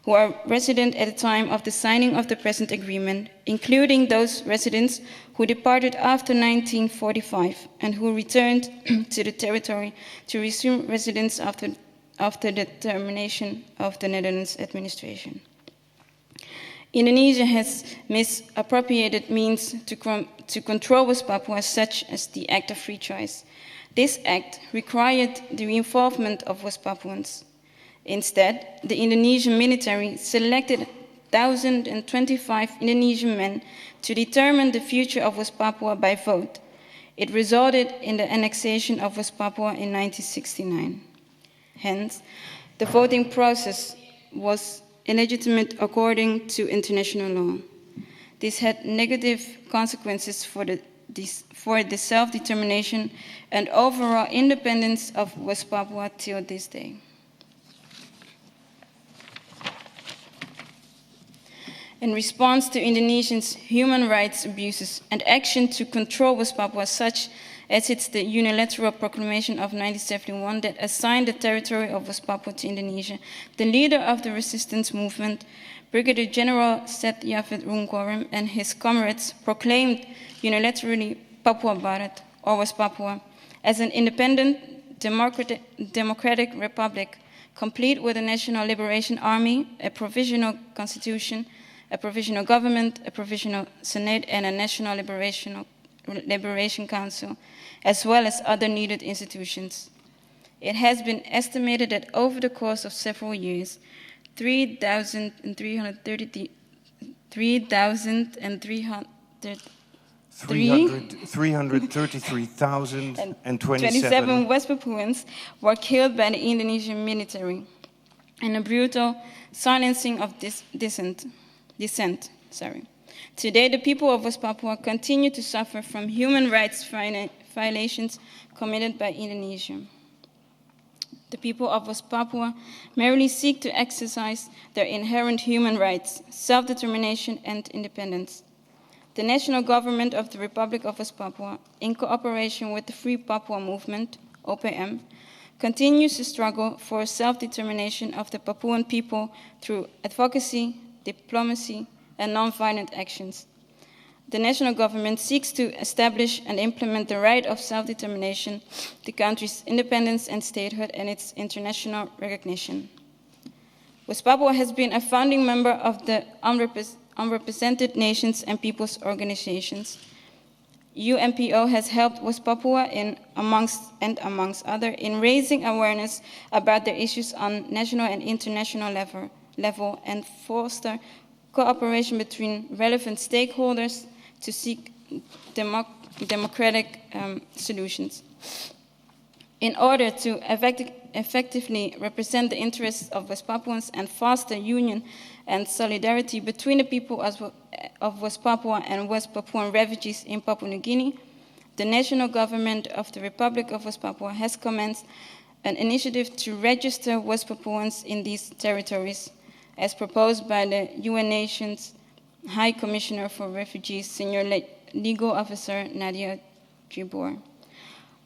who are resident at the time of the signing of the present agreement, including those residents who departed after 1945 and who returned to the territory to resume residence after the termination of the Netherlands administration. Indonesia has misappropriated means to control West Papua, such as the Act of Free Choice. This act required the involvement of West Papuans. Instead, the Indonesian military selected 1,025 Indonesian men to determine the future of West Papua by vote. It resulted in the annexation of West Papua in 1969. Hence, the voting process was illegitimate according to international law. This had negative consequences for the self-determination and overall independence of West Papua till this day. In response to Indonesians' human rights abuses and action to control West Papua, such as it's the unilateral proclamation of 1971 that assigned the territory of West Papua to Indonesia, the leader of the resistance movement, Brigadier General Seth Yafet Rungkorem, and his comrades proclaimed unilaterally Papua Barat, or West Papua, as an independent democratic republic, complete with a national liberation army, a provisional constitution, a provisional government, a provisional senate, and a national liberation council, as well as other needed institutions. It has been estimated that over the course of several years, 333,027 West Papuans were killed by the Indonesian military in a brutal silencing of dissent. Today, the people of West Papua continue to suffer from human rights violations committed by Indonesia. The people of West Papua merely seek to exercise their inherent human rights, self-determination, and independence. The national government of the Republic of West Papua, in cooperation with the Free Papua Movement, OPM, continues to struggle for self-determination of the Papuan people through advocacy, diplomacy, and non-violent actions. The national government seeks to establish and implement the right of self-determination, the country's independence and statehood, and its international recognition. West Papua has been a founding member of the Unrepresented Nations and Peoples Organizations. UNPO has helped West Papua amongst other, in raising awareness about their issues on national and international level and foster cooperation between relevant stakeholders to seek democratic solutions. In order to effectively represent the interests of West Papuans and foster union and solidarity between the people of West Papua and West Papuan refugees in Papua New Guinea, the national government of the Republic of West Papua has commenced an initiative to register West Papuans in these territories, as proposed by the UN Nations High Commissioner for Refugees, Senior Legal Officer Nadia Jibor.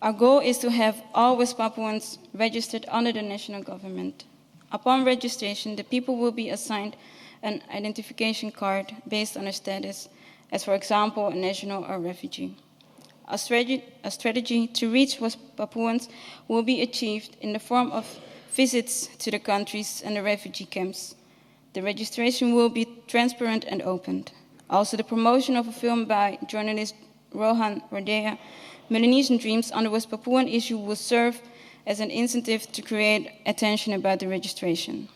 Our goal is to have all West Papuans registered under the national government. Upon registration, the people will be assigned an identification card based on their status, as for example, a national or refugee. A strategy to reach West Papuans will be achieved in the form of visits to the countries and the refugee camps. The registration will be transparent and open. Also, the promotion of a film by journalist Rohan Rodea, Melanesian Dreams on the West Papuan issue, will serve as an incentive to create attention about the registration.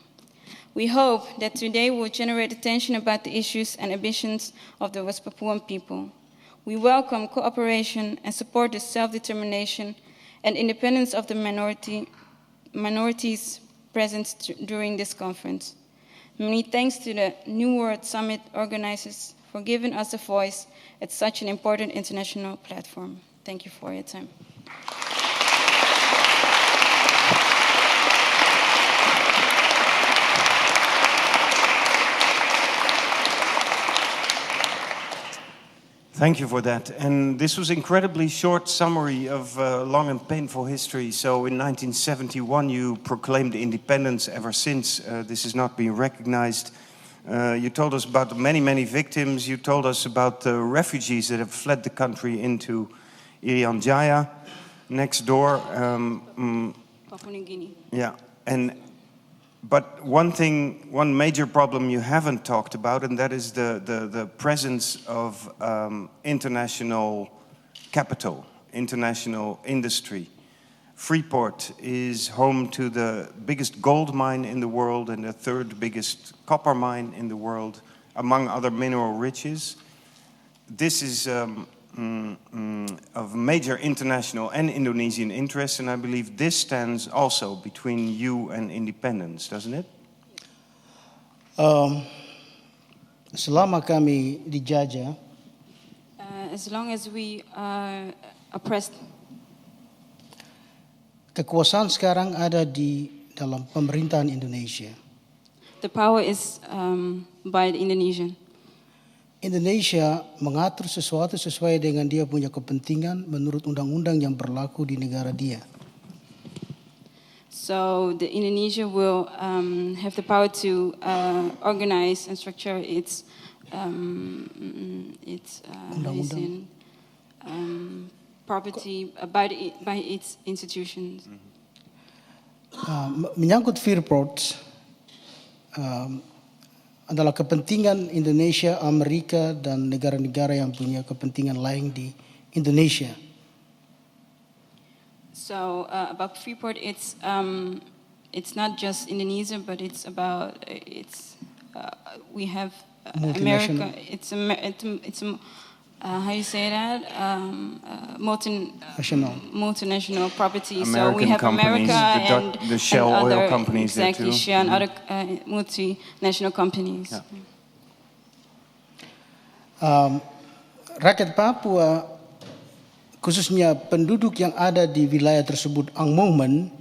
We hope that today will generate attention about the issues and ambitions of the West Papuan people. We welcome cooperation and support the self-determination and independence of the minorities present during this conference. Many thanks to the New World Summit organizers for giving us a voice at such an important international platform. Thank you for your time. Thank you for that. And this was an incredibly short summary of long and painful history. So in 1971, you proclaimed independence. Ever since, this has not been recognized. You told us about the many, many victims. You told us about the refugees that have fled the country into Irian Jaya, next door. Papua New Guinea. Yeah, but one major problem you haven't talked about, and that is the presence of international capital, international industry. Freeport is home to the biggest gold mine in the world and the third biggest copper mine in the world, among other mineral riches. This is of major international and Indonesian interest, and I believe this stands also between you and independence, doesn't it? Selama kami dijajah, as long as we are oppressed, kekuasaan sekarang ada di dalam pemerintahan Indonesia. the power is by the Indonesian. Indonesia mengatur sesuatu sesuai dengan dia punya kepentingan menurut undang-undang yang berlaku di negara dia. So the Indonesia will have the power to organize and structure its property by its institutions. Menyangkut Freeport, adalah kepentingan Indonesia, Amerika, dan negara-negara yang punya kepentingan lain di Indonesia. So about Freeport, it's not just Indonesia, but it's about we have America. It's how you say that? Multinational property. American so we have companies, America the Shell and oil other, companies there exactly, too. Shell and other multinational companies. Yeah. Rakyat Papua, khususnya penduduk yang ada di wilayah tersebut, Ang Movement,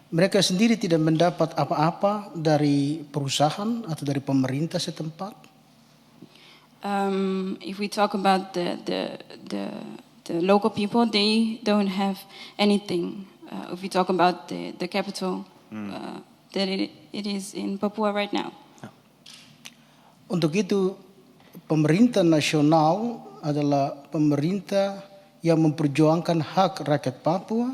mereka sendiri tidak mendapat apa-apa dari perusahaan atau dari pemerintah setempat. If we talk about the local people, they don't have anything. If we talk about the capital, that it is in Papua right now. Untuk itu, pemerintah nasional adalah pemerintah yang memperjuangkan hak rakyat Papua.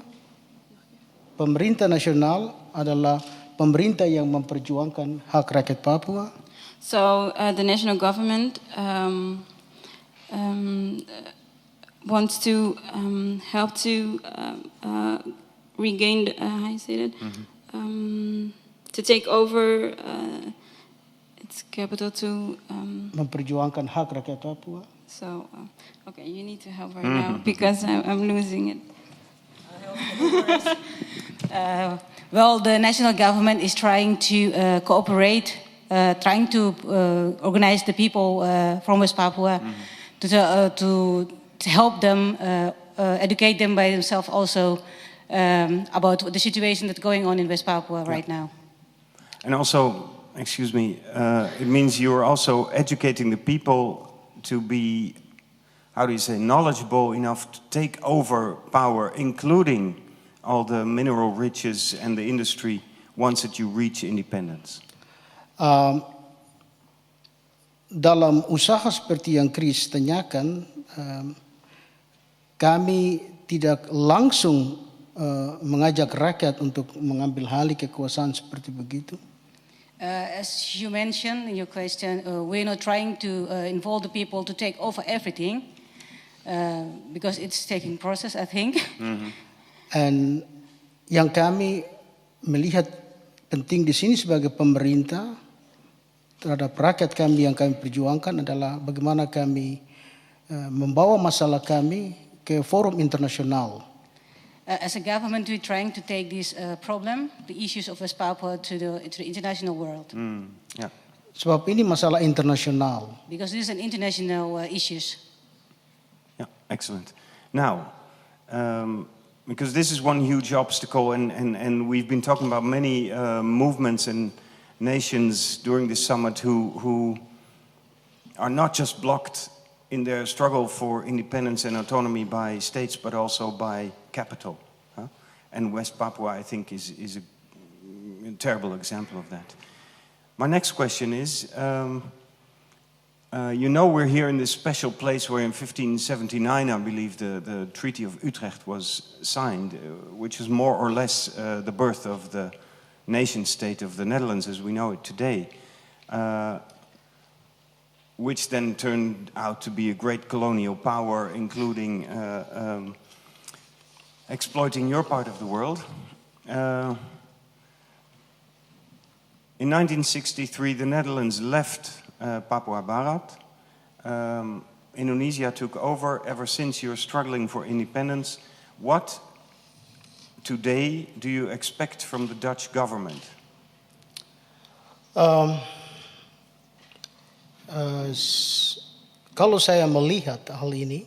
Pemerintah nasional adalah pemerintah yang memperjuangkan hak rakyat Papua. So the national government wants to help to regain, how you say that, to take over its capital to memperjuangkan hak rakyat Papua. So, okay, you need to help right now because I'm losing it. Well, the national government is trying to cooperate, trying to organize the people from West Papua to help them, educate them by themselves also about the situation that's going on in West Papua right now. And also, excuse me, it means you're also educating the people to be, how do you say, knowledgeable enough to take over power, including all the mineral riches and the industry once that you reach independence. Dalam usaha seperti yang Chris tanyakan, kami tidak langsung mengajak rakyat untuk mengambil alih kekuasaan seperti begitu. As you mentioned in your question, we're not trying to involve the people to take over everything because it's taking process, I think. Dan yang kami melihat penting di sini sebagai pemerintah terhadap rakyat kami yang kami perjuangkan adalah bagaimana kami membawa masalah kami ke forum internasional. As a government, we're trying to take this problem, the issues of West Papua, to the international world. Yeah. Sebab ini masalah internasional. Because this is an international issues. Yeah, excellent. Now, because this is one huge obstacle, and we've been talking about many movements and nations during this summit who are not just blocked in their struggle for independence and autonomy by states, but also by capital. And West Papua, I think, is a terrible example of that. My next question is, you know, we're here in this special place where in 1579, I believe, the Treaty of Utrecht was signed, which is more or less the birth of the nation state of the Netherlands as we know it today, which then turned out to be a great colonial power, including exploiting your part of the world. In 1963, the Netherlands left Papua Barat. Indonesia took over. Ever since, you're struggling for independence. What today do you expect from the Dutch government? Kalau saya melihat hal ini,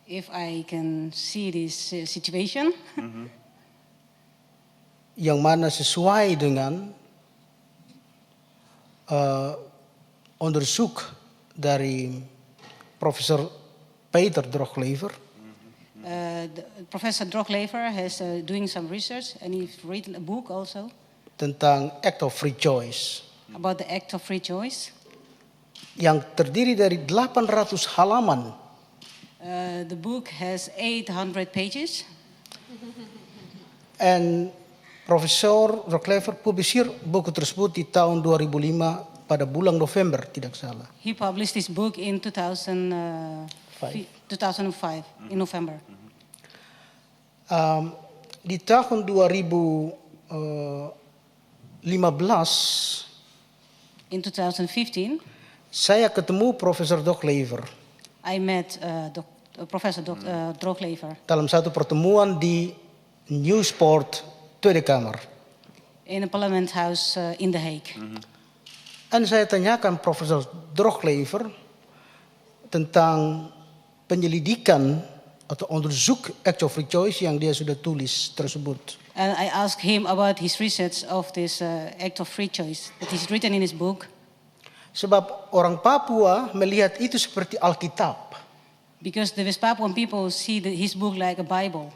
if I can see this situation, yang mana sesuai dengan onderzoek dari Profesor Peter Droglever. Professor Droglever has doing some research and he's written a book also. Tentang Act of Free Choice. About the Act of Free Choice. Yang terdiri dari 800 halaman. The book has 800 pages. En Profesor Droglever publiseer buku tersebut di tahun 2005 pada bulan November, tidak salah. He published this book in 2005 in November. Di tahun 2015, in 2015, saya ketemu Profesor Droglever. I met Professor Droglever. Dalam satu pertemuan di Nieuwsport, Tweede Kamer. In a Parliament House in The Hague. En saya tanyakan Profesor Droglever tentang penyelidikan atau onderzoek Act of Free Choice yang dia sudah tulis tersebut. And I asked him about his research of this Act of Free Choice that he's written in his book. Sebab orang Papua melihat itu seperti Alkitab. Because the West Papuan people see his book like a Bible.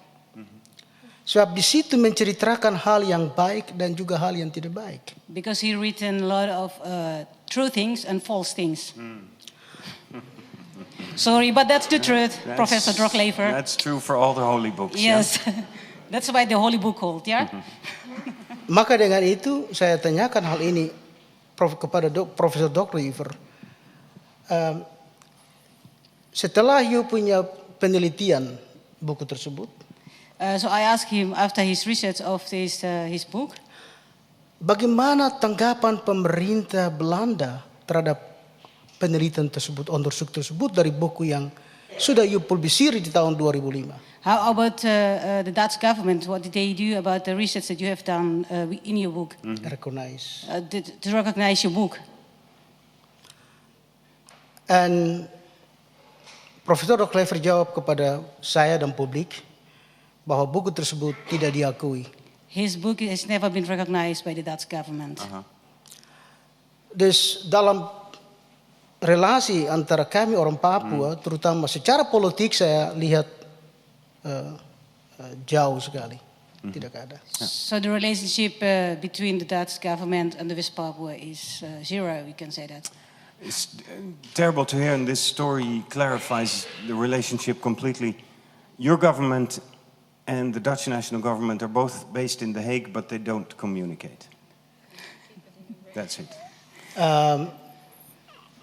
Sebab di situ menceritakan hal yang baik dan juga hal yang tidak baik. Because he written a lot of true things and false things. Sorry, but that's the truth, Professor Droglever. That's true for all the holy books. Yes, Yeah? that's why the holy book called, yeah. Maka dengan itu saya tanyakan hal ini kepada Profesor Droglever. Setelah you punya penelitian buku tersebut. So I asked him after his research of his book. Bagaimana tanggapan pemerintah Belanda terhadap penelitian tersebut, onderzoek tersebut dari buku yang sudah you publisir di tahun 2005? How about the Dutch government? What did they do about the research that you have done in your book? Recognize. To recognize your book. En Profesor Droglever jawab kepada saya dan publik bahwa buku tersebut tidak diakui. His book has never been recognized by the Dutch government. Dus dalam relasi antara kami orang Papua, terutama secara politik saya lihat jauh sekali, tidak ada. So the relationship between the Dutch government and the West Papua is zero. We can say that. It's terrible to hear, and this story clarifies the relationship completely. Your government and the Dutch national government are both based in The Hague, but they don't communicate. That's it.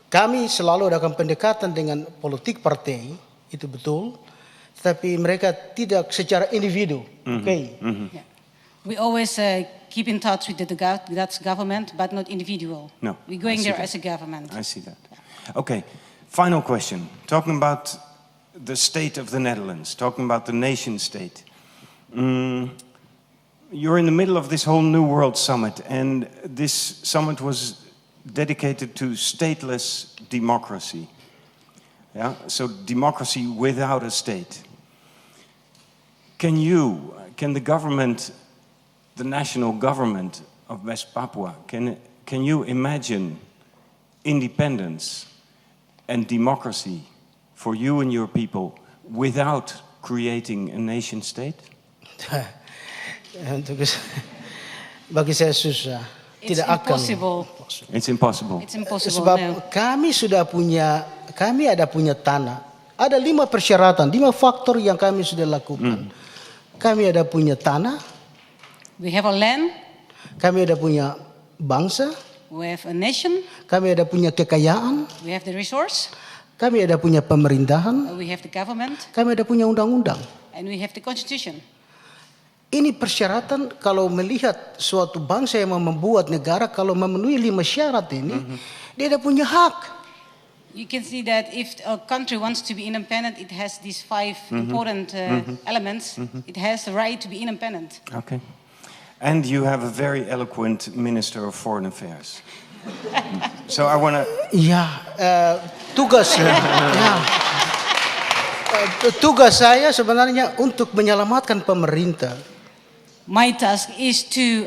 Kami selalu adakan pendekatan dengan politik partai, itu betul, tetapi mereka tidak secara individu. Okay. Yeah. We always keep in touch with the Dutch government, but not individual. No, we're going there as a government. I see that. Okay, final question. Talking about the state of the Netherlands, talking about the nation state. You're in the middle of this whole New World Summit, and this summit was dedicated to stateless democracy. Yeah, so democracy without a state. Can the government, the national government of West Papua, can you imagine independence and democracy for you and your people without creating a nation state? Bagi saya susah. Tidak akan. It's impossible. It's impossible. Sebab kami ada punya tanah. Ada 5 persyaratan, 5 faktor yang kami sudah lakukan. Kami ada punya tanah. We have a land. Kami ada punya bangsa. We have a nation. Kami ada punya kekayaan. We have the resource. Kami ada punya pemerintahan. We have the government. Kami ada punya undang-undang. And we have the constitution. Ini persyaratan kalau melihat suatu bangsa yang mau membuat negara, kalau memenuhi 5 syarat ini, dia ada punya hak. You can see that if a country wants to be independent, it has these 5 important elements. It has the right to be independent. Okay. And you have a very eloquent Minister of Foreign Affairs. So I want to... Ya, tugas tugas saya sebenarnya untuk menyelamatkan pemerintah. My task is to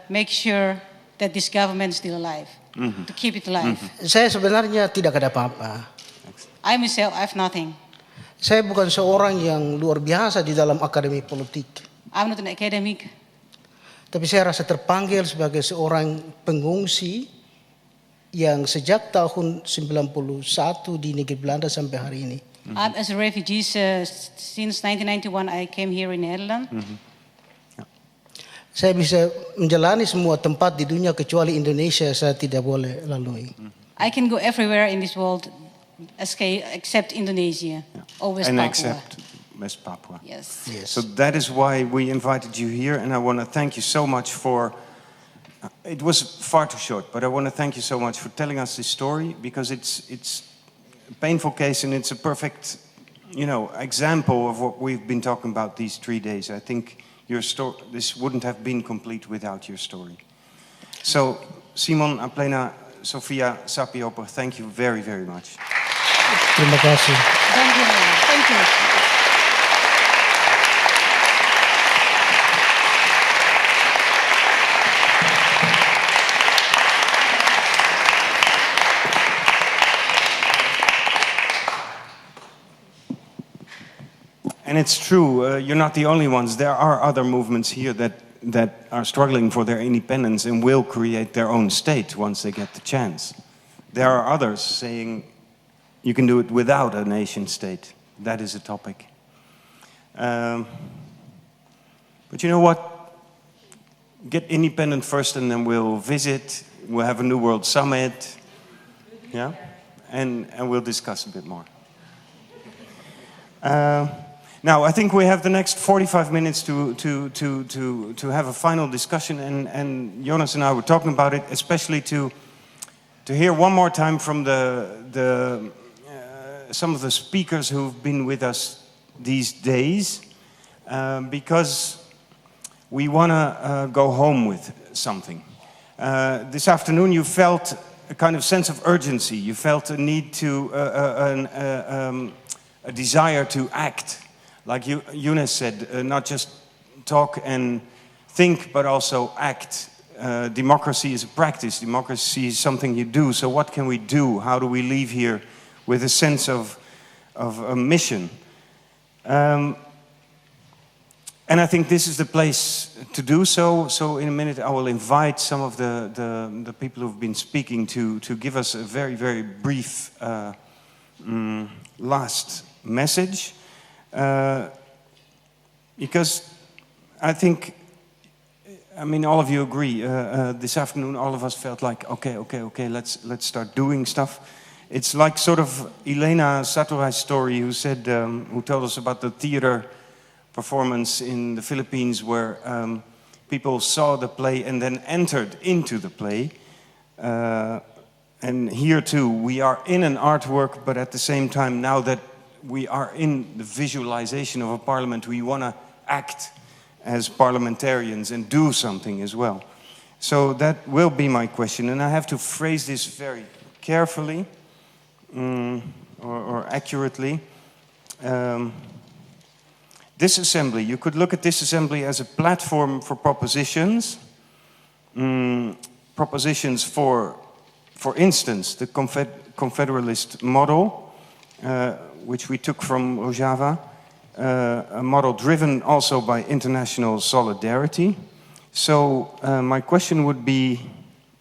make sure that this government is still alive, to keep it alive. Saya sebenarnya tidak ada apa-apa. I myself, I have nothing. Saya bukan seorang yang luar biasa di dalam akademi politik. I'm not an academic. Tapi saya rasa terpanggil sebagai seorang pengungsi yang sejak tahun 91 di negeri Belanda sampai hari ini. As a refugee since 1991, I came here in Netherlands. Saya bisa menjalani semua tempat di dunia kecuali Indonesia saya tidak boleh lalui. I can go everywhere in this world except Indonesia or West Papua. Except West Papua. Yes. So that is why we invited you here, and I want to thank you so much for... it was far too short, but I want to thank you so much for telling us this story, because it's a painful case and it's a perfect, example of what we've been talking about these 3 days. I think your story, this wouldn't have been complete without your story. So, Simon, Elena, Sofia, Sapiopo, thank you very, very much. Terima kasih. Thank you. Thank you. And it's true, you're not the only ones. There are other movements here that are struggling for their independence and will create their own state once they get the chance. There are others saying you can do it without a nation state. That is a topic. But you know what? Get independent first and then we'll visit. We'll have a New World Summit. Yeah? And we'll discuss a bit more. Now, I think we have the next 45 minutes to have a final discussion, and Yoonis and I were talking about it, especially to hear one more time from some of the speakers who've been with us these days, because we want to go home with something. This afternoon you felt a kind of sense of urgency. You felt a need to, a desire to act. Like Yoonis said, not just talk and think, but also act. Democracy is a practice. Democracy is something you do. So what can we do? How do we leave here with a sense of a mission? And I think this is the place to do so. So in a minute I will invite some of the people who've been speaking to give us a very, very brief last message. Because I think, all of you agree, this afternoon all of us felt like, okay, let's start doing stuff. It's like sort of Elena Saturay's story, who told us about the theater performance in the Philippines where people saw the play and then entered into the play. And here too, we are in an artwork, but at the same time, now that we are in the visualization of a parliament, we want to act as parliamentarians and do something as well. So that will be my question, and I have to phrase this very carefully or accurately. This assembly, you could look at this assembly as a platform for propositions. Propositions for instance, the confederalist model, which we took from Rojava, a model driven also by international solidarity. So my question would be,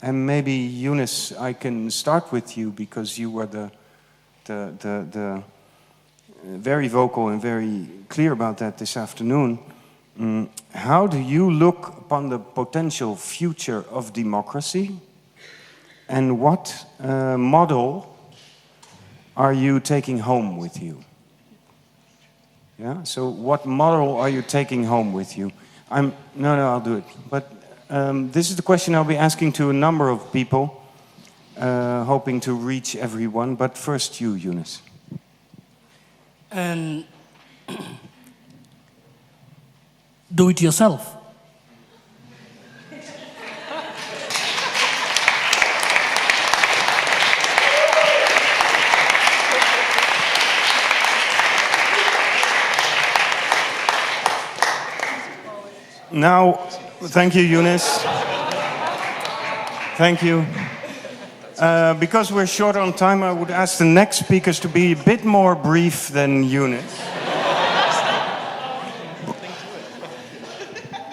and maybe Yoonis, I can start with you because you were the very vocal and very clear about that this afternoon. How do you look upon the potential future of democracy, and what model are you taking home with you? Yeah. So what model are you taking home with you? No, I'll do it. But this is the question I'll be asking to a number of people, hoping to reach everyone. But first, you, Yoonis. Do it yourself. Now, thank you, Yoonis. Thank you. Because we're short on time, I would ask the next speakers to be a bit more brief than Yoonis.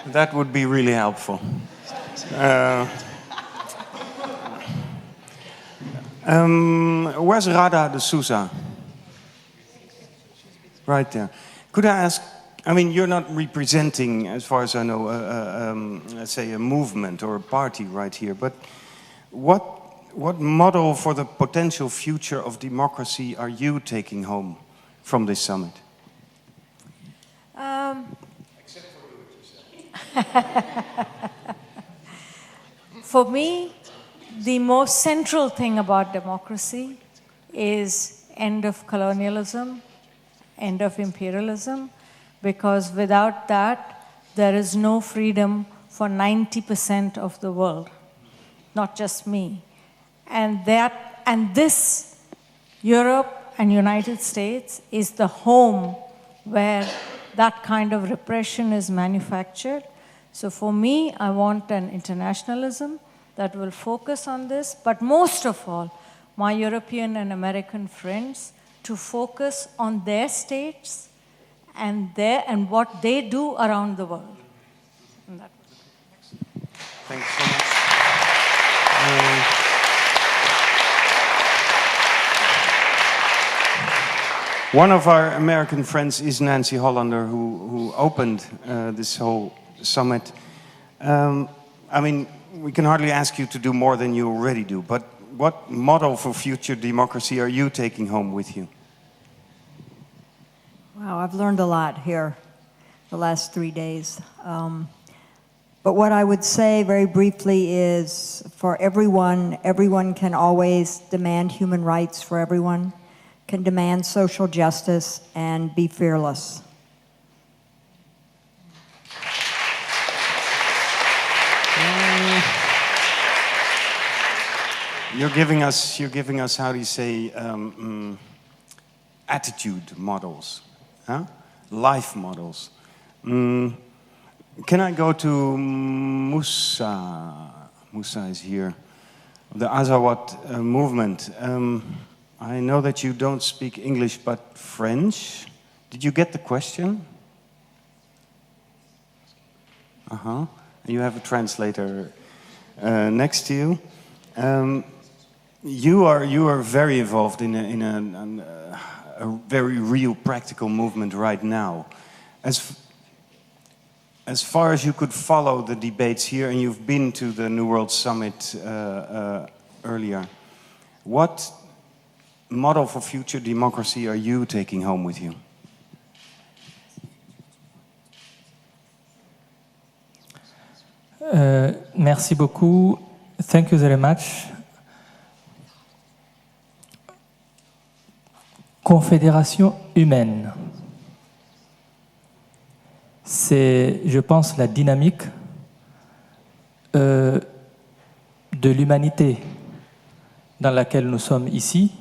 That would be really helpful. Where's Radha D'Souza? Right there. Could I ask, I mean, you're not representing, as far as I know, let's say a movement or a party right here, but what model for the potential future of democracy are you taking home from this summit? For me, the most central thing about democracy is end of colonialism, end of imperialism, because without that, there is no freedom for 90% of the world, not just me. And this, Europe and United States, is the home where that kind of repression is manufactured. So for me, I want an internationalism that will focus on this, but most of all, my European and American friends to focus on their states and what they do around the world. Thanks so much. One of our American friends is Nancy Hollander, who opened this whole summit. I mean, we can hardly ask you to do more than you already do, but what model for future democracy are you taking home with you? Wow, I've learned a lot here the last 3 days. But what I would say very briefly is for everyone can always demand human rights for everyone, can demand social justice, and be fearless. You're giving us, how do you say, attitude models, huh? Life models. Can I go to Musa? Musa is here. The Azawad movement. I know that you don't speak English, but French. Did you get the question? Uh-huh. You have a translator next to you. You are very involved in a very real, practical movement right now. As far as you could follow the debates here, and you've been to the New World Summit earlier, what model for future democracy are you taking home with you? Merci beaucoup. Thank you very much. Confédération humaine. C'est, je pense, la dynamique de l'humanité dans laquelle nous sommes ici.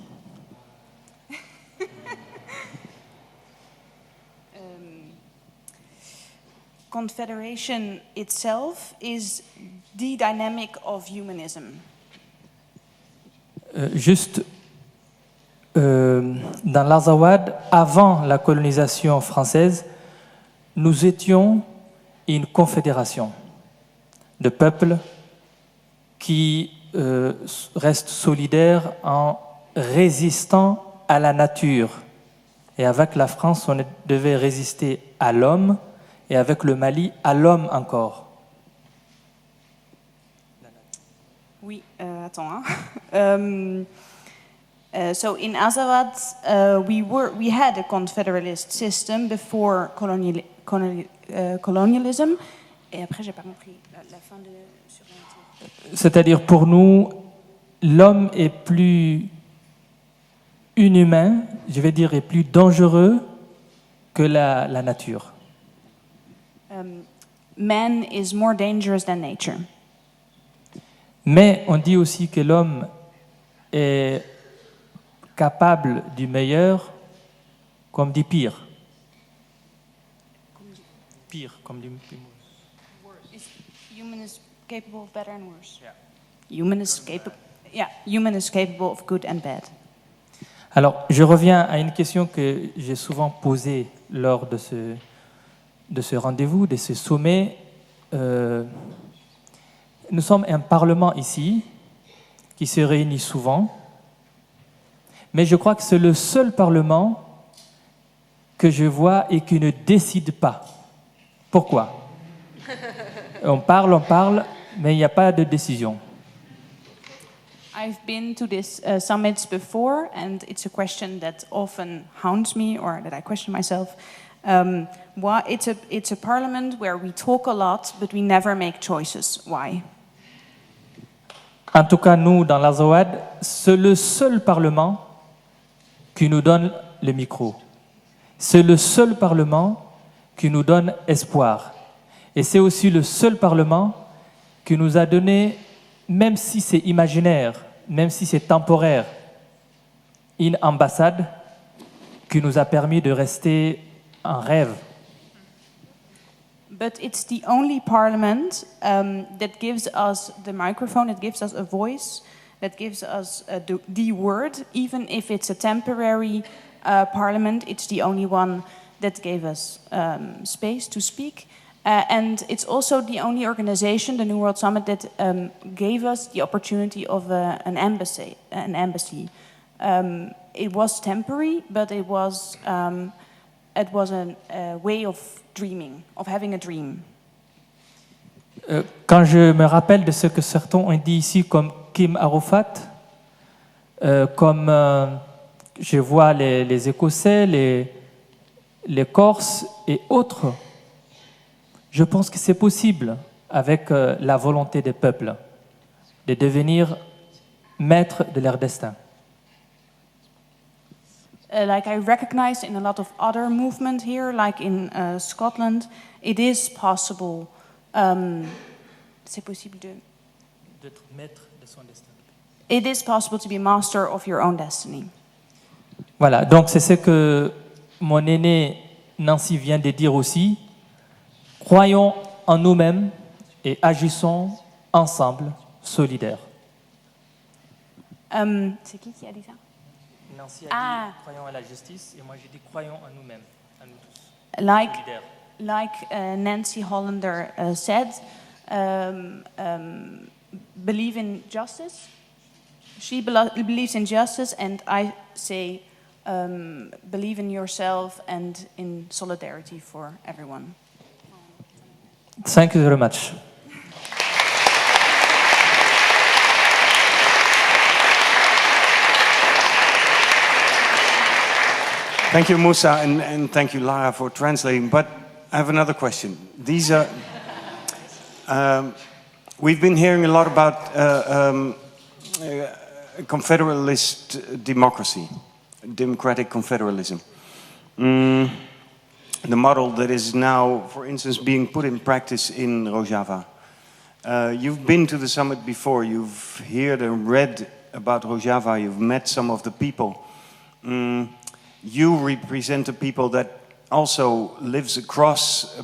Confederation itself is the dynamic of humanism. Juste dans l'Azawad, avant la colonisation française, nous étions une confédération de peuples qui restent solidaires en résistant à la nature. Et avec la France, on devait résister à l'homme, et avec le Mali, à l'homme encore. Oui, attends. So in Azawad, we had a confederalist system before colonialism. Et après, j'ai pas compris la fin de... C'est-à-dire pour nous, l'homme est plus inhumain, je vais dire, est plus dangereux que la nature. Man is more dangerous than nature. Mais on dit aussi que l'homme est capable du meilleur comme du pire. Pire, comme du pire. Human is capable of better and worse. Human is capable of good and bad. Alors, je reviens à une question que j'ai souvent posée lors de ce rendez-vous, de ce sommet. Nous sommes un parlement ici qui se réunit souvent, mais je crois que c'est le seul parlement que je vois et qui ne décide pas. Pourquoi? On parle, mais il n'y a pas de décision. I've been to these summits before, and it's a question that often haunts me, or that I question myself. Why it's a parliament where we talk a lot, but we never make choices. Why? En tout cas, nous, dans l'Azawad, c'est le seul parlement qui nous donne le micro. C'est le seul parlement qui nous donne espoir. Et c'est aussi le seul parlement qui nous a donné, même si c'est imaginaire, même si c'est temporaire, une ambassade qui nous a permis de rester en rêve. But it's the only parliament that gives us the microphone, it gives us a voice, that gives us the word, even if it's a temporary parliament, it's the only one that gave us space to speak. And it's also the only organization, the New World Summit, that gave us the opportunity of an embassy. It was temporary, but it was a way of dreaming, of having a dream. Quand je me rappelle de ce que certains ont dit ici, comme Kim Arafat, comme je vois les Écossais, les Corses et autres, je pense que c'est possible, avec la volonté des peuples, de devenir maîtres de leur destin. Like I recognized in a lot of other movements here, like in Scotland, it is possible. C'est possible d'être maître de son destin. It is possible to be master of your own destiny. Voilà, donc c'est ce que mon aînée Nancy vient de dire aussi. Croyons en nous-mêmes et agissons ensemble, solidaires. C'est qui a dit ça? Nancy a dit croyons à la justice et moi j'ai dit croyons en nous-mêmes, à nous tous. Like Nancy Hollander said, believe in justice. She believes in justice, and I say believe in yourself and in solidarity for everyone. Thank you very much. Thank you, Musa, and thank you, Lara, for translating. But I have another question. These are... we've been hearing a lot about confederalist democracy, democratic confederalism. The model that is now, for instance, being put in practice in Rojava. You've been to the summit before. You've heard and read about Rojava. You've met some of the people. You represent a people that also lives across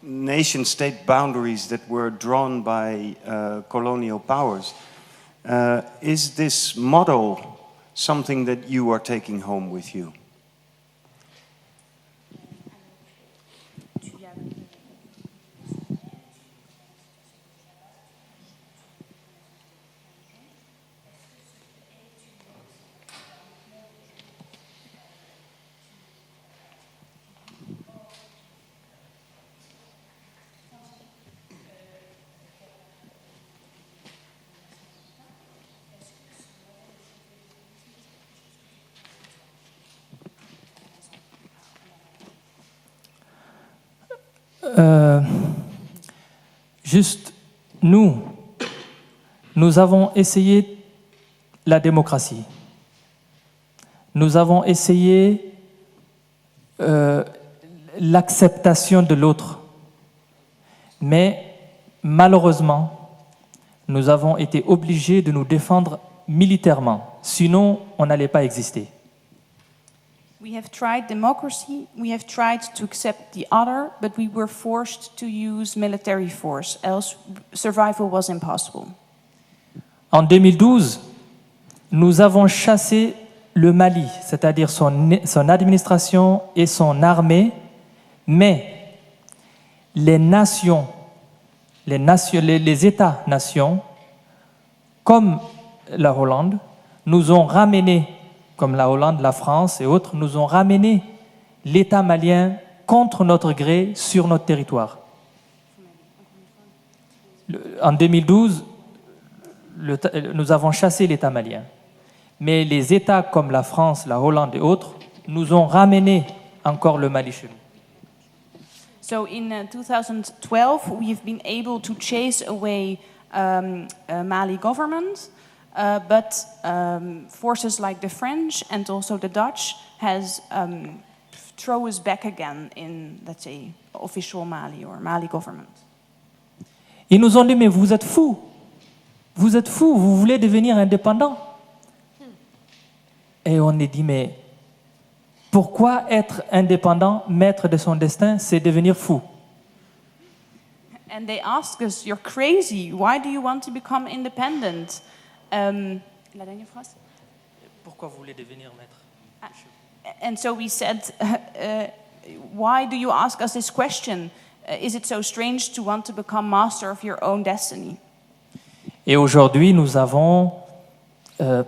nation-state boundaries that were drawn by colonial powers. Is this model something that you are taking home with you? Juste, nous avons essayé la démocratie. Nous avons essayé l'acceptation de l'autre. Mais malheureusement, nous avons été obligés de nous défendre militairement. Sinon, on n'allait pas exister. We have tried democracy, we have tried to accept the other, but we were forced to use military force, else survival was impossible. En 2012, nous avons chassé le Mali, c'est-à-dire son administration et son armée, mais les États-nations, comme la Hollande, nous ont ramené, comme la Hollande, la France et autres, nous ont ramené l'État malien contre notre gré sur notre territoire. En 2012, nous avons chassé l'État malien. Mais les États comme la France, la Hollande et autres nous ont ramené encore le Mali chez nous. So in 2012, we've been able to chase away Mali government, but forces like the French and also the Dutch has thrown us back again in, let's say, official Mali or Mali government. Ils nous ont dit, mais vous êtes fous, vous voulez devenir indépendant. Et on a dit, mais pourquoi être indépendant, maître de son destin, c'est devenir fou? And they asked us, you're crazy, why do you want to become independent? La dernière phrase? Pourquoi vous voulez devenir maître? And so we said, why do you ask us this question? Is it so strange to want to become master of your own destiny? Et aujourd'hui, nous avons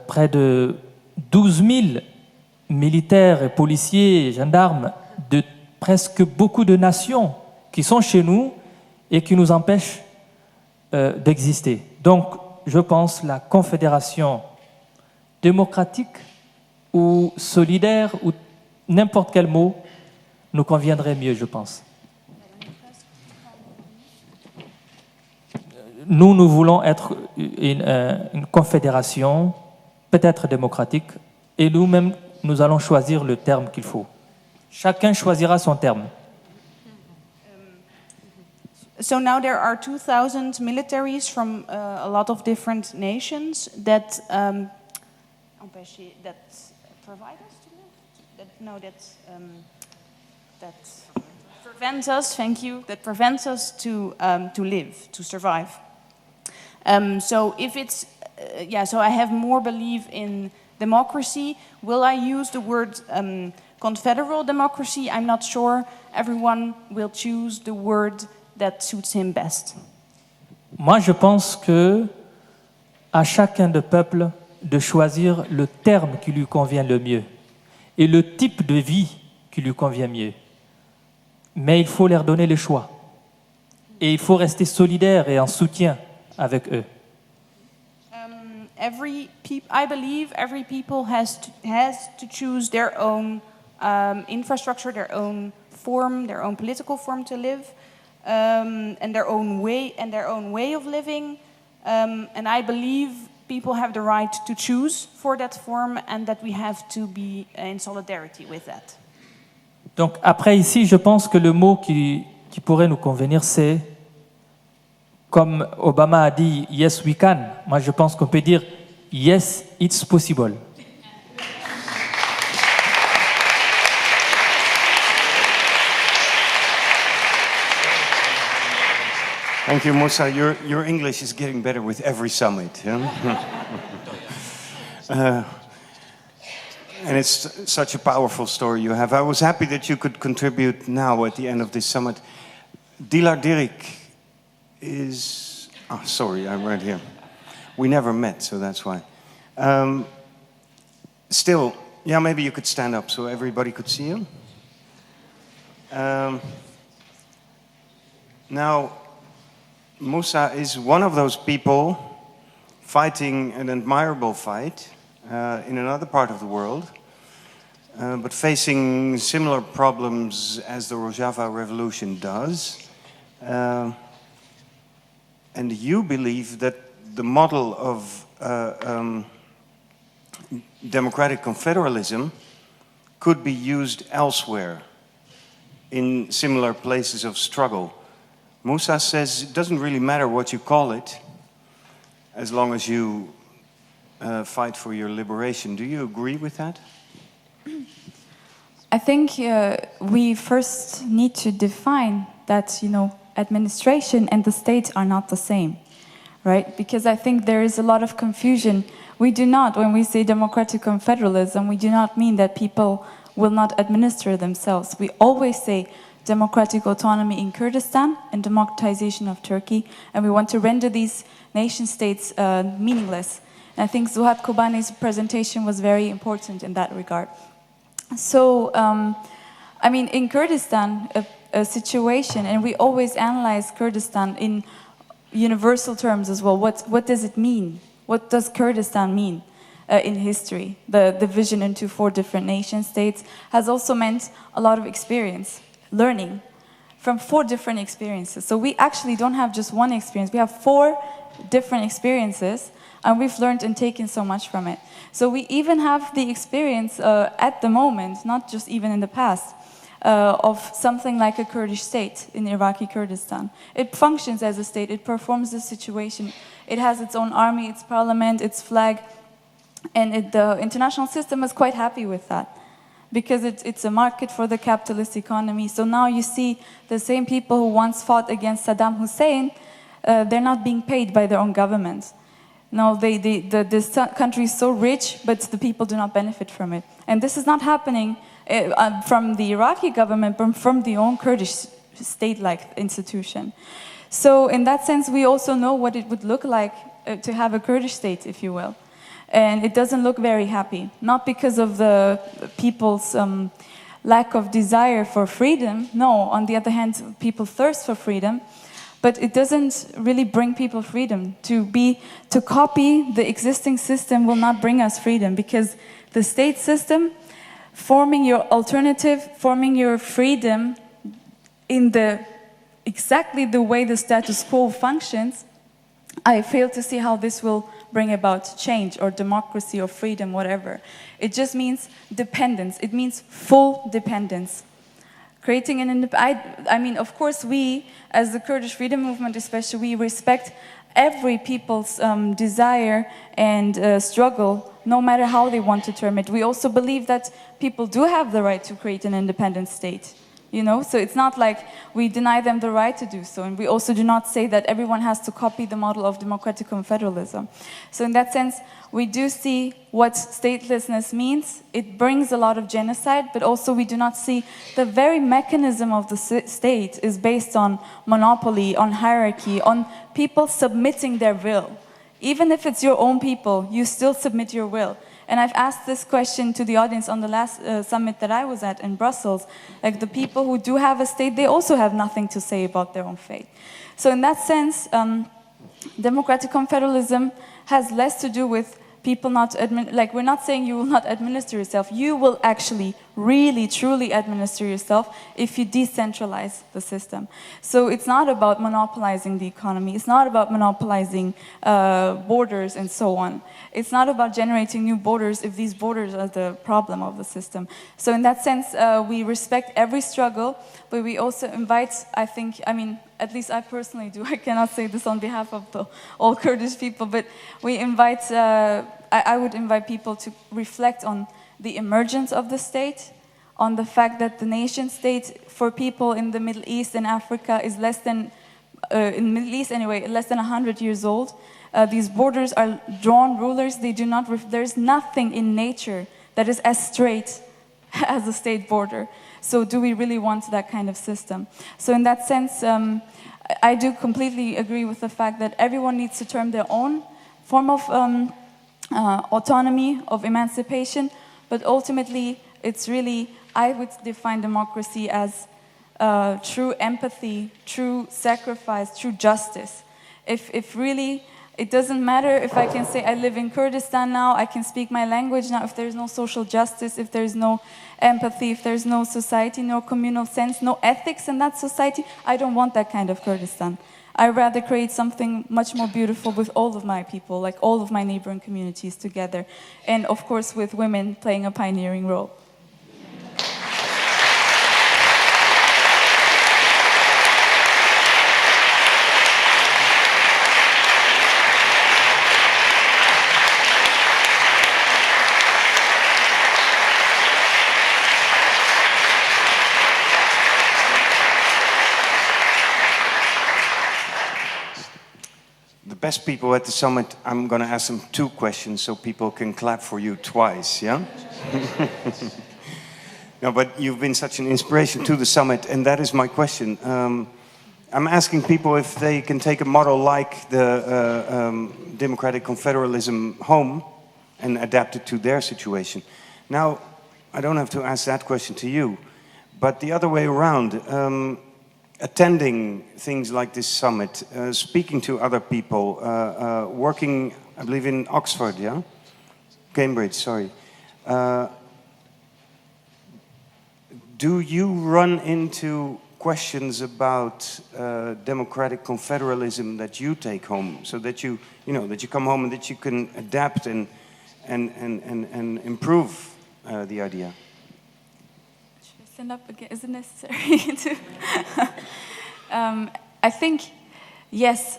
près de 12 000 militaires et policiers et gendarmes de presque beaucoup de nations qui sont chez nous et qui nous empêchent d'exister. Donc, je pense la confédération démocratique ou solidaire ou n'importe quel mot nous conviendrait mieux, je pense. Nous voulons être une confédération peut-être démocratique et nous-mêmes, nous allons choisir le terme qu'il faut. Chacun choisira son terme. So now there are 2,000 militaries from a lot of different nations that provide us to live. That prevents us. Thank you. That prevents us to live, to survive. So if it's so I have more belief in democracy. Will I use the word confederal democracy? I'm not sure. Everyone will choose the word that suits him best. Moi, je pense que à chacun des peuples de choisir le terme qui lui convient le mieux et le type de vie qui lui convient mieux. Mais il faut leur donner le choix. Et il faut rester solidaire et en soutien avec eux. I believe every people has to choose their own infrastructure, their own form, their own political form to live, and their own way of living. And I believe people have the right to choose for that form, and that we have to be in solidarity with that. Donc après ici, je pense que le mot qui pourrait nous convenir, c'est comme Obama a dit, yes we can. Moi, je pense qu'on peut dire, yes, it's possible. Thank you, Moussa. Your English is getting better with every summit. Yeah? And it's such a powerful story you have. I was happy that you could contribute now at the end of this summit. Dilar Dirik is... Oh, sorry, I'm right here. We never met, so that's why. Still, yeah, maybe you could stand up so everybody could see you. Now, Moussa is one of those people fighting an admirable fight in another part of the world, but facing similar problems as the Rojava revolution does. And you believe that the model of democratic confederalism could be used elsewhere in similar places of struggle. Musa says it doesn't really matter what you call it as long as you fight for your liberation. Do you agree with that? I think we first need to define that, administration and the state are not the same, right? Because I think there is a lot of confusion. We do not, when we say democratic confederalism, we do not mean that people will not administer themselves. We always say democratic autonomy in Kurdistan and democratization of Turkey, and we want to render these nation states meaningless. And I think Zuhat Kobani's presentation was very important in that regard. So, in Kurdistan, a situation, and we always analyze Kurdistan in universal terms as well. What does it mean? What does Kurdistan mean in history? The division into 4 different nation states has also meant a lot of experience, learning from 4 different experiences. So we actually don't have just one experience. We have 4 different experiences, and we've learned and taken so much from it. So we even have the experience at the moment, not just even in the past, of something like a Kurdish state in Iraqi Kurdistan. It functions as a state, it performs the situation, it has its own army, its parliament, its flag, and the international system is quite happy with that because it's a market for the capitalist economy. So now you see the same people who once fought against Saddam Hussein, they're not being paid by their own government. No, this country is so rich, but the people do not benefit from it. And this is not happening from the Iraqi government, but from the own Kurdish state-like institution. So in that sense, we also know what it would look like to have a Kurdish state, if you will. And it doesn't look very happy, not because of the people's lack of desire for freedom. No, on the other hand, people thirst for freedom. But it doesn't really bring people freedom. To copy the existing system will not bring us freedom, because the state system, forming your alternative, forming your freedom in exactly the way the status quo functions, I fail to see how this will bring about change or democracy or freedom, whatever. It just means dependence. It means full dependence. Creating an independent, of course, we, as the Kurdish freedom movement especially, we respect every people's desire and struggle, no matter how they want to term it. We also believe that people do have the right to create an independent state. So it's not like we deny them the right to do so. And we also do not say that everyone has to copy the model of democratic confederalism. So in that sense, we do see what statelessness means. It brings a lot of genocide, but also we do not see the very mechanism of the state is based on monopoly, on hierarchy, on people submitting their will. Even if it's your own people, you still submit your will. And I've asked this question to the audience on the last summit that I was at in Brussels. Like, the people who do have a state, they also have nothing to say about their own fate. So in that sense, democratic confederalism has less to do with people not, we're not saying you will not administer yourself. You will actually really, truly administer yourself if you decentralize the system. So it's not about monopolizing the economy. It's not about monopolizing borders and so on. It's not about generating new borders if these borders are the problem of the system. So in that sense, we respect every struggle, but we also invite, at least I personally do, I cannot say this on behalf of all Kurdish people, but we invite, I would invite people to reflect on the emergence of the state, on the fact that the nation state for people in the Middle East and Africa is less than, in the Middle East anyway, less than 100 years old. These borders are drawn rulers. They do not, there's nothing in nature that is as straight as a state border. So do we really want that kind of system? So in that sense, I do completely agree with the fact that everyone needs to term their own form of autonomy, of emancipation, but ultimately it's really, I would define democracy as true empathy, true sacrifice, true justice. If really It doesn't matter if I can say I live in Kurdistan now, I can speak my language now, if there's no social justice, if there's no empathy, if there's no society, no communal sense, no ethics in that society. I don't want that kind of Kurdistan. I'd rather create something much more beautiful with all of my people, like all of my neighboring communities together. And of course with women playing a pioneering role. The best people at the summit, I'm going to ask them 2 questions so people can clap for you twice, yeah? No, but you've been such an inspiration to the summit, and that is my question. I'm asking people if they can take a model like the democratic confederalism home and adapt it to their situation. Now, I don't have to ask that question to you, but the other way around. Attending things like this summit, speaking to other people, working, I believe, in Oxford, yeah? Cambridge, sorry. Do you run into questions about democratic confederalism that you take home, so that you come home and that you can adapt and improve the idea? Stand up again. Is it necessary to? I think, yes,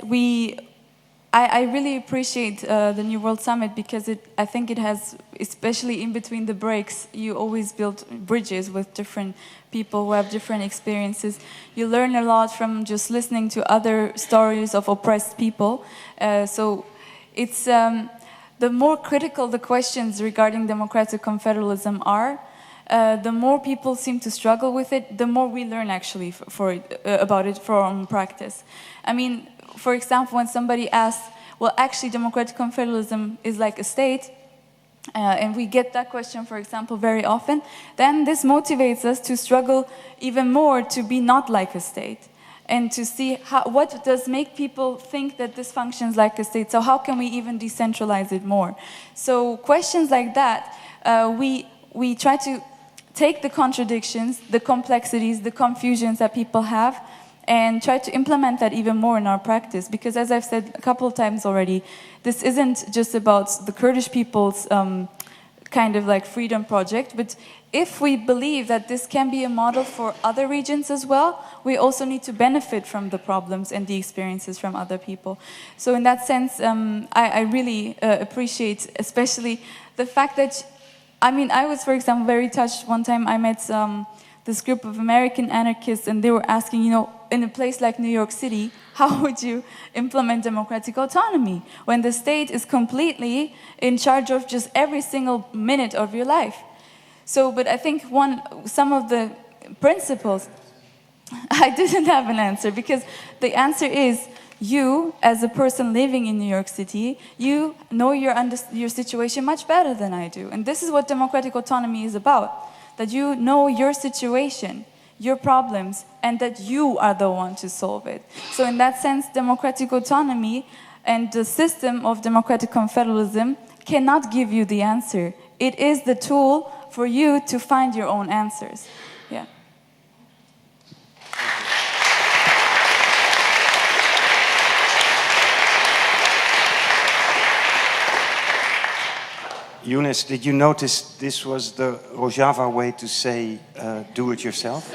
I really appreciate the New World Summit because I think it has, especially in between the breaks, you always build bridges with different people who have different experiences. You learn a lot from just listening to other stories of oppressed people. So it's the more critical the questions regarding democratic confederalism are, the more people seem to struggle with it, the more we learn actually about it from practice. I mean, for example, when somebody asks, well, actually democratic confederalism is like a state, and we get that question, for example, very often, then this motivates us to struggle even more to be not like a state and to see what does make people think that this functions like a state. So how can we even decentralize it more? So questions like that, we try to take the contradictions, the complexities, the confusions that people have, and try to implement that even more in our practice. Because as I've said a couple of times already, this isn't just about the Kurdish people's kind of like freedom project, but if we believe that this can be a model for other regions as well, we also need to benefit from the problems and the experiences from other people. So in that sense, I really appreciate especially the fact that I mean, I was, for example, very touched. One time I met this group of American anarchists, and they were asking, in a place like New York City, how would you implement democratic autonomy when the state is completely in charge of just every single minute of your life? So, but I think some of the principles, I didn't have an answer, because the answer is, you, as a person living in New York City, you know your situation much better than I do. And this is what democratic autonomy is about, that you know your situation, your problems, and that you are the one to solve it. So in that sense, democratic autonomy and the system of democratic confederalism cannot give you the answer. It is the tool for you to find your own answers. Yeah. Yoonis, did you notice this was the Rojava way to say do it yourself?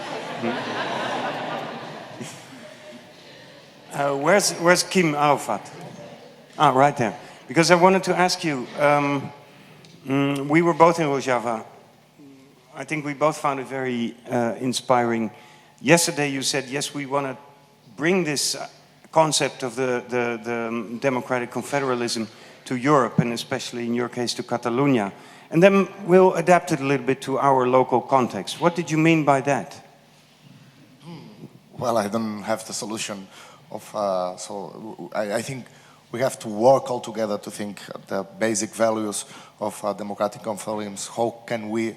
Where's Kim Arafat? Ah, right there. Because I wanted to ask you, we were both in Rojava. I think we both found it very inspiring. Yesterday you said, yes, we want to bring this concept of the democratic confederalism to Europe, and especially in your case to Catalunya. And then we'll adapt it a little bit to our local context. What did you mean by that? Well, I don't have the solution so I think we have to work all together to think the basic values of democratic confederalism. How can we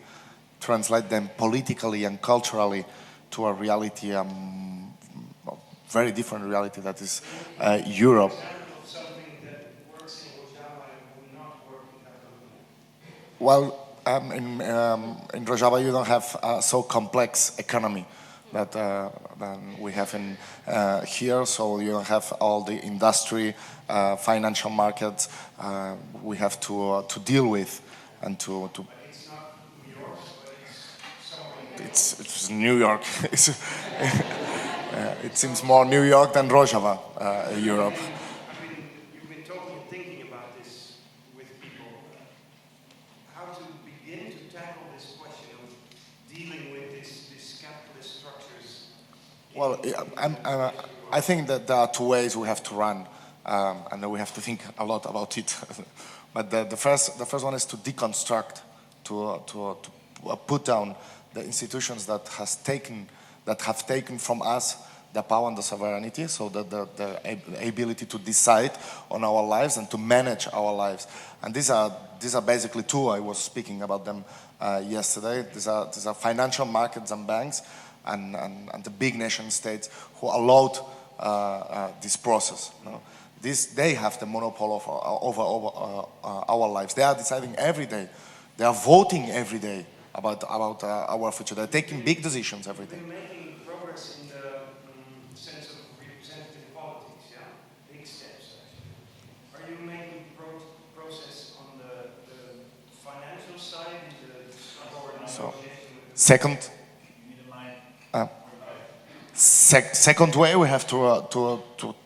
translate them politically and culturally to a reality, a very different reality that is Europe. Well, in Rojava you don't have so complex economy that than we have in here. So you don't have all the industry, financial markets we have to deal with and to. It's New York. It seems more New York than Rojava, Europe. You've been talking and thinking about this with people. How to begin to tackle this question of dealing with these capitalist structures? Well, I think that there are two ways we have to run, and then we have to think a lot about it. But the first one is to deconstruct, to put down the institutions that have taken from us the power and the sovereignty, so that the ability to decide on our lives and to manage our lives. And these are basically two. I was speaking about them yesterday. These are financial markets and banks, and the big nation states who allowed this process. You know? They have the monopoly over our lives. They are deciding every day. They are voting every day about our future. They're taking big decisions every day. We're making progress in the sense of representative politics, yeah? Big steps, actually. Are you making progress on the financial side? So, second way we have to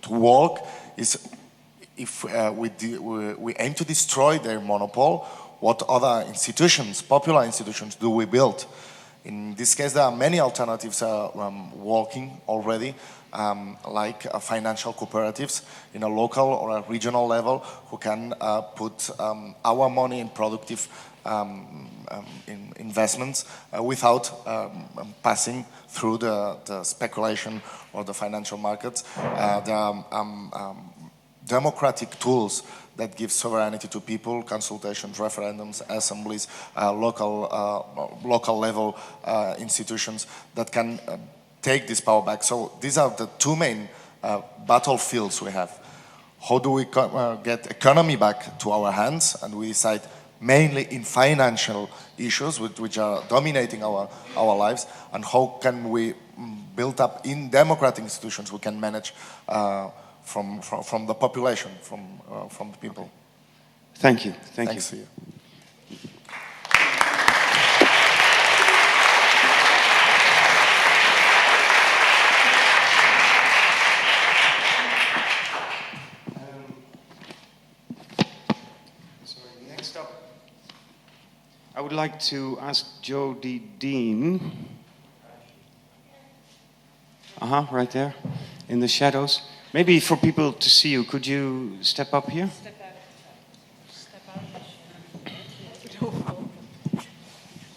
walk is if we aim to destroy their monopoly, what other institutions, popular institutions, do we build? In this case, there are many alternatives working already, like financial cooperatives in a local or a regional level who can put our money in productive in investments without passing through the speculation or the financial markets. There are democratic tools that give sovereignty to people, consultations, referendums, assemblies, local level institutions that can take this power back. So these are the two main battlefields we have. How do we get economy back to our hands? And we decide mainly in financial issues which are dominating our lives. And how can we build up in democratic institutions we can manage from the population, from the people. Thank you. Thanks to you. Next up, I would like to ask Jolle Demmers. Right there, in the shadows. Maybe for people to see you, could you step up here?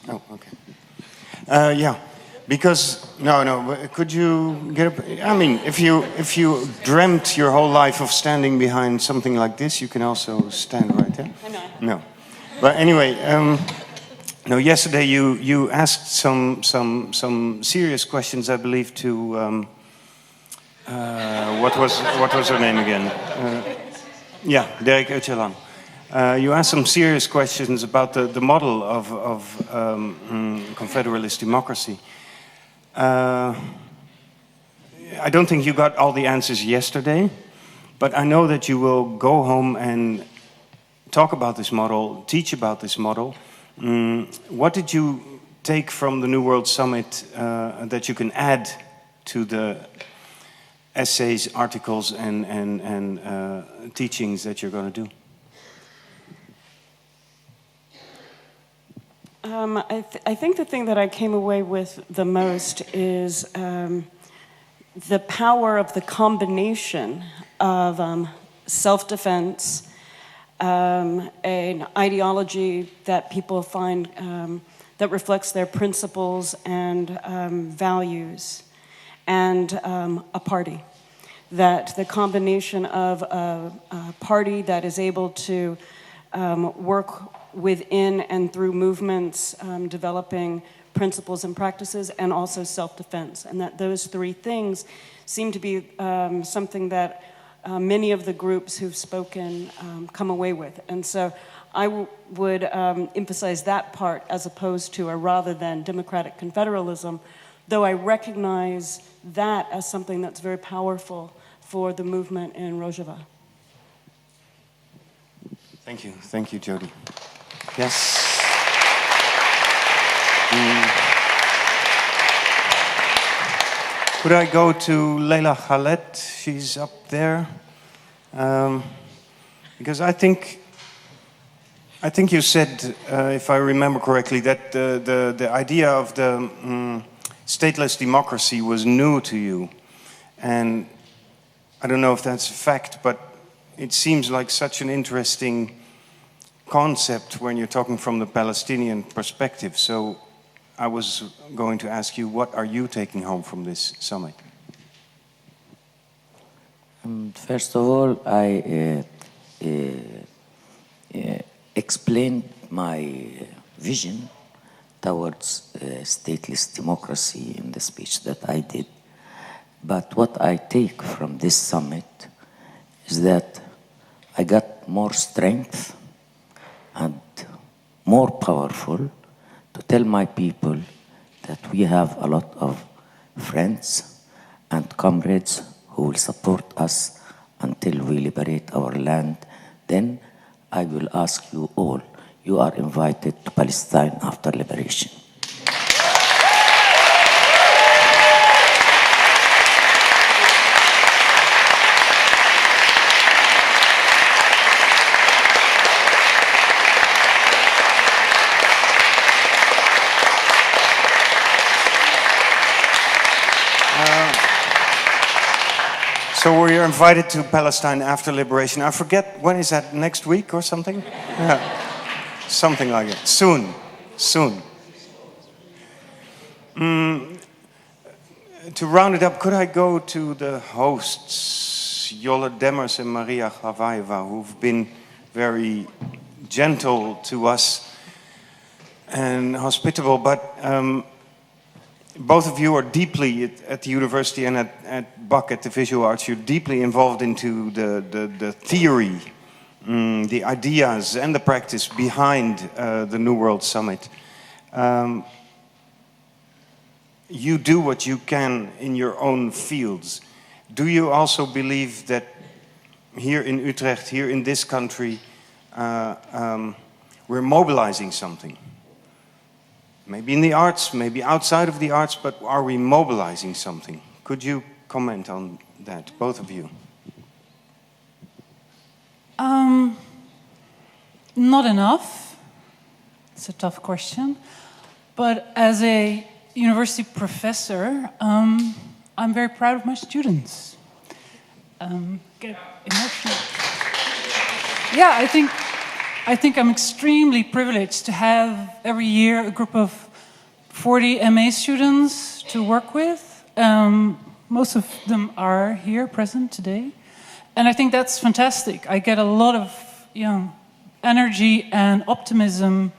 Oh, okay. Yeah, because no. Could you get up? I mean, if you dreamt your whole life of standing behind something like this, you can also stand right there. No, but anyway, no. Yesterday you asked some serious questions, I believe, to. What was her name again? Dirk Öcalan. You asked some serious questions about the model of confederalist democracy. I don't think you got all the answers yesterday, but I know that you will go home and talk about this model, teach about this model. What did you take from the New World Summit that you can add to the essays, articles, and teachings that you're going to do? I think the thing that I came away with the most is the power of the combination of self-defense, an ideology that people find that reflects their principles and values, and a party. That the combination of a party that is able to work within and through movements, developing principles and practices, and also self-defense. And that those three things seem to be something that many of the groups who've spoken come away with. And so would emphasize that part as opposed to a rather than democratic confederalism, though I recognize that as something that's very powerful for the movement in Rojava. Thank you, Jody. Yes. Could I go to Leila Khaled? She's up there. Because I think you said, if I remember correctly, that the idea of the stateless democracy was new to you. And I don't know if that's a fact, but it seems like such an interesting concept when you're talking from the Palestinian perspective. So I was going to ask you, what are you taking home from this summit? First of all, I explained my vision towards stateless democracy in the speech that I did. But what I take from this summit is that I got more strength and more powerful to tell my people that we have a lot of friends and comrades who will support us until we liberate our land. Then I will ask you all, you are invited to Palestine after liberation. So we're invited to Palestine after liberation. I forget, when is that, next week or something? Yeah. Something like it. Soon. To round it up, could I go to the hosts, Jolle Demmers and Maria Gavaeva, who've been very gentle to us and hospitable, but both of you are deeply at the university and at Buck at the Visual Arts. You're deeply involved into the theory, the ideas and the practice behind the New World Summit. You do what you can in your own fields. Do you also believe that here in Utrecht, here in this country, we're mobilizing something? Maybe in the arts, maybe outside of the arts, but are we mobilizing something? Could you comment on that, both of you? Not enough. It's a tough question. But as a university professor, I'm very proud of my students. Get emotional. Yeah, I think I'm extremely privileged to have every year a group of 40 MA students to work with. Most of them are here present today. And I think that's fantastic. I get a lot of energy and optimism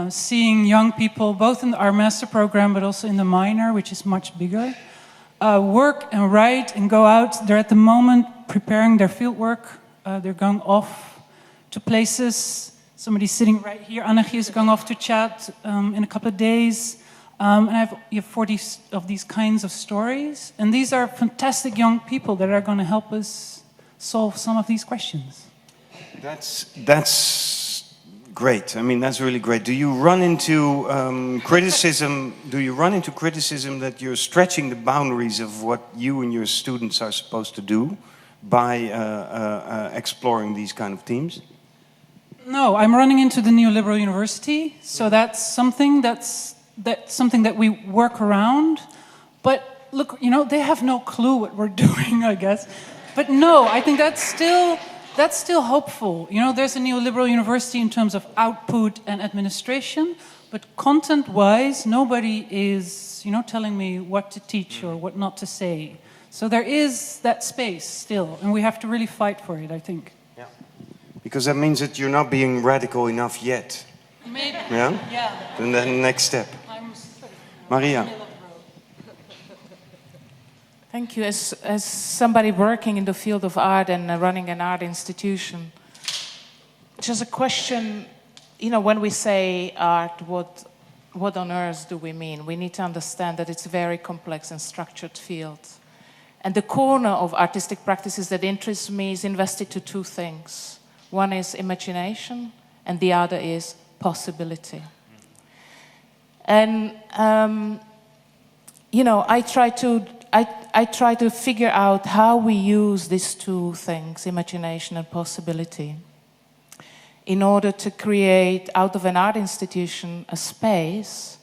seeing young people, both in our master program but also in the minor, which is much bigger, work and write and go out. They're at the moment preparing their field work. They're going off to places. Somebody's sitting right here. Anagi is going off to Chad in a couple of days. And I have 40 of these kinds of stories. And these are fantastic young people that are going to help us solve some of these questions. That's great. I mean, that's really great. Do you run into criticism? Do you run into criticism that you're stretching the boundaries of what you and your students are supposed to do by exploring these kind of themes? No, I'm running into the neoliberal university, so that's something that we work around. But look, they have no clue what we're doing, I guess. But no, I think that's still hopeful. There's a neoliberal university in terms of output and administration, but content-wise, nobody is, telling me what to teach or what not to say. So there is that space still, and we have to really fight for it, I think. Yeah. Because that means that you're not being radical enough yet. Maybe. Yeah? Yeah. And then next step. Maria. Thank you. As somebody working in the field of art and running an art institution, just a question, when we say art, what on earth do we mean? We need to understand that it's a very complex and structured field. And the corner of artistic practices that interests me is invested to two things. One is imagination, and the other is possibility. And, I try to figure out how we use these two things, imagination and possibility, in order to create, out of an art institution, a space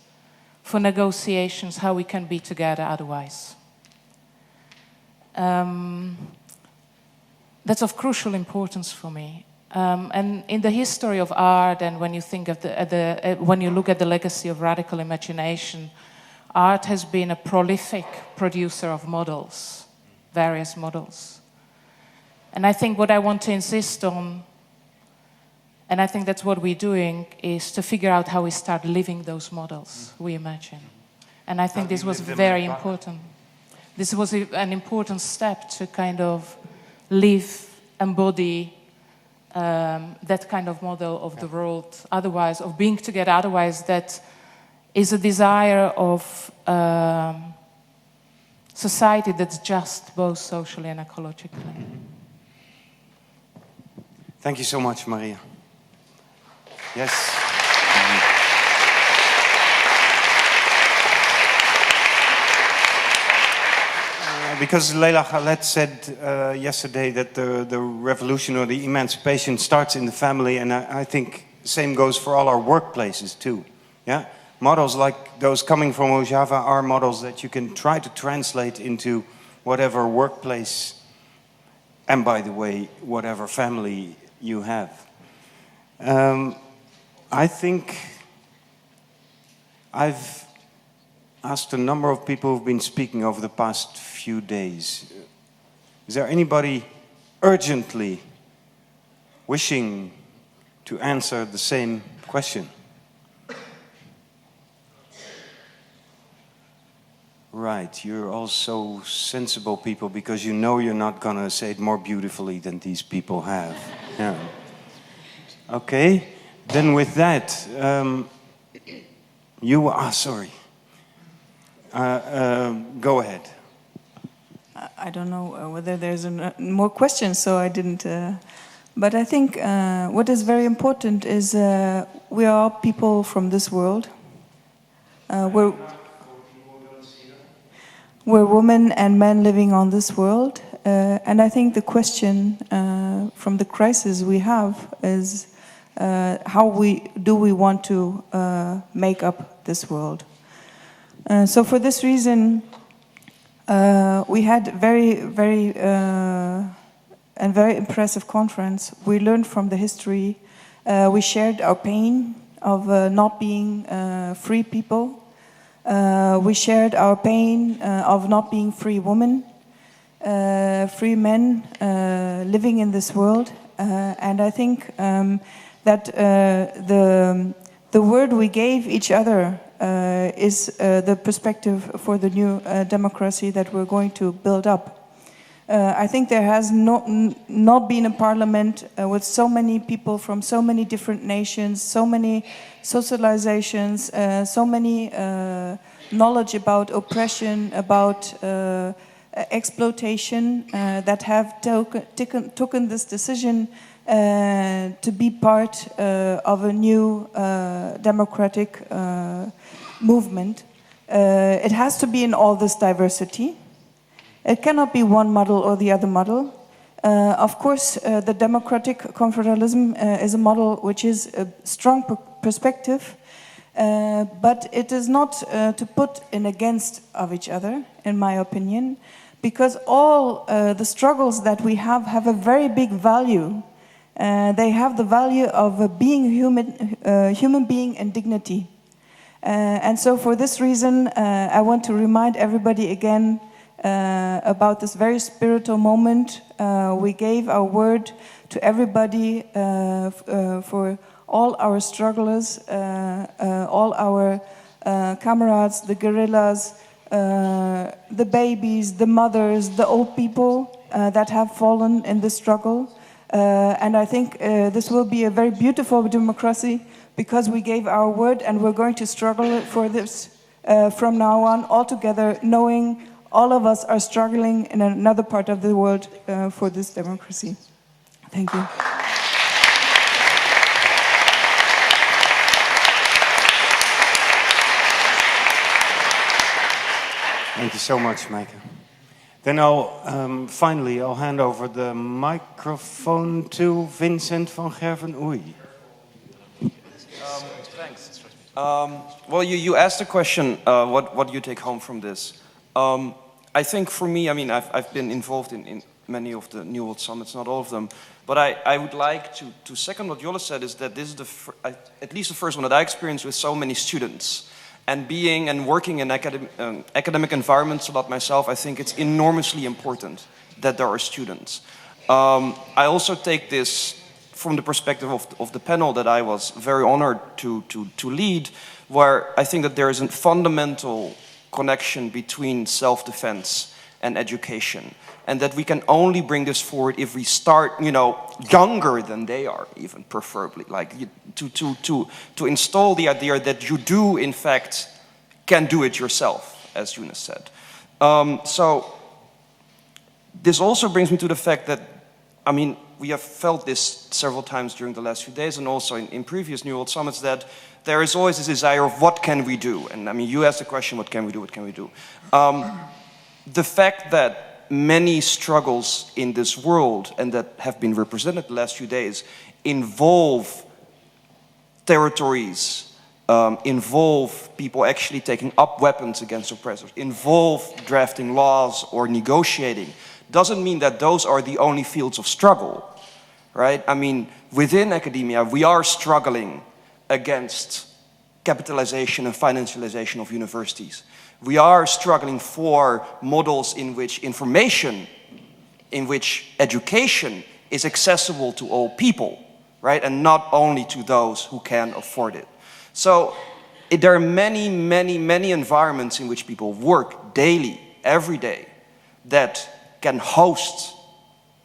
for negotiations, how we can be together otherwise. That's of crucial importance for me. And in the history of art, and when you think of when you look at the legacy of radical imagination, art has been a prolific producer of models, various models. And I think what I want to insist on, and I think that's what we're doing, is to figure out how we start living those models we imagine. And I think this was very important. This was an important step to kind of live, embody that kind of model of the world, otherwise, of being together, otherwise that is a desire of society that's just both socially and ecologically. Thank you so much, Maria. Yes. Because Leila Khaled said yesterday that the revolution or the emancipation starts in the family, and I think the same goes for all our workplaces too. Yeah, models like those coming from Rojava are models that you can try to translate into whatever workplace, and by the way, whatever family you have. I think I've asked a number of people who've been speaking over the past few days. Is there anybody urgently wishing to answer the same question? Right, you're all so sensible people because you know you're not going to say it more beautifully than these people have. Yeah. Okay, then with that, sorry. Go ahead. I don't know whether there's more questions, so I didn't. But I think what is very important is we are all people from this world. We're women and men living on this world. And I think the question from the crisis we have is how do we want to make up this world? So for this reason, we had very impressive conference. We learned from the history. We shared our pain of not being free people. We shared our pain of not being free women, free men living in this world. And I think that the word we gave each other is the perspective for the new democracy that we're going to build up. I think there has not been a parliament with so many people from so many different nations, so many socializations, so many knowledge about oppression, about exploitation, that have taken this decision to be part of a new democratic movement. It has to be in all this diversity. It cannot be one model or the other model. Of course, the democratic confederalism is a model which is a strong perspective, but it is not to put in against of each other, in my opinion, because all the struggles that we have a very big value. They have the value of being human being and dignity. And so for this reason, I want to remind everybody again about this very spiritual moment. We gave our word to everybody for all our strugglers, all our comrades, the guerrillas, the babies, the mothers, the old people that have fallen in the struggle. And I think this will be a very beautiful democracy because we gave our word and we're going to struggle for this from now on all together, knowing all of us are struggling in another part of the world for this democracy. Thank you. Thank you so much, Meike. Then finally, I'll hand over the microphone to Vincent van Gerven-Oei. Thanks. Well, you asked the question, what do you take home from this? I think for me, I mean, I've been involved in many of the New World Summits, not all of them, but I would like to second what Jolle said, is that this is at least the first one that I experienced with so many students. And being and working in academic environments a lot myself, I think it's enormously important that there are students. I also take this from the perspective of the panel that I was very honored to lead, where I think that there is a fundamental connection between self-defense and education, and that we can only bring this forward if we start, younger than they are, even preferably, like to install the idea that you do, in fact, can do it yourself, as Yoonis said. So this also brings me to the fact that, I mean, we have felt this several times during the last few days, and also in previous New World Summits, that there is always this desire of what can we do? And I mean, you asked the question, what can we do, what can we do? The fact that many struggles in this world, and that have been represented the last few days, involve territories, involve people actually taking up weapons against oppressors, involve drafting laws or negotiating, doesn't mean that those are the only fields of struggle, right? I mean, within academia, we are struggling against capitalization and financialization of universities. We are struggling for models in which information, in which education is accessible to all people, right? And not only to those who can afford it. So there are many, many, many environments in which people work daily, every day, that can host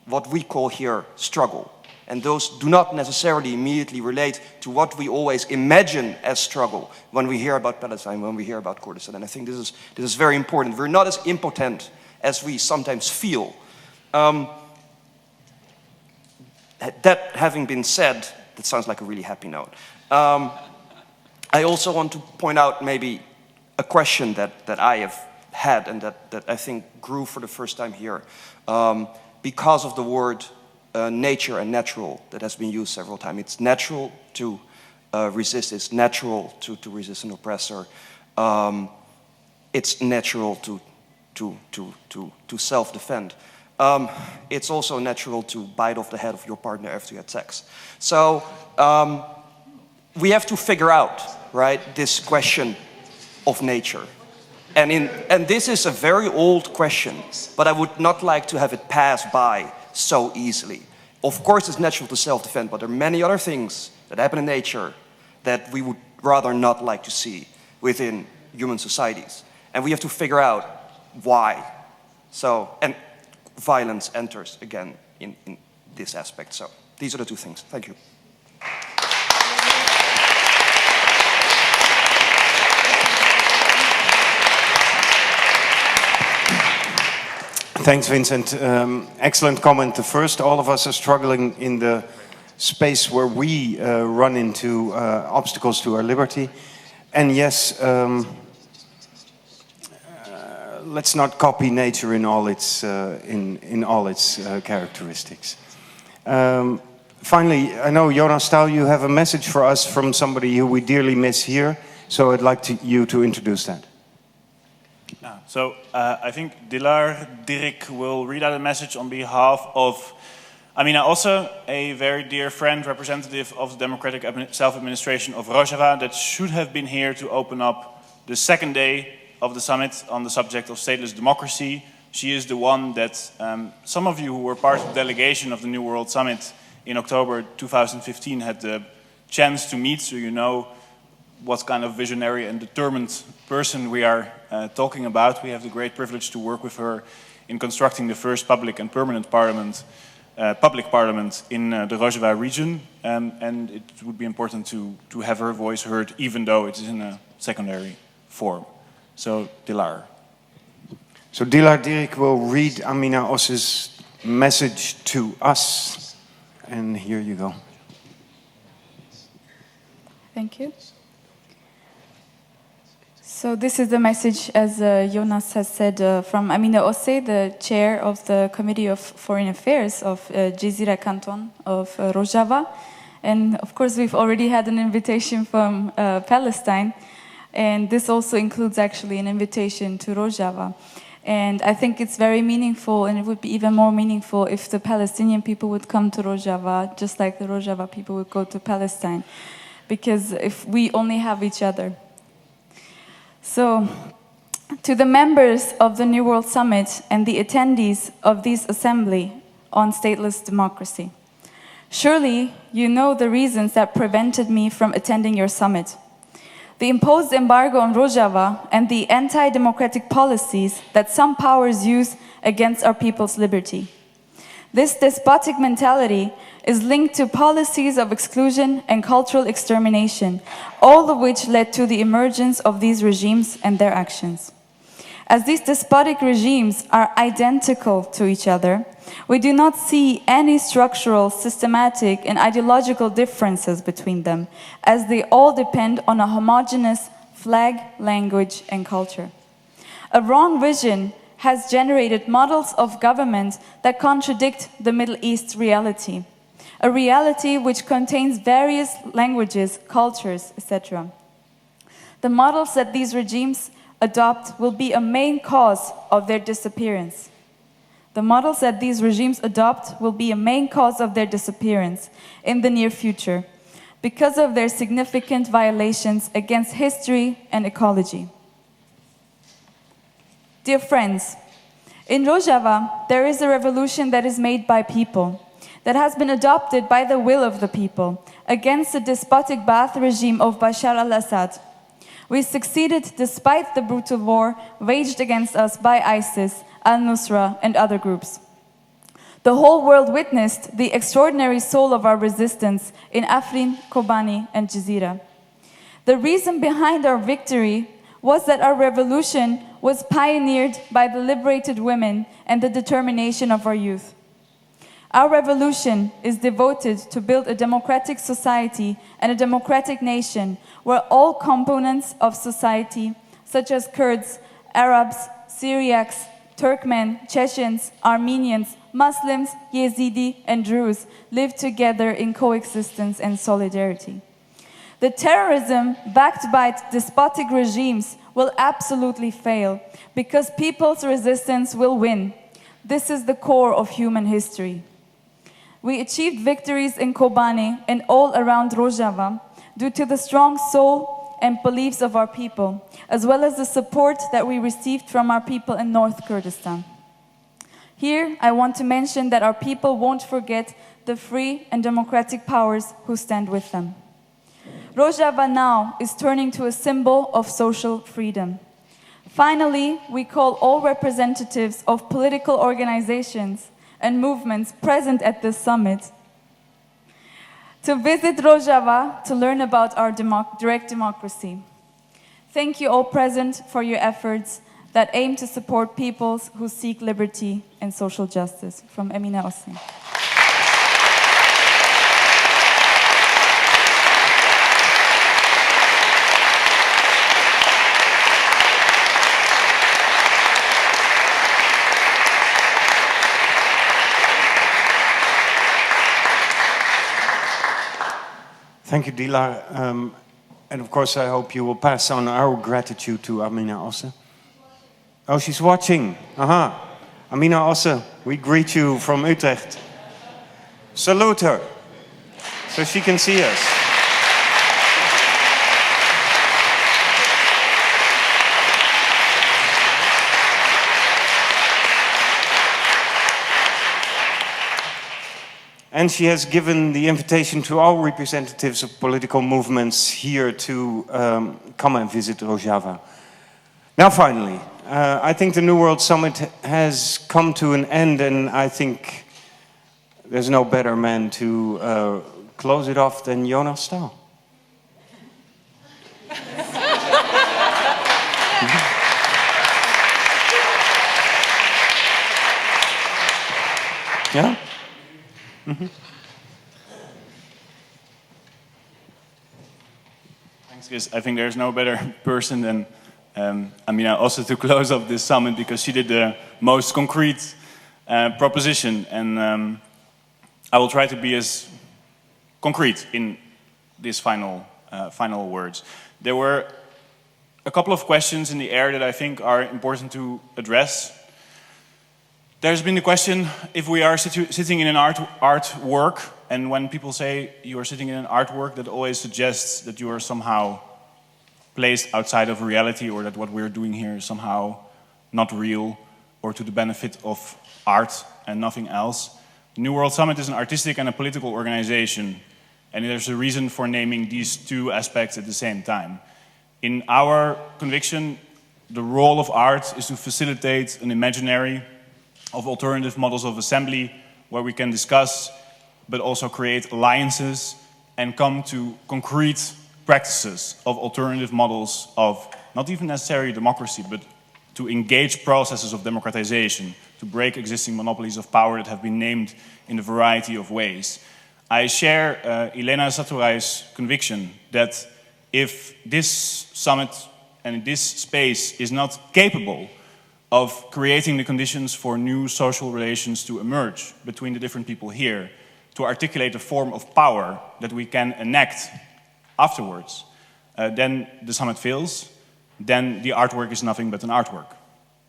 what we call here struggle. And those do not necessarily immediately relate to what we always imagine as struggle when we hear about Palestine, when we hear about Kurdistan. And I think this is very important. We're not as impotent as we sometimes feel. That having been said, that sounds like a really happy note. I also want to point out maybe a question that I have had and that I think grew for the first time here because of the word nature and natural that has been used several times. It's natural to resist. It's natural to resist an oppressor. It's natural to self-defend. It's also natural to bite off the head of your partner after you had sex. So we have to figure out, right, this question of nature. And this is a very old question, but I would not like to have it pass by so easily. Of course, it's natural to self-defend, but there are many other things that happen in nature that we would rather not like to see within human societies. And we have to figure out why. So, and violence enters again in this aspect. So these are the two things. Thank you. Thanks, Vincent. Excellent comment. The first, all of us are struggling in the space where we run into obstacles to our liberty. And yes, let's not copy nature in all its characteristics. Finally, I know, Jonas, you have a message for us from somebody who we dearly miss here. So I'd like you to introduce that. So I think Dirk will read out a message on behalf of Amina Osse, a very dear friend, representative of the Democratic Self-Administration of Rojava, that should have been here to open up the second day of the summit on the subject of stateless democracy. She is the one that some of you who were part of the delegation of the New World Summit in October 2015 had the chance to meet, so you know what kind of visionary and determined person we are talking about. We have the great privilege to work with her in constructing the first public and permanent parliament public parliament in the Rojava region, and it would be important to have her voice heard, even though it is in a secondary form. So, Dilar. So Dilar Dirk will read Amina Osse's message to us. And here you go. Thank you. So this is the message, as Yoonis has said, from Amina Osse, the chair of the Committee of Foreign Affairs of Jazira Canton of Rojava. And of course, we've already had an invitation from Palestine. And this also includes actually an invitation to Rojava. And I think it's very meaningful, and it would be even more meaningful if the Palestinian people would come to Rojava, just like the Rojava people would go to Palestine. Because if we only have each other. So, to the members of the New World Summit and the attendees of this assembly on stateless democracy, surely you know the reasons that prevented me from attending your summit. The imposed embargo on Rojava and the anti-democratic policies that some powers use against our people's liberty. This despotic mentality is linked to policies of exclusion and cultural extermination, all of which led to the emergence of these regimes and their actions. As these despotic regimes are identical to each other, we do not see any structural, systematic, and ideological differences between them, as they all depend on a homogeneous flag, language, and culture. A wrong vision has generated models of government that contradict the Middle East reality, a reality which contains various languages, cultures, etc. The models that these regimes adopt will be a main cause of their disappearance. The models that these regimes adopt will be a main cause of their disappearance in the near future because of their significant violations against history and ecology. Dear friends, in Rojava, there is a revolution that is made by people, that has been adopted by the will of the people, against the despotic Ba'ath regime of Bashar al-Assad. We succeeded despite the brutal war waged against us by ISIS, al-Nusra, and other groups. The whole world witnessed the extraordinary soul of our resistance in Afrin, Kobani, and Jazira. The reason behind our victory was that our revolution was pioneered by the liberated women and the determination of our youth. Our revolution is devoted to build a democratic society and a democratic nation where all components of society, such as Kurds, Arabs, Syriacs, Turkmen, Chechens, Armenians, Muslims, Yazidi, and Druze, live together in coexistence and solidarity. The terrorism backed by despotic regimes will absolutely fail because people's resistance will win. This is the core of human history. We achieved victories in Kobani and all around Rojava due to the strong soul and beliefs of our people, as well as the support that we received from our people in North Kurdistan. Here, I want to mention that our people won't forget the free and democratic powers who stand with them. Rojava now is turning to a symbol of social freedom. Finally, we call all representatives of political organizations and movements present at this summit to visit Rojava to learn about our direct democracy. Thank you all present for your efforts that aim to support peoples who seek liberty and social justice. From Amina Osse. Thank you, Dilar. And of course, I hope you will pass on our gratitude to Amina Osse. Oh, she's watching. Aha. Amina Osse, we greet you from Utrecht. Salute her so she can see us. And she has given the invitation to all representatives of political movements here to come and visit Rojava. Now finally, I think the New World Summit has come to an end, and I think there's no better man to close it off than Jonas Staal. Yeah? Mm-hmm. Thanks, Chris. I think there's no better person than Amina also to close off this summit, because she did the most concrete proposition, and I will try to be as concrete in these final words. There were a couple of questions in the air that I think are important to address. There's been the question if we are sitting in an artwork, and when people say you are sitting in an artwork, that always suggests that you are somehow placed outside of reality, or that what we're doing here is somehow not real or to the benefit of art and nothing else. The New World Summit is an artistic and a political organization, and there's a reason for naming these two aspects at the same time. In our conviction, the role of art is to facilitate an imaginary of alternative models of assembly where we can discuss, but also create alliances and come to concrete practices of alternative models of not even necessarily democracy, but to engage processes of democratization, to break existing monopolies of power that have been named in a variety of ways. I share Ilena Saturay's conviction that if this summit and this space is not capable of creating the conditions for new social relations to emerge between the different people here, to articulate a form of power that we can enact afterwards, then the summit fails, then the artwork is nothing but an artwork.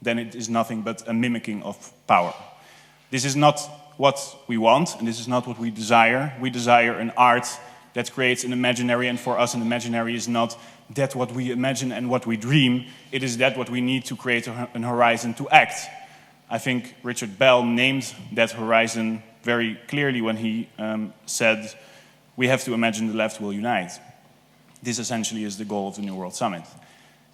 Then it is nothing but a mimicking of power. This is not what we want, and this is not what we desire. We desire an art that creates an imaginary, and for us an imaginary is not that what we imagine and what we dream, it is that what we need to create an horizon to act. I think Richard Bell named that horizon very clearly when he said, we have to imagine the left will unite. This essentially is the goal of the New World Summit.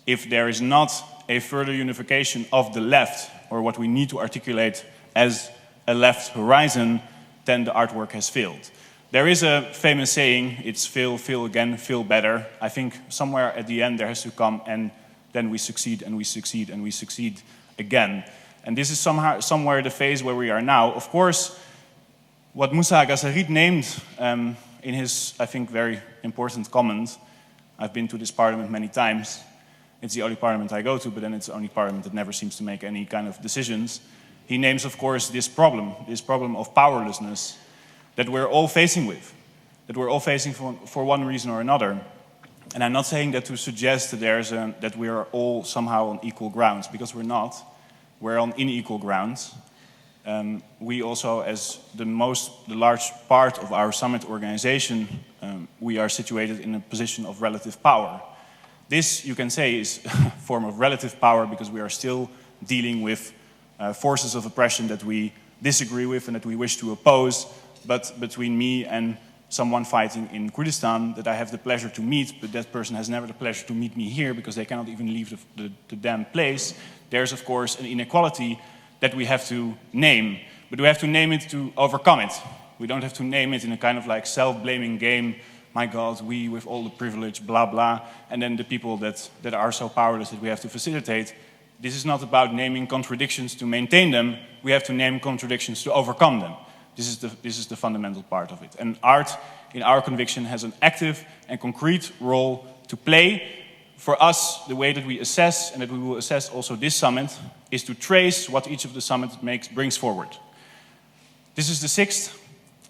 If there is not a further unification of the left, or what we need to articulate as a left horizon, then the artwork has failed. There is a famous saying, it's fail, fail again, fail better. I think somewhere at the end there has to come, and then we succeed, and we succeed, and we succeed again. And this is somewhere the phase where we are now. Of course, what Moussa Gassarit named in his, I think, very important comment, I've been to this parliament many times. It's the only parliament I go to, but then it's the only parliament that never seems to make any kind of decisions. He names, of course, this problem of powerlessness that we're all facing with, that we're all facing for one reason or another. And I'm not saying that to suggest that that we are all somehow on equal grounds, because we're not. We're on unequal grounds. We also, as the large part of our summit organization, we are situated in a position of relative power. This, you can say, is a form of relative power because we are still dealing with forces of oppression that we disagree with and that we wish to oppose. But between me and someone fighting in Kurdistan that I have the pleasure to meet, but that person has never the pleasure to meet me here because they cannot even leave the damn place, there's, of course, an inequality that we have to name. But we have to name it to overcome it. We don't have to name it in a kind of like self-blaming game, my God, we with all the privilege, blah, blah, and then the people that are so powerless that we have to facilitate. This is not about naming contradictions to maintain them. We have to name contradictions to overcome them. This is the fundamental part of it. And art, in our conviction, has an active and concrete role to play. For us, the way that we assess, and that we will assess also this summit, is to trace what each of the summits brings forward. This is the 6th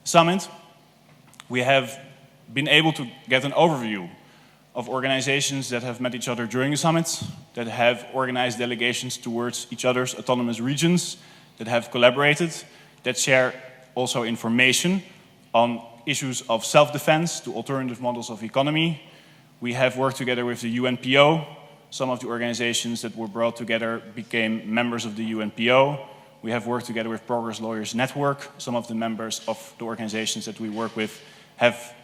summit. We have been able to get an overview of organizations that have met each other during the summits, that have organized delegations towards each other's autonomous regions, that have collaborated, that share also information on issues of self-defense to alternative models of economy. We have worked together with the UNPO. Some of the organizations that were brought together became members of the UNPO. We have worked together with Progress Lawyers Network. Some of the members of the organizations that we work with have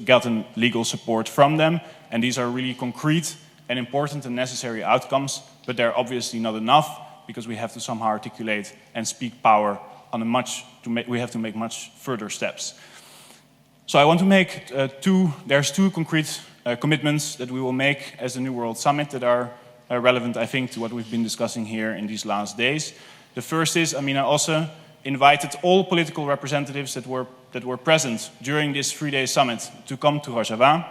gotten legal support from them. And these are really concrete and important and necessary outcomes, but they're obviously not enough because we have to somehow articulate and speak power on we have to make much further steps. So I want to make there's two concrete commitments that we will make as the New World Summit that are relevant, I think, to what we've been discussing here in these last days. The first is, I also invited all political representatives that were present during this 3-day summit to come to Rojava.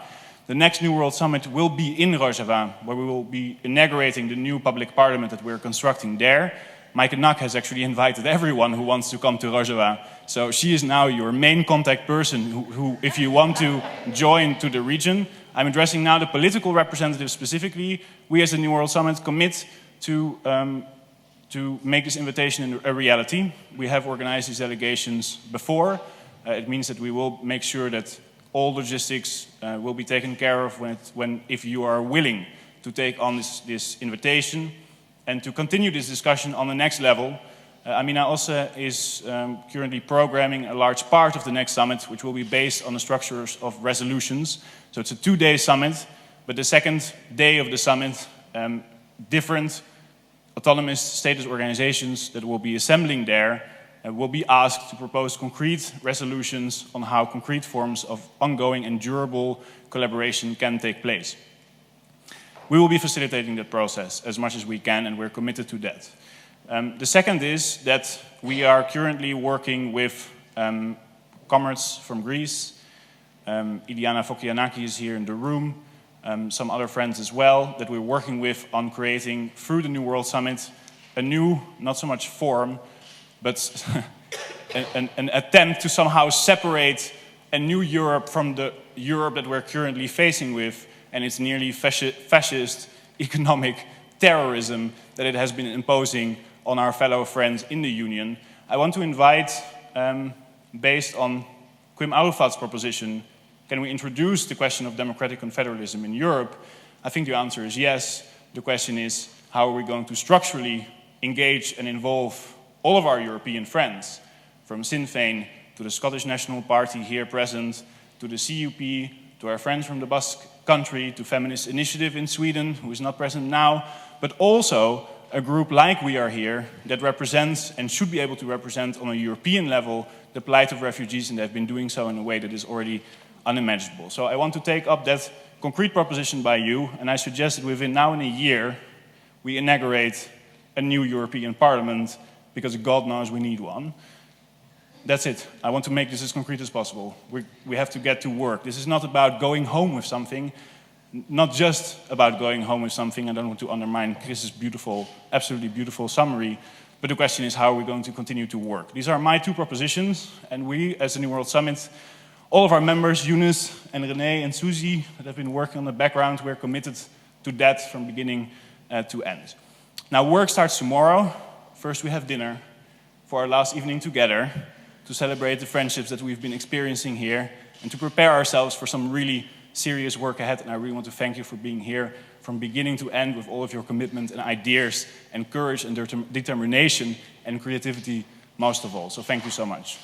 The next New World Summit will be in Rojava, where we will be inaugurating the new public parliament that we're constructing there. Meike Nack has actually invited everyone who wants to come to Rojava. So she is now your main contact person who if you want to join to the region. I'm addressing now the political representatives specifically. We as the New World Summit commit to make this invitation a reality. We have organized these delegations before. It means that we will make sure that all logistics will be taken care of if you are willing to take on this invitation and to continue this discussion on the next level. Amina also is currently programming a large part of the next summit, which will be based on the structures of resolutions. So it's a 2-day summit, but the second day of the summit, different autonomous status organizations that will be assembling there will be asked to propose concrete resolutions on how concrete forms of ongoing and durable collaboration can take place. We will be facilitating that process as much as we can, and we're committed to that. The second is that we are currently working with comrades from Greece. Iliana Fokianaki is here in the room. Some other friends as well that we're working with on creating, through the New World Summit, a new, not so much form, but an attempt to somehow separate a new Europe from the Europe that we're currently facing with, and its nearly fascist economic terrorism that it has been imposing on our fellow friends in the Union. I want to invite, based on Quim Arufat's proposition, can we introduce the question of democratic confederalism in Europe? I think the answer is yes. The question is, how are we going to structurally engage and involve all of our European friends, from Sinn Féin to the Scottish National Party here present, to the CUP, to our friends from the Basque Country, to Feminist Initiative in Sweden, who is not present now, but also a group like we are here that represents and should be able to represent on a European level the plight of refugees, and they have been doing so in a way that is already unimaginable. So I want to take up that concrete proposition by you, and I suggest that within now and a year we inaugurate a new European Parliament, because God knows we need one. That's it. I want to make this as concrete as possible. We have to get to work. This is not about going home with something, not just about going home with something. I don't want to undermine Chris's beautiful, absolutely beautiful summary, but the question is, how are we going to continue to work? These are my two propositions, and we, as the New World Summit, all of our members, Yoonis and René and Suzy, that have been working on the background, we're committed to that from beginning to end. Now, work starts tomorrow. First, we have dinner for our last evening together to celebrate the friendships that we've been experiencing here and to prepare ourselves for some really serious work ahead. And I really want to thank you for being here from beginning to end with all of your commitment and ideas and courage and determination and creativity most of all. So thank you so much.